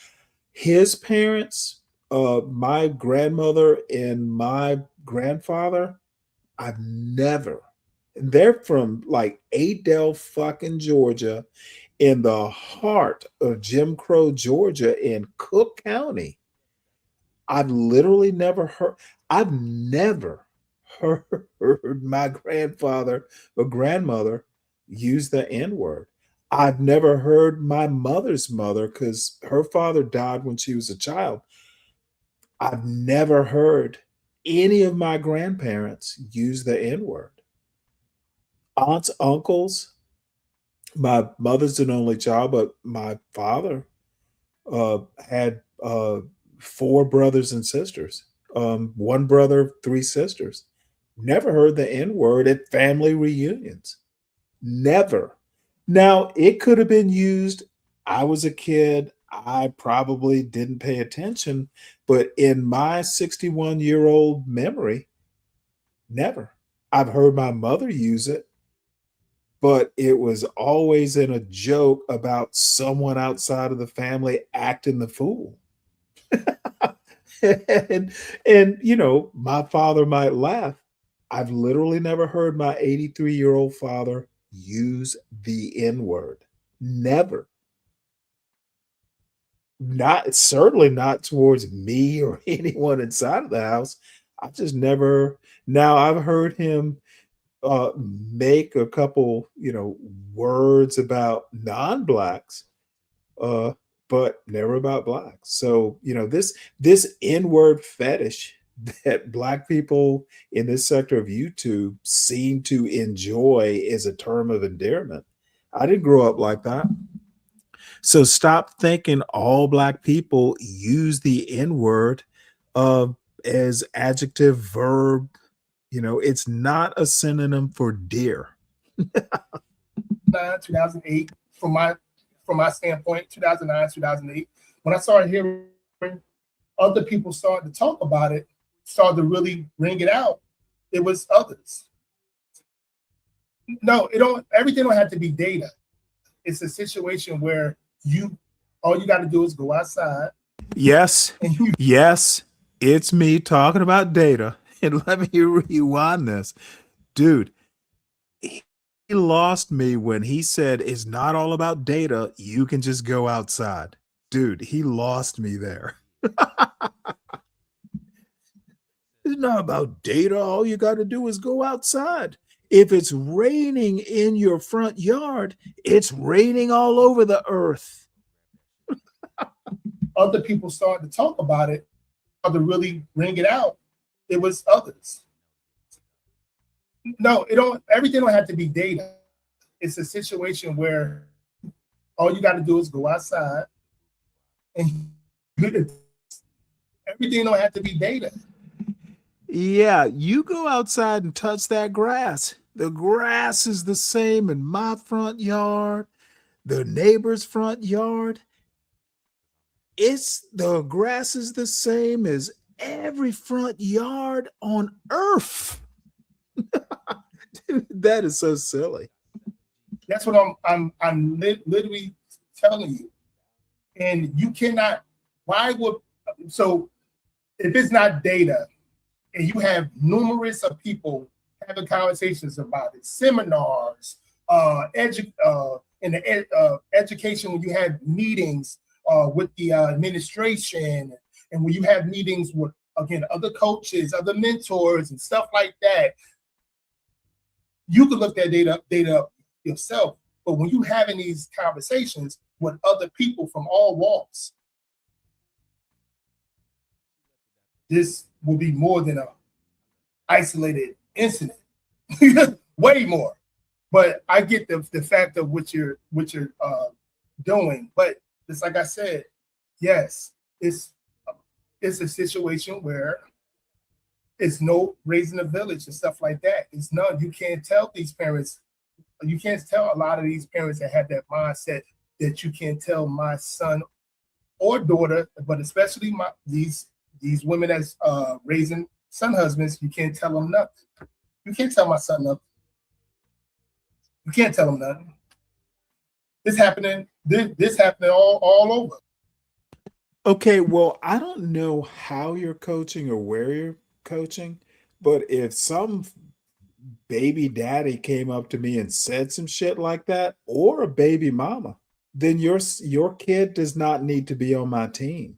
his parents, my grandmother and my grandfather, I've never, they're from like Adel fucking Georgia, in the heart of Jim Crow, Georgia, in Cook County. I've literally never heard, I've never heard my grandfather or grandmother use the N word. I've never heard my mother's mother, because her father died when she was a child. I've never heard any of my grandparents use the N word. Aunts, uncles, my mother's an only child, but my father had four brothers and sisters. One brother, three sisters. Never heard the N word at family reunions. Never. Now, it could have been used. I was a kid. I probably didn't pay attention, but in my 61-year-old memory, never. I've heard my mother use it, but it was always in a joke about someone outside of the family acting the fool. and my father might laugh. I've literally never heard my 83-year-old father use the N word. Never. Not, certainly not towards me or anyone inside of the house. I just never. Now I've heard him make a couple, words about non-blacks, but never about blacks. So, this N-word fetish that Black people in this sector of YouTube seem to enjoy as a term of endearment. I didn't grow up like that. So stop thinking all Black people use the N-word as adjective, verb. It's not a synonym for dear. 2008, from my standpoint, 2009, 2008, when I started hearing other people started to talk about it, started to really bring it out, it was others. No, everything don't have to be data. It's a situation where all you got to do is go outside. Yes, yes, it's me talking about data. And let me rewind this. Dude, he lost me when he said it's not all about data. You can just go outside. Dude, he lost me there. It's not about data. All you got to do is go outside. If it's raining in your front yard, it's raining all over the earth. Other people started to talk about it, to really bring it out. It was others. No, everything don't have to be data. It's a situation where All you got to do is go outside and everything don't have to be data. Yeah, you go outside and touch that grass. The grass is the same in my front yard, the neighbor's front yard. The grass is the same as every front yard on earth. Dude, that is so silly. That's what I'm literally telling you. And you cannot, so if it's not data and you have numerous of people having conversations about it, seminars, in the education, when you have meetings with the administration, and when you have meetings with, again, other coaches, other mentors and stuff like that, you can look that data up yourself. But when you having these conversations with other people from all walks, this will be more than a isolated incident. Way more. But I get the fact of what you're doing. But it's like I said, yes, it's a situation where it's no raising a village and stuff like that. It's none. You can't tell these parents. You can't tell a lot of these parents that have that mindset that you can't tell my son or daughter, but especially these women that's raising son husbands. You can't tell them nothing. You can't tell my son nothing. You can't tell them nothing. This happening. This happening all over. Okay, well, I don't know how you're coaching or where you're coaching, but if some baby daddy came up to me and said some shit like that, or a baby mama, then your kid does not need to be on my team.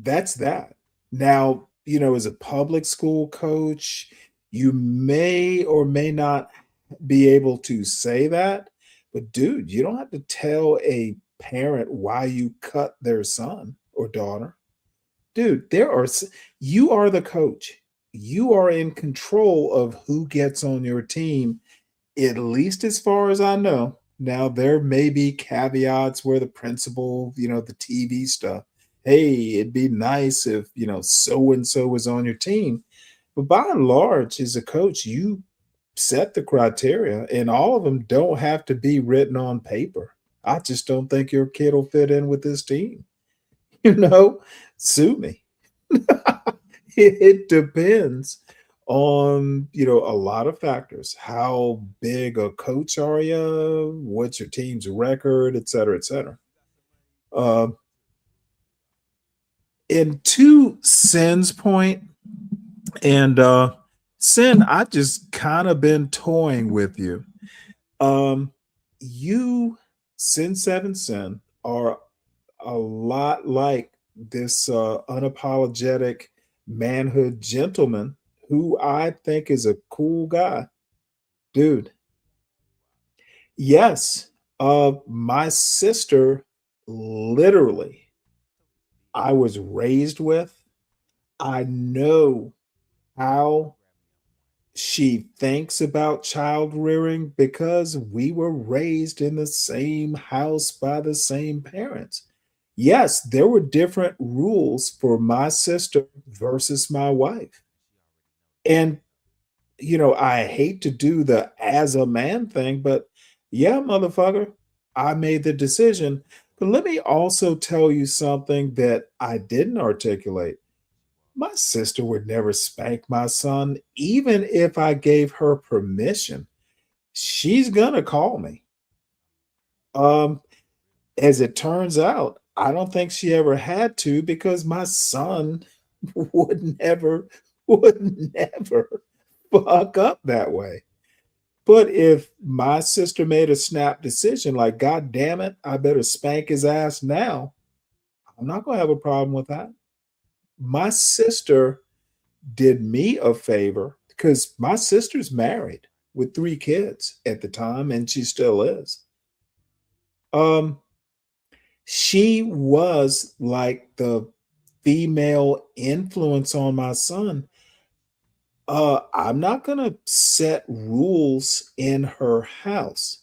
That's that. Now, as a public school coach, you may or may not be able to say that, but dude, you don't have to tell a parent why you cut their son or daughter. Dude, you are the coach. You are in control of who gets on your team, at least as far as I know. Now, there may be caveats where the principal, the TV stuff, hey, it'd be nice if, so-and-so was on your team. But by and large, as a coach, you set the criteria, and all of them don't have to be written on paper. I just don't think your kid will fit in with this team. Sue me. It depends on, a lot of factors. How big a coach are you? What's your team's record, et cetera, et cetera. And to Sin's point, and Sin, I just kind of been toying with you. You, Sin 7 Sin, are a lot like this unapologetic manhood gentleman who I think is a cool guy. Dude. Yes, my sister, literally, I was raised with. I know how she thinks about child rearing because we were raised in the same house by the same parents. Yes, there were different rules for my sister versus my wife. And, I hate to do the as a man thing, but yeah, motherfucker, I made the decision. But let me also tell you something that I didn't articulate. My sister would never spank my son, even if I gave her permission. She's gonna call me. As it turns out, I don't think she ever had to because my son would never fuck up that way. But if my sister made a snap decision, like, God damn it, I better spank his ass now, I'm not gonna have a problem with that. My sister did me a favor because my sister's married with 3 kids at the time, and she still is. She was like the female influence on my son. I'm not gonna set rules in her house.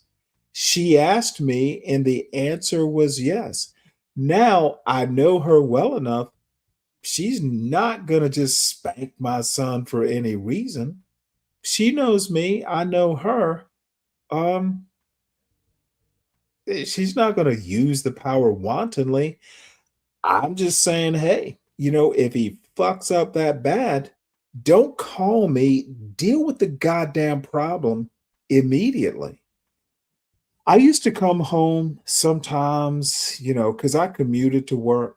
She asked me, and the answer was yes. Now I know her well enough. She's not going to just spank my son for any reason. She knows me. I know her. Um, she's not going to use the power wantonly. I'm just saying, hey, if he fucks up that bad, don't call me. Deal with the goddamn problem immediately. I used to come home sometimes, because I commuted to work.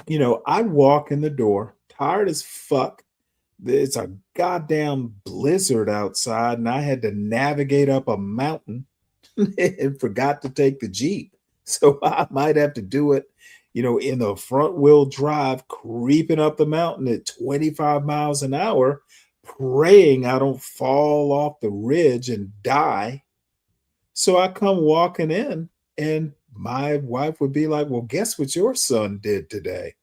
I'd walk in the door, tired as fuck. It's a goddamn blizzard outside, and I had to navigate up a mountain and forgot to take the Jeep. So I might have to do it, in the front wheel drive, creeping up the mountain at 25 miles an hour, praying I don't fall off the ridge and die. So I come walking in, and my wife would be like, well, guess what your son did today?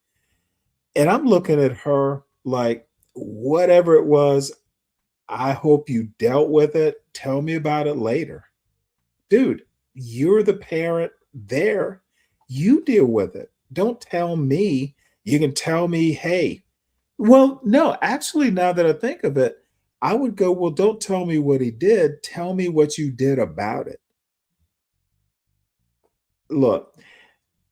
And I'm looking at her like, whatever it was, I hope you dealt with it. Tell me about it later. Dude, you're the parent there. You deal with it. Don't tell me. You can tell me, hey, well, no, actually, now that I think of it, I would go, well, don't tell me what he did. Tell me what you did about it. Look,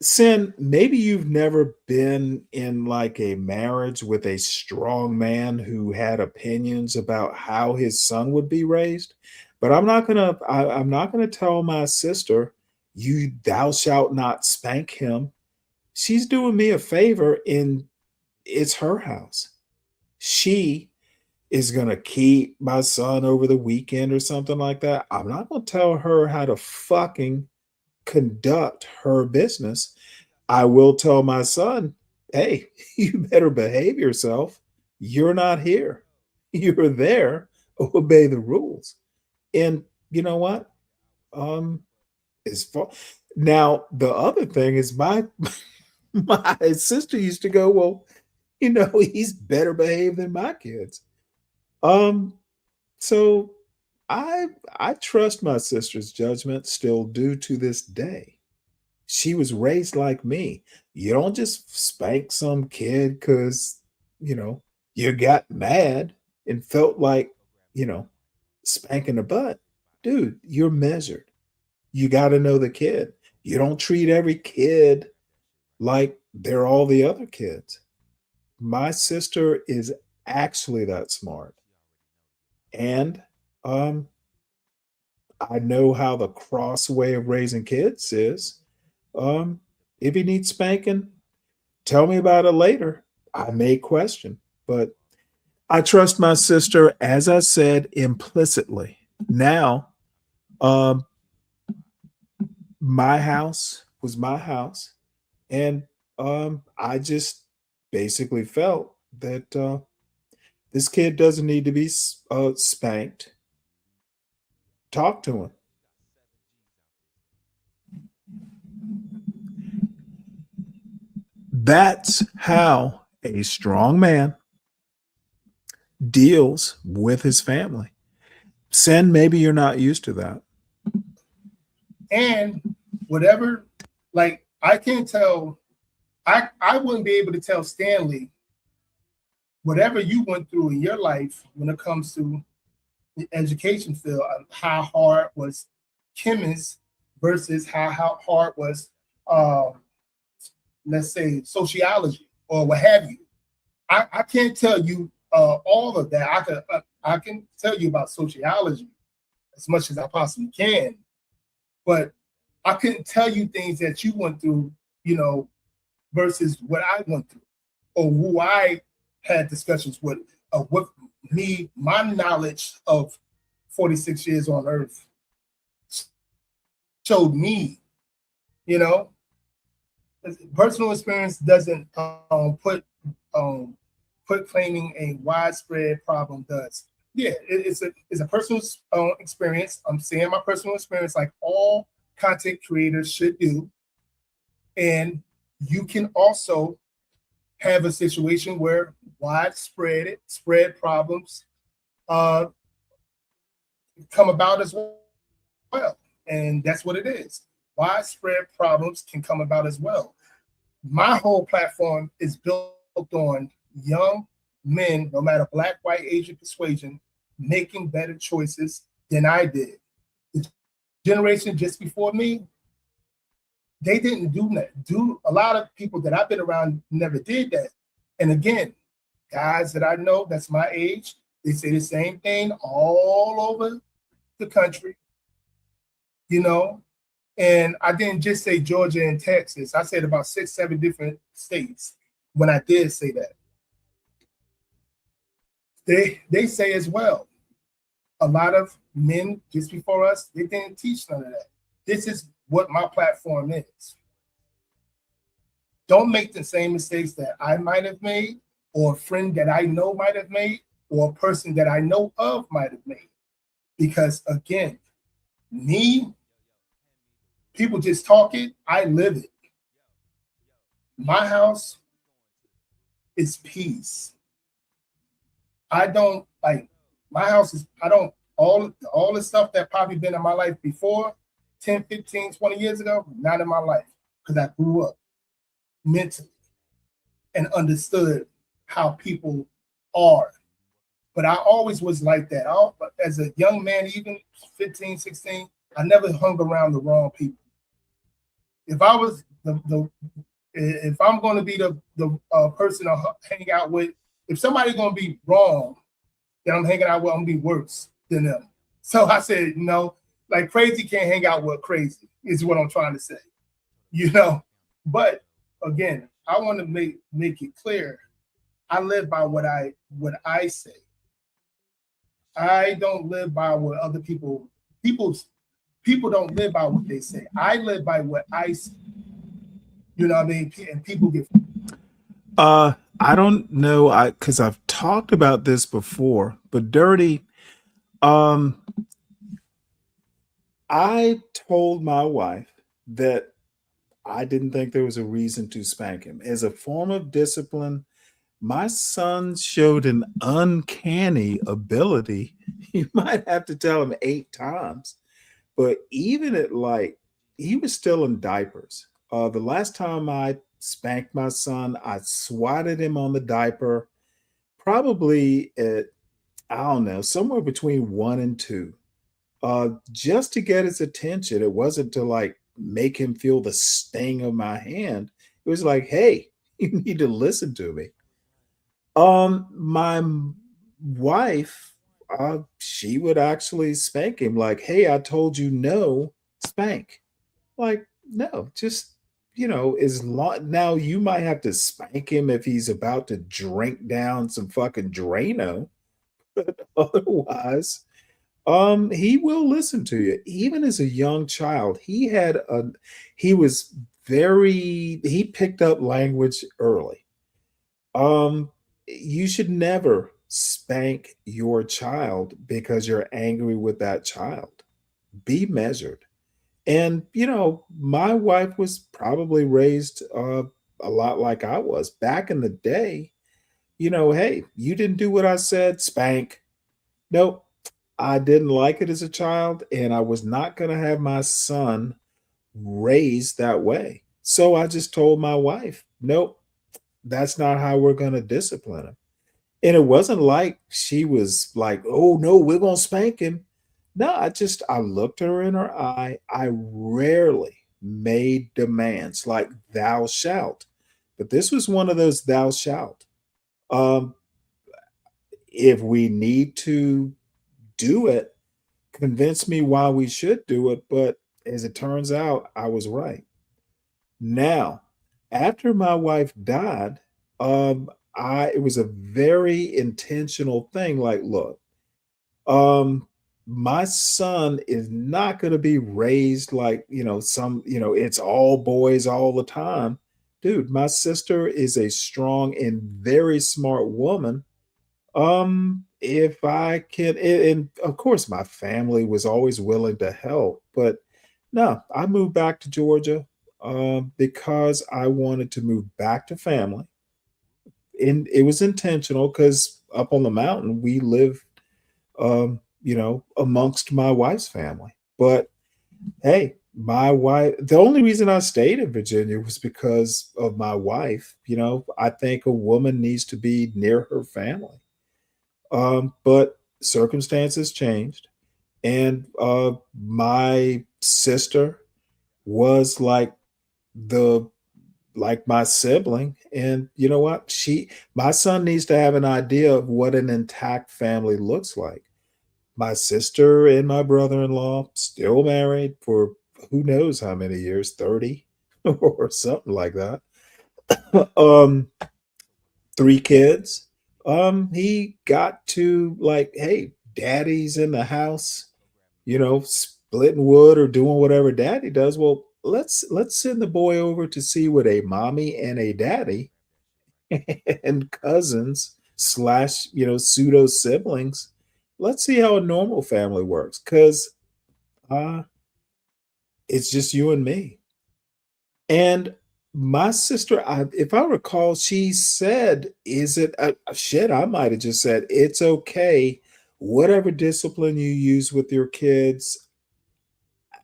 Sin, maybe you've never been in like a marriage with a strong man who had opinions about how his son would be raised, but I'm not gonna tell my sister, you thou shalt not spank him. She's doing me a favor, and it's her house. She is gonna keep my son over the weekend or something like that. I'm not gonna tell her how to fucking conduct her business. I will tell my son, hey, you better behave yourself. You're not here. You're there. Obey the rules. And you know what? It's far. Now the other thing is my sister used to go, well, he's better behaved than my kids. Um, so I trust my sister's judgment still due to this day. She was raised like me. You don't just spank some kid because, you know, you got mad and felt like, you know, spanking the butt. Dude, you're measured. You got to know the kid. You don't treat every kid like they're all the other kids. My sister is actually that smart. And I know how the cross way of raising kids is. Um, if you need spanking, tell me about it later. I may question, but I trust my sister, as I said, implicitly. Now, um, my house was my house, and I just basically felt that this kid doesn't need to be spanked. Talk to him. That's how a strong man deals with his family. Sen, maybe you're not used to that. And whatever, like I can't tell, I wouldn't be able to tell Stanley whatever you went through in your life when it comes to the education field, how hard was chemist versus how hard was let's say sociology or what have you. I can't tell you all of that. I can tell you about sociology as much as I possibly can, but I couldn't tell you things that you went through, you know, versus what I went through or who I had discussions with. What my knowledge of 46 years on Earth showed me, you know, personal experience doesn't put claiming a widespread problem does. Yeah, it's a personal experience. I'm saying my personal experience, like all content creators should do, and you can also have a situation where spread problems come about as well. And that's what it is. Widespread problems can come about as well. My whole platform is built on young men, no matter black, white, Asian persuasion, making better choices than I did. The generation just before me, they didn't do that. A lot of people that I've been around never did that. And again, guys that I know that's my age, they say the same thing all over the country, And I didn't just say Georgia and Texas. I said about 6, 7 different states when I did say that. They say as well, a lot of men just before us, they didn't teach none of that. This is what my platform is. Don't make the same mistakes that I might have made, or a friend that I know might have made, or a person that I know of might have made. Because again, people just talk it, I live it. My house is peace. I don't like my house is, I don't, all the stuff that probably been in my life before 10, 15, 20 years ago, not in my life, because I grew up mentally and understood how people are. But I always was like that. As a young man, even 15, 16, I never hung around the wrong people. If I was if I'm going to be the person to hang out with, if somebody's going to be wrong, then I'm hanging out with, I'm going to be worse than them. So I said, like crazy can't hang out with crazy, is what I'm trying to say, But again, I want to make it clear. I live by what I say. I don't live by what other people don't live by what they say. I live by what I say. You know what I mean? And people get. I don't know, because I've talked about this before, but Dirty, I told my wife that I didn't think there was a reason to spank him. As a form of discipline, my son showed an uncanny ability. You might have to tell him 8 times, but even at he was still in diapers. The last time I spanked my son, I swatted him on the diaper, probably at, I don't know, somewhere between 1 and 2, just to get his attention. It wasn't to make him feel the sting of my hand. It was like, hey, you need to listen to me. My wife, she would actually spank him like, hey, I told you no, spank. Like, no, just, as long, now you might have to spank him if he's about to drink down some fucking Drano, but otherwise, he will listen to you. Even as a young child, he picked up language early. You should never spank your child because you're angry with that child. Be measured. And, my wife was probably raised a lot like I was back in the day. Hey, you didn't do what I said, spank. Nope. I didn't like it as a child, and I was not going to have my son raised that way. So I just told my wife, nope, that's not how we're going to discipline him. And it wasn't like she was like, oh, no, we're going to spank him. No, I looked her in her eye. I rarely made demands like thou shalt. But this was one of those thou shalt. If we need to do it, convince me why we should do it. But as it turns out, I was right. Now, after my wife died, it was a very intentional thing. Like, look, my son is not going to be raised like, it's all boys all the time. Dude, my sister is a strong and very smart woman. If I can, and of course, my family was always willing to help, but no, I moved back to Georgia because I wanted to move back to family. And it was intentional because up on the mountain, we live, amongst my wife's family. But Hey, my wife, the only reason I stayed in Virginia was because of my wife. I think a woman needs to be near her family. But circumstances changed. And my sister was the like my sibling. And you know what? My son needs to have an idea of what an intact family looks like. My sister and my brother-in-law still married for who knows how many years, 30 or something like that. um 3 kids. He got to hey, daddy's in the house, splitting wood or doing whatever daddy does. Well, let's send the boy over to see what a mommy and a daddy and cousins slash, pseudo siblings. Let's see how a normal family works. Cause uh it's just you and me. And my sister, if I recall, she said, "Is it shit?" I might have just said, "It's okay. Whatever discipline you use with your kids,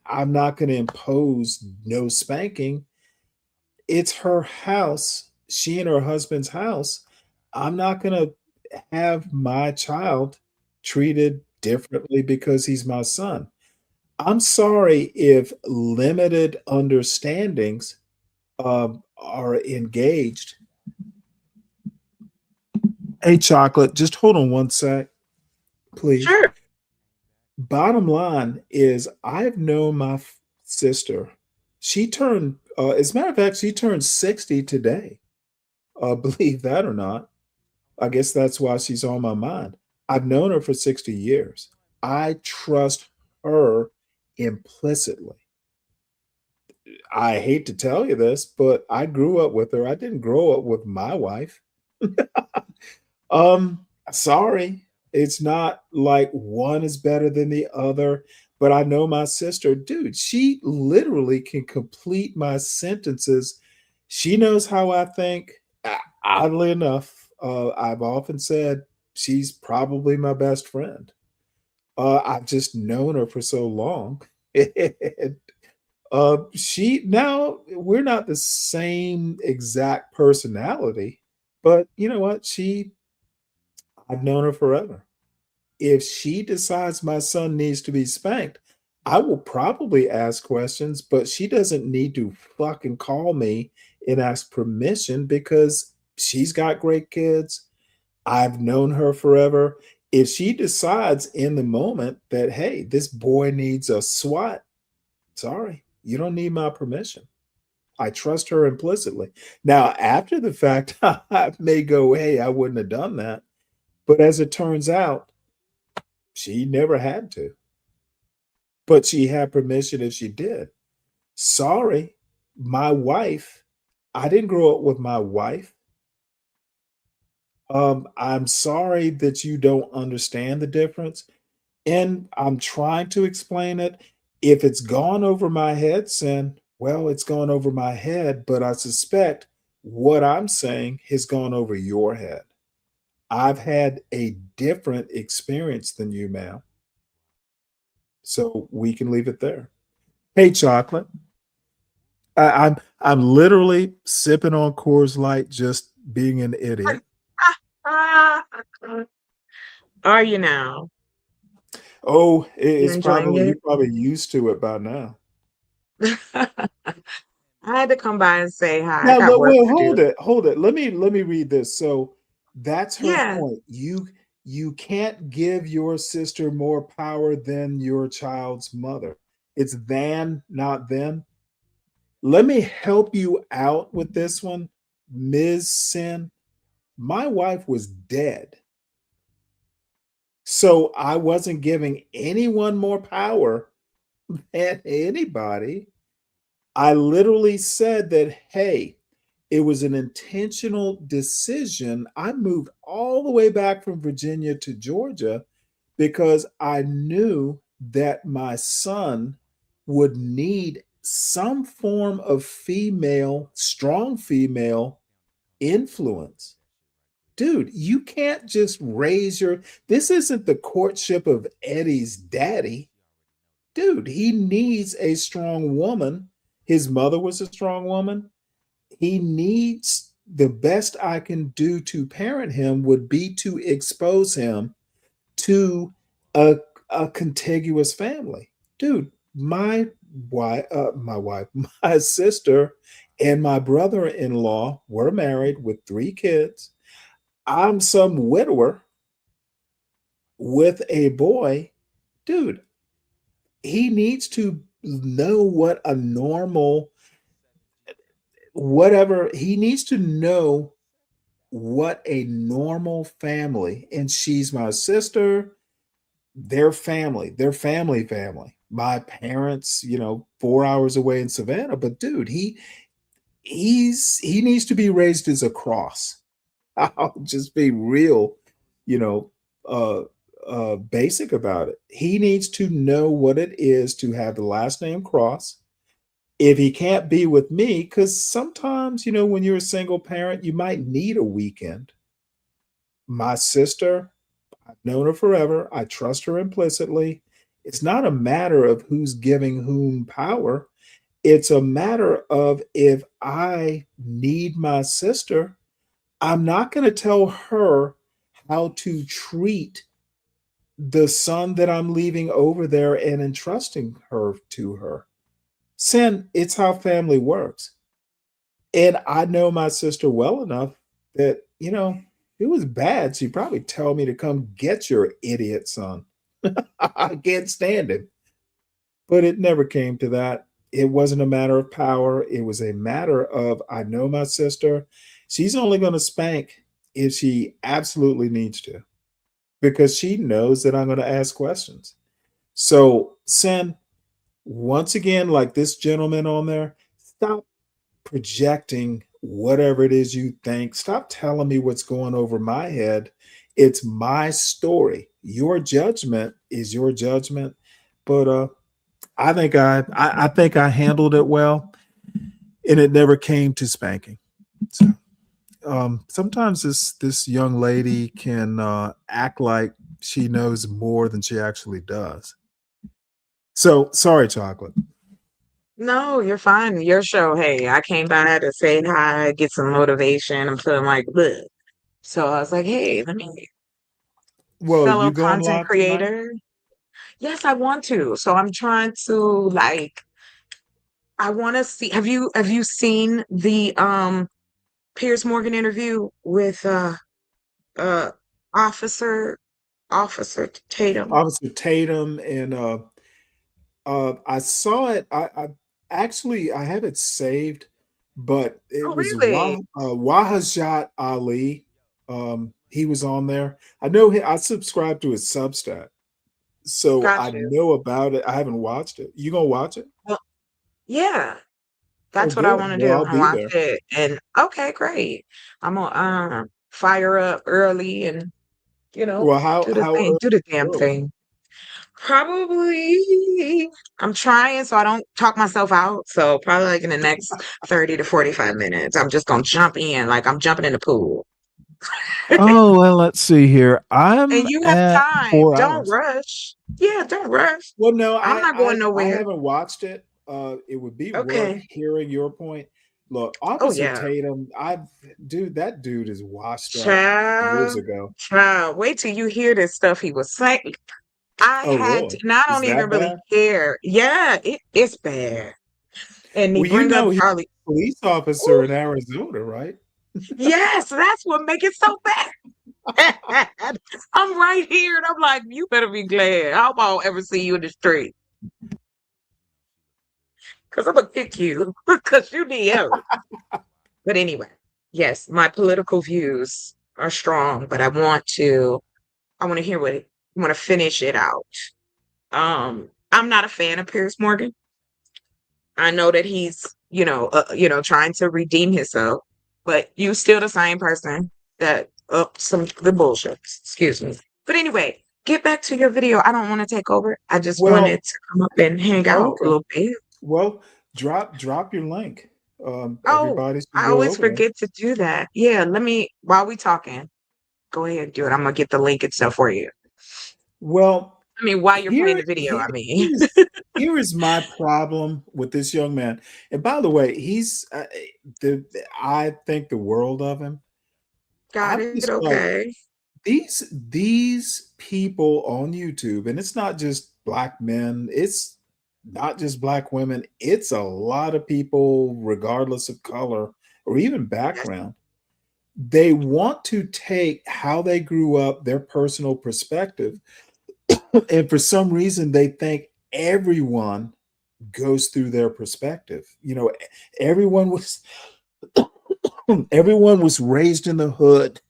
I'm not going to impose no spanking. It's her house, she and her husband's house. I'm not going to have my child treated differently because he's my son." I'm sorry if limited understandings are engaged. Hey, Chocolate, just hold on one sec, please. Sure. Bottom line is, I've known my sister. She turned, as a matter of fact, she turned 60 today. Believe that or not. I guess that's why she's on my mind. I've known her for 60 years. I trust her implicitly. I hate to tell you this, but I grew up with her. I didn't grow up with my wife. Sorry. It's not like one is better than the other, but I know my sister, dude, she literally can complete my sentences. She knows how I think. Oddly enough, I've often said she's probably my best friend. I've just known her for so long. And, she now we're not the same exact personality, but you know what? I've known her forever. If she decides my son needs to be spanked, I will probably ask questions, but she doesn't need to fucking call me and ask permission because she's got great kids. I've known her forever. If she decides in the moment that, hey, this boy needs a swat, sorry, you don't need my permission. I trust her implicitly. Now, after the fact, I may go, hey, I wouldn't have done that. But as it turns out, she never had to. But she had permission if she did. Sorry, my wife, I didn't grow up with my wife. I'm sorry that you don't understand the difference. And I'm trying to explain it. If it's gone over my head, Sin, well, it's gone over my head, but I suspect what I'm saying has gone over your head. I've had a different experience than you, ma'am. So we can leave it there. Hey, Chocolate. I'm literally sipping on Coors Light, just being an idiot. Are you now? Oh, You enjoying you're it? probably used to it by now. I had to come by and say hi. I Now, got but work well, to do. hold it. Let me read this. So that's her Yeah. point. You can't give your sister more power than your child's mother. It's than, not then. Let me help you out with this one, Ms. Sin. My wife was dead. So I wasn't giving anyone more power than anybody. I literally said that, hey, it was an intentional decision. I moved all the way back from Virginia to Georgia because I knew that my son would need some form of female, strong female influence. Dude, you can't just raise this isn't the courtship of Eddie's daddy. dude, he needs a strong woman. His mother was a strong woman. He needs the best I can do to parent him would be to expose him to a contiguous family. Dude, my sister and my brother-in-law were married with 3 kids. I'm some widower with a boy. Dude, he needs to know what a normal whatever he needs to know what a normal family, and she's my sister, their family. My parents, 4 hours away in Savannah, but dude, he needs to be raised as a cross. I'll just be real, you know, uh basic about it. He needs to know what it is to have the last name Cross. If he can't be with me, because sometimes, when you're a single parent, you might need a weekend. My sister, I've known her forever. I trust her implicitly. It's not a matter of who's giving whom power. It's a matter of if I need my sister, I'm not going to tell her how to treat the son that I'm leaving over there and entrusting her to her. Sin, it's how family works. And I know my sister well enough that, if it was bad, she'd probably tell me to come get your idiot son. I can't stand him. But it never came to that. It wasn't a matter of power. It was a matter of, I know my sister. She's only going to spank if she absolutely needs to, because she knows that I'm going to ask questions. So, Sin, once again, like this gentleman on there, stop projecting whatever it is you think. Stop telling me what's going over my head. It's my story. Your judgment is your judgment. But I think I handled it well, and it never came to spanking. So sometimes this young lady can act like she knows more than she actually does. So sorry, Chocolate. No, you're fine. Your show. Hey, I came by to say hi, get some motivation. I'm feeling like, bleh. So I was like, hey, let me, Well, fellow you going content live tonight? creator. Yes, I want to. So I'm trying to I want to see. Have you seen the Piers Morgan interview with uh Officer Officer Tatum? Officer Tatum and I saw it. I have it saved, but it Oh, was really? Wahajat Ali. He was on there. I subscribed to his Substack, so Got I you. know about it. I haven't watched it. You gonna watch it? Well, yeah, Oh, that's what I good. want to Well, do. I'll I'm gonna be watch there. it. And okay, great. I'm gonna fire up early and Well, how do the how thing, early? do the damn Early? thing. Probably, I'm trying so I don't talk myself out. So probably like in the next 30 to 45 minutes, I'm just gonna jump in like I'm jumping in the pool. Oh, well, let's see here. I'm And you have at time. 4 hours. Don't rush. Yeah, don't rush. Well, no, I'm not going I nowhere. haven't watched it. It would be worth Okay. hearing your point. Look, Oh Officer yeah. Tatum, that dude is washed up years Child, ago. child. Wait till you hear this stuff he was saying. I Oh, had to, really? and I Is don't even that really bad? care. Yeah, it's bad. And he Well, bring up he's Charlie. a police officer Ooh, in Arizona, right? yes, that's what make it so bad. I'm right here, and I'm like, you better be glad. I hope I don't ever see you in the street, because I'm gonna kick you, because you need help. But anyway, yes, my political views are strong, but I want to hear what it, I want to finish it out. I'm not a fan of Piers Morgan. I know that he's, trying to redeem himself, but you still the same person that some the bullshit. Excuse me. But anyway, get back to your video. I don't want to take over. I just Well, wanted to come up and hang out a okay. little bit. Well, drop your link. Oh, Everybody should I go always over there. forget to do that. Yeah, let me while we talking, go ahead and do it. I'm gonna get the link and stuff for you. Well, I mean, while you're playing here the video, here I mean. here's here is my problem with this young man. And by the way, I think the world of him. Got I'm it. just like, Okay. these people on YouTube, and it's not just black men, it's not just black women, it's a lot of people, regardless of color or even Yes. background. They want to take how they grew up, their personal perspective, and for some reason they think everyone goes through their perspective. Everyone was everyone was raised in the hood,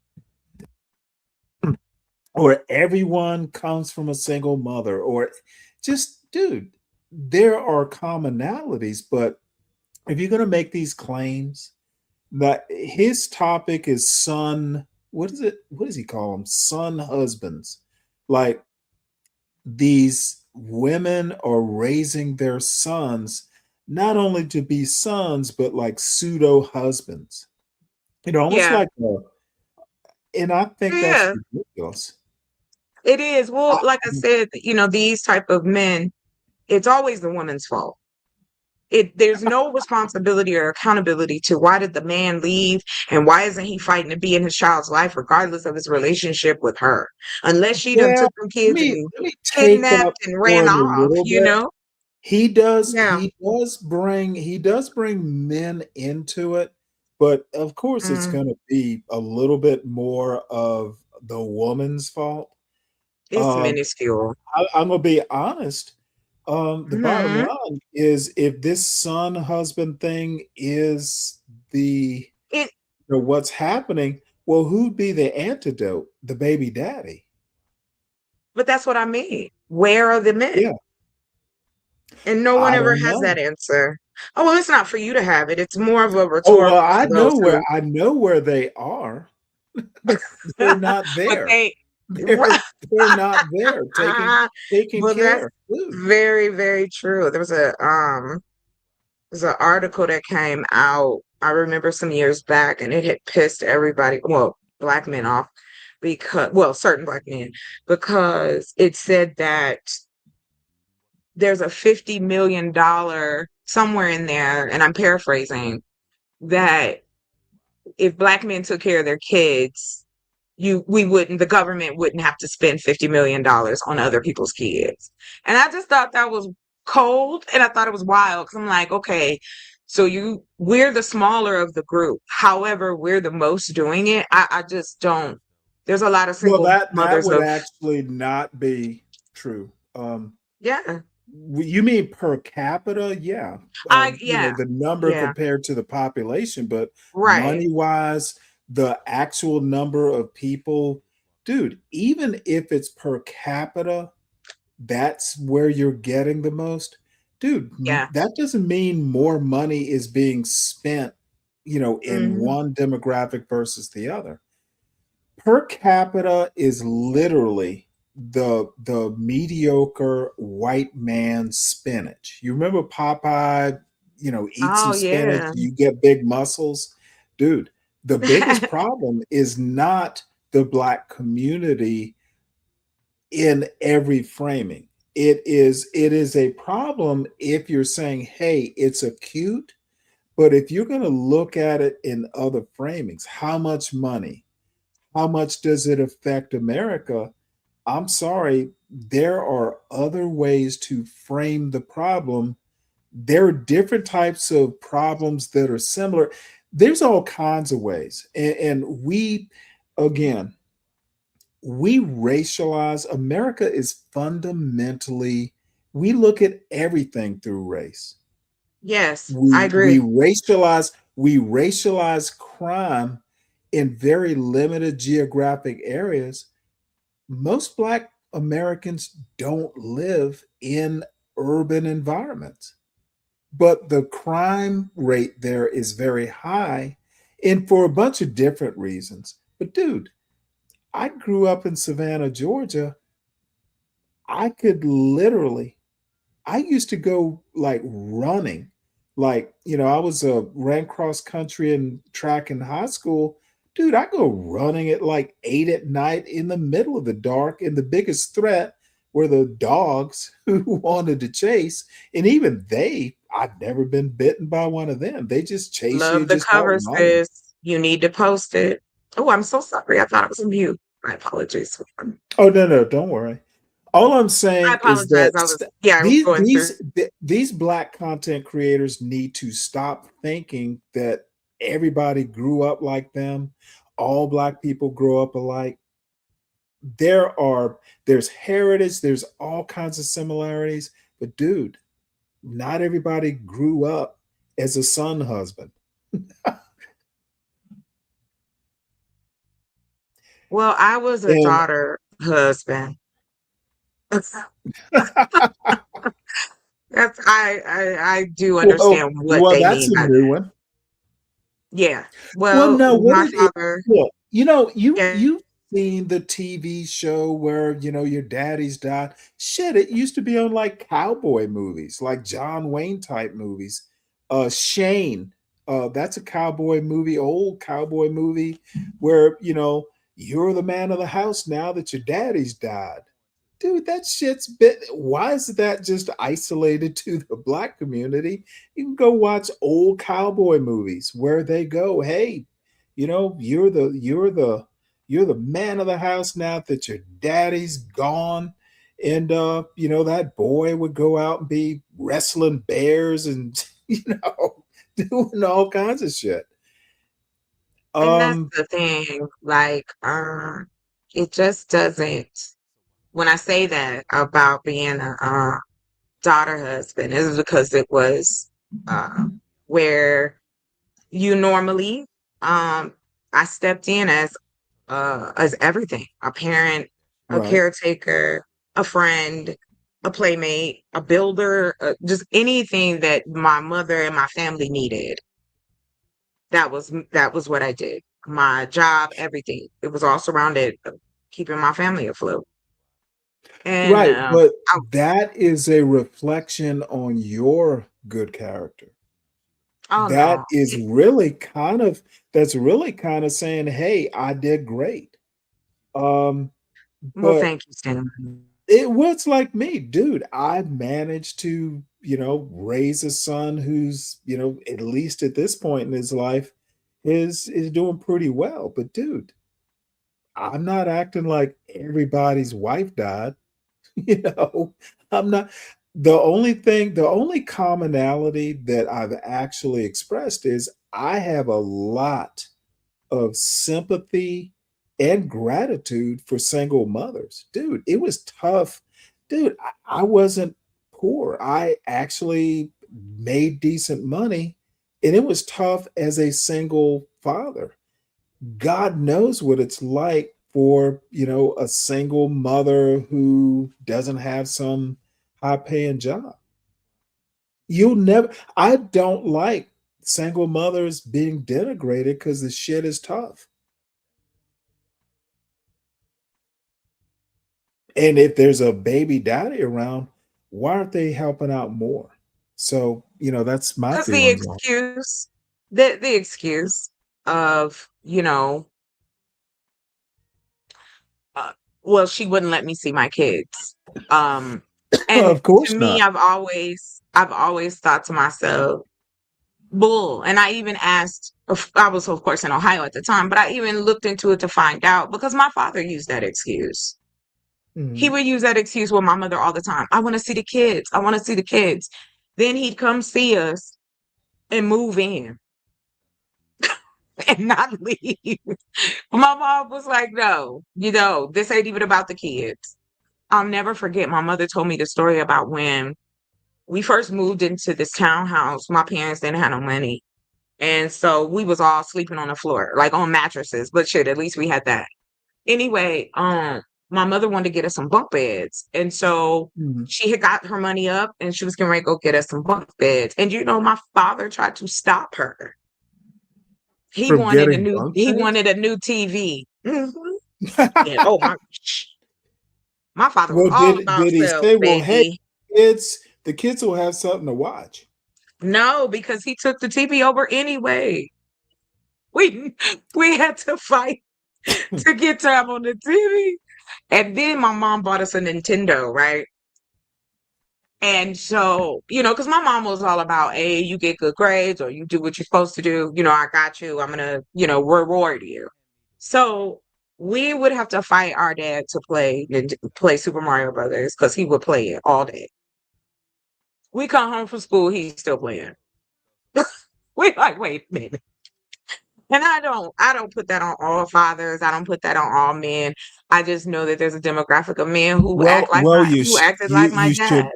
or everyone comes from a single mother, or just, dude, there are commonalities, but if you're going to make these claims that his topic is son, what does he call them, son husbands, like these women are raising their sons not only to be sons but like pseudo husbands, almost Yeah. like and I think that's Yeah. ridiculous. It is. Well, like I said, these type of men, it's always the woman's fault. There's no responsibility or accountability to why did the man leave and why isn't he fighting to be in his child's life, regardless of his relationship with her, unless she done Well, took them let kids me and let me take up kidnapped and for ran him a off, little bit. He does Yeah. he does bring men into it, but of course it's Mm, going to be a little bit more of the woman's fault. it's Um, minuscule. I'm gonna be honest. The bottom Hmm. line is, if this son husband thing is the It, what's happening, well, who'd be the antidote? The baby daddy. but that's what I mean. Where are the men? Yeah, And no one I ever don't has know. that answer. Oh, well, it's not for you to have it. It's more of a Oh well, rhetorical I for those know where who, they are. They're not but there. they, They're not there taking well, that's care of food. very, very true. There's an article that came out, I remember some years back, and it had pissed everybody, well, black men off certain black men, because it said that there's a $50 million somewhere in there, and I'm paraphrasing, that if black men took care of their kids, the government wouldn't have to spend $50 million on other people's kids. And I just thought that was cold, and I thought it was wild, because I'm like, okay, so we're the smaller of the group. However, we're the most doing it. I just don't. There's a lot of Well, single that mothers would of, actually not be true. yeah. You mean per capita? Yeah. Yeah. The number Yeah. compared to the population, but Right. money wise, the actual number of people, dude, even if it's per capita, that's where you're getting the most. Dude, Yeah. that doesn't mean more money is being spent, in Hmm. one demographic versus the other. Per capita is literally the mediocre white man spinach. You remember Popeye, eat some Oh, spinach, yeah. you get big muscles. Dude, the biggest problem is not the black community in every framing. It is a problem if you're saying, hey, it's acute, but if you're going to look at it in other framings, how much money, how much does it affect America? I'm sorry, there are other ways to frame the problem. There are different types of problems that are similar. There's all kinds of ways. And again, we racialize. America is fundamentally, we look at everything through race. Yes, I We agree. racialize crime in very limited geographic areas. Most black Americans don't live in urban environments, but the crime rate there is very high, and for a bunch of different reasons. But dude, I grew up in Savannah, Georgia. I could literally, I used to go like running. Like, I was ran cross country and track in high school. Dude, I go running at like 8 at night in the middle of the dark. And the biggest threat were the dogs who wanted to chase. And even I'd never been bitten by one of them. They just chase you Love the just out cover, running. sis. You need to post it. Oh, I'm so sorry. I thought it was mute. My apologies. Oh, no, don't worry. All I'm I saying is apologize. that I was going through. these black content creators need to stop thinking that everybody grew up like them. All black people grow up alike. There's heritage, there's all kinds of similarities, but dude, not everybody grew up as a son husband. Well, I was a And daughter husband. That's I do understand what well, they that's mean a by new that. one. Yeah. Well, Well, no, what my it is, father. look, Yeah. you've seen the TV show where, your daddy's died. Shit, it used to be on like cowboy movies, like John Wayne type movies. Shane, that's a cowboy movie, old cowboy movie where, you're the man of the house now that your daddy's died. Dude, that shit's bit. Why is that just isolated to the black community? You can go watch old cowboy movies where they go, hey, you're the man of the house now that your daddy's gone. And that boy would go out and be wrestling bears and doing all kinds of shit. And that's Um the thing. Like, it just doesn't. When I say that about being a daughter husband, is because it was where you normally I stepped in as everything, a parent, a right. caretaker, a friend, a playmate, a builder, just anything that my mother and my family needed. That was what I did. My job, everything. It was all surrounded keeping my family afloat. And Right, but that is a reflection on your good character. oh That no. is really kind of that's really kind of saying, "Hey, I did great." Um, Well, but thank you, Stanley. it was like me, dude. I managed to, raise a son who's, at least at this point in his life, is doing pretty well. But dude, I'm not acting like everybody's wife died. You know, I'm not the only commonality that I've actually expressed is I have a lot of sympathy and gratitude for single mothers. Dude, it was tough. Dude, I wasn't poor. I actually made decent money, and it was tough as a single father. God knows what it's like for, a single mother who doesn't have some high paying job. I don't like single mothers being denigrated because the shit is tough. And if there's a baby daddy around, why aren't they helping out more? So, that's my Because the feelings on it. excuse, the excuse of, well, she wouldn't let me see my kids. And Of to course me, not. I've always thought to myself, bull. And I even asked, I was of course in Ohio at the time, but I even looked into it to find out because my father used that excuse. He Mhm. would use that excuse with my mother all the time. I want to see the kids. I want to see the kids. Then he'd come see us and move in and not leave. My mom was like, no, this ain't even about the kids. I'll never forget my mother told me the story about when we first moved into this townhouse. My parents didn't have no money. And so we was all sleeping on the floor, like on mattresses, but shit, at least we had that. Anyway, my mother wanted to get us some bunk beds. And so Mhm. she had got her money up and she was getting ready to go get us some bunk beds. And my father tried to stop her. He From wanted a getting new bunk he beds? wanted a new TV. Mhm. And oh my father was Well, all did about he self, say, "Well, hey, baby. the kids will have something to watch"? No, because he took the TV over anyway. We we had to fight to get time on the TV. And then my mom bought us a Nintendo, right? And so, because my mom was all about, hey, you get good grades or you do what you're supposed to do. I got you. I'm going to, reward you. So we would have to fight our dad to play Super Mario Brothers because he would play it all day. We come home from school, he's still playing. We like, wait a minute. And I don't put that on all fathers. I don't put that on all men. I just know that there's a demographic of men who acted like my dad.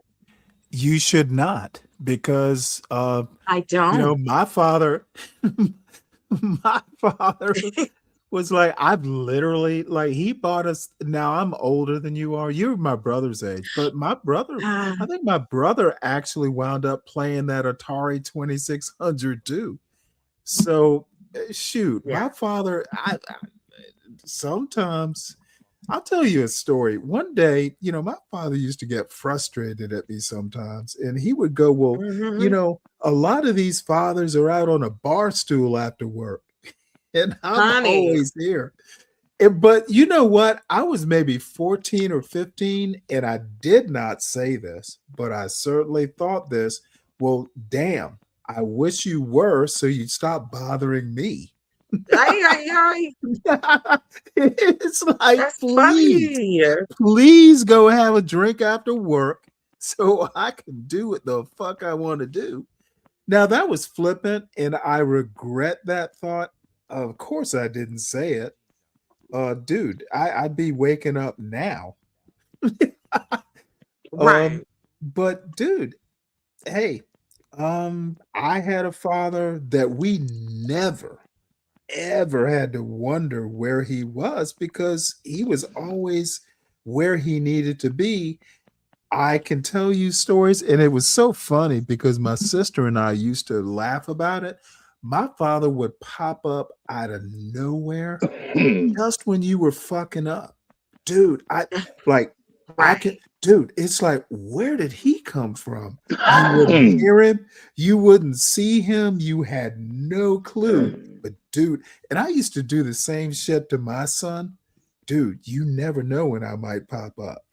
You should not, because I don't. my father was like, I've literally, like, he bought us. Now I'm older than you are. You're my brother's age, but I think my brother actually wound up playing that Atari 2600 too. So shoot, my father, I sometimes I'll tell you a story. One day, my father used to get frustrated at me sometimes, and he would go, well, a lot of these fathers are out on a bar stool after work, and I'm always here. But you know what? I was maybe 14 or 15, and I did not say this, but I certainly thought this. Well, damn, I wish you were, so you'd stop bothering me. It's like, That's please go have a drink after work so I can do what the fuck I want to do. Now, that was flippant, and I regret that thought. Of course I didn't say it. Dude, I'd be waking up now. Right. But dude, hey, I had a father that we never ever had to wonder where he was, because he was always where he needed to be. I can tell you stories, and it was so funny because my sister and I used to laugh about it. My father would pop up out of nowhere just when you were fucking up. Dude, dude, it's like, where did he come from? You wouldn't hear him, you wouldn't see him, you had no clue. But dude, and I used to do the same shit to my son. Dude, you never know when I might pop up.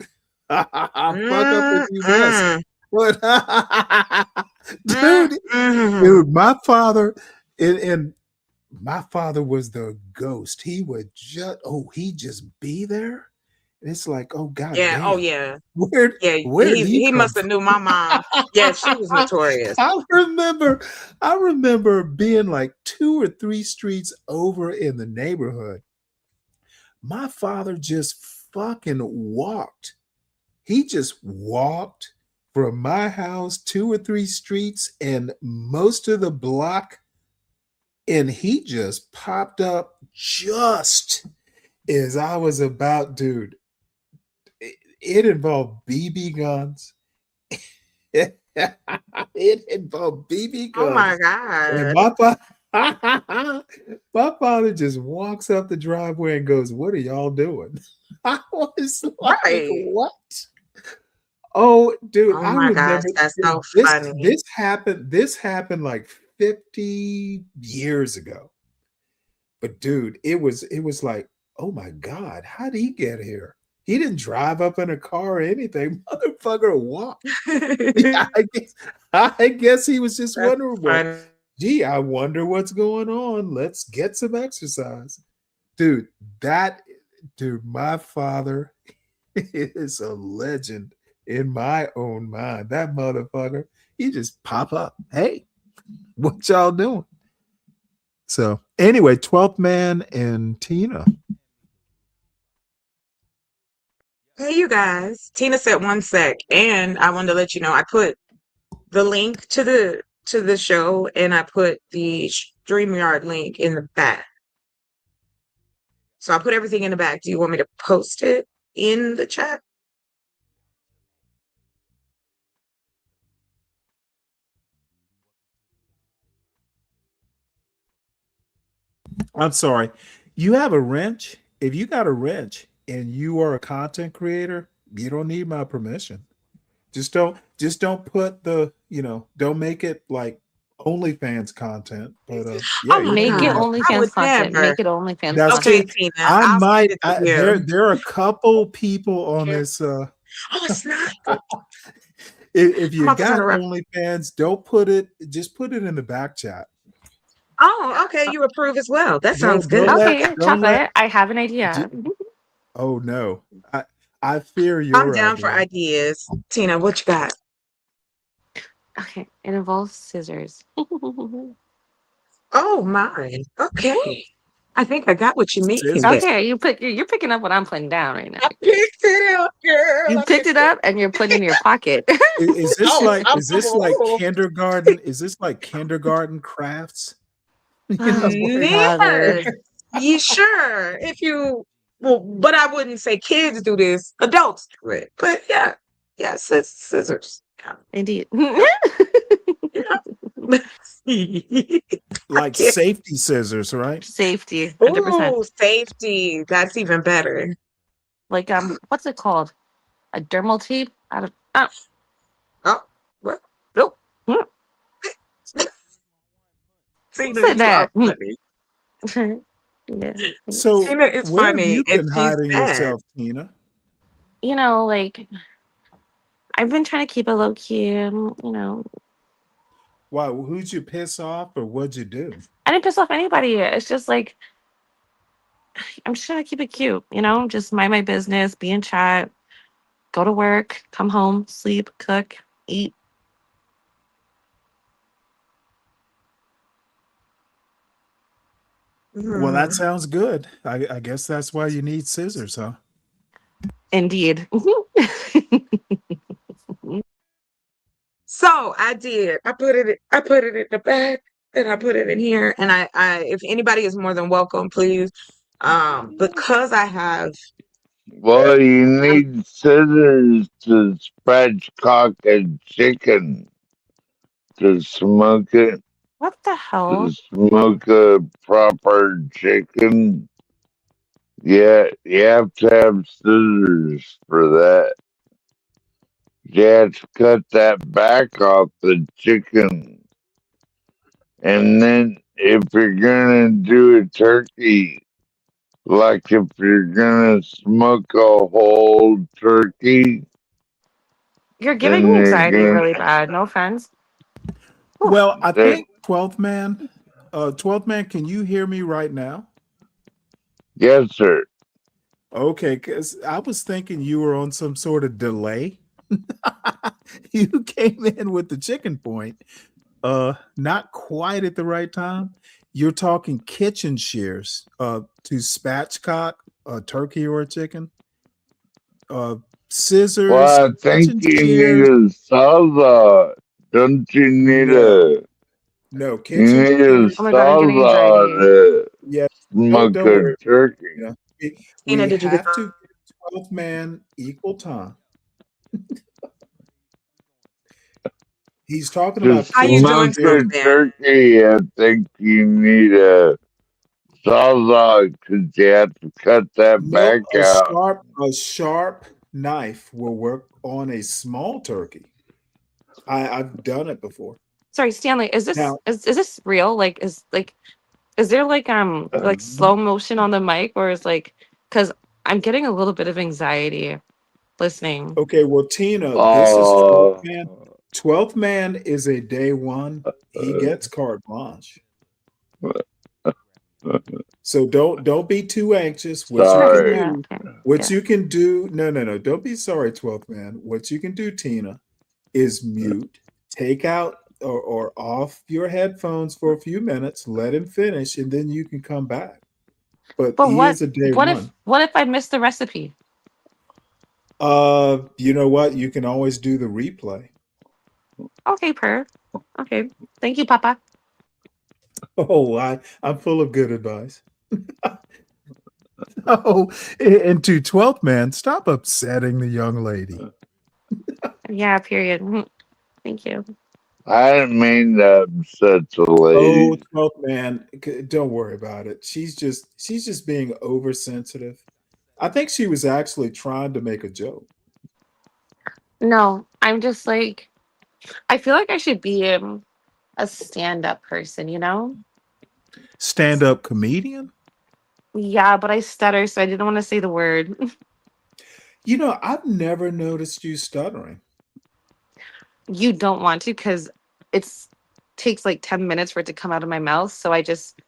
Fuck up with you best. But dude, my father, and my father was the ghost. He would he'd just be there. And it's like, oh god Yeah. Oh damn. yeah. Where did He must have knew my mom. Yeah, she was notorious. I remember being like 2 or 3 streets over in the neighborhood. My father just fucking walked. He just walked from my house 2 or 3 streets and most of the block, and he just popped up just as I was about, dude. It involved BB guns. It involved BB guns. Oh my And God. my father just walks up the driveway and goes, "What are y'all doing?" I was like, Right. "What?" Oh, dude, Oh I my gosh, remember that's so this. funny. This happened like 50 years ago. But dude, it was like, oh my God, how did he get here? He didn't drive up in a car or anything. Motherfucker walked. I guess he was just That's wondering, well, funny. gee, I wonder what's going on. Let's get some exercise. Dude, my father is a legend in my own mind. That motherfucker, he just pop up. Hey, what y'all doing? So anyway, 12th Man and Tina. Hey, you guys. Tina said 1 sec, and I wanted to let you know I put the link to the show, and I put the StreamYard link in the back. So I put everything in the back. Do you want me to post it in the chat? I'm sorry. You have a wrench? If you got a wrench and you are a content creator, you don't need my permission. Just don't put don't make it like OnlyFans content, but yeah, Oh my you can Make do it God, that. I OnlyFans would content. never. Make it OnlyFans That's Okay, content. Tina, I I'll might. send it to There you. there are a couple people on this. Oh, it's not. If I'm you about to got turn OnlyFans, don't put it. Just put it in the back chat. Oh, okay. You approve as well. That sounds Don't good. let. Okay, Don't let. chocolate. I have an j- idea. Oh no, I fear I'm your down for idea. ideas. Tina, what you got? Okay, it involves scissors. Oh my. Okay. I think I got what you mean there. Scissors. Okay, you're picking up what I'm putting down right now. I picked it up, girl. You I picked picked it it. up and you're putting it in your pocket. Is this Oh, like? Is this like kindergarten? Is this like kindergarten crafts? You know, Oh, where Yes. Father. You sure? If you well, but I wouldn't say kids do this. Adults do it. But yeah. Yes, it's scissors. Indeed. I like can't. safety scissors, right? Safety, 100%. Ooh, safety. That's even better. Like what's it called? A dermal tape? I don't. Oh, what? Nope. Tina, Say you are that. funny. Yeah. So Tina is where have funny you and been she's hiding bad. yourself, Tina? You know, like I've been trying to keep it low key. You know, Why? Who'd you piss off, or what'd you do? I didn't piss off anybody. It's just like I'm just trying to keep it cute. You know, just mind my business, be in chat, go to work, come home, sleep, cook, eat. Well, that Mhm. sounds good. I guess that's why you need scissors, huh? Indeed. So I did. I put it in the bag and I put it in here. And I if anybody is more than welcome, please. Because I have Well, you need scissors to spatchcock a chicken, to smoke it, What the to hell? smoke a proper chicken. Yeah, you have to have scissors for that. You have to cut that back off the chicken. And then if you're gonna do a turkey, like if you're gonna smoke a whole turkey, You're giving then me you're anxiety gonna. really bad. No offense. Well, I That, think 12th man, 12th man, can you hear me right now? yes, sir. Okay, because I was thinking you were on some sort of delay. You came in with the chicken point, not quite at the right time. You're talking kitchen shears, to spatchcock a turkey or a chicken, scissors, Well, I think kitchen you need shears. a salsa. Don't you need No, a? no, You kitchen need a shears. Oh my god, I'm getting salsa anxiety. to Yeah, smoke don't a worry. turkey. You know, Tina, we did you get have to give 12th man equal time. He's talking To about how you kitchen doing, smoke a 12 shears. man? turkey, I think you need a salsa because you have to cut that Nope, back out. a sharp knife will work on a small turkey. I've done it before. Sorry, Stanley, is this Now, is this real? Is there like slow motion on the mic or is like because I'm getting a little bit of anxiety listening. okay, well, Tina, this is 12th Uh, man. 12th man is a day one. He gets carte blanche. So don't be too anxious. What you Okay, can sorry. yeah, do, okay. what Yeah. you can do, no, don't be sorry, 12th man. What you can do, Tina, is mute, take out or off your headphones for a few minutes, let him finish, and then you can come back. But But he is a day one. what if I miss the recipe? You know what? You can always do the replay. Okay, okay. Thank you, Papa. Oh, I'm full of good advice. Oh, and to 12th man, stop upsetting the young lady. Yeah, period. Thank you. I didn't mean to upset the Oh, lady. 12th man, don't worry about it. She's just being oversensitive. I think she was actually trying to make a joke. No, I'm just like I feel like I should be a stand-up person, you know? Stand-up comedian? Yeah, but I stutter, so I didn't want to say the word. You know, I've never noticed you stuttering. You don't want to because it's takes like 10 minutes for it to come out of my mouth. So I just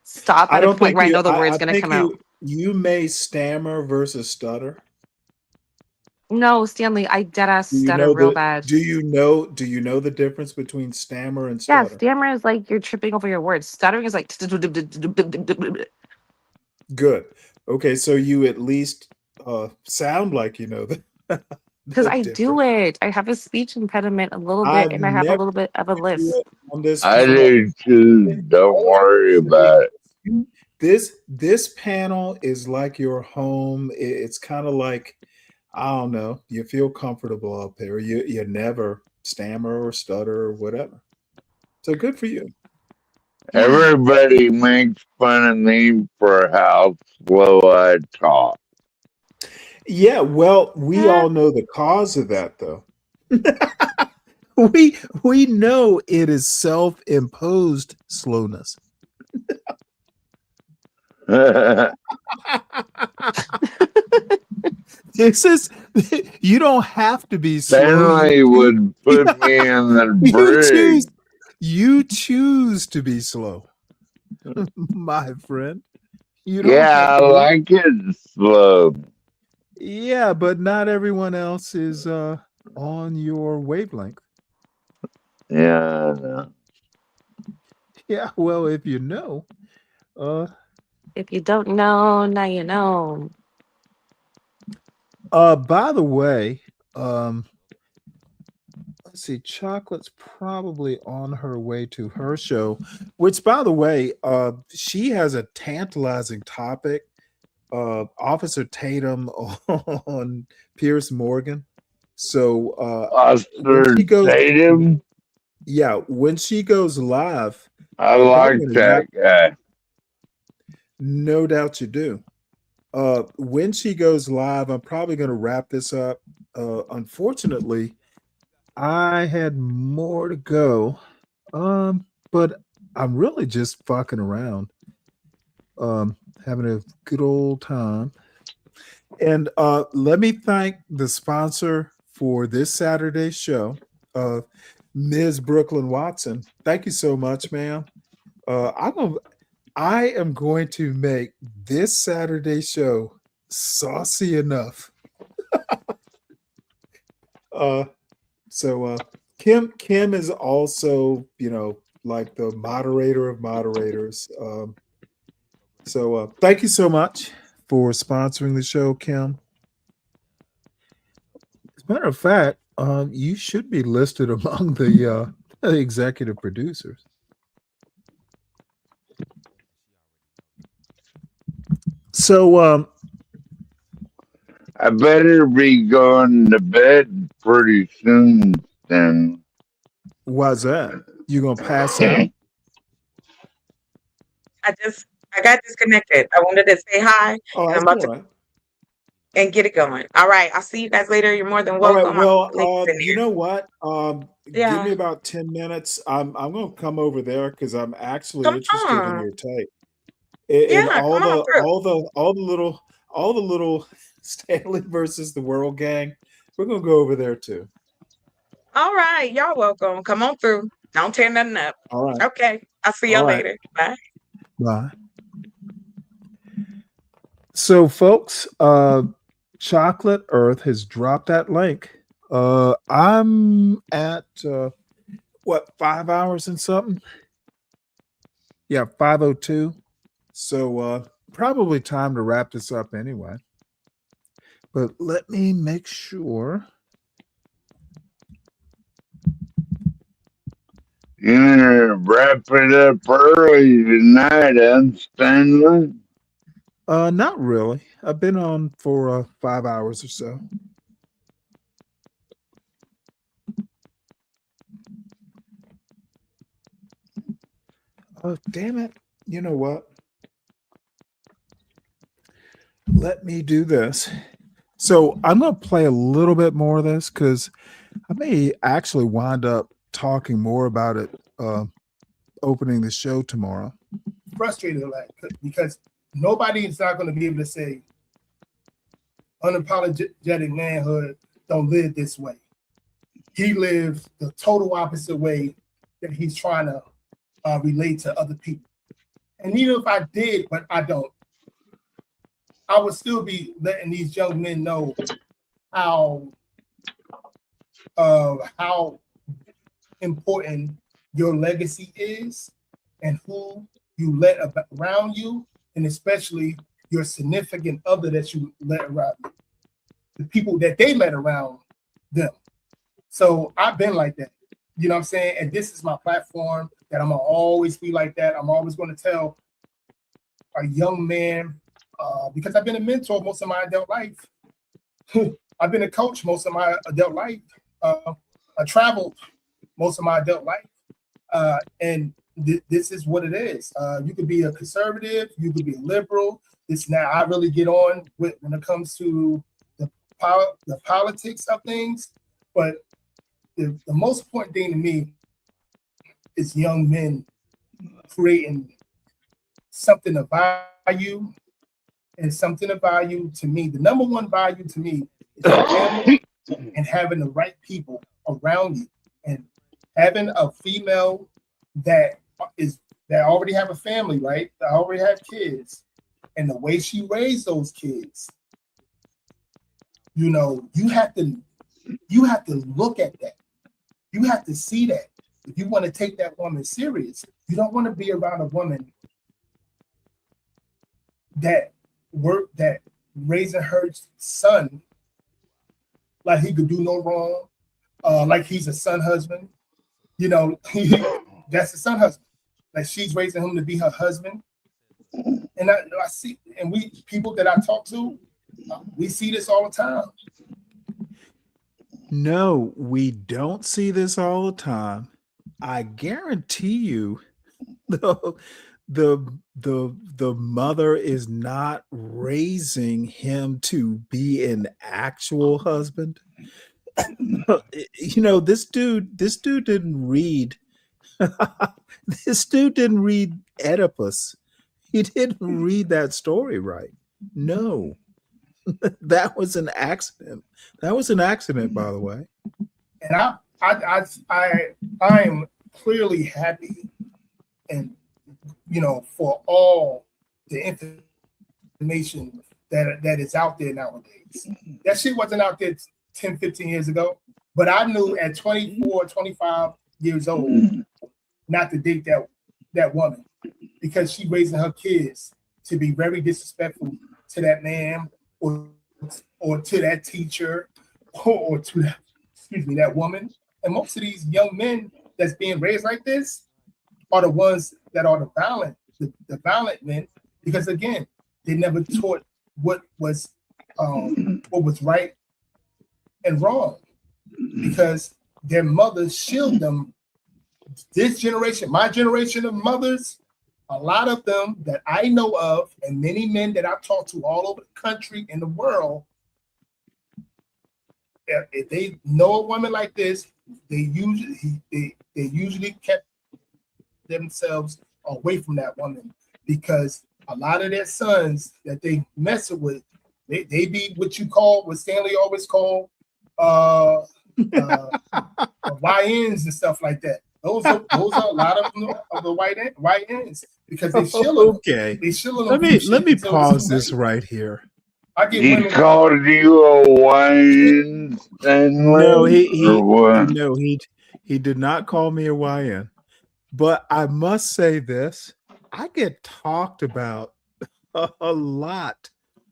stop I at a don't point think where I you. know the I word's gonna think come out. you may stammer versus stutter. No, Stanley, I dead ass Do you stutter know real the? bad. Do you know the difference between stammer and Yeah, stutter? stammer is like you're tripping over your words. Stuttering is like Good. Okay, so you at least sound like you know the because the I do difference. it. I have a speech impediment a little bit, I've and I have a never little bit of a do lisp. it on this I panel. do too. Don't worry about it. This panel is like your home. It's kind of like, I don't know. You feel comfortable up there. You never stammer or stutter or whatever. So good for you. Yeah. Everybody makes fun of me for how slow I talk. Yeah, well, we all know the cause of that though. We know it is self-imposed slowness. This is you don't have to be slow. Stanley would put me in the brig. You choose to be slow, my friend. You don't Yeah, have I to be. like it slow. Yeah, but not everyone else is on your wavelength. Yeah, I know. Yeah, well, if you know, If you don't know, now you know. by the way, let's see, Chocolate's probably on her way to her show, which by the way, she has a tantalizing topic. Officer Tatum on Pierce Morgan. So when Officer she goes, Tatum, yeah, when she goes live, I I'm probably like gonna that guy. no doubt you do. When she goes live, I'm probably going to wrap this up. Unfortunately, I had more to go, but I'm really just fucking around, having a good old time. And let me thank the sponsor for this Saturday's show, Ms. Brooklyn Watson. Thank you so much, ma'am. I am going to make this Saturday show saucy enough. So Kim is also, like the moderator of moderators. So thank you so much for sponsoring the show, Kim. As a matter of fact, you should be listed among the executive producers. So I better be going to bed pretty soon then. why's that? You gonna pass out? I got disconnected. I wanted to say hi, Oh, and I'm that's about all to right. and get it going. All right, I'll see you guys later. You're more than All right. welcome. Well, In you know what? Give me Yeah. about 10 minutes. I'm gonna come over there because I'm actually Come interested in on. your tape. And Yeah, come on through. all the little Stanley versus the World gang. We're gonna go over there too. All right, y'all welcome. Come on through. Don't tear nothing up. All right. Okay, I'll see All y'all right. later. Bye. Bye. So, folks, Chocolate Earth has dropped that link. I'm at 5 hours and something? Yeah, 5:02. So probably time to wrap this up anyway. But let me make sure. You're gonna wrap it up early tonight, Stanley? Not really. I've been on for 5 hours or so. Oh, damn it. You know what? Let me do this. So I'm going to play a little bit more of this because I may actually wind up talking more about it opening the show tomorrow. Frustrated with that because nobody is not going to be able to say unapologetic manhood don't live this way. He lives the total opposite way that he's trying to relate to other people. And even if I did, but I don't, I would still be letting these young men know how important your legacy is and who you let around you, and especially your significant other that you let around you, the people that they let around them. So I've been like that, you know what I'm saying? And this is my platform that I'm gonna always be like that. I'm always gonna tell a young man, because I've been a mentor most of my adult life. I've been a coach most of my adult life. I traveled most of my adult life. And this is what it is. You could be a conservative, you could be a liberal. This now I really get on with when it comes to the politics of things. But the most important thing to me is young men creating something of value, and something of value to me. The number one value to me is family and having the right people around you, and having a female that already have a family, right? That already have kids, and the way she raised those kids. You know, you have to look at that. You have to see that. If you want to take that woman serious, you don't want to be around a woman that raising her son like he could do no wrong, like he's a son husband. You know, that's a son husband. Like she's raising him to be her husband. And I see, and we people that I talk to, we see this all the time. No, we don't see this all the time. I guarantee you, the mother is not raising him to be an actual husband. You know, this dude didn't read this dude didn't read Oedipus. He didn't read that story right. No. That was an accident. That was an accident, by the way. And I am clearly happy, and you know, for all the information that is out there nowadays. That shit wasn't out there 10, 15 years ago, but I knew at 24, 25 years old not to date that woman, because she raising her kids to be very disrespectful to that man or to that teacher or to that woman. And most of these young men that's being raised like this are the ones that are the violent men, because again, they never taught what was right and wrong, because their mothers shield them. This generation, my generation of mothers, a lot of them that I know of, and many men that I've talked to all over the country and the world, if they know a woman like this, they usually kept themselves away from that woman, because a lot of their sons that they mess with, they be what Stanley always called YNs and stuff like that. Those are a lot of the white ends, because they shill them. Okay. They shill them. Let me pause this right here. He called you a wine, Stanley? No, he did not call me a YN. But I must say this: I get talked about a lot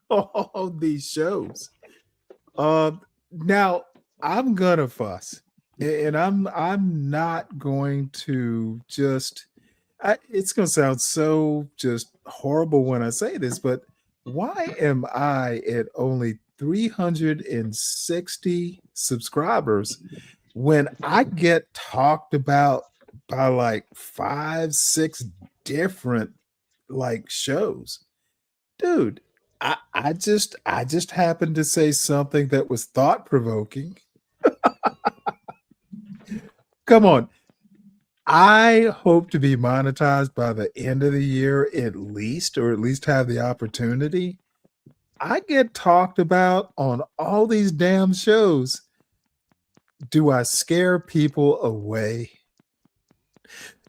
on these shows. Now I'm gonna fuss, and I'm not going to just. It's gonna sound so just horrible when I say this, but why am I at only 360 subscribers when I get talked about by like 5, 6 different like shows? Dude, I just happened to say something that was thought provoking. Come on. I hope to be monetized by the end of the year at least, or at least have the opportunity. I get talked about on all these damn shows. Do I scare people away?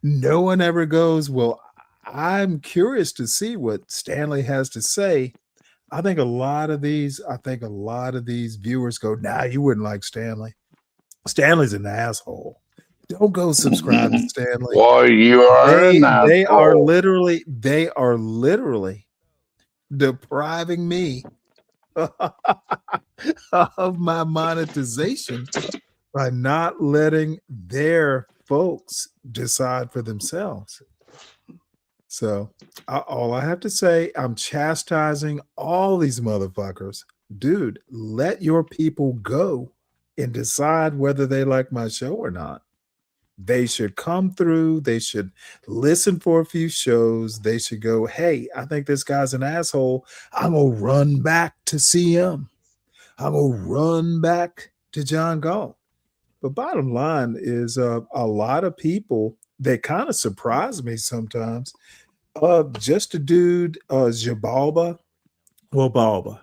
No one ever goes, well, I'm curious to see what Stanley has to say. I think a lot of these viewers go, nah, you wouldn't like Stanley. Stanley's an asshole. Don't go subscribe to Stanley. Well, you are an asshole. They are literally depriving me of my monetization by not letting their folks decide for themselves. So all I have to say, I'm chastising all these motherfuckers. Dude, let your people go and decide whether they like my show or not. They should come through. They should listen for a few shows. They should go, hey, I think this guy's an asshole. I'm going to run back to CM. I'm going to run back to John Galt. But bottom line is a lot of people, they kind of surprise me sometimes. Just a dude, Jabalba, Wabalba,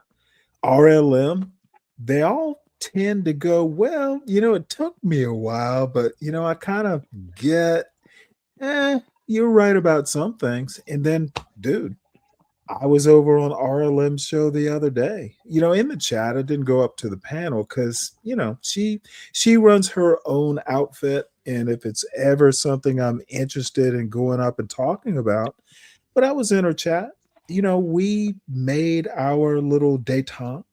RLM, they all tend to go, well, it took me a while, but, I kind of get, you're right about some things. And then, dude, I was over on RLM's show the other day, in the chat. I didn't go up to the panel because, she runs her own outfit. And if it's ever something I'm interested in going up and talking about, but I was in her chat, we made our little detente.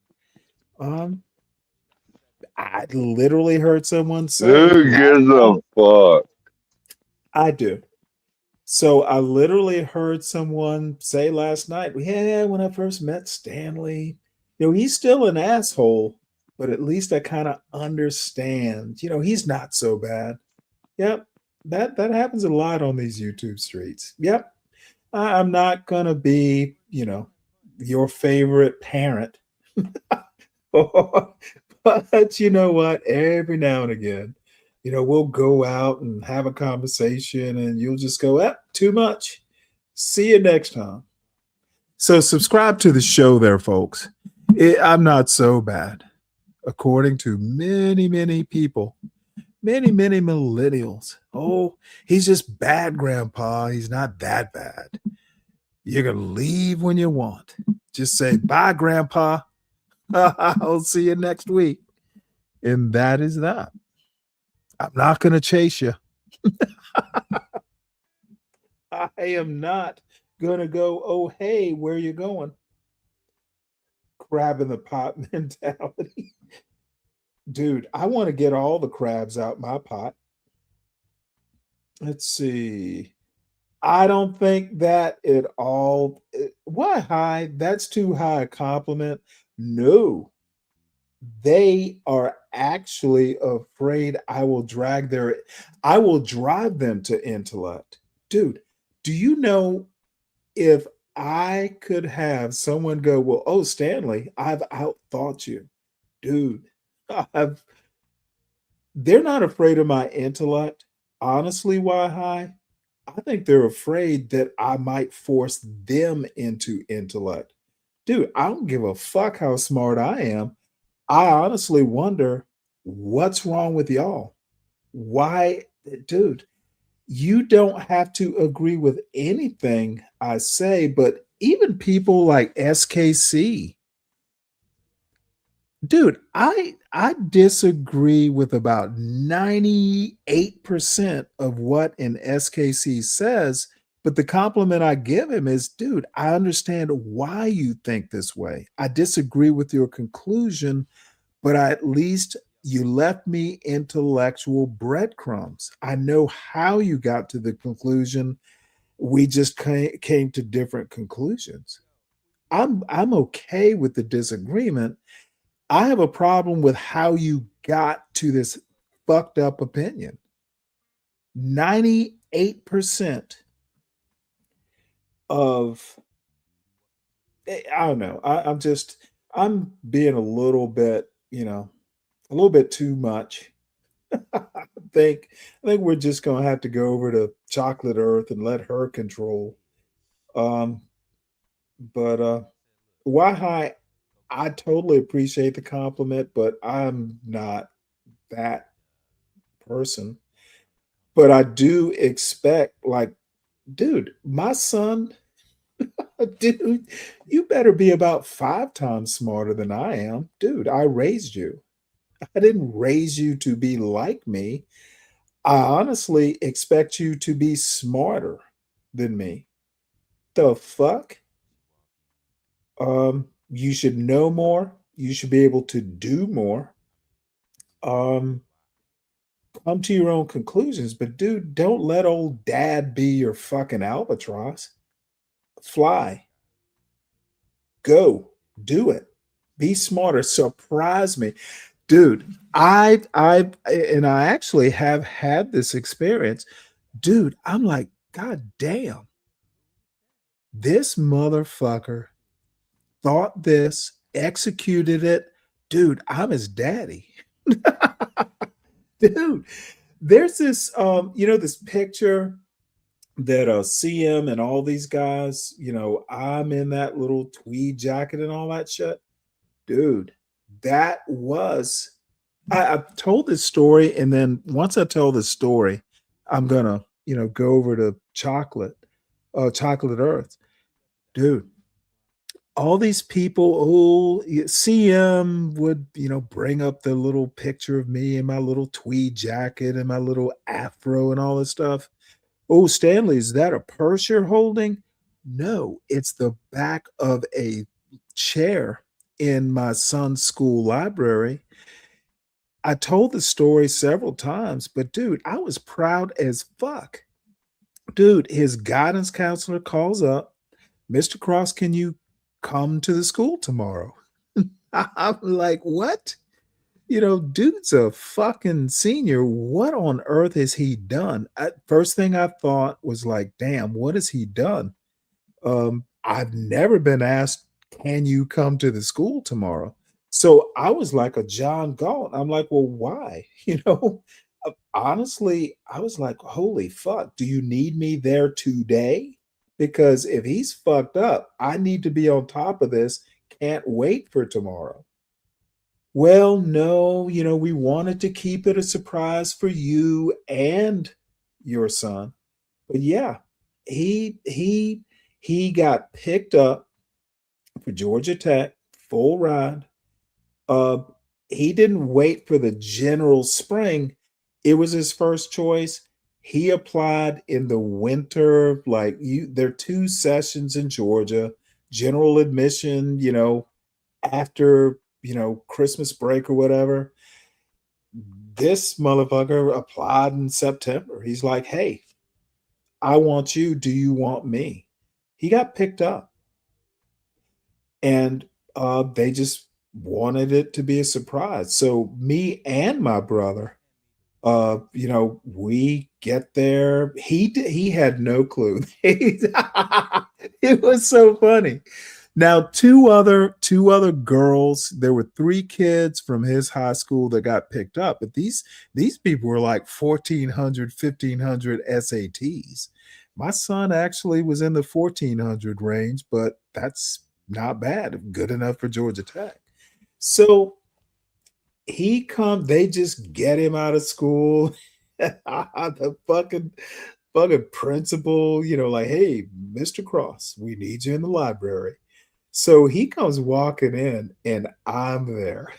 I literally heard someone say, Who gives a fuck? I do. So I literally heard someone say last night, yeah, when I first met Stanley, he's still an asshole, but at least I kind of understand, he's not so bad. Yep. That happens a lot on these YouTube streets. Yep. I'm not going to be, your favorite parent. But you know what? Every now and again, we'll go out and have a conversation and you'll just go, too much. See you next time. So subscribe to the show there, folks. I'm not so bad. According to many, many people, many, many millennials. Oh, he's just bad, Grandpa. He's not that bad. You're going to leave when you want. Just say, bye, Grandpa. I'll see you next week. And that is that. I'm not going to chase you. I am not going to go, oh, hey, where you going? Crab in the pot mentality. Dude, I want to get all the crabs out my pot. Let's see. I don't think that at all. Why high? That's too high a compliment. No. They are actually afraid I will drive them to intellect. Dude, do you know if I could have someone go, well, oh, Stanley, I've outthought you. Dude, they're not afraid of my intellect. Honestly, why high? I think they're afraid that I might force them into intellect. Dude, I don't give a fuck how smart I am. I honestly wonder what's wrong with y'all. Why, dude, you don't have to agree with anything I say, but even people like SKC, dude, I disagree with about 98% of what an SKC says, but the compliment I give him is, dude, I understand why you think this way. I disagree with your conclusion, but at least you left me intellectual breadcrumbs. I know how you got to the conclusion. We just came to different conclusions. I'm okay with the disagreement. I have a problem with how you got to this fucked up opinion. 98% of, I don't know. I'm being a little bit, a little bit too much. I think we're just gonna have to go over to Chocolate Earth and let her control. Um, but why high? I totally appreciate the compliment, but I'm not that person. But I do expect, like, dude, my son, dude, you better be about 5 times smarter than I am. Dude, I raised you. I didn't raise you to be like me. I honestly expect you to be smarter than me. The fuck? You should know more. You should be able to do more. Um, come to your own conclusions, but dude, don't let old dad be your fucking albatross. Fly, go, do it. Be smarter. Surprise me. Dude, and I actually have had this experience. Dude, I'm like, God damn, this motherfucker thought this, executed it. Dude, I'm his daddy. Dude, there's this this picture that CM and all these guys, I'm in that little tweed jacket and all that shit. Dude, that was I've told this story, and then once I tell this story, I'm gonna, go over to Chocolate Earth. Dude, all these people, CM would, bring up the little picture of me in my little tweed jacket and my little afro and all this stuff. Oh, Stanley, is that a purse you're holding? No, it's the back of a chair in my son's school library. I told the story several times, but dude, I was proud as fuck. Dude, his guidance counselor calls up, Mr. Cross, can you come to the school tomorrow? I'm like, what? Dude's a fucking senior. What on earth has he done? First thing I thought was like, damn, what has he done? I've never been asked, can you come to the school tomorrow? So I was like a John Galt. I'm like, well, why? Honestly, I was like, holy fuck, do you need me there today? Because if he's fucked up, I need to be on top of this. Can't wait for tomorrow. Well, no, we wanted to keep it a surprise for you and your son. But yeah, he got picked up for Georgia Tech, full ride. Uh, he didn't wait for the general spring. It was his first choice. He applied in the winter, there are 2 sessions in Georgia, general admission, after, Christmas break or whatever. This motherfucker applied in September. He's like, hey, I want you. Do you want me? He got picked up. And they just wanted it to be a surprise. So me and my brother, we get there. He had no clue. It was so funny. Now, two other girls. There were 3 kids from his high school that got picked up, but these people were like 1,400, 1,500 SATs. My son actually was in the 1,400 range, but that's not bad. Good enough for Georgia Tech. So they just get him out of school. The fucking principal, like, hey, Mr. Cross, we need you in the library. So he comes walking in and I'm there.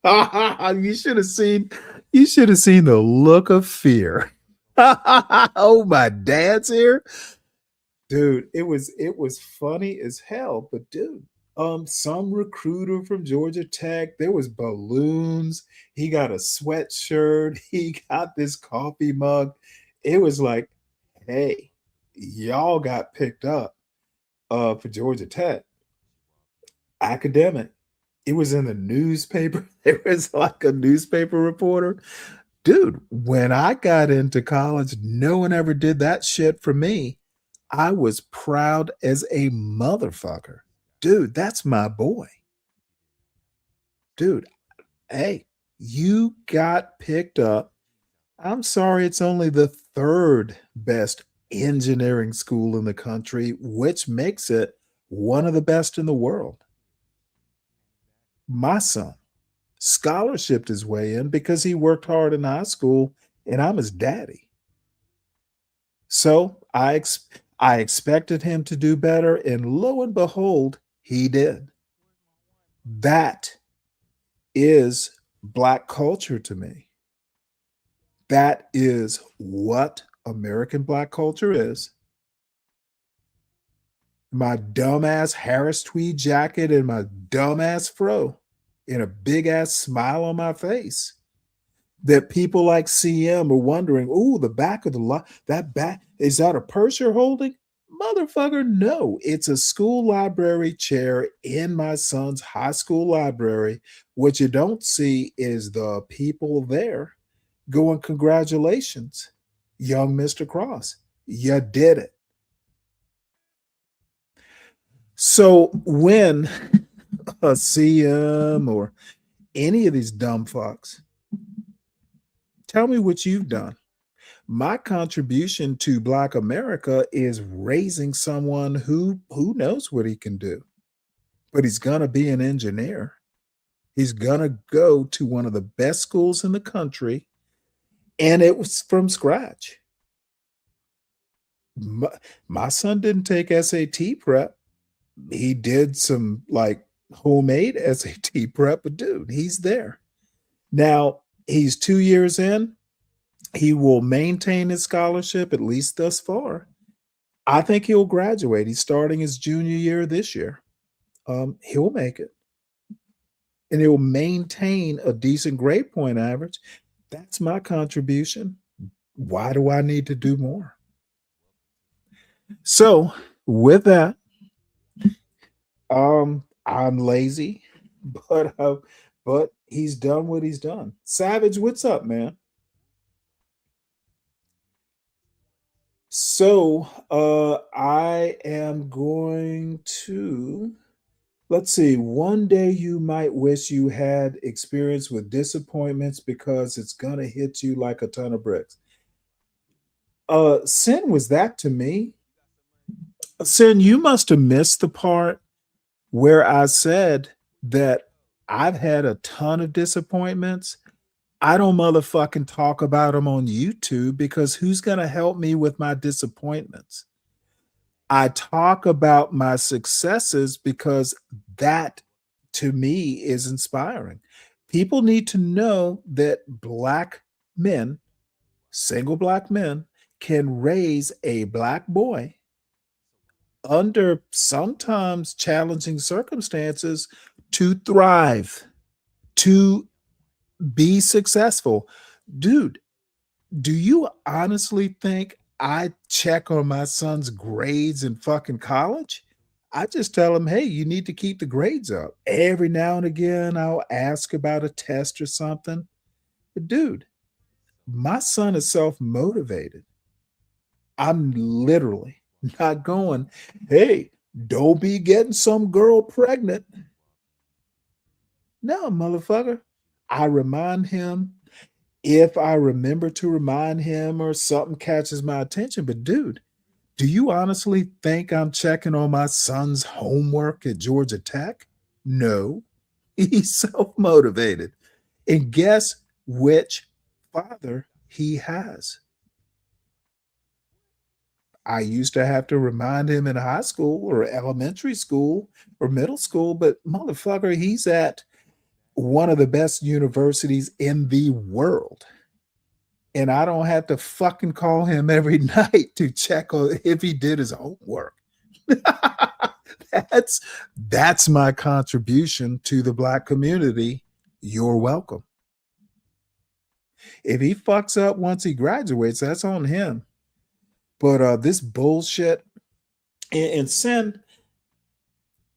You should have seen the look of fear. Oh, my dad's here. Dude, it was funny as hell, but dude, some recruiter from Georgia Tech, there was balloons, he got a sweatshirt, he got this coffee mug. It was like, hey, y'all got picked up for Georgia Tech. Academic. It was in the newspaper. There was like a newspaper reporter. Dude, when I got into college, no one ever did that shit for me. I was proud as a motherfucker. Dude, that's my boy. Dude, hey, you got picked up. I'm sorry, it's only the third best engineering school in the country, which makes it one of the best in the world. My son scholarshiped his way in because he worked hard in high school and I'm his daddy. So I expected him to do better, and lo and behold, he did. That is Black culture to me. That is what American Black culture is. My dumbass Harris tweed jacket and my dumbass fro and a big ass smile on my face. That people like CM are wondering, ooh, the back of that back, is that a purse you're holding? Motherfucker, no. It's a school library chair in my son's high school library. What you don't see is the people there going, congratulations, young Mr. Cross. You did it. So when a CM or any of these dumb fucks tell me what you've done, my contribution to Black America is raising someone who knows what he can do, but he's going to be an engineer. He's going to go to one of the best schools in the country, and it was from scratch. My son didn't take SAT prep. He did some like homemade SAT prep, but dude, he's there. Now, he's 2 years in. He will maintain his scholarship, at least thus far. I think he'll graduate. He's starting his junior year this year. He'll make it. And he'll maintain a decent grade point average. That's my contribution. Why do I need to do more? So, with that, I'm lazy, but he's done what he's done. Savage, what's up, man? So I am going to, let's see, one day you might wish you had experience with disappointments because it's gonna hit you like a ton of bricks. Sin, was that to me? Sin, you must have missed the part where I said that I've had a ton of disappointments. I don't motherfucking talk about them on YouTube because who's going to help me with my disappointments? I talk about my successes because that to me is inspiring. People need to know that Black men, single Black men, can raise a Black boy under sometimes challenging circumstances to thrive, to be successful. Dude, do you honestly think I check on my son's grades in fucking college? I just tell him, hey, you need to keep the grades up. Every now and again, I'll ask about a test or something. But dude, my son is self-motivated. I'm literally not going, hey, don't be getting some girl pregnant. No, motherfucker. I remind him if I remember to remind him or something catches my attention. But dude, do you honestly think I'm checking on my son's homework at Georgia Tech? No, he's self-motivated. And guess which father he has? I used to have to remind him in high school or elementary school or middle school, but motherfucker, he's at one of the best universities in the world. And I don't have to fucking call him every night to check on if he did his homework. That's my contribution to the Black community. You're welcome. If he fucks up once he graduates, that's on him. But this bullshit and Sin,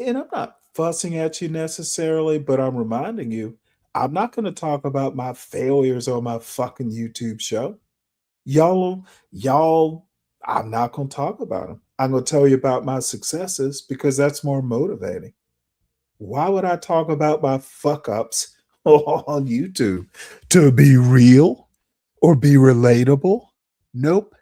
and I'm not fussing at you necessarily, but I'm reminding you, I'm not going to talk about my failures on my fucking YouTube show. Y'all, I'm not going to talk about them. I'm going to tell you about my successes because that's more motivating. Why would I talk about my fuck ups on YouTube? To be real or be relatable? Nope.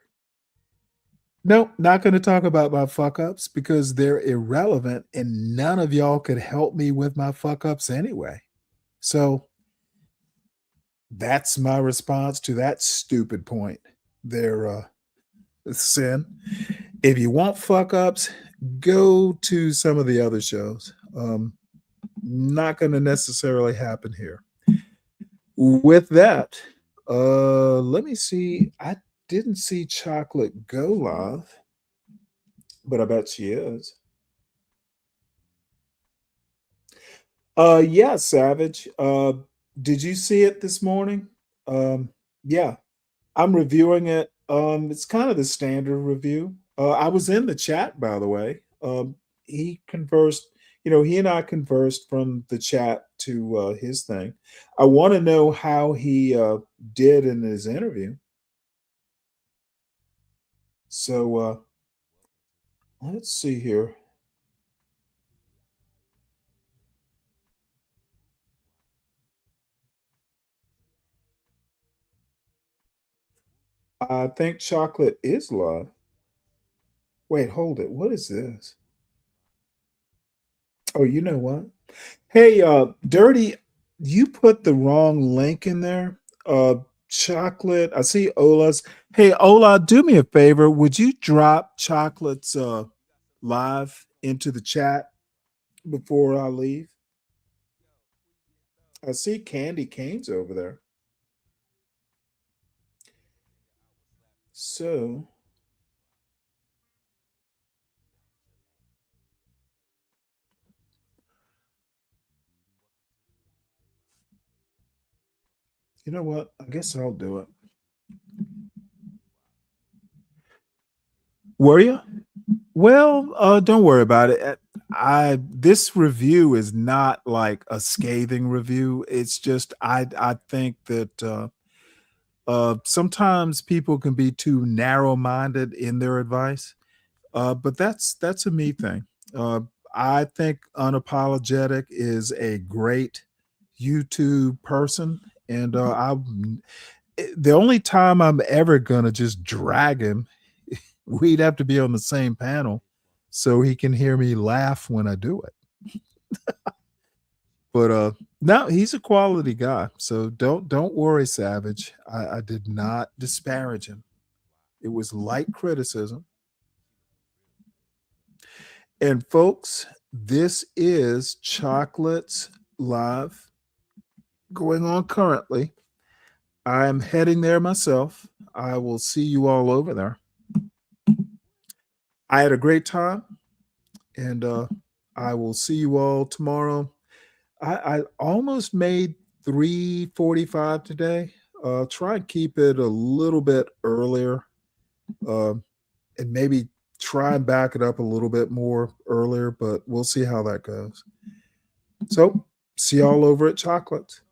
Nope, not going to talk about my fuck ups because they're irrelevant and none of y'all could help me with my fuck ups anyway. So that's my response to that stupid point there, Sin. If you want fuck ups, go to some of the other shows. Not going to necessarily happen here. With that, let me see. I didn't see Chocolate go live, but I bet she is. Yeah, Savage. Did you see it this morning? Yeah, I'm reviewing it. It's kind of the standard review. I was in the chat, by the way. He conversed, he and I conversed from the chat to his thing. I want to know how he did in his interview. So let's see here. I think Chocolate is live. Wait, hold it. What is this? Oh, you know what? Hey, Dirty, you put the wrong link in there. Chocolate. I see Ola's. Hey, Ola, do me a favor. Would you drop Chocolate's live into the chat before I leave? I see Candy Cane's over there. So you know what? I guess I'll do it. Were you? Well, don't worry about it. This review is not like a scathing review. It's just I think that sometimes people can be too narrow-minded in their advice. But that's a me thing. I think Unapologetic is a great YouTube person, and the only time I'm ever gonna just drag him, we'd have to be on the same panel so he can hear me laugh when I do it. But no, he's a quality guy. So don't worry, Savage. I did not disparage him. It was light criticism. And folks, this is Chocolate's live going on currently. I'm heading there myself. I will see you all over there. I had a great time, and I will see you all tomorrow. I almost made 3:45 today. Try and keep it a little bit earlier, and maybe try and back it up a little bit more earlier, but we'll see how that goes. So, see y'all over at Chocolates.